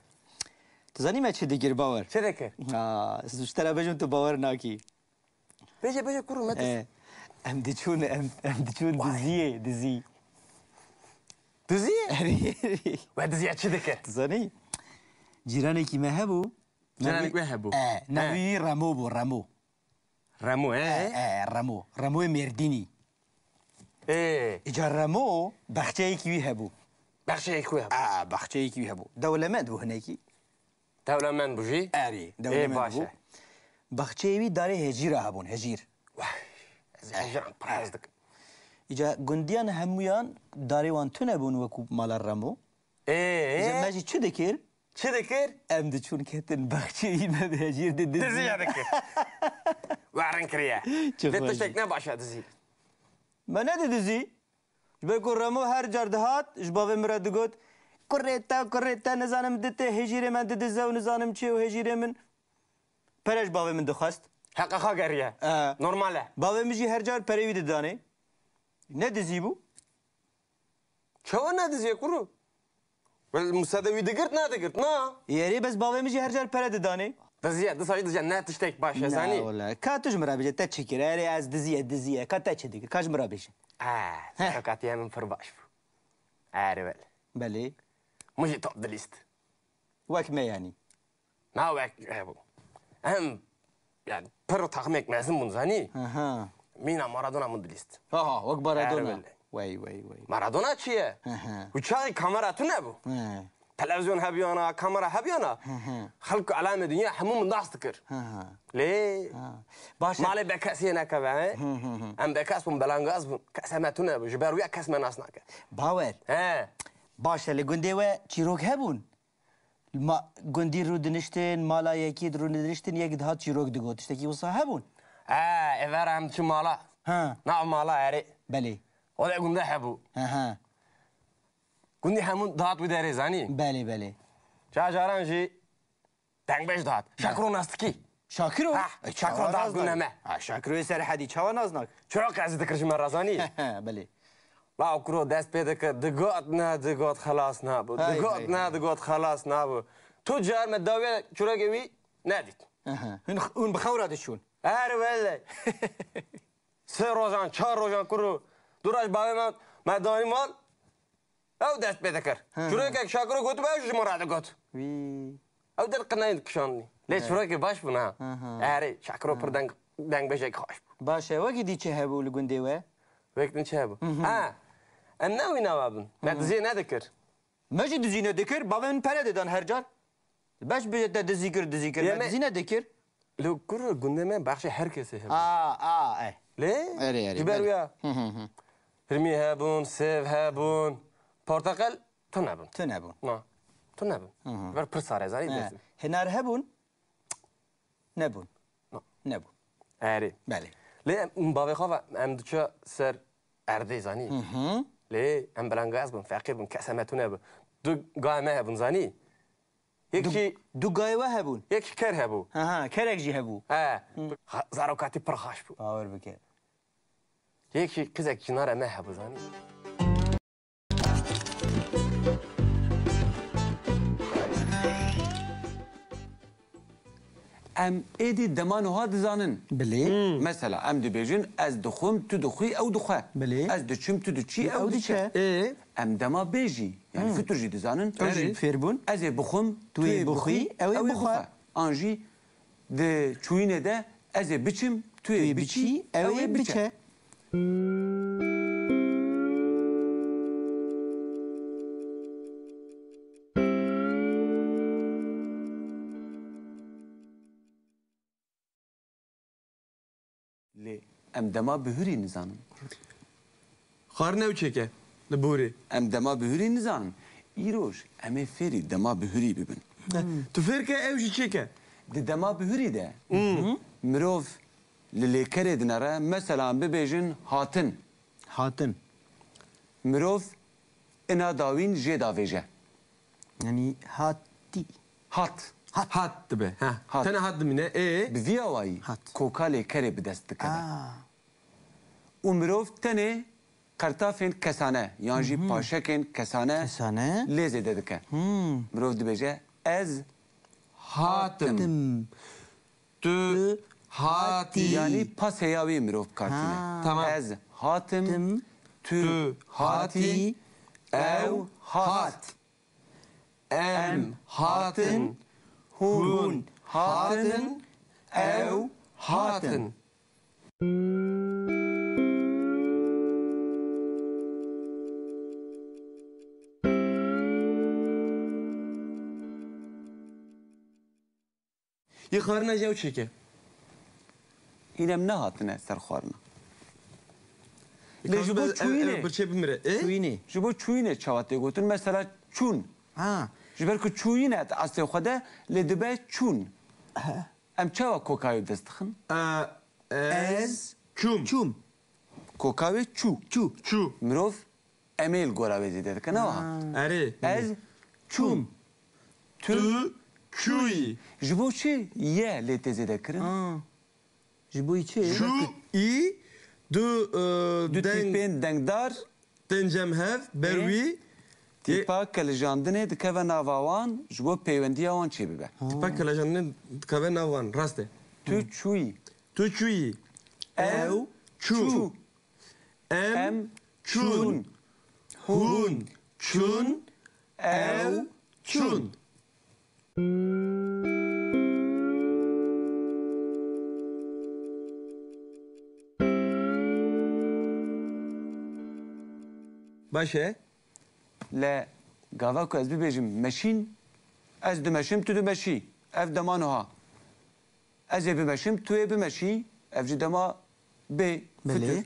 Tu zanî me çi dikir bawer? Çi dikir? Ez ji te re bêjim tu bawer nakî. Bêje kur me Em diçûn diziyê, dizî. Diziye? اری Ve diziye çi dike? زنی جیرانی کی مه هبو Cananik ve hebu. نوی رمو بو رمو Remu he? رمو مردینی اجا رمو بخچه کی وی هبو Berşe ekwe hebu. بخچه کی وی هبو دولمند بو هنکی Devlemen bu ji. اری دولمند بو باشه. بخچه وی داره هجیر هبون هجیر Zijan prazdık. اجا گندیان همویان داره وان تو نبون وکو مال رمو اجا ماجی چو دکر Çi dikir? ام د چون کتن بخچه ای نه هجیر د Diziye dikir. Verin kiriye. Çok Ve hoş. tiştek ne başa dizi? ما نه دیزی بگو رمو هر جار دهات جباب مرا دگوت کریتا نزانم دته هجیر من ددزه و نزانم چی و هجیر من پرش باب من دخواست Hakka geriye. Normale. باب مجی هر جار پروی ددانه نه دیزی بو Çava ne diziye kuru? Ve musadevi dikirt ne dikirt? Na. یاری بس باب مجی هر جار پر ددانه Diziye dışarı diziye ne tiştek başa نه sani? والله کا توش مرا بجه تا چکر اری از دیزیه کا تا چه دیگه کاش مرا بشه Sakatiye min fır baş bu. Erivel. بله Muji top the list. وک ما یعنی Na vek bu. Hem yani pır takım ekmezsin bunu sani. ها Mina Maradona mı the list? ها وک بارادونا Erbil. وای وای وای Maradona çiye? Uçağı kamera tu ne bu? ها Televizyon hebiyana, kamera hebiyana. Halk alame dünya hamum das tıkır. ها Le. باشه Mali bekasiye ne kave? Em bekas bun belangaz bun. Kaseme tu ne bu? Jiberuya kasme nas nake. باور He. باشه لگندی و چیروک هبون ما گندی رو دنشتن مالا یکی رو دنشتن یک دهات چیروک دگوت اشتکی وصا هبون He. Ever hem çi mala. ها Na mala eri. بله O da günde hebu. ها Gündi hemun dağıt bir deri zani. بله بله Cacaran ji. Dengbeş dağıt. Şakro nastki. شاکرو Ha, şakro dağıt güneme. شاکرو سر حدی چاوا نازناک Çok azı dıkır şimdi razani. بله La okuro dest pedeke dıgot ne dıgot halas ne bu. Hay, Dıgot hay, ne dıgot halas ne bu. Tüccar medaviye çürek evi ne dit? اون بخورا دشون Her velle. Se rojan, çar rojan kuru. Duraj bavi medani mal. Ev dest pedekir. Çürek ek şakro gotu be şu murad got. وی Ev der kınayın kışanlı. Le çürek baş bu na. Eri şakro pır deng beşek hoş. باشه وگی دی چه هبو لگندی و Bektin çe bu. Ha. Em ne oyna babın? Ne diziye ne dikir? مجی دزینه دکر بابا من پره ددان هر جار باش بجد دزیکر Yeme- دزینه دکر Le kuru gündeme bakşı herkese hep. ای Le? Eri, Jiberuya. Hirmi hebun, sev hebun. Portakal tu nebun. تو نبون Na. Tu nebun. Ver pır sare zari dersin. هنر هبون نبون No. نبون Eri. بله Le bave khava em duça ser erde zani. Le em belangaz bun fakir bun kasama tu nebun. Du gaime hebun zani. Yeki دو گایوه هبون yeki ker hebu. ها کرک جی هبو Ha. Zarokati pır khaş bu. باور بکه Yeki kızak çınar eme hebu zani. Em êdî deman ha dizanin. بله Mesela em dibêjin ez dixwim tu dixwî ew dixwe. Bilê. Ez diçim tu diçî ew Ew diçe. diçe. Em dema bêjî. Yani fitur jî dizanin. Ew jî fêrbûn. Ez ê bixwim tu ê ê bixwî, bixwî ew ê ew ê bixwe. bixwe. An jî di çûyînê de ez ê biçim tu ê biçî ew ê biçe Lê em dema bihûrî nizanin. Xar ne çeke? Le buri. Em dema bihûrî nizanin. Îroj em ê fêrî dema bihûrî bibin. Tu ferke ev jî çeke. Di dema bihûrî de mirov li lêkerê dinere mesela bibêjin hatin. هاتن Mirov ina dawîn jê davêje. یعنی هاتی Hat. Hat dibe. Ha. Hat. Tene hat dimine. Bi vî awayî Hat. koka lêkerê bi dest dikeve. û mirov tenê qertafên kesane yan jî paşekên kesane Kesane? lê zêde dike. Mirov dibêje ez hatim. Tu hati. Yani pasêya wê mirov katîne. Tamam. Ez hatim tu hati ew hat. Em hatin. Hûn hatin. Ew hatin. Yıkarına jev çeke. İnem ne hatine ser xwarina. Lê ji bo çûyînê. Birçe bimire. Çuyni. Ji bo çûyînê çawatê gotin mesela çûn. Ha. Ji ber ku çûyîne astê xwe de lê dibe çûn. Em çawa kokayê dest dixin? Ez. Çum. Çum. Kokayê çû. Çu. Çu. Mirov emê li gora wê zêde dike newa. Eri. Ez çûm. Tu. Çuyi. Ji bo çi ye lê tê zêde kirin? Ji bu içi. Çu. İ. Du. Du tîpên dengdar Dencem hev. Berwi. tîpa kilijandinê dikeve nava wan ji bo pêwendiya wan çê bibe. Tipa kalajanın kave navan. Raste. Tu çûyî. Tu çuyi. Ew Çu. em çûn. Hun. Çun. Ew Çun. Başe. Lê gava ku ez bibêjim meşîn ez dimeşim tu dimeşî. Ev dema niha. Ez ê bimeşim tu ê bimeşî. Ev jî dema bê. Belê.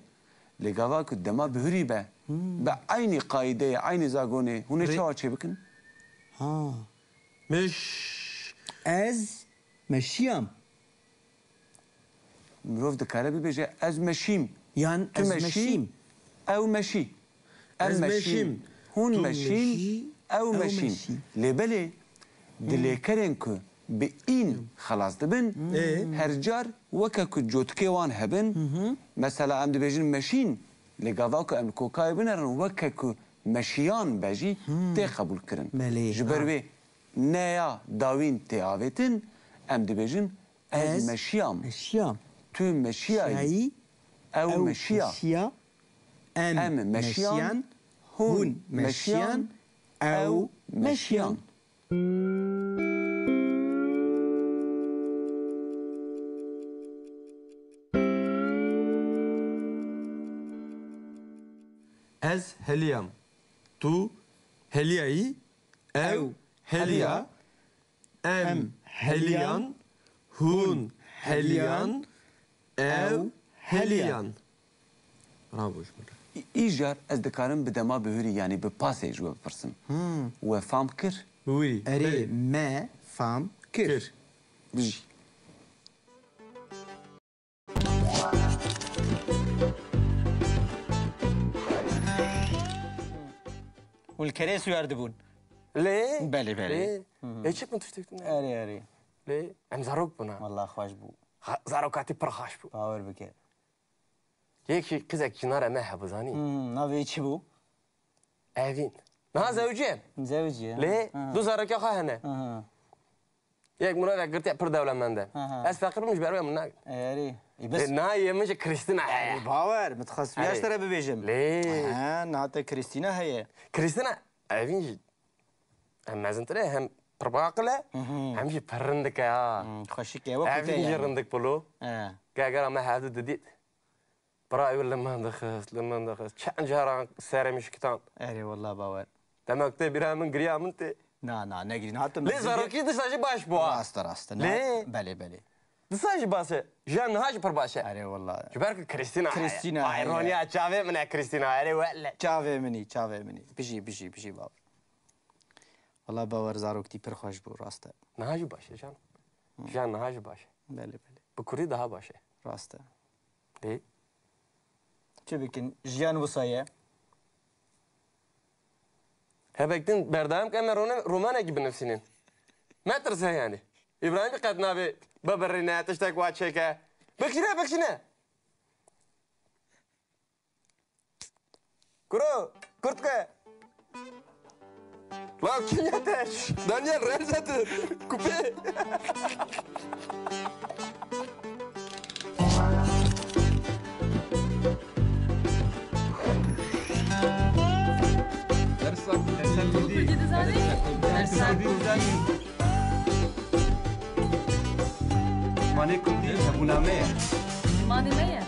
Lê gava ku dema bihurî be. Be aynî qaîdeyê, aynî zagonê hûn ê çawa çê bikin? Ha. Meş. Ez meşiyam. Mirov dikare bibêje ez meşîm. Yan Tu ez meşî. meşim. Ew meşî. Ez Em meşîm. meşîm. Hûn Tu meşîn. meşî. Ew meşîn. meşî. Lê belê dilêkerên ku bi în xelas dibin her car weke ku cotkê wan hebin mesela em dibêjin meşîn lê gava ku em li kokayê binerin weke ku meşiyan be jî tê qebûl kirin. Belê. Ji ber wê neya dawîn tê avêtin em dibêjin ez Ez meşiyam. meşiyam. Tu meşiyayî. Şayi. Ew meşiya. Meşiya. Em meşiyan. Hûn meşiyan. Ew meşiyan. Ez heliyam. Tu heliyayı. Ev heliya. Em heliyan. Hun heliyan. Ev heliyan. Bravo Jmara. İjar ez dikarim bi dema bihûrî yani bi pasê ji we bipirsin. We fam kir? Oui. Eri me fam kir. Kir. Bijî. والكراسي سوار دبون. ليه؟ بله بله. ليه؟ ايش كنت تشتكي؟ اري اري. ليه؟ ام زاروك بنا. والله خوش بو. زاروكاتي برخاش بو. باور بك. يك شي قزك شنار ما حبزاني. نافي تشي بو. evin. Na zevcem. مزوجي. ليه؟ دو زارك خا هنا. يك منا قرت پر دولمنده. اس فقر مش بروي منا. اري. بس نا يمش كريستينا. باور متخصص فيها اشترى ببيجم. ليه؟ ها نعطي كريستينا هي. كريستينا evin جي. هم مازنتري هم برباقله. هم جي برندك يا. خشيك يا وقت. evin جرندك بلو. اه. كاغرا ما هذا دديت. براي ولا ما دخلت لما دخلت شان جارا ساري مش كتان. اري والله باور. تماك تبيرا من قريا من تي. نا نجري نعطي. ليه زاروكي دساجي باش بوا. راست. ليه؟ بله بله. دساجي باسه. جان هاج پر باشه. اري والله. جبرك كريستينا. كريستينا. ايرونيا تشافي من كريستينا اري ولا. چاوه مني بيجي باور. والله باور زاروكتي پر خوش بو راسته. نهاج باشه جان. جان نهاج باشه. بله بكوري daha باشه. راسته. ليه؟ چه بكن جيان وصايه. Hebektin berdayım ki ama Romana gibi nefsinin. Ne tırsa yani? İbrahim bir kadına bir babarına ateştek vaat çeke. Bakşine. Kuro, kurtka. Lan kim ateş? Daniel Remzet'in. Kupi. سبی بزنی مانه کردی هبونامه ماني مية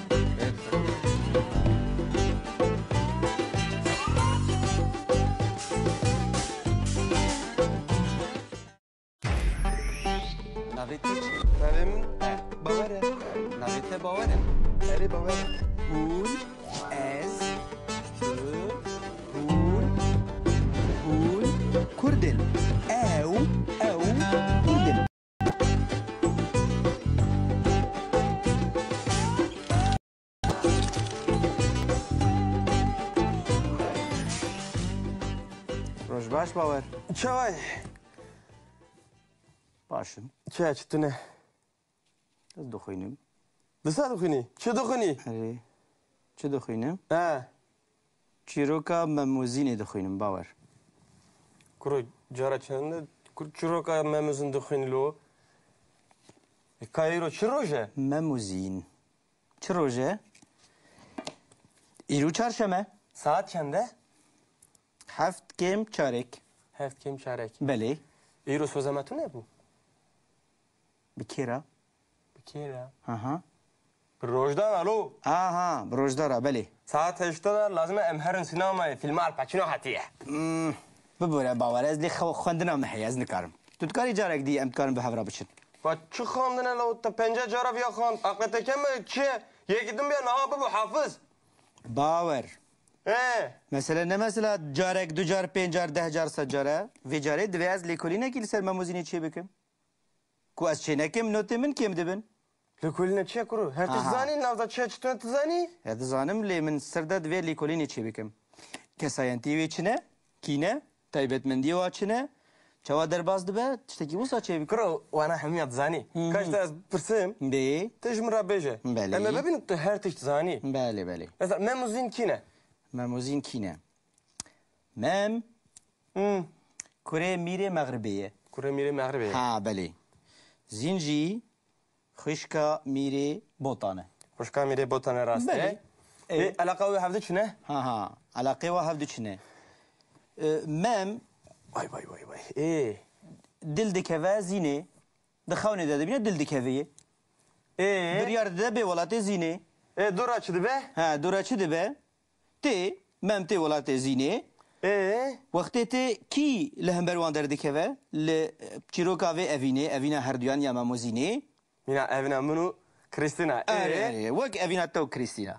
نویت چی؟ نویم باوره نویت باوره اری باوره هون از هون کردن او کردن روش باش باور چه وای باشم چه چطونه از دخوینم دسا دخونی چه دخونی اره چه دخوینم ها چیروکا مموزینی دخوینم باور کرو جارا چنده چرا که ممزون دخونی لو کایرو چه روشه مموزین چه روژه؟ ایرو چهارشنبه ساعت چنده هفت کم چارک هفت کم چارک بله ایرو سوزمتو نبو بکیرا بکیره آها روجدان الو آها بروجدارا بله ساعت 8 لازم امهرن سینما فیلم الپاچینو هاتیه ببوره باور از لی خوندنا محی از نکارم تو دکاری جارک دی امکارم به هفرا بچن و چه خواندن لو تا 50 جارا بیا خواند عقلت کم چیه یکی دم بیا نه بابا حافظ باور اه مثلا نه مثلا جارک دو جار پنج جار ده جار صد جاره وی جاره دوی از لیکولی نکی سر مموزینی چی بکم کو از چه نکم نوت من کم دبن لکولینه چیه کرو هر آها. تزانی نازا چیه چطور تزانی هد زانم لی من سرده دوی لیکولی چی بکم کساینتی وی چنه کینه تایبت مندی وا چنه چوا درباز دبه تشتکی وسا چی بکم کرو وانا همیت زانی کاش تا از پرسم بی تجم را بیجه بله. اما ببین تو هر تش زانی بله بله مثلا مموزین کینه مموزین کینه مم کره میره مغربیه کره میره مغربی ها بله زینجی خشکا میره بوتانه خوشکا میره بوتان راسته بله. ای علاقه و هفته چنه ها علاقه و هفدو چنه مم وای وای وای وای ای دل دکوه زینه دخونه داده بینه دل دکوه ای بریار داده به ولات زینه ای دورا چه دبه ها دورا چه دبه تی مم تی ولات زینه ای وقتی تی کی لهمبروان در دکوه چیروکا و اوینه هر دویان یا مموزینه مینا اوینا منو کریستینا ای وک اوینا تو کریستینا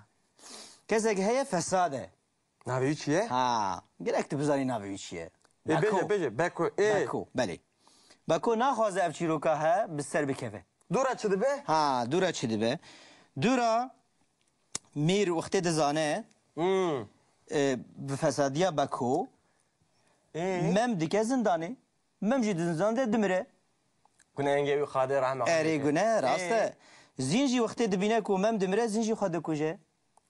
کسی که هی فساده ناوی چیه ها گرک تو بزنی ناوی چیه ای بیجه بکو ای باکو بله باکو نخوازه اف چیروکا ها بسر بکوه دورا چه دبه ها دورا چی دبه دورا میر وقتی دزانه بفسادیا باکو مم دیگه زندانه مم جی زندانه دمره کنه انگی خاطر رحمه اری گونه راسته زینجی وقتی دبینه کو مم دمره زینجی خود کجه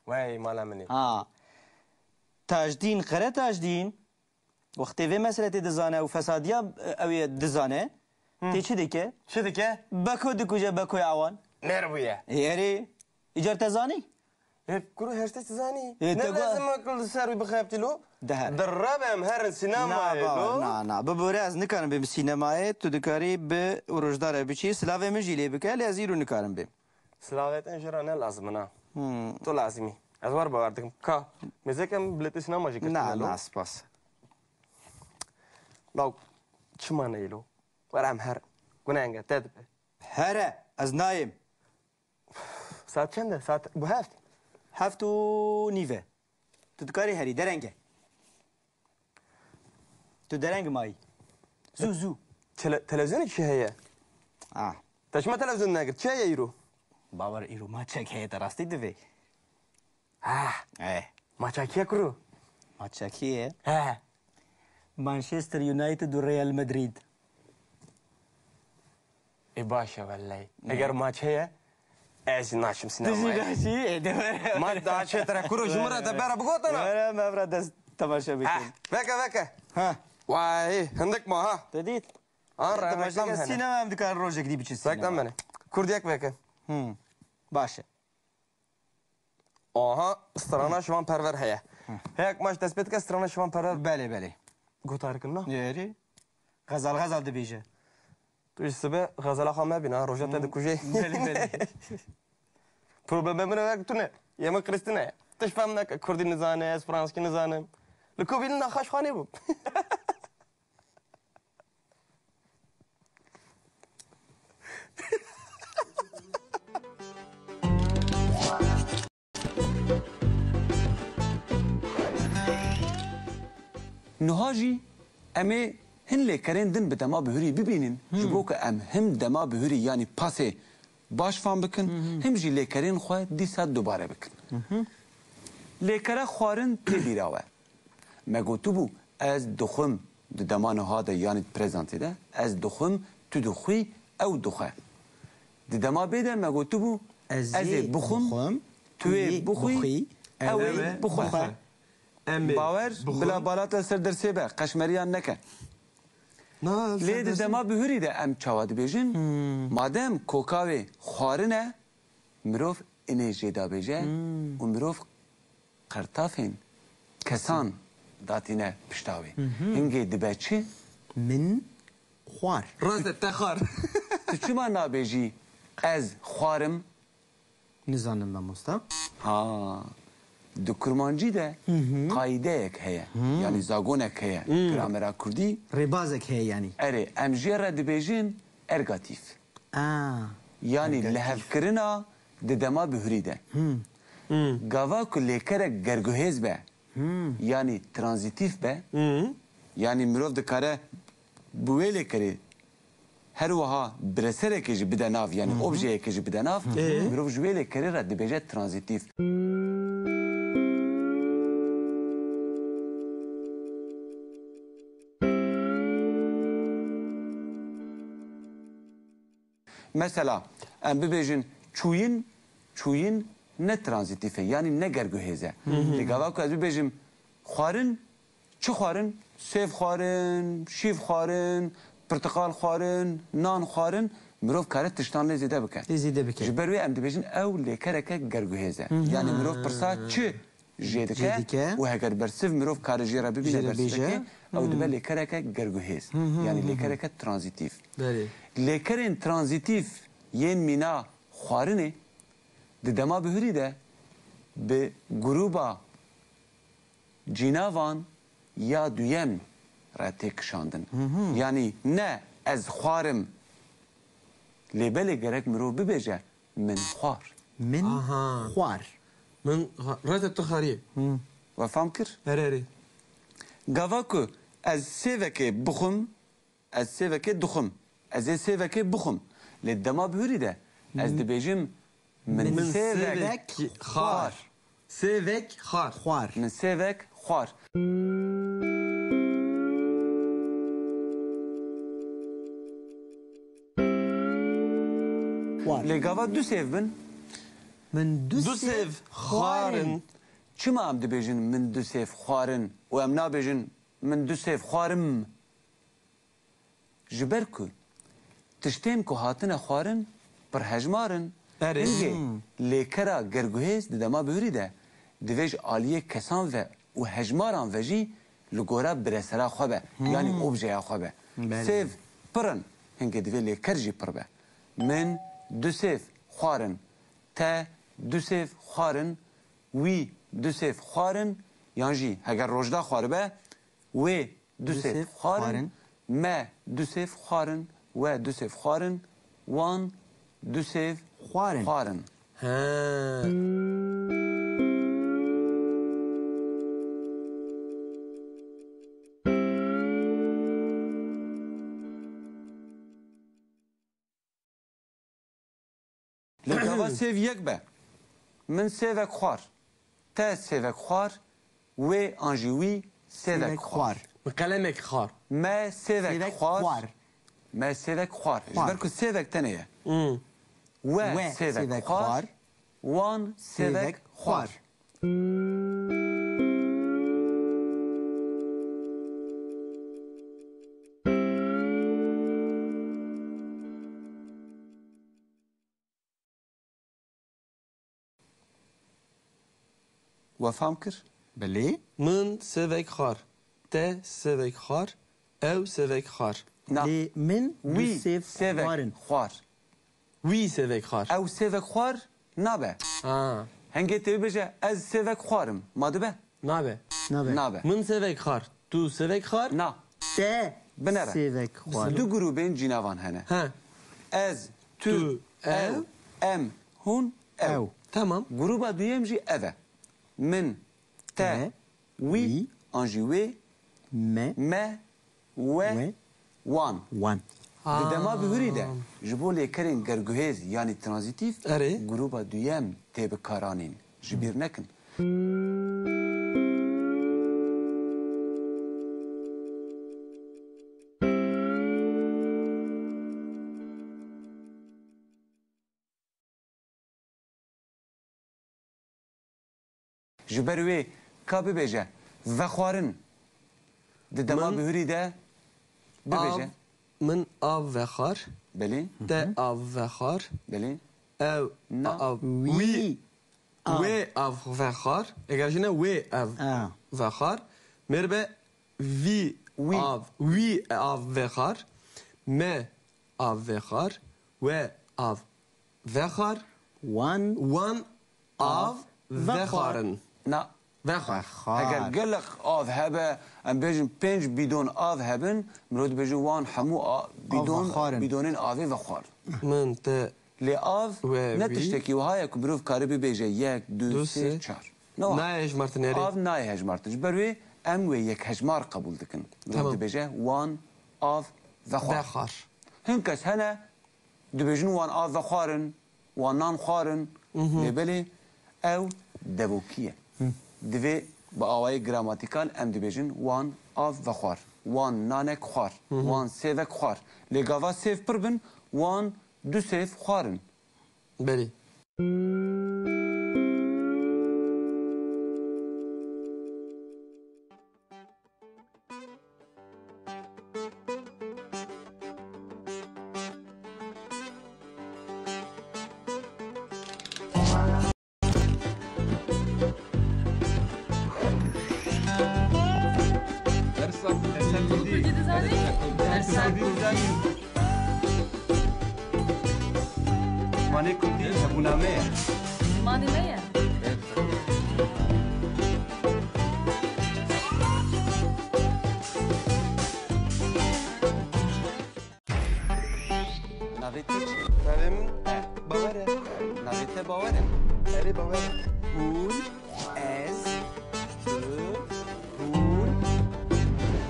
وای مالا منی ها تاجدین قره تاجدین وقتی وی مسئله دزانه و فسادیا او دزانه تی چی دیگه چه دکه باکو دکوجه باکو عوان نربویه یاری ایجار تزانی ای کرو هرست زانی ای نه تو لازم کل سر بخابتی لو ده دربم هر سینما لو نه ببوره از نکارم بیم سینمای تو دکاری به روزداره بچی سلاوه مجیلی بکه از ایرو نکارم بیم سلاوت انجرا نه لازم نه تو لازمی از وار باوردم کا مزکم بلت سینما جی نه سپاس لو چما نیلو ورام هر گنانگه تد هره از نایم ساعت چنده ساعت بو هفت هفتو نیوه تو دکاری هری درنگه تو درنگ مایی زو تلویزیون چی هیه تشما تلویزیون نگرد چه هیه ایرو باور ایرو ما چک هیه دراستی دوی ما چاکیه کرو ما چکیه مانچستر یونایتد و ریال مدرید ای باشه والله اگر ماچ هیه از ناشم سینما ما دا چه ترى کرو جمره ده برا بگوتنا نه مبرا دست تماشا بکن وکه ها وای هندک ما ها دیدید آره تماشا رقم سینما هم دکار روزک دی بچی سینما رقم منه کردیک وکه باشه آها استرانا شوان پرور هیه هیک ماش دست بید که استرانا شوان پرور بله گوتار کن نه یاری غزل دبیجه تو سبه غزل خامه بینا روجا تد کجی پروبلم من وقت تونه یه ما کریستینه تش فهم نک کردی نزانه اسپرانسکی نزانم لکوبیل نخواش خانه بود نهاجی امی هن لیکرین دن به دما بهوری ببینن جبو که ام هم دما بهوری یعنی پاس باش فهم بکن هم جی لیکرین خواه دیسا دوباره بکن لیکره خوارن تی بیراوه مگو تو بو از دخم دما نهاده یعنی پریزانتی ده از دخم تو دخوی او دخوه دما بیده مگو تو بو از بخم توی بخوی او بخوه باور بلا بالات سر درسه به قشمریان نکن لید دما بهوری ده ام چاواد بیجن مادم کوکاوی خوارنه مروف انرژی دا بیجه و مروف قرطافین کسان داتینه پشتاوی هنگی دبه چی؟ من خوار راست تخار تو چما نابیجی از خوارم نزانم ماموستا ها دو کرمانجی ده قایده یک هیه یعنی زاگونک هیه گرامرا کردی ربازك هي يعني اره امجیر را دبیجین ارگاتیف یعنی لحف کرنا دما بهوری ده گاوا که لیکره گرگوهیز به یعنی ترانزیتیف به یعنی مروف دکاره بوی لیکره هر وها برسره که جی بده ناف یعنی اوبژه که جی بده ناف مروف جوی لیکره را دبیجه ترانزیتیف مثلا ام ببیجن چوین نه ترانزیتیفه یعنی نه گرگوهیزه دیگه واکو از ببیجم خوارن چه خوارن؟ سیف خوارن، شیف خوارن، پرتقال خوارن، نان خوارن مروف کاره تشتان لیزیده بکن جبروی ام دبیجن او لیکره که گرگوهیزه یعنی مروف پرسا چه جیدکه و هگر برسف مروف کاره جیره ببینه برسفه او دبه لیکره که گرگوهیز یعنی لیکره که ترانزیتیف لیکرین ترانزیتیف یین مینا خوارنه دما بهوری ده به گروبا جیناوان یا دویم را تکشاندن یعنی نه از خوارم لیبلی گرک مرو ببیجه من خوار من خوار من راست تخاریه و فهم کر؟ هره گاوا که از سیوکه بخم از سیوکه دخم از سیوکه بخم لدما بهوری ده از دبیجم من سیوک خوار سیوک خوار من سیوک خوار لگاوا دو سیو بن من دو سیو خوارن چما ام دبیجن من دو سیف خوارن و ام نابیجن من دو سیف خوارم جبر کو تشتیم کو هاتن خوارن پر هجمارن اینگه لیکرا گرگوهیز دما بهوری ده دویج آلیه کسان و هجماران وجی لگورا برسرا خوابه یعنی اوبژه خوابه سیف پرن هنگه دوی لیکر جی پر به من دو سیف خوارن تا دو سیف خوارن وی دو سیف خوارن یعنی اگر روجدا خواره به و دو سیف خوارن ما دو سیف خوارن و دو سیف خوارن وان دو سیف خوارن لگاوا سیف یک به من سیوک خوار تا سیوک خوار و انجیوی سیوک خوار قلمك خوار ما سیوک خوار ما سیوک خوار جبرکو سیوک تنیه و سیوک خوار وان سیوک خوار وفهم کر؟ بله من سیوک خوار ته سیوک خوار او سیوک خوار نا لي من وی سيف سیوک خوارن خوار وی سیوک خار او سیوک خوار نابه ها هنگی تبی بجه از سیوک خوارم ما دبه نابه نابه نابه من سیوک خار تو سیوک خار نا ت بنره سيفك خوارن دو گروبین جناوان هنه ها از تو تو او ام هون او او tamam گروبا دویم جی اوه من تا وی انجی وی ما ما و وان وان دما بهوری ده جبو لیکرین گرگوهز یعنی ترانزیتیف اره. گروبا دویم تیب کارانین جبیر نکن جبروی کا ببیجه و خوارن دما من- بهوری ده ببیجه من av ve xar بلی te av ve xar بلی ev Na. av وي we av ve xar eğer jine we ev اه ve xar merbe vi Oui. av ve xar me av ve xar we av ve xar وان wan av ve ve xarın نا ve xar اگر گلق آف هبه ام بیجن 5 بیدون آف هبن مرود بیجن وان همو بیدون خارن. بیدونین آوی و خوار min te لی آف و نتشتکی و های که بروف کاری بی بیجه یک دو دو سه سه. چار نو nayej martineri آف نای هجمارتش بروی ام و یک هجمار قبول دکن تمام. مرود بیجه وان آف و ve خوار xar هنکس هنه دو بیجن وان آف و خوارن وان نان خوارن لیبلی او دوکیه دوی با آوای گراماتیکال ام دیبیجن وان آف و خوار وان نانک خوار وان سیوک خوار لگاوا سیف پر بن وان دو سیف خوارن beli مانه کردی زبونامه ماني مية نویتی چی؟ benim bavara نویته باوره eri bavara hul ez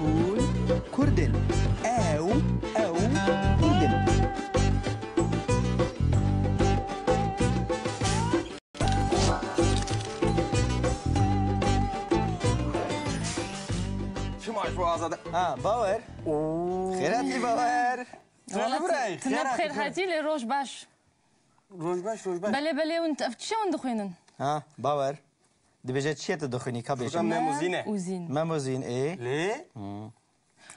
hul kurdin ev kurdin Kim aç bu azada? ها باور خيراتي باور براي تنا بخير هاتي لي روج باش روجباش بلي بلي وانت افتشي وين دخوينن ها باور دبجت شيت دخني كابيش Tam ne muzine? وزين ما موزين ايه Le?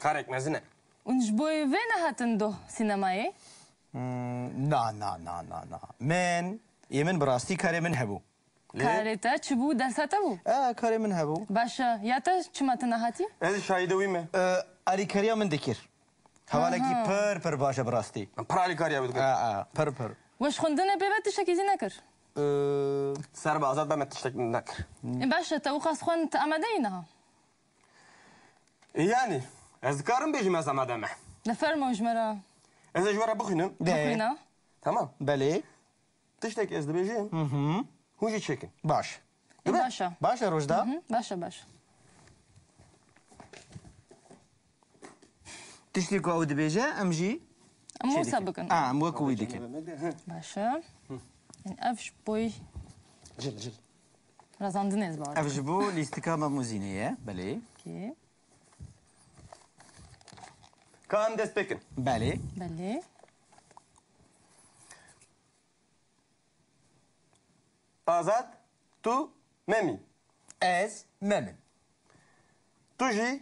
Karek mezine. ونجبوي فين هاتن دو سينماي نا نا نا نا نا من يمن براستي كاري من هبو كاريتا تشبو درساتا بو كاري من هبو باشا ياتا چما تنا هاتي Ez şahide mi? اري كاريا من دكير حوالكي پر باشا براستي Parali kariye bir پر واش خوندنا بيبات شكيزي نكر Ser bazat ben metiştek nakır. باشا تو خاص خون تأمدينها Yani ez karım bejim ez ama deme. نفرمو جمرا Ez ejvara bukhinum. دخوينا Tamam. بلي Tiştek ez de bejim. Hunji çekin. باش باشا باشا روجدا باشا باشا تشتكو او دبيجا امجي مو سابقا مو كوي دكين باشا يعني افش بوي Cil cil. رازاندنيز بعد افجبو الاستقامة موزينية بلي اوكي Kaan despekin. بلي بلي Azat tu memi. از ممن Tuji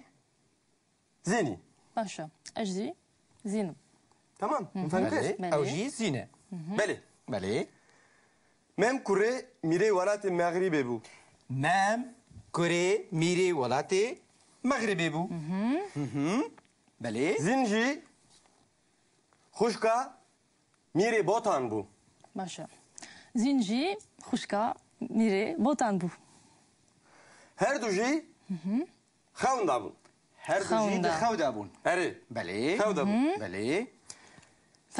zini. باشا اجزي زينب Tamam. Fahmtez? بلي او جي زينة Beli. بلي Mem kure mire walat maghribe bu. مام كوري ميري ولاتي مغربي بو بلي Zinji خوشکا میری بوتان بو باشە زینجی خوشکە میرێ بۆتان بوو هر دو جی خون دابون هەر دوژی خەوندا. خەودا بوون اری بەڵێ خەودا بوون بەڵێ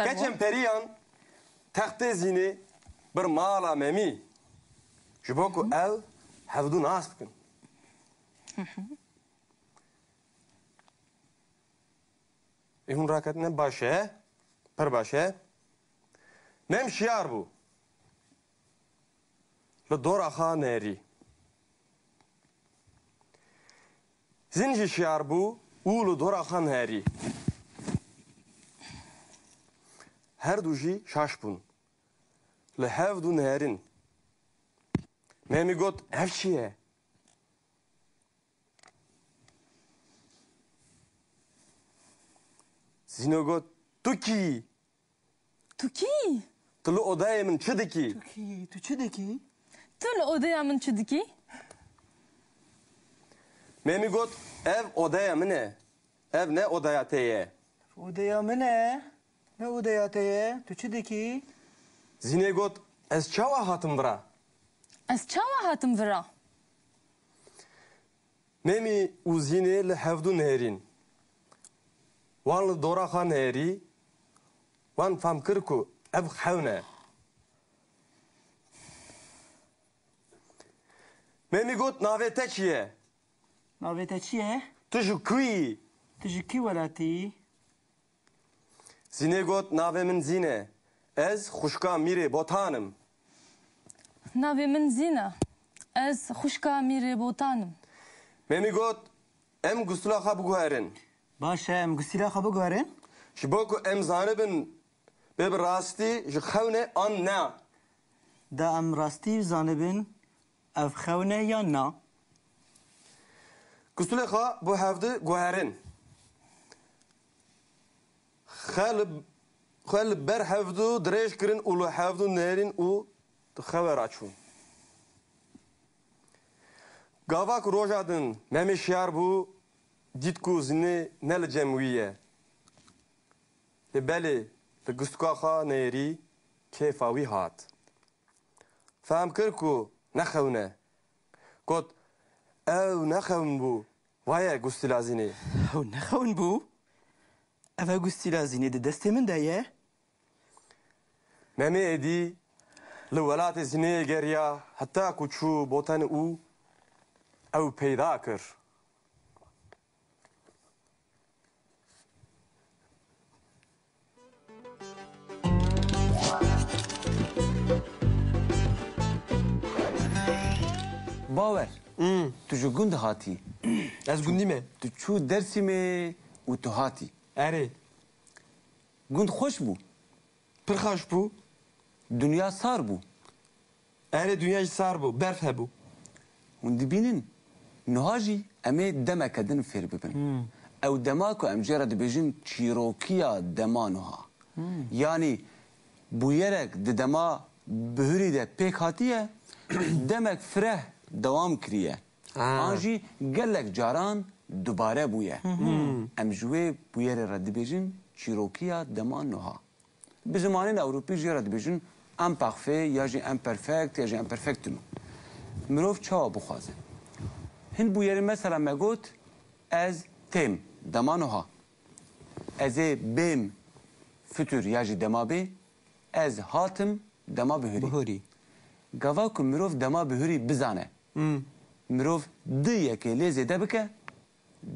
کچم پریان تخت زینه بر مالا ممی جبو کو او هفدو ناس بکن ایهون راکت نه باشه پر باشه مم شیار بو لدور آخا نری زنجی شیار بو او لدور آخا نری هر دوجی شاش بون لحف دو نهرین ممی گوت اف چیه؟ زینو گوت تو کی؟ تو کی تلو odaya من چه دکی؟ تو چه دکی؟ تو لە ئۆدەیا من چ دکی ممی گوت ev odaya منه ev ne odaya teye ئۆدەیا منە نە ئۆدەیاتەیە تو چه دکی؟ زینه گوت ez çawa hatım bira ئەس چاوە هاتم ڤرا memi û zînê li hevdû nêrîn wan li dora xwe nêrî wan fam kir ku ev xewn e memi got navê te çi ye ناوێ te çi ye؟ tu ji ku yî Tu ji kî welatî؟ zînê got navê min zîn e ez xuşka mîrê botanım ناوێ من زینە ئەس خوشکە میرێ بۆتانم memi got em gustula xwe biguherin باشە ئەم گوسیلا خە بگوارن؟ ji bo ku em zanibin bê bi rastî ji xewnê an ne دا ئەم ڕاستی زانبن ئەف خەونە یان نا؟ gustulê xwe bu hevdî guherin xwe li ber hevdû dirêj kirin û li hevdû nêrîn û di xewe raçûn gava ku roja din memê şiyar bû dît ku zinê ne li cem wî ye lê belê li gustûka xwe nêrî kêfa wî hat fehm kir ku nexewne got ew nexewin bû vaye gustîla zinê ئەو نەخەون بوو؟ ئەvە گوستیلا زینێ di destê min de ye؟ memê êdî li welatê zineyê geriya heta ku çû botanê û ew peyda kir باwer tu ji gund hatî ez gundî me tu çû Dêrsimê û tu hatî erê gund xweş bû pir xweş bû dunya sar bû erê dunya jî sar bû berf hebû hûn dibînin niha jî em ê demeke din fêr bibin ew dema ku em jê re dibêjin çîrokiya dema niha yanî bûyerek di dema bihûrî de pêk hatiye demek fireh dewam kiriye an jî gelek caran dubare bûye em ji wê bûyerê re dibêjin çîrokiya dema niha bi zimanên Ewropî jî re dibêjin imparfait ya jî imperfect ya jî imperfectum mirov çawa bixwaze hin bûyerê mesela me got ez têm dema niha ez ê bêm fütür ya jî dema bê ez hatim dema bihûrî بهۆری gava ku mirov dema bihûrî bizane mirov di yekê lê zêde bike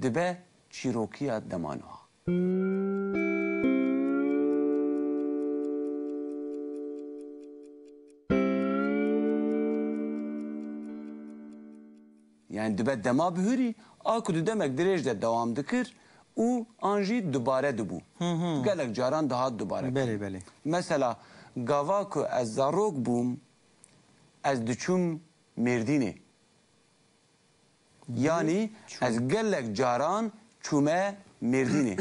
dibe çîrokiya dema niha yani dibe dema bihûrî a ku di demek dirêj de dewam dikir û an jî dubare dibû gelek caran dihat dubare بەێ بەێ mesela gava ku ez zarok bûm ez diçûm Mêrdînê yanî ez gelek caran çûme Mêrdînê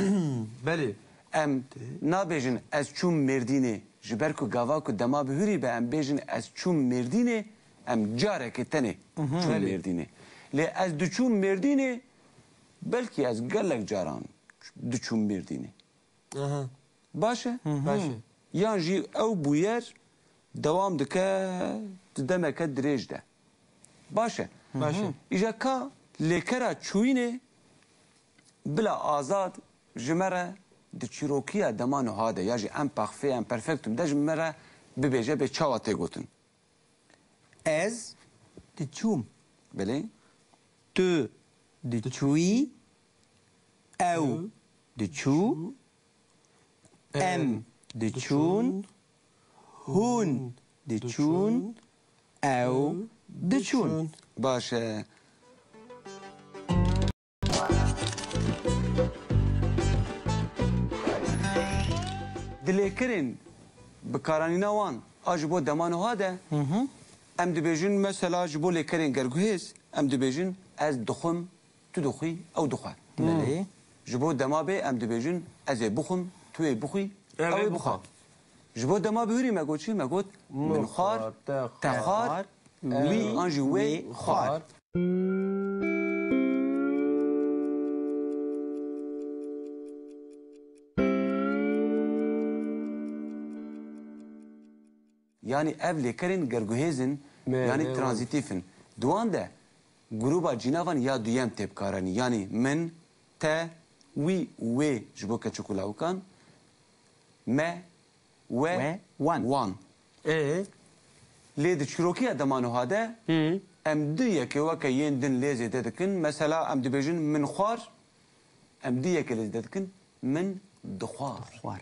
belê em nabêjin ez çûm Mêrdînê ji ber ku gava ku dema bihûrî be em bêjin ez çûm Mêrdînê em carekê tenê çûm Mêrdînê lê ez diçûm Mêrdînê belkî ez gelek caran diçûm Mêrdînê باشه باشه یان جی او بویر دوام دکه دمکه دریج ده باشه باشه ایجا کا لیکرا چوینه بلا آزاد جمره د چیروکیا دمانو هاده یا جی ام پخفه ام پرفکتوم ده جمره ببیجه به چاواته گوتن Ez diçûm. بله Tu diçûyî. Ew diçû. Em diçûn. Hûn diçûn. Ew diçûn. باشه دلیکرین بکارانینا وان آج بو دمانو هاده ام دبیجن مثلا جبو لیکرین گرگوهیز ام دبیجن از دخم تو دخوی او دخواه بله. جبو دما به ام دبیجن از بخم تو بخوی او بخواه جبو دما بهوری مگو چی مگوت من خار تخار وی آنجی وی خار yani ev lekerin gerguhezin yani transitifin duan de gruba cinavan ya duyem tepkarani yani min te wi we jbo keçukulaukan me ve wan lê di çîrokiya demano hade em duyeke weke yên din lê zêde dikin mesela em dibêjin min xwar em duyeke lê zêde dikin min dixwar Var.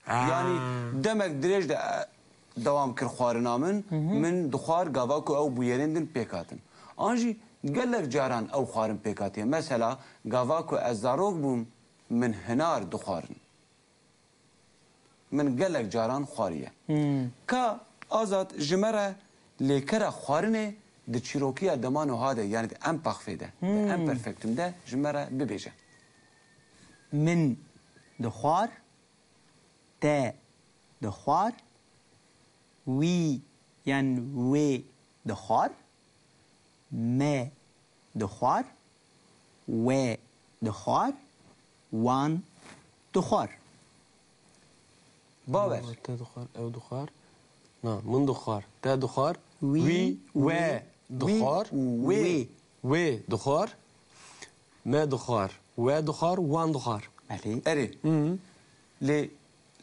yani demek dirêj de devam kir xwarina min dixwar gava ku ew bûyerên din pêkatin an jî gelek caran ew xwarin pêkatiye mesela gava ku ez zarok bûm min hinar dixwarin min gelek caran xwariye ka azad ji me re lêkera xwarinê di çîrokiya demano hade yani di em paxfê de di em perfektum de ji me re bibêje Min dixwar. Te dixwar. Wî yan wê dixwar. Me dixwar. We dixwar. Wan dixwar. bawer te dixwar ew dixwar na min dixwar te dixwar Wî we dixwar wê wê dixwar me dixwar we dixwar wan dixwar Belê. erê lê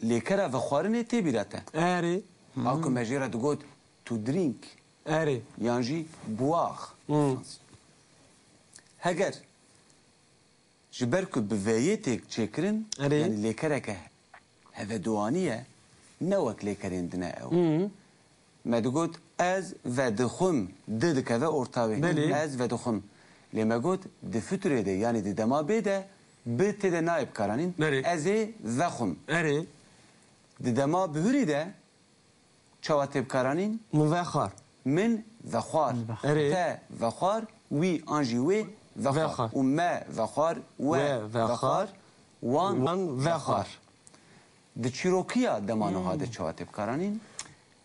lêkera ve xwarinê tê bîrate erê a ku me jê re digot to drink erê yan jî boire heger ji ber ku bi veyê têk çêkirin Erê. yani lêkereke hevedûaniye ne wek lêkerên din e ew me digot ez vedixwim di dikeve ortavê Belê. ez vedixwim lê me got di fiturê de yani di dema bê de bi tê de nayê bikaranîn Belê. ez ê vexwim erê di dema bihurî de çawa tê bikaranîn min ve xwar من vexwar Erê. te vexwar wî an jî wê vexwar Vexwar. û me vexwar we We vexwar wan wan vexwar di çîrokiya demano hade çawa tê bikaranîn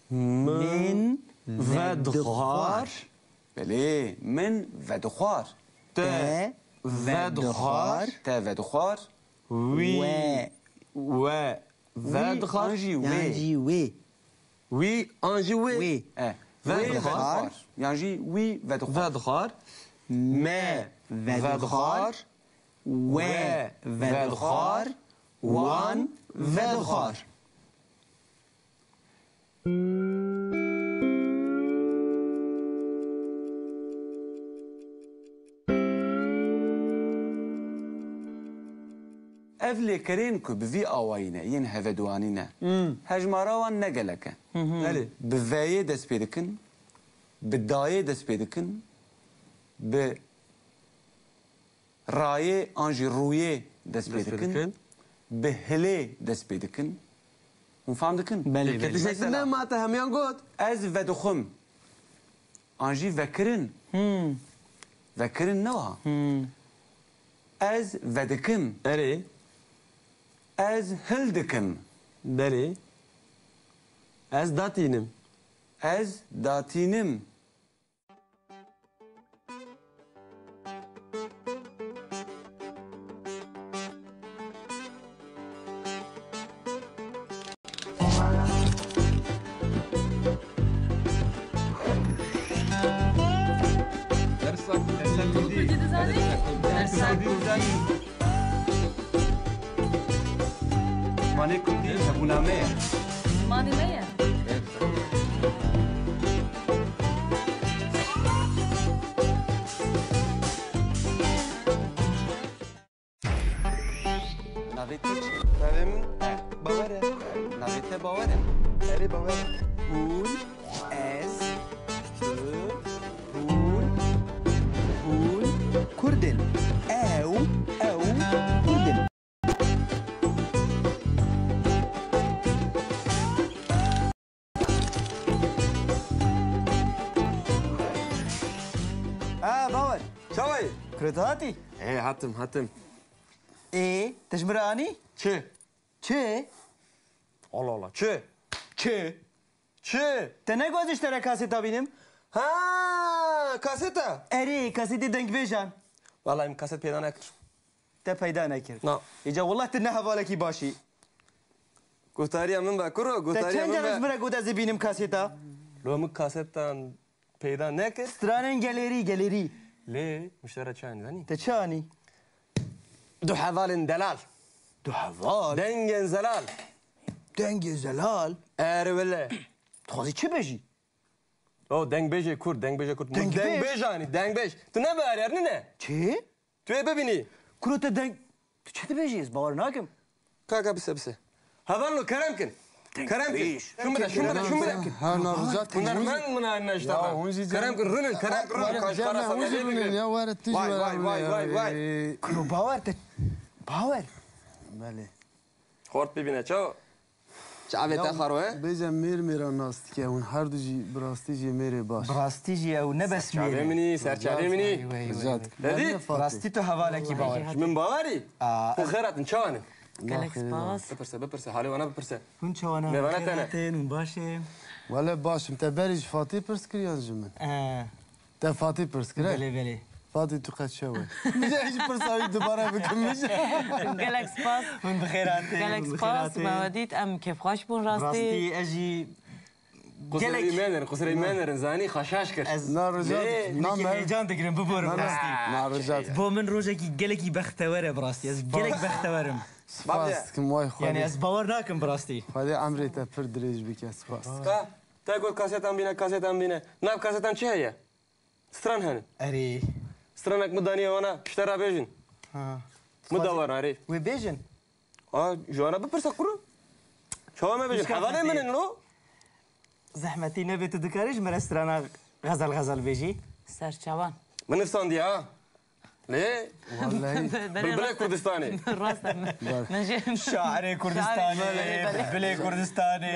Min ve dixwar belê min vedixwar te ve dixwar te vedixwar wî we we ve wî dixwar an jî yan wê jî wê wî an jî wê wê e Ve wê dixwar. vedixwar yan jî wî vedixwar ve dixwar me ve dixwar we ve dixwar wan ve dixwar ev lêkerên ku bi vî awayî ne yên hevedûanî ne hejmara wan ne gelek e erê bi veyê dest pê dikin bi dayê dest pê dikin bi rayê an jî rûyê dest pê Dest pê dikin dikin. bi hilê dest pê dikin hûn fam dikin Belê, belê. Teşekkürler mate hemiyan got. ez vedixwim an jî vekirin vekirin ne wa ez vedikim Erê ez hil dikim berê ez datînim Ez datînim. Mane Kurdi Zabuname. ماني مية Navê te çi? Navê min Bawer e. Navê te bawer e? Erê Bawer e. Hûn, ez, tu, hûn, Kurdin. Ew, Kurdin. باور Çavay. كريتاتي Hatım. ايه تجبراني Çi. چه Allah Allah. Çi. چه Çi. تنگوز اشترى كاسيتا بينم Ha, kaseta. اري كاسيتي دنگ بيجان Vallahi kaset peydan ekir. تا پیدا نکرد Na. اجا والله تنها بالکی باشی Gutariya min be kuru. تا Gutariya چند min جانش be. برا گود از بینم کاسیتا Lo kasetten peyda nekir. سترانن گاليري Le müşteri çayını zani. تا چانی Du havalin delal. دو حوال Dengen zelal. دنگ زلال Ervele. تخوازی چه بجی O dengbeje kur. Dengbej? Dengbej hani. Dengbej. Tu ne ver yer ne? چه Tu ebe bini. کرو تا دنگ تو چه بجی از باور ناکم Kaka bise. Havallo keremkin. Keremkin. Şun bile. ها نارجات Bunlar ben buna anlaştım. Keremkin rünün. Keremkin kaç para sana يا وارد تيجي Vay. کرو باور تا باور بله Hort bibine çao. Çave te xaro he? بيجا مير ميرا ناستكي اون هر دوجي براستيجي ميري باش براستی جی او نبس Çave میری mini, serçave mini. رجعت Dedi? براستی تو حوالکی باور Min bavari? Bu khairatın çavanın. قالك سباس Bepirse, hali bana bepirse. هون چوانا میوانه تنه. خیراتین باشه ولا باش انت بارج فاطي برسكريان جمن انت فاطي برسكري بله بله فاطي تو قد شوي مش ايش برساوي دوباره بكمش قالك سباس هون بخیراتین قالك سباس ما وديت ام كيف خوش بون راستي راستی اجی Kusur imenerin zani خشاش kır. نار رجعت نام نام هیجان دگرم ببارم براستی نار رجعت با من روزه کی گلکی بختوره براستی از گلک بختورم سپاس كم واي یعنی خوالي از باور ناکم براستی خوالي عمري تفر دريج بك سپاس Ha? Tegul kasetan bine. Nav kasetan çi heye? Stran hani. اری Stranak mı daniye ona? Piştera bejin. Mı da var ari. و بیجن Ha, jona bepirse kuru. Çava me bejin. Havale minin lo? زحمتی نبی تو دکاریش مرسترانا غزل بیجی سرچوان Min ifsandi ha. Le? والله Bilbile Kurdistani. راسا نجم شاعر کردستانی بله کردستانی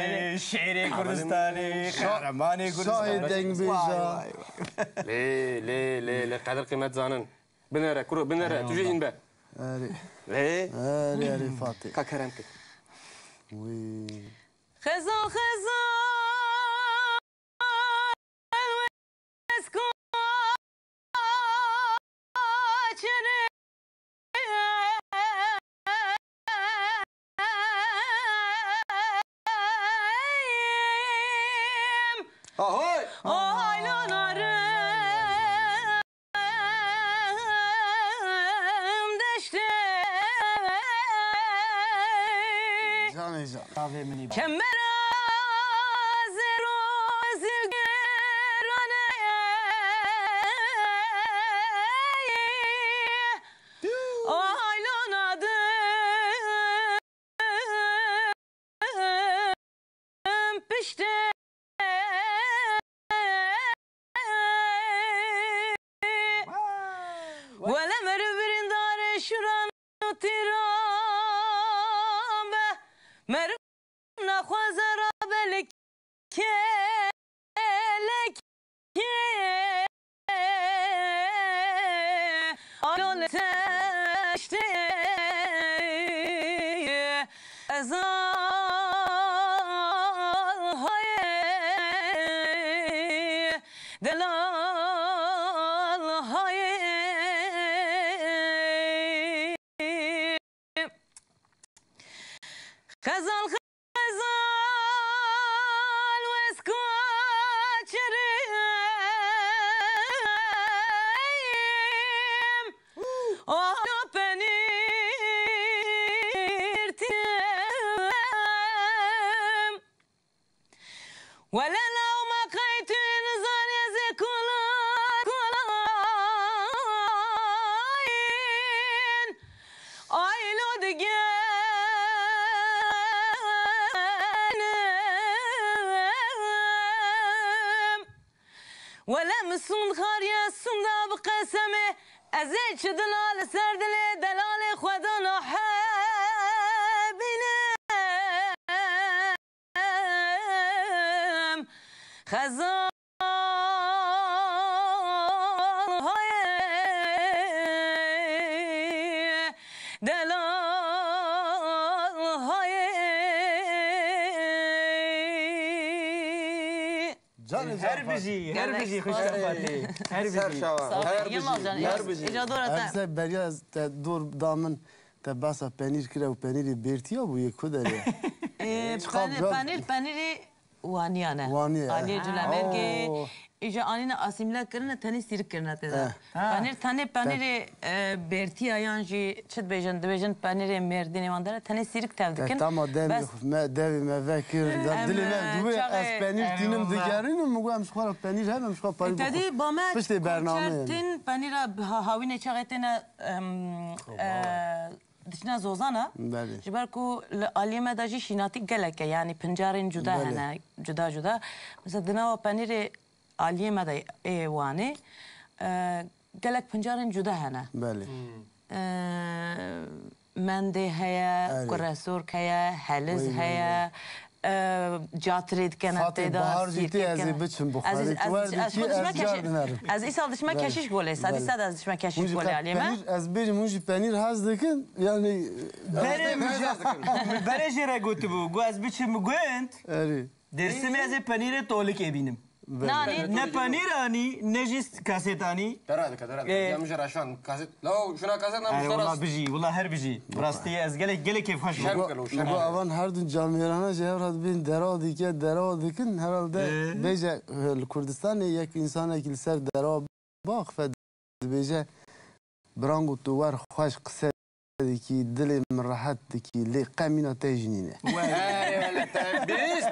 شعر کردستانی قهرمان شاهد کردستانی دنگ بيجا Le. Kadir kıymet zanın. Binere kuru binere. Tüce in be. اري Le? اري فاطي Ka kerem ki. وي خزان خزان Ahoy! جاني جان کاوه منی ولا مربرين دار شران تيرام مرب نخواز رابلك لك آلون تشتي ازان های خزال ولا لو ما قيت نزار يزي كلاين ايلو دقان ولا مسون خار يا سندا بقسمه ازيد شدلال سردلي دلالي خدنا خزان های دلال های هر بيجي خوش تفاتي هر بيجي از برای از دور دامن تباسا پنیر کرده و پنیر بیرتیا بو یک کدره پنیر وانیانه علی جلمرگی ایجا آنینا آسیمله کرنه تنی سیرک کرنه تدا پنیر برتی آیانجی چت بیجن دویجن پنیر مردینی وانداره تنی سیرک تفدکن تمام دوی مفکر دلی من دوی از پنیر دینم دیگرینم میگم مشخوار پنیر هم مشخوار پنیر تدی با ما پشت برنامه تن پنیر هاوینه چقتن دشنا زوزانا جبركو اليوم داجي شيناتي قالك يعني بنجارين جدا هنا جدا مثلا دنا بانير اليوم دا ايواني قالك بنجارين جدا هنا بله مندي هيا كراسور هيا حلز هيا جاتريد كانت تدا بحار جيتي ازي بتشم بخاري از ایسال دشما کشیش گله سادی ساد از دشما کشیش گله علیما از بیج موجی پنیر هاز دکن یعنی برای جرا گوت بو گو از بچم گوند اری درسم از پنیر تولک ابینم نه پنیر آنی نه جست کاسيتانی درادك يا مجر عشان كاسيت لو شنو كاسيت انا والله بيجي والله هر بيجي براستي از قالك كيف خوش بو اون هر دو جامعه جهرات بین درادی که درادکن herhalde بیجه کردستان یک انسان که سر دراب باخ فد بیجه برانگو توار خوش قصه کی دل من راحت کی لی قامنا تجنینه ولا تبيس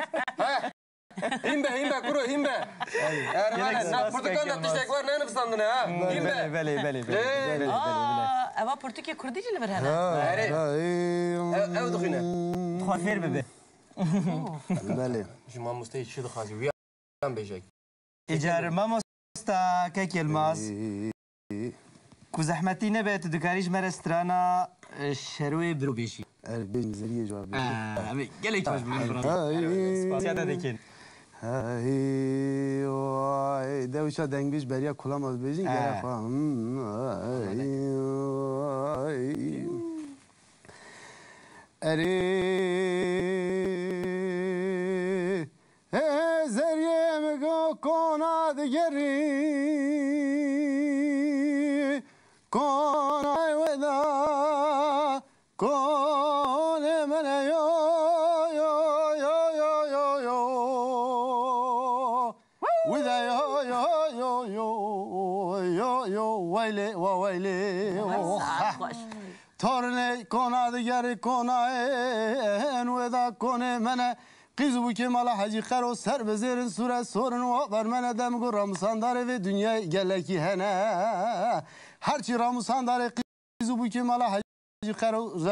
هيمبا كرو هيمبا انا برتقال تشتاق ورنا انا بصندنا هيمبا بلي اوا برتقال كردي اللي برهنا او دخينا خوافير ببي بله جماعه مستعد شد خازي ويا بيجي ايجار ما مستا كلماس كو زحمتي نبات دكاريش مرسترانا شروي برو بيشي البين زريه جواب قالك واش سباسياتا ديكين هاي دوشا دنگش بریا کلام از بیجین گره خواهم اری زریه مگو کنا دیگری کنا ودا کن من یو ودا یو ویلی تارنه کنا دیگری کنا ان ودا کن من قیزو که مالا حجی خرو سر بزیرن سوره سورن و برمنه دم گو رامسان داره و دنیا گلکی هنه هرچی رامسان داره قیزو که مالا حجی خرو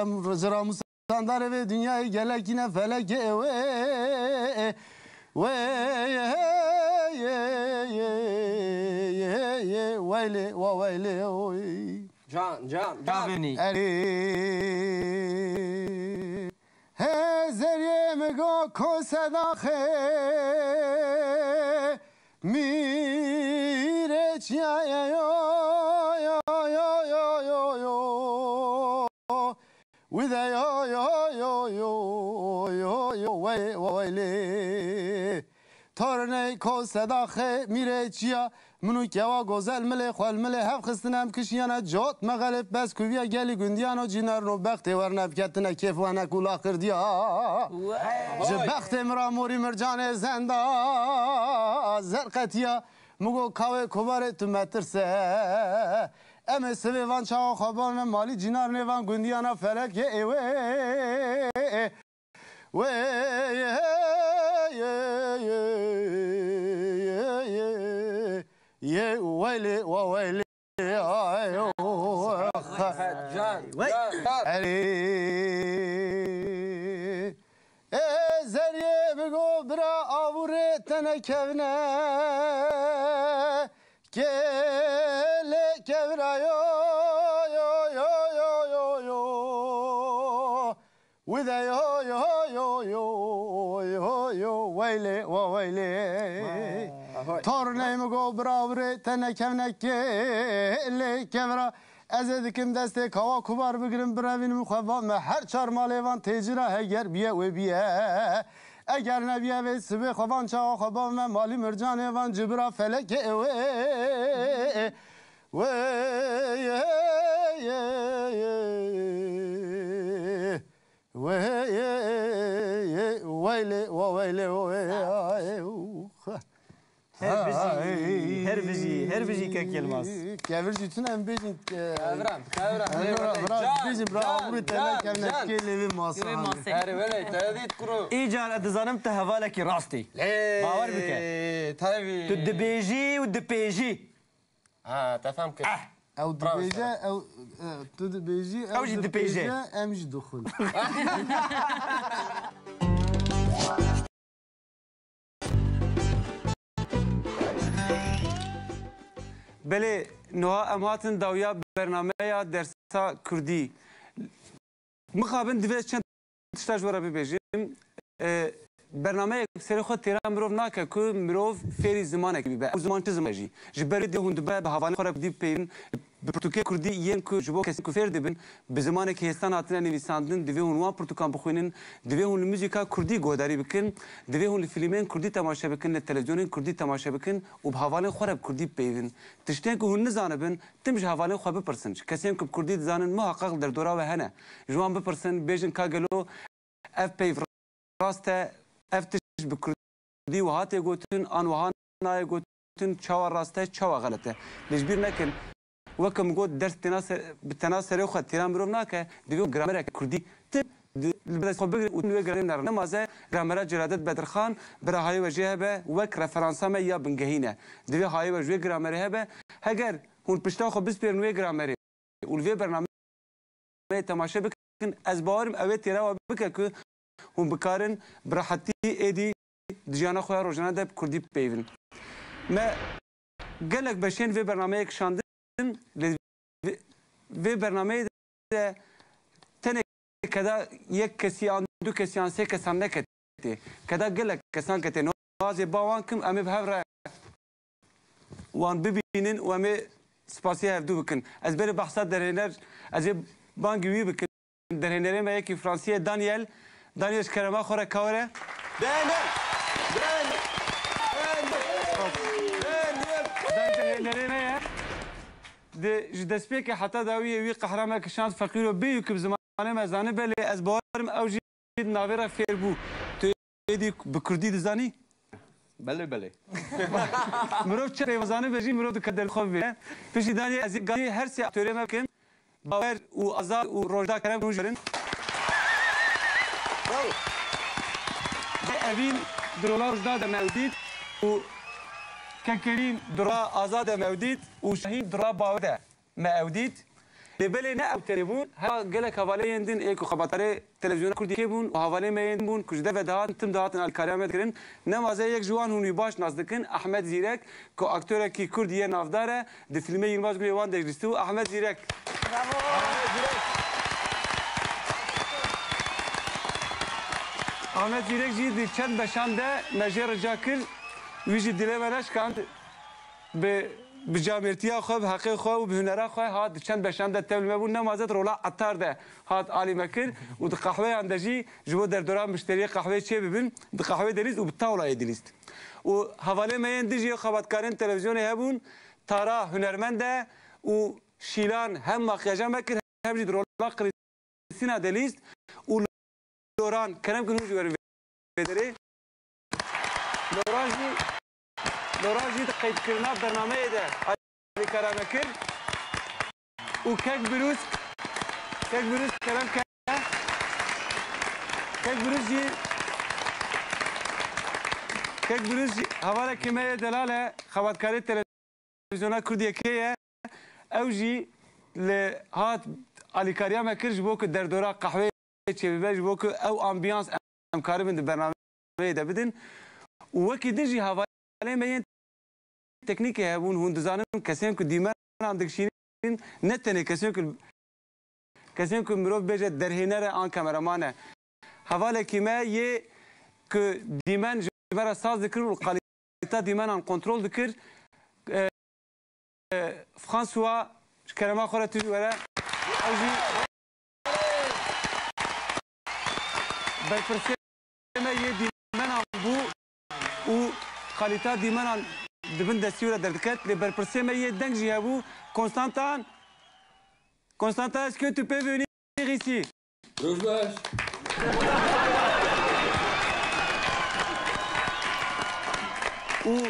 رامسان داره و دنیا گلکی نه فلکه ویلی جان هزریه مگو کسداخه میره چیه ویده ویلی تارنه کو صداخه میره چیا منو کوا گوزل مله خال مله هف خستنم کشیانه جات مغلب بس کویا گلی گندیانو جینار رو بخت ورنب کتنه کیف وانا کولا خردیا جبخت مرا موری مرجان زنده زرقتیا مگو کاوه کوباره تو مترسه ام سوی وان چاو خوابان مالی جینار نیوان گندیانا فلک ایوه و يا ويلي وويلي زريه بقو برا ابوري تنكبنا كيلي كبرا يو يو يو يو يو يو وذا يو يو يو يو يو يو ويلي وويلي تورنيم گو براوره تنکمنک لی کمرا از دکم دسته کوا کوبار بگیرم براوین مخوام هر چهار مالیوان تجرا اگر بیه و بیه اگر نبیه و سبه خوان چا خوام مالی مرجان وان جبرا فلک و ويلي وويلي هربجي كلماس كافرجي تنام بيجي كابرام بيجي برا عمري تلاك كنا كيلي ماسا هاري ولا تهديد كرو ايجار ادزانمت هوالك راستي باور بك تابي تدبيجي ودبيجي تفهم كده او دبيجا او تدبيجي او جي دبيجي امجي دخول بله نوها امهاتن داویا برنامه یا درسا کردی مخابن دویست چند تشتاج ورا ببیجیم برنامه سری خود تیرا مروف ناکه که مروف فیری زمانه که بیبه او زمان چه زمانه جی جبری دی هون دبه به هوانه خورا بدی پیرن پرتوکه کردی ین که جبو کسی که فیر دبن به زمانه که هستان آتنه نویساندن دوی هون وان پرتوکان بخوینن دوی هون موزیکا کردی گوداری بکن دوی هون فیلمین کردی تماشا بکن تلویزیونین کردی تماشا بکن و به هوانه خورا کردی پیرن تشتین که هون نزانه بن تمش هوانه خو بپرسن کسی که کردی زانن محقق در دورا و هنه جوان بپرسن بیجن کاغلو اف پی راسته افتش بکردی و هاتی گوتن آن و ها نای گوتن چاوا راسته چاوا غلطه لجبیر نکن وکم گوت درس تناسر خود تیران بروم ناکه دیگه گرامر کردی تب بدأ خب بقول وتنوي جرامر نمازه جرامر جرادت بدرخان برا هاي وجهه به وك رفرنسا ما يا بنجهينه دیگه هاي وجه جرامر هبه هگر هون پشتا خب بس بيرنوي جرامر والفي برنامج تماشا بكن از بارم اوه تیرا و بکه که هم بکارن براحتی ایدی دیجانا خواه روزانه ده کردی پیون ما گلک بشین وی برنامه کشاندن وی برنامه ده تنه کدا یک کسی آن دو کسی آن سه کسان نکتی کدا گلک کسان کتی نوازی باوان کم امی به هفره وان ببینن و امی سپاسی هفدو بکن از بری بحثات درهنر از بانگوی بکن درهنره ما یکی فرانسیه دانیل کرما خوره کاره درهنره ده جدسپی که حتی داویه وی قهرمه کشاند فقیر و بیو که بزمانه مزانه بله از بارم او جید ناویره فیر بو تو ایدی بکردی دزانی؟ بله مروف چه پیوزانه بجی مروف دو کدر خواب بیه پیشی دانی از گانی هر سی اکتوری ممکن باور و آزاد و روجدا کرم نوجرن اوین درولا روجدا ده مودید و کنکرین درا آزاد مودید و شهین درا باوده مودید لبلی نه او تلفون ها گله حواله یندین ایکو خبرتره تلویزیون کردی که بون و حواله میند بون کجده و دهات تم دهاتن الکاریامت کرن نمازه یک جوان هونی باش نزدکن احمد زیرک که اکتور کی کردیه نافداره ده فیلم یلماز گلیوان دجریستو احمد زیرک احمد زیرک جی چند بشانده مجر جاکر ویجی دله ورش کاند به بجامرتیا خو به حق خو و به هنر خو هات چند بشم ده تبل مبون نمازت رولا عطار ده هات علی مکر و د قهوه اندجی جو در دوران مشتری قهوه چه ببین د قهوه دریز و بتاولا ادریست و حواله مین دیجی خبرکارن تلویزیون هبون تارا هنرمنده و شیلان هم ماکیاژ مکر هم جد رولا کریستینا دلیست و لوران کرم کنو جو بدره لوران جی قید کردن برنامه ده علی کرامکر و کک بروز کرم که کک بروز جی حواله کمه دلاله خبرکاری تلویزیون کردیه که او جی هات علی کرامکر جبو که در دوره قهوه چه بیبه جبو که او امبیانس امکاری من برنامه ده بدن و وکی دیجی حواله مین تکنیک هبون هون دزانم کسیم که دیمر عندك شيرين نتني کسیم که مروف بجد درهنر آن کامرامانه حواله کیما یه که دیمن جبرا ساز دکر و قالیتا دیمن آن کنترل دکر فرانسوا کرما خوره تجی وره اوجی برپرسه یه دیمن آن بو و قالیتا دیمن آن دبن دستیوره دردکت لی برپرسه یه دنگ جی هبو Constantin, est-ce que tu peux venir ici? Rojbaş. و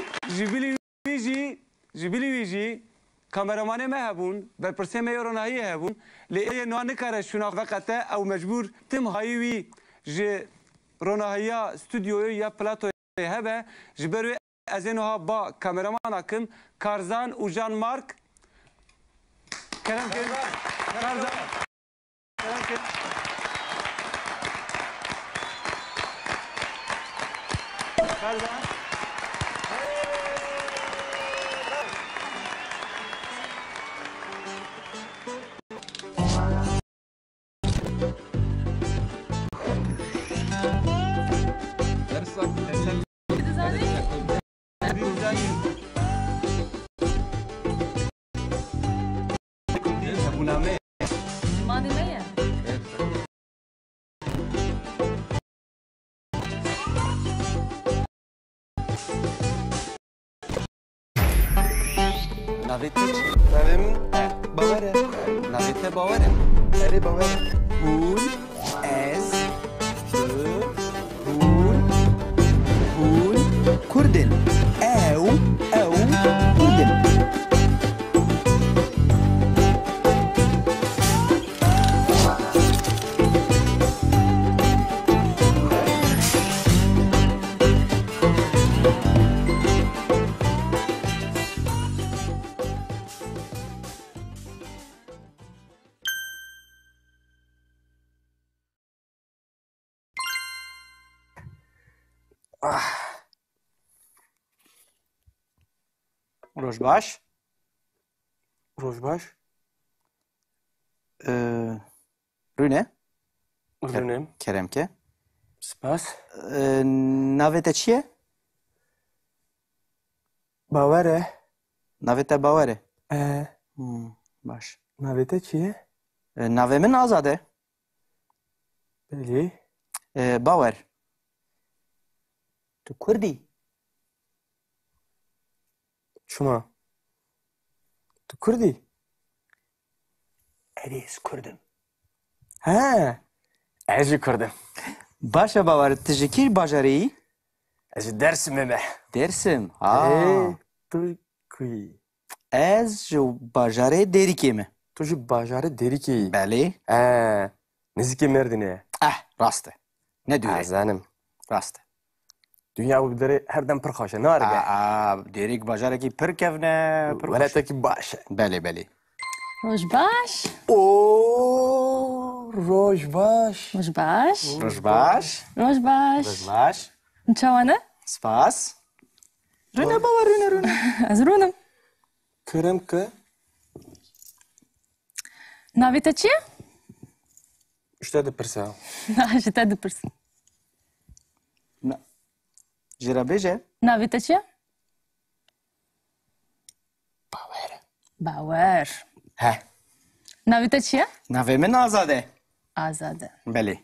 جبلی ویجی کامرامانه ما هبون برپرسه ما یورونایی هبون لی نوع نکاره شناخت وقته او مجبور تم هایوی ج رونایی استودیوی یا پلاتو هبه جبروی از اینها با کامرامان کم کارزان و جان مارک كلام كده كلام كده Navete Navem Bavare Navete Bavare Eri Bavare Hul Ez Hul Kurdin Ew Kurdin Rojbaş. Rune. Keremke. Spas. Navete çiye? Bavare. Navete Bavare. Baş. Navete çiye? Navemin azade. Beli. Baver. Tu Kurdi. Şuma. Tu Kurdi. Eriz Kurdum. Ha. Ezi Kurdum. Başa Baver tijikir bajari. Ezi Dersim'e me. Dersim. Tu kuy. Ez jo bajare derike mi? Tu ji bajare derike. Beli. Nizike Merdin'e. Raste. Ne diyor? Azanım. Raste. Dünya bu dere her dem pır xoşa. Ne var be? Derik bajareki pır kevne. Veleteki baş. Beli. Rojbaş. Rojbaş. Nçavane? Spas. Rune Baver Rune. Az runam. Keremke. Navite çiye? İşte de pırsa. Ji te dipirsin. Jirabeje. Navite çiye? باور ها ناوی تا چیه؟ ناوی من آزاده آزاده بله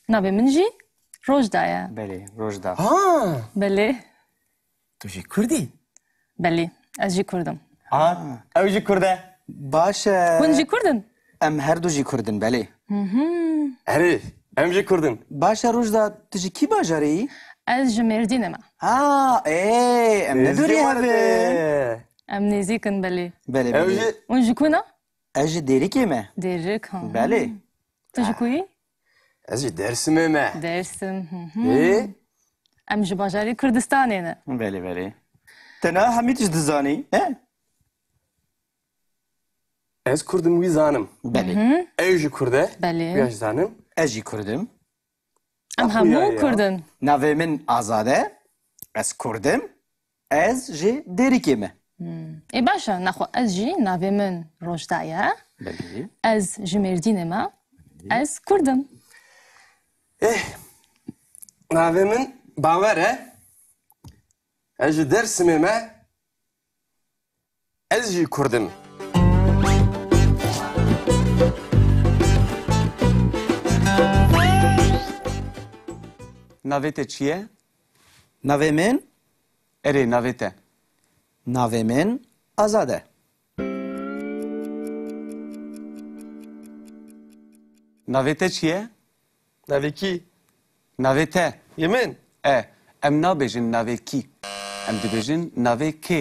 ناوی من جی روژدایه بله روژدا بله تو جی کردی؟ بله از جی کردم او جی کرده باشه هون جی کردن ام هر دو جی کردن بله هری ام جی کردن باشه روژدا تو جی کی باجاری؟ از جمردین ما ام ندوری هفه ام نزیکن بله بله ام بله جی اون جی کنه؟ اجی دیری کیمه؟ دیرک ها بله تو جی کویی؟ از جی درسمه ما درسم ای ام جی باجاری کردستانه نه بله بله تنها همیتش دزانی؟ از کردم وی زانم بله او جی کرده بله ویش زانم اجی کردم ام همو ya. کردن ناوی من آزاده از کردم از جی دیری کیمه ای باشه نخو از جی ناوی من روژدایه بله از جمردین ما از کردم ناوی من باوره از جی درسمه ما از جی کردم Navê çi ye? ناوی من Erê navê te. ناوی من آزاده Navê te çi ye? ناوی کی؟ Navê te. Yemin Em nabêjin navê kî. Em dibêjin navê kê.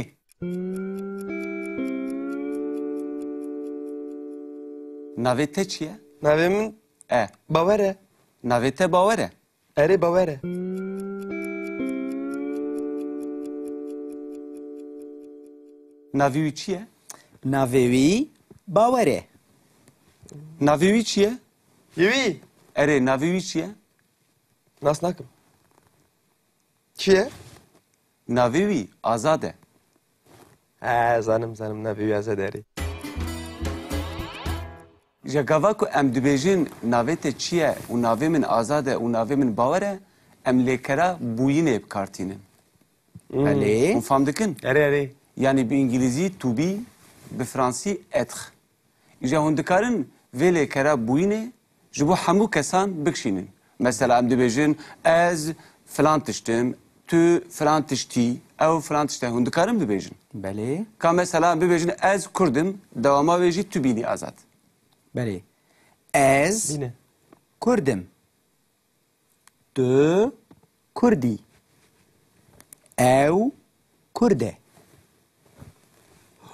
Navê te çi ye? ناوی من باوره Navê te bawer e. اری باوره Navê wî çi ye? ناوی وی باوره Navê wî çi ye? یوی Erê navê wî çi ye? ناس نکم چیه؟ Navê wî azad e. زانم ناوی وی ازه داری Ji gava ku em dibêjin navê te çi ye û navê min azad e û navê min bawer e, em lêkera bûyînê bikartînin. بله Hûn fam dikin? اری Yani bi İngilîzî to be, bi Fransî être. İja hûn dikarin vê lêkera bûyînê ji bo hemû kesan bikişînin. Mesela em dibêjin ez filan tiştim, tu filan tiştî, ew filan tişte. Hûn dikarin bibêjin. بله Ka mesela em bibêjin ez Kurdim, dewama wê jî tu bînî azad. بله از بینه کردم تو کردی او کرده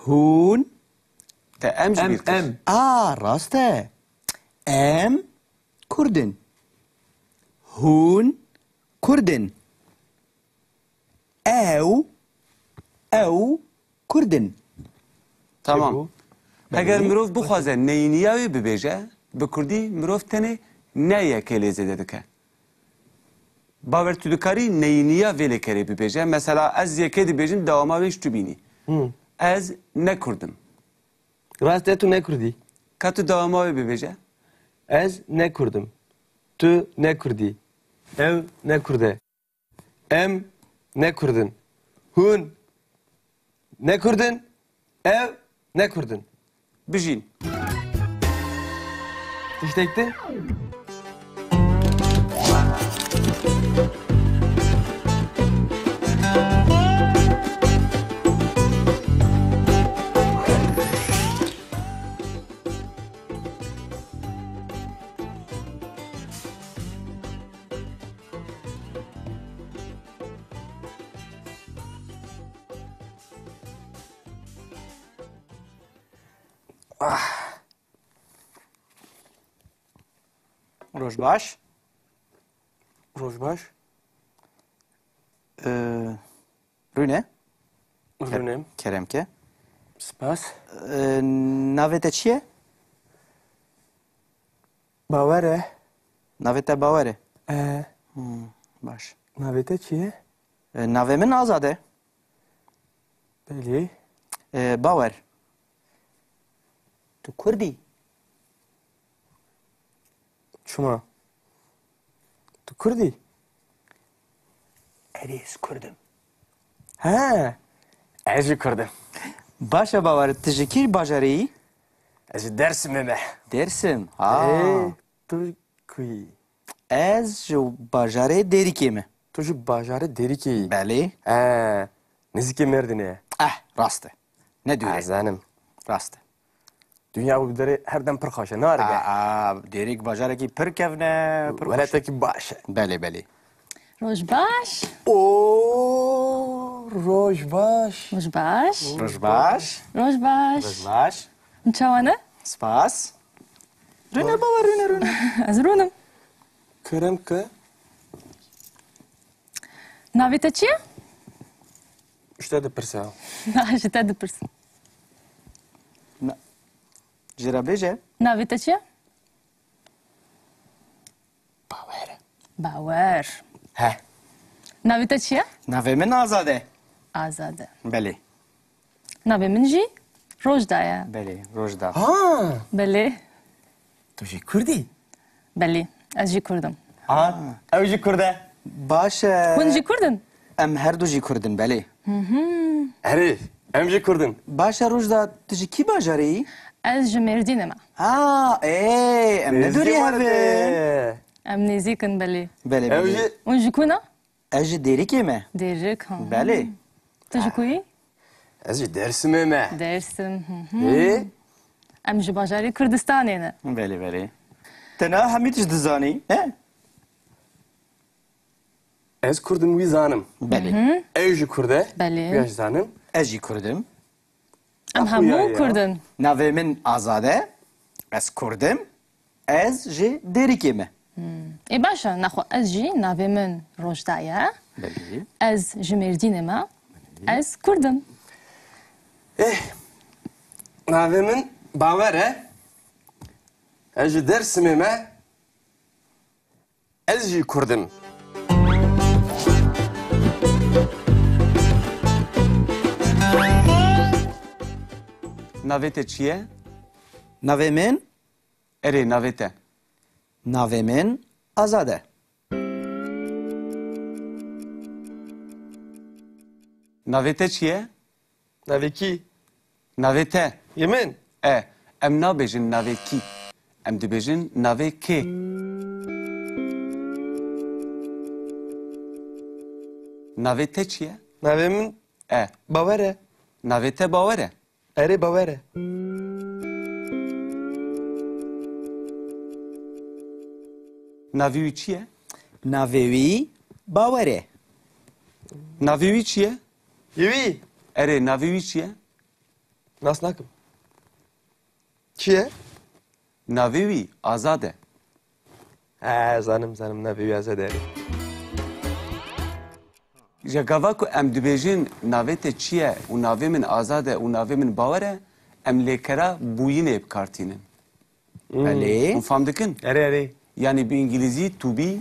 هون Te em jî bir kir. راسته ام کردن هون کردن او کردن Tamam. bu? Eğer mirov bixwaze neyîniya wê bibêje, bi Kurdî mirov tenê neyekê lêzê dike. Bawer tu dikarî neyîniya vê lêkerê bibêje. Mesela ez yekê dibêjim dewama wê ji tu bînî. Ez nekurdim. راست تو نکردی Ka tu dewama wê bibêje? از نکردم تو نکردی او نکرده ام نکردن هون نکردن او نکردن Bijîn. تشتکتی؟ روش باش روش باش رونه رونم کرم که سپاس ناویت چیه؟ باوره ناویت باوره باش ناویته چیه؟ ناوی من آزاده بلی باور تو کردی شما تو کردی؟ اریز کردم ها ازی کردم باشا باور تجكير باجري از درس ممه درسم تو کی از جو باجره ديري كيمه تو جو باجاره دری کی بله نزدیک مردنه راسته ندوري زنم راسته dünya bu dere her dem pırxaşa ne arge ديريك باجره كي بركفنا ولا تki baş بله بله روش باش o roj baş روش باش رجباش روش باش رجباش نشوانا سباس رونا بابا رونا أزرونم kerem ki نافيتا تشيا؟ işte de pırsa جتا دبرس جرابيجه نافيتا تشيا؟ باور ها نافيتا تشيا؟ نافي من آزاده آزاده بله نافي منجي روش دايا بله روجدا بلي تو ji Kurdî بلي أجي كردم ew ji Kurd e باشا ونجي كردن ام هر دو جي كردن بله herif em ji Kurdin باشا روجدا تجي كي باجري أجي مردينما ايه ام ندوري هذا أم نيزيكن بلي بله ew بله ji ونجي كونا اجي ديري كيما ديرك ها بله تجي كوي ez ji dersimê me درسم أم جي باجاري كردستان أنا بله بله تنا حميد دزاني ها ez Kurdum wî zanim بله ew ji Kurd e بله wî zanim اجي كردم أم همو كردن نافي من آزاده از كردم از جي ديري كيما إي باشا ناخو أجي نافي من روش دايا بله أز جي مردينما أز كردم navê min bawer e ez ji dersimê me ez jî Kurdim Navê te çi ye? نافي من Erê navê te. نافي من آزاده Navê te çi ye? navê kî Navê te. yemin Em nabêjin navê kî. Em dibêjin navê kê. Navê te çi ye? navê min bawer e Navê te bawer e. erê bawer e Navê wî çi ye? نافي وي باوره Navê wî çi ye? yewî Erê navê wî çi ye? nas nakim kî ye Navê wî azad e. zanim navê wî ez erê Ji gava ku em dibêjin navê te çi ye û navê min azad e û navê min bawer e, em lêkera bûyînê bikartînin. بله Hûn fam dikin? erê erê Yani bi İngilîzî to be,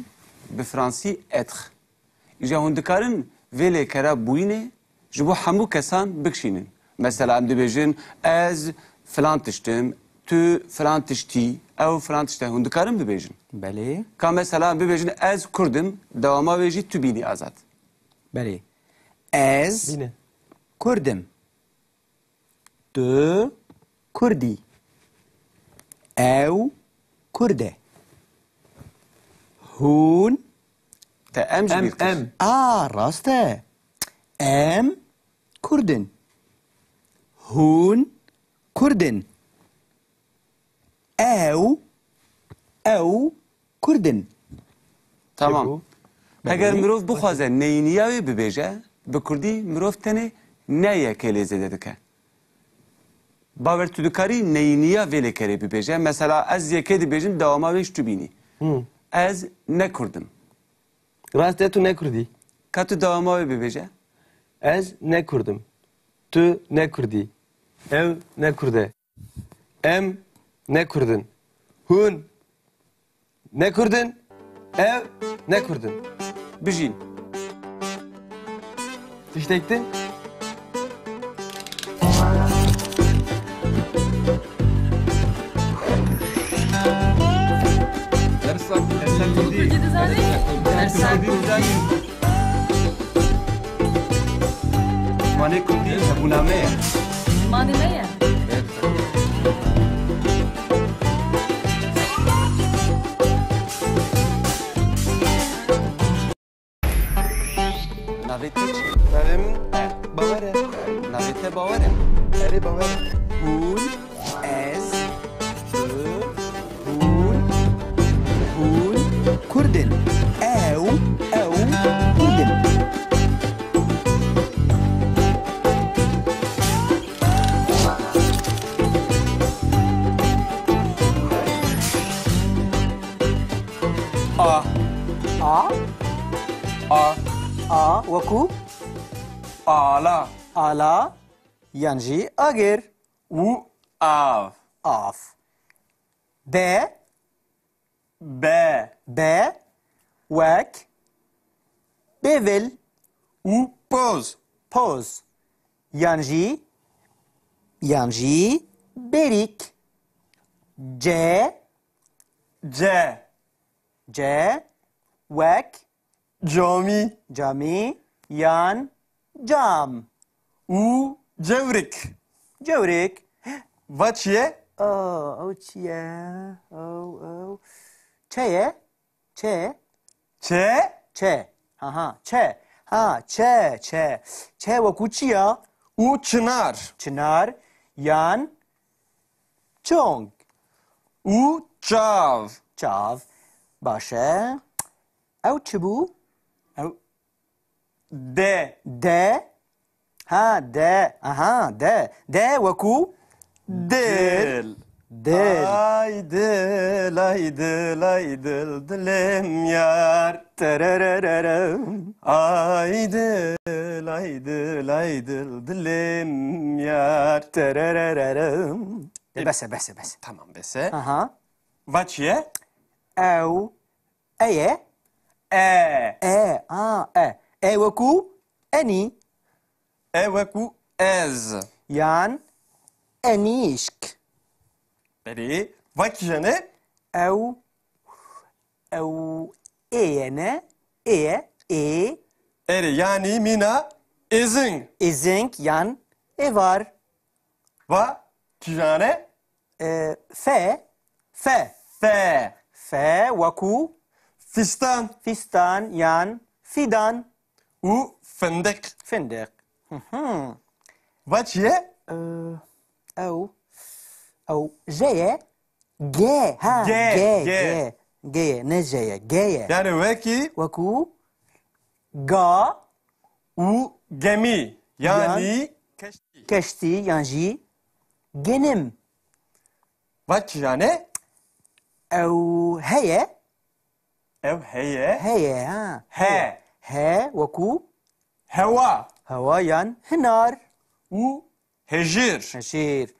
bi Fransî être. İja hûn dikarin vê lêkera bûyînê ji bo hemû kesan bikşînin. Mesela em dibêjin ez filan tiştim, tu filan tiştî, ew filan tişte. Hûn dikarin bibêjin. بله Ka mesela em bibêjin ez Kurdim, dewama wê jî tu bînî azad. بله از bîne كردم تو كردي او كرده هون Te em ji bîr kir. راسته ام كردن هون كردن او كردن Tamam. Eger mirov bixwaze neyîniya wê bibêje, bi Kurdî mirov tenê neyekê lê zêde dike. Bawer tu dikarî neyîniya vê lêkerê bibêje. Mesela ez yekê dibêjim dewama wê ji tu bînî. Ez ne Kurdim. rast e tu ne Kurdî Ka tu dewama wê bibêje? ez ne Kurdim tu ne Kurdî ew ne Kurd e em ne Kurdin hûn ne Kurdin ew ne Kurdin Bijîn. tiştektin Wanê Kurdî hebûna me ye. ماني مية ناویتی چی؟ نویم باوره ناویته باوره اری باوره هون از هون كردن او كردن وكو آلا آلا ينجي أجر و آف آف ب ب وك بيفل و بوز بوز ينجي بريك ج وك جامی جامي جام و جورك و چیه؟ او چیه او چه چه؟ چه وکو چیه و چنار چنار یان چونگ و چاو چاو باشه او چی بو ده ده وکو دل دل ay dil dilim yar تررررم ay dil dilim yar تررررم بس tamam bese اها va çiye او ايه وكو اني eveku ez يان انيشك beri va kişene او ايه انا ايه eri yani mina ezin ازنك يان ايفار va kişane ف وكو fistan فستان يان فيدان u fındık فندق va çiye او جاية جاية نجاية جاية yani veki وكو غا u gemi yani كشتي يانجي جنم va kişane او هي ev heye ها وكو heva هوايان هنار u hejir هشير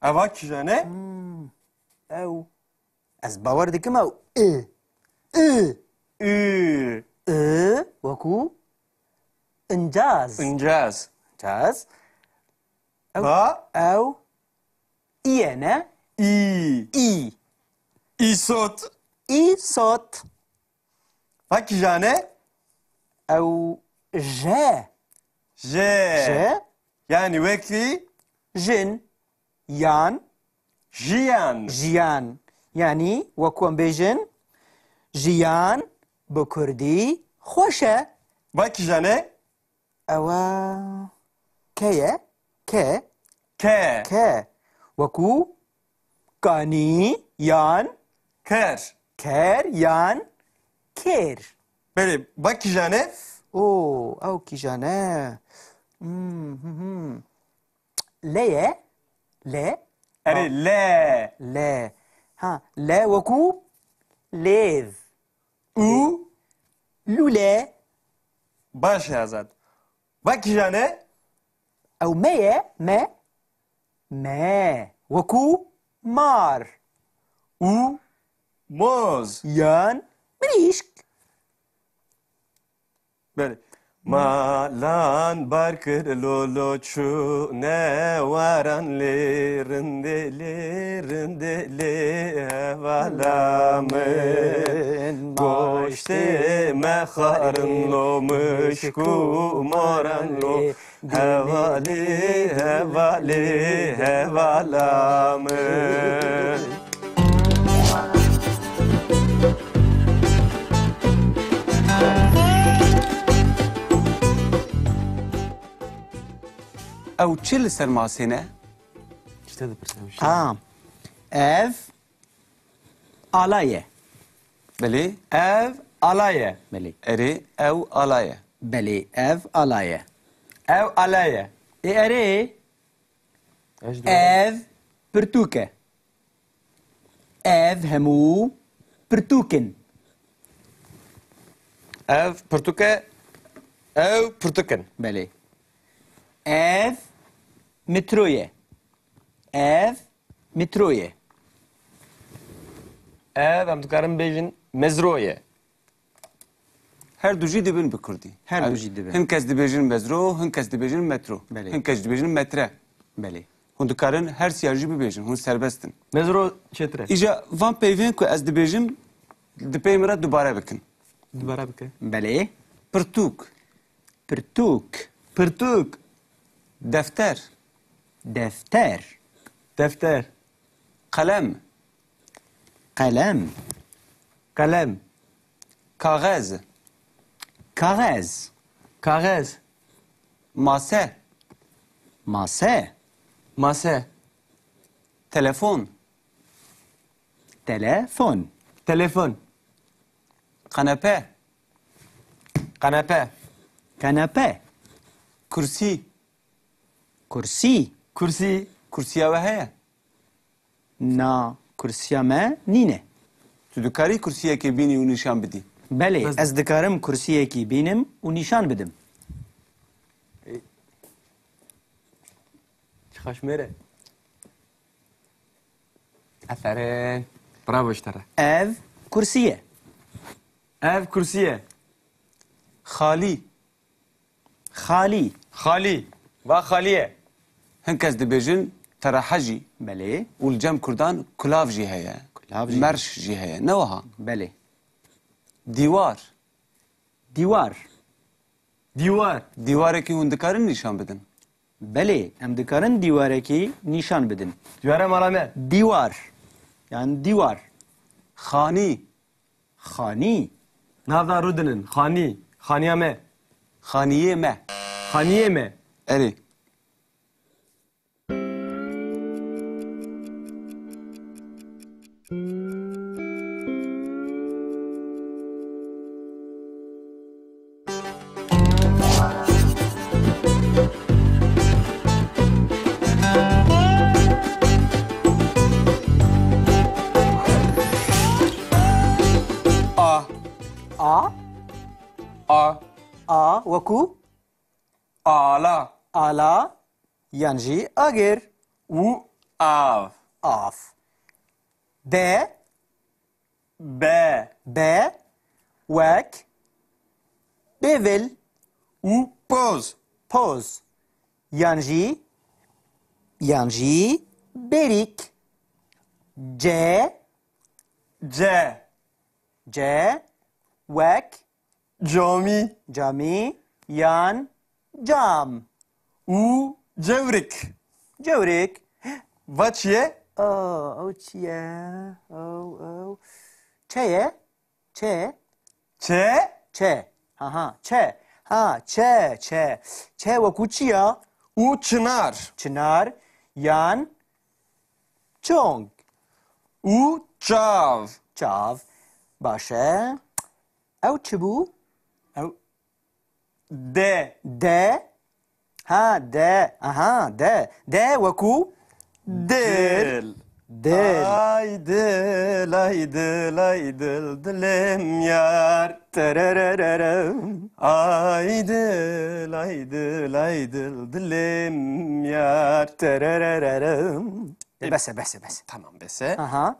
eva kişane او از باور دكما او ü وكو انجاز ineceğiz انجاز va او ايانا اي isot اي صوت va kişane او جا yani veki جن يان jiyan جيان يعني وكون بيجن جيان بكردي خوشة va kişane أوا كيا ke وكو كاني يان ker كير يان كير böyle va kişane أو كيجانا ليه eri لا لا وكو ليذ u لولا baş yazad va kişane أو ما وكو مار u moz يان بريشك böyle Malan barkır lolo çu ne varan le rinde hevalamın goşte mekharın lo mışku moran lo hevalamın. او چه لسر ماسینه؟ Ev alaye. بله Ev alaye. Beli. اره او آلایه Beli ev alaye. Ev alaye. Ere ev pirtuke. Ev hemu pirtukin. Ev pırtuke, ev pırtuken. Beli. Ev metroye. Ev metroye. Ev em dikarim bejin mezroye. هر دو جی دبن بکردی هر دو جی دبن. هن کس دبیجن مزرو هن کس دبیجن مترو بله. هن کس دبیجن متره Beli. هن دکارن هر سیارجی ببیجن هن سربستن Mezro çetre. ایجا وان پیوین که از دبیجم دپیمرا دوباره بکن Dubara bike. Beli. پرتوک Pirtuk. Pırtuk. دفتر Defter. Defter. قلم Kalem. Kalem. کاغذ Kağız. Kağız. ماسه Mase. Mase. تلفن Telefon. Telefon. قنپه Kanepe. Kanepe. کرسی Kursi. Kursi. کرسیه و هیه Na kursiyame nine. تو دکاری کرسیه که بینی و نشان بدی Beli. Ez dikarim kursiyeki benim u nişan bidim. Çıkaşmere. Aferin. Bravo işte. Ev kursiye. Ev kursiye. خالی Khali. Hali. Ve haliye. هن کس دبیجن تراحجی Beli. والجم كردان كلاف جي هيا كلاف جي. مرش جي هيا نوها Beli. ديوار Divar. Divar. ديواركي هون دكارن نشان بدن Beli. Em dikarin divareki nişan bidin. Divara malame. Divar. Yani divar. خاني Khani. Navda rudinin. Hani. Haniyame. خانية ما Haniye mi? أري A. A. A. A. Vaku. Ala. Ala. Yanji agir. U. Av. Af. B. B. B. Wek. Bevil. U. Poz. Poz. Yanji. Yanji. Berik. C. C. C. Wek. Cami. Cami. Yan. Cam. U. Cevrik. Cevrik. Vaçye. Oh, çiye. Oh. Çeye. Çe. Çe. Çe. Aha. Çe. Ha. Çe. Çe. Çe ve kuçiya. U. Çınar. Çınar. Yan. Çong. U. Çav. Çav. Başe. Ev çibu. D. De. Ha. De. Aha. De. De ve ku. Del. Del. Aydıl aydıl aydıl dilim yar. Tererererem. Aydıl aydıl aydıl dilim yar. Tererererem. Bese. Tamam bese. Aha.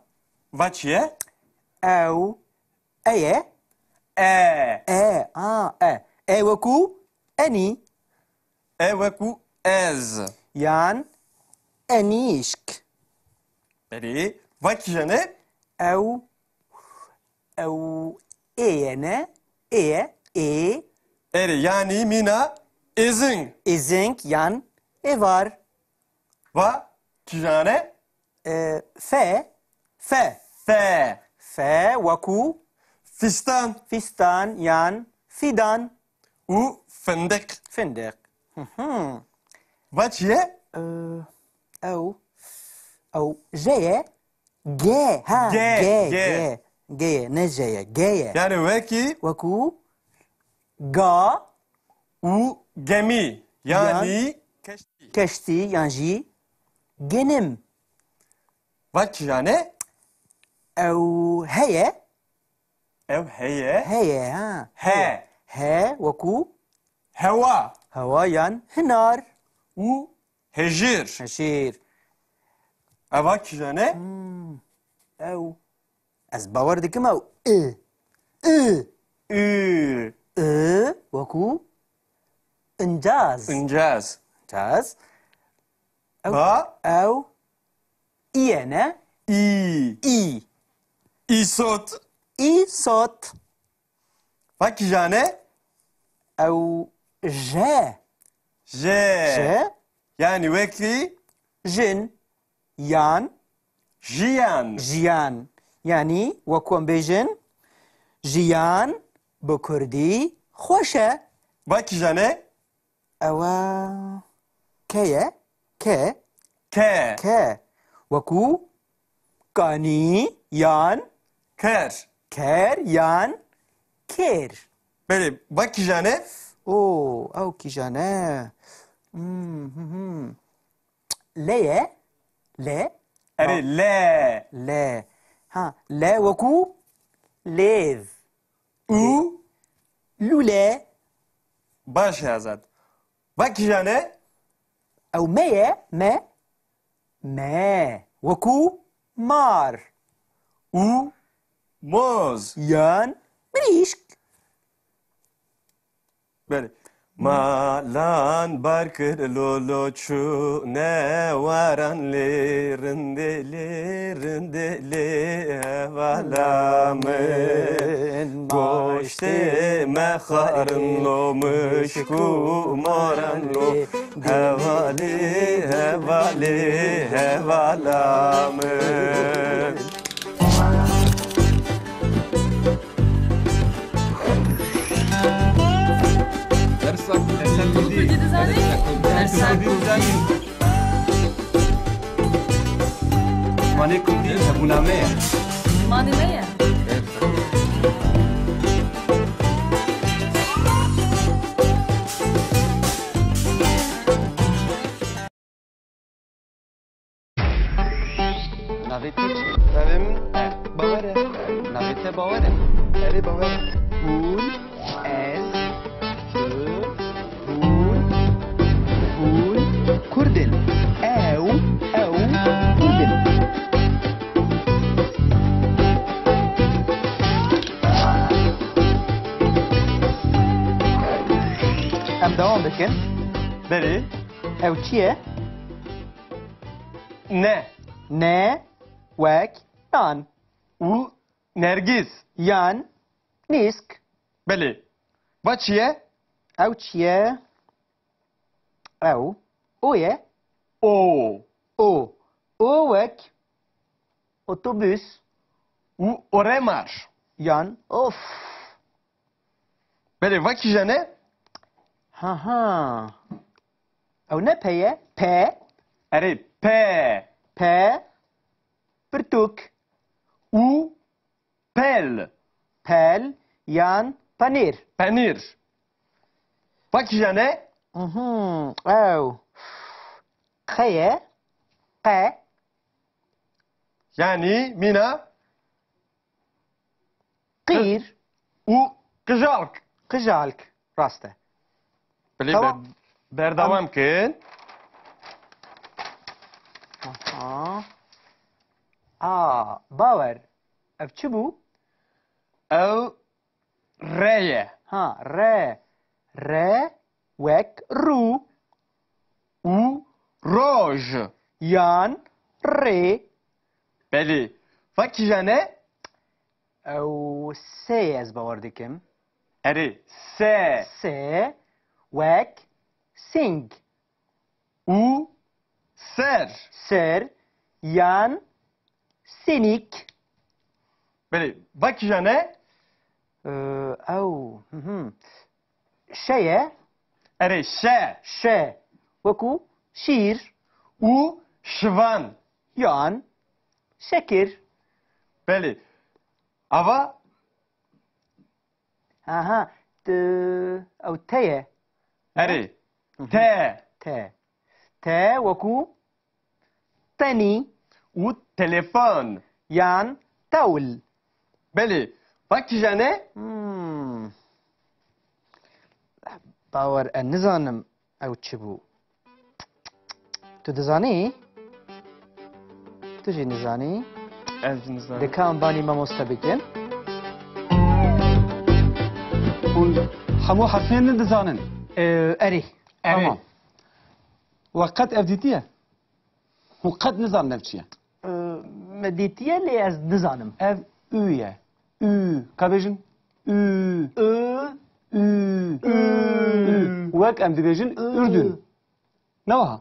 Vaçye. Ev. Eye. E. E. E ve ku. أني وكو از يان أنيشك بلي وكي جاني أو إينا إيه اري يعني مينا ازن إزنك يان إفار وكي جاني ف وكو فستان فستان يان فيدان وفندق فندق وكي أو جاية جاي ها جاي نجاية جاية يعني وكي وكو جا وجمي يعني كشتي يانجي جنم وكي جاني أو هي هي ها وكو هوا يان هنار وهجير هشير وكي جاني أو از باور دكم أو وكو إنجاز أو إينا صوت وكي جاني أو جا يعني وكي جن يان جيان يعني وكو بيجن جيان بكردي خوشة وكي جاني أوا كيا وكو كاني يان كير يان كير بلي وكي جاني أو كي جانا ليه اري لا ها لا وكو ليف لولا باش يا زاد وكي جاني أو ما وكو مار موز يان بريشك بلي مالان باركر لولو تشو نواران لي هوالا من گوشت مخارن لو مشکو مارن لو هوالا من ماني كنتي شابونا مية ماني مية Navete bavare. Eri bavare. Hul, Kurdin. Kurdin. Em devam edelim. بلي Çiye. Ne? Vek. Yan. نرجس Yan. Nisk. بلي واتشيه Çiye. Oye. Ovek. Otobüs. ورمار Yan. Of. بلي وكي جاني Ha. Ne peye? اري Pırtuk. Pel. Yan. Panir. بانير وكي جاني Kaya. يعني مينا Qir. وكجارك Kıjalk. Raste. بلي طبعا. بردوام كن Baver. Evçi bu? او رية Re. وك رو و روج يان ري بله وکی جانه او سي از باوردكم اره سه سي وك سينج و سر سر يان سينيك بله وکی جانه او شيء اره شه شه وكو شير و شوان يان شكر بله اوا اها او تيه اره ته تا وكو تاني و تلفن يان تول بله وکی جانه باور النظام او تشبو تو دزاني تجي نزاني از نظام دكان باني ما مستبقين همو حرفين ندزانن اري تمام وقت افديتيه وقد نظام نفسيه مديتيه اللي از دزانم اف اويه او كابيجن وك ام ديفيجن اردن نوها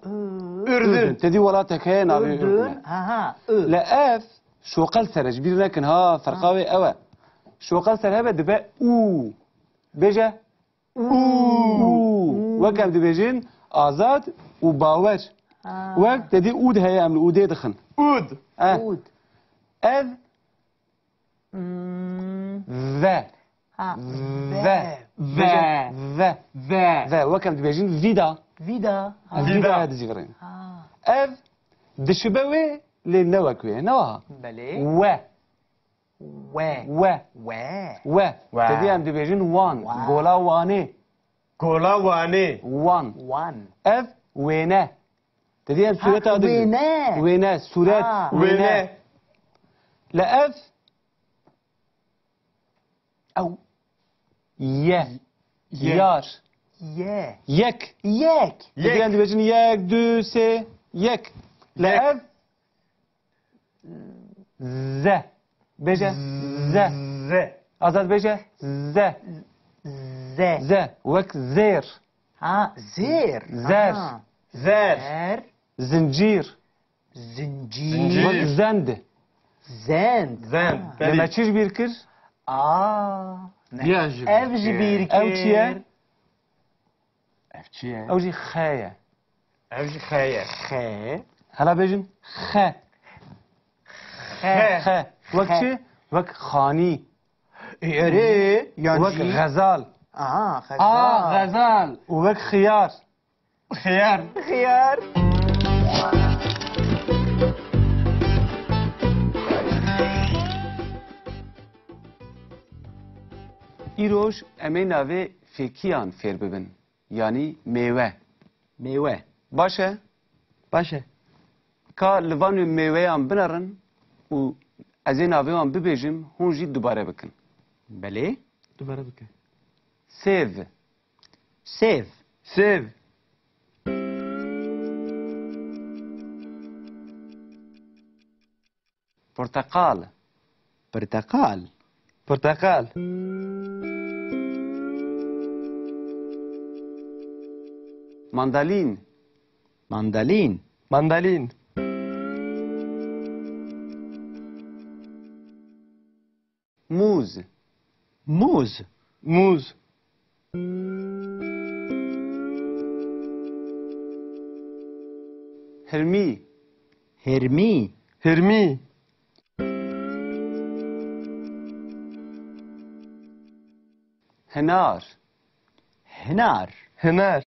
اردن تدي ولاتك هي نابي اردن اها لا اف شو قال سرج بير لكن ها فرقاوي اوا شو قال سر هبه دبا او بيجا او وك ام ديفيجن ازاد وباور وك تدي اود هي ام الاودي دخن اود عود اف ذا ذا وكم دبيجين فيدا فيدا فيدا دزيغرين اف دشبوي للنوكوي نوها بلي و و تدي ام دبيجين وان غولا واني کولا وانه وان اف وينه تدي ام سورة وينه سورة وینه لا اف او يار يك تدي ام دبيجين يك دو سي يك لا اف ز بيجا ز ازاد بيجا ز وك زير زير زر زنجير وك زند زن لما تشيش بيركر افج بيركر او تشيا او جي خايا افجی خیه خ هلا بيجن خ وك شي وك خاني اري وك يعني غزال غزال وك خيار خيار ایروش امی ناوی فیکیان فیر ببن یعنی میوه باشه که لوان میوه هم بنرن و از این ناوی هم ببیجم هون جید دوباره بکن بله دوباره بکن سيف سیو برتقال برتقال ماندالين ماندالین موز موز هرمي هرمی هنار هنار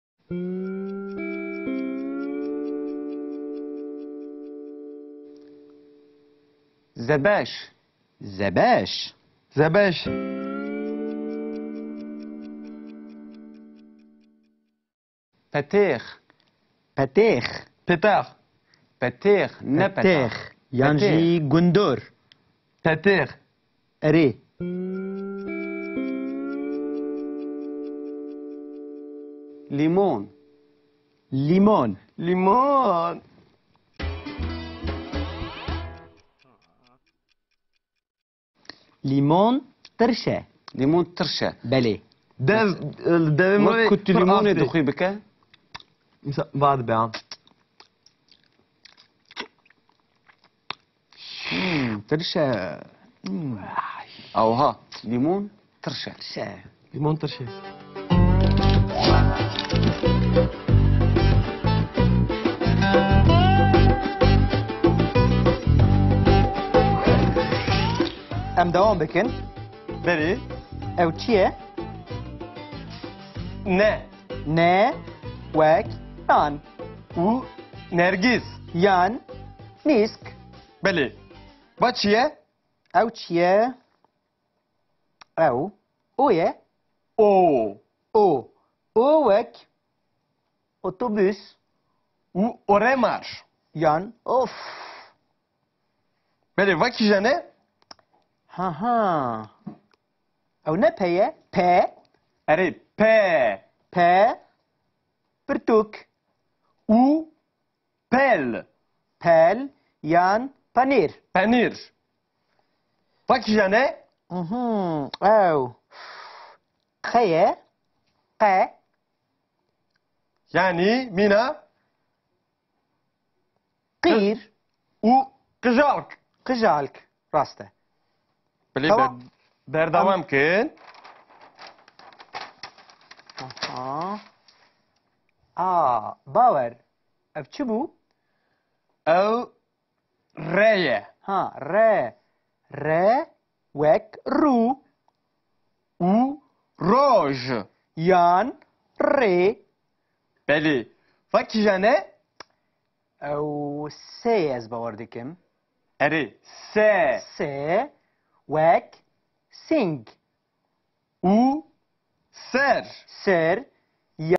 زباش زباش بتيخ پتاخ نه بتيخ يانجي جندور پتاخ اري ليمون ليمون ليمون ليمون ترشة ليمون ترشة بله ده ما كنت ليمون دخي بك بعد بيعم ترشة او ها ليمون ترشة ليمون ترشي ام دوام بکن بری او چیه؟ نه نه وک نان و نرگس یان نیسک بله با چیه؟ او چیه؟ او اویه او او وک اتوبوس و اوره مارش یان اوف بله وکی جنه ها او نه پیه په اره په په پرتوک و پل پل یان پنیر پنیر وکی جنه او خیه قه یعنی مینا قیر و قجالک قجالک راسته بله تمام. بردوام کن باور او چی بو؟ او ریه ها ر وک رو و روژ یان ری بله وکی جنه او سی از باور دکم اره سه سی وک سینگ و سر سر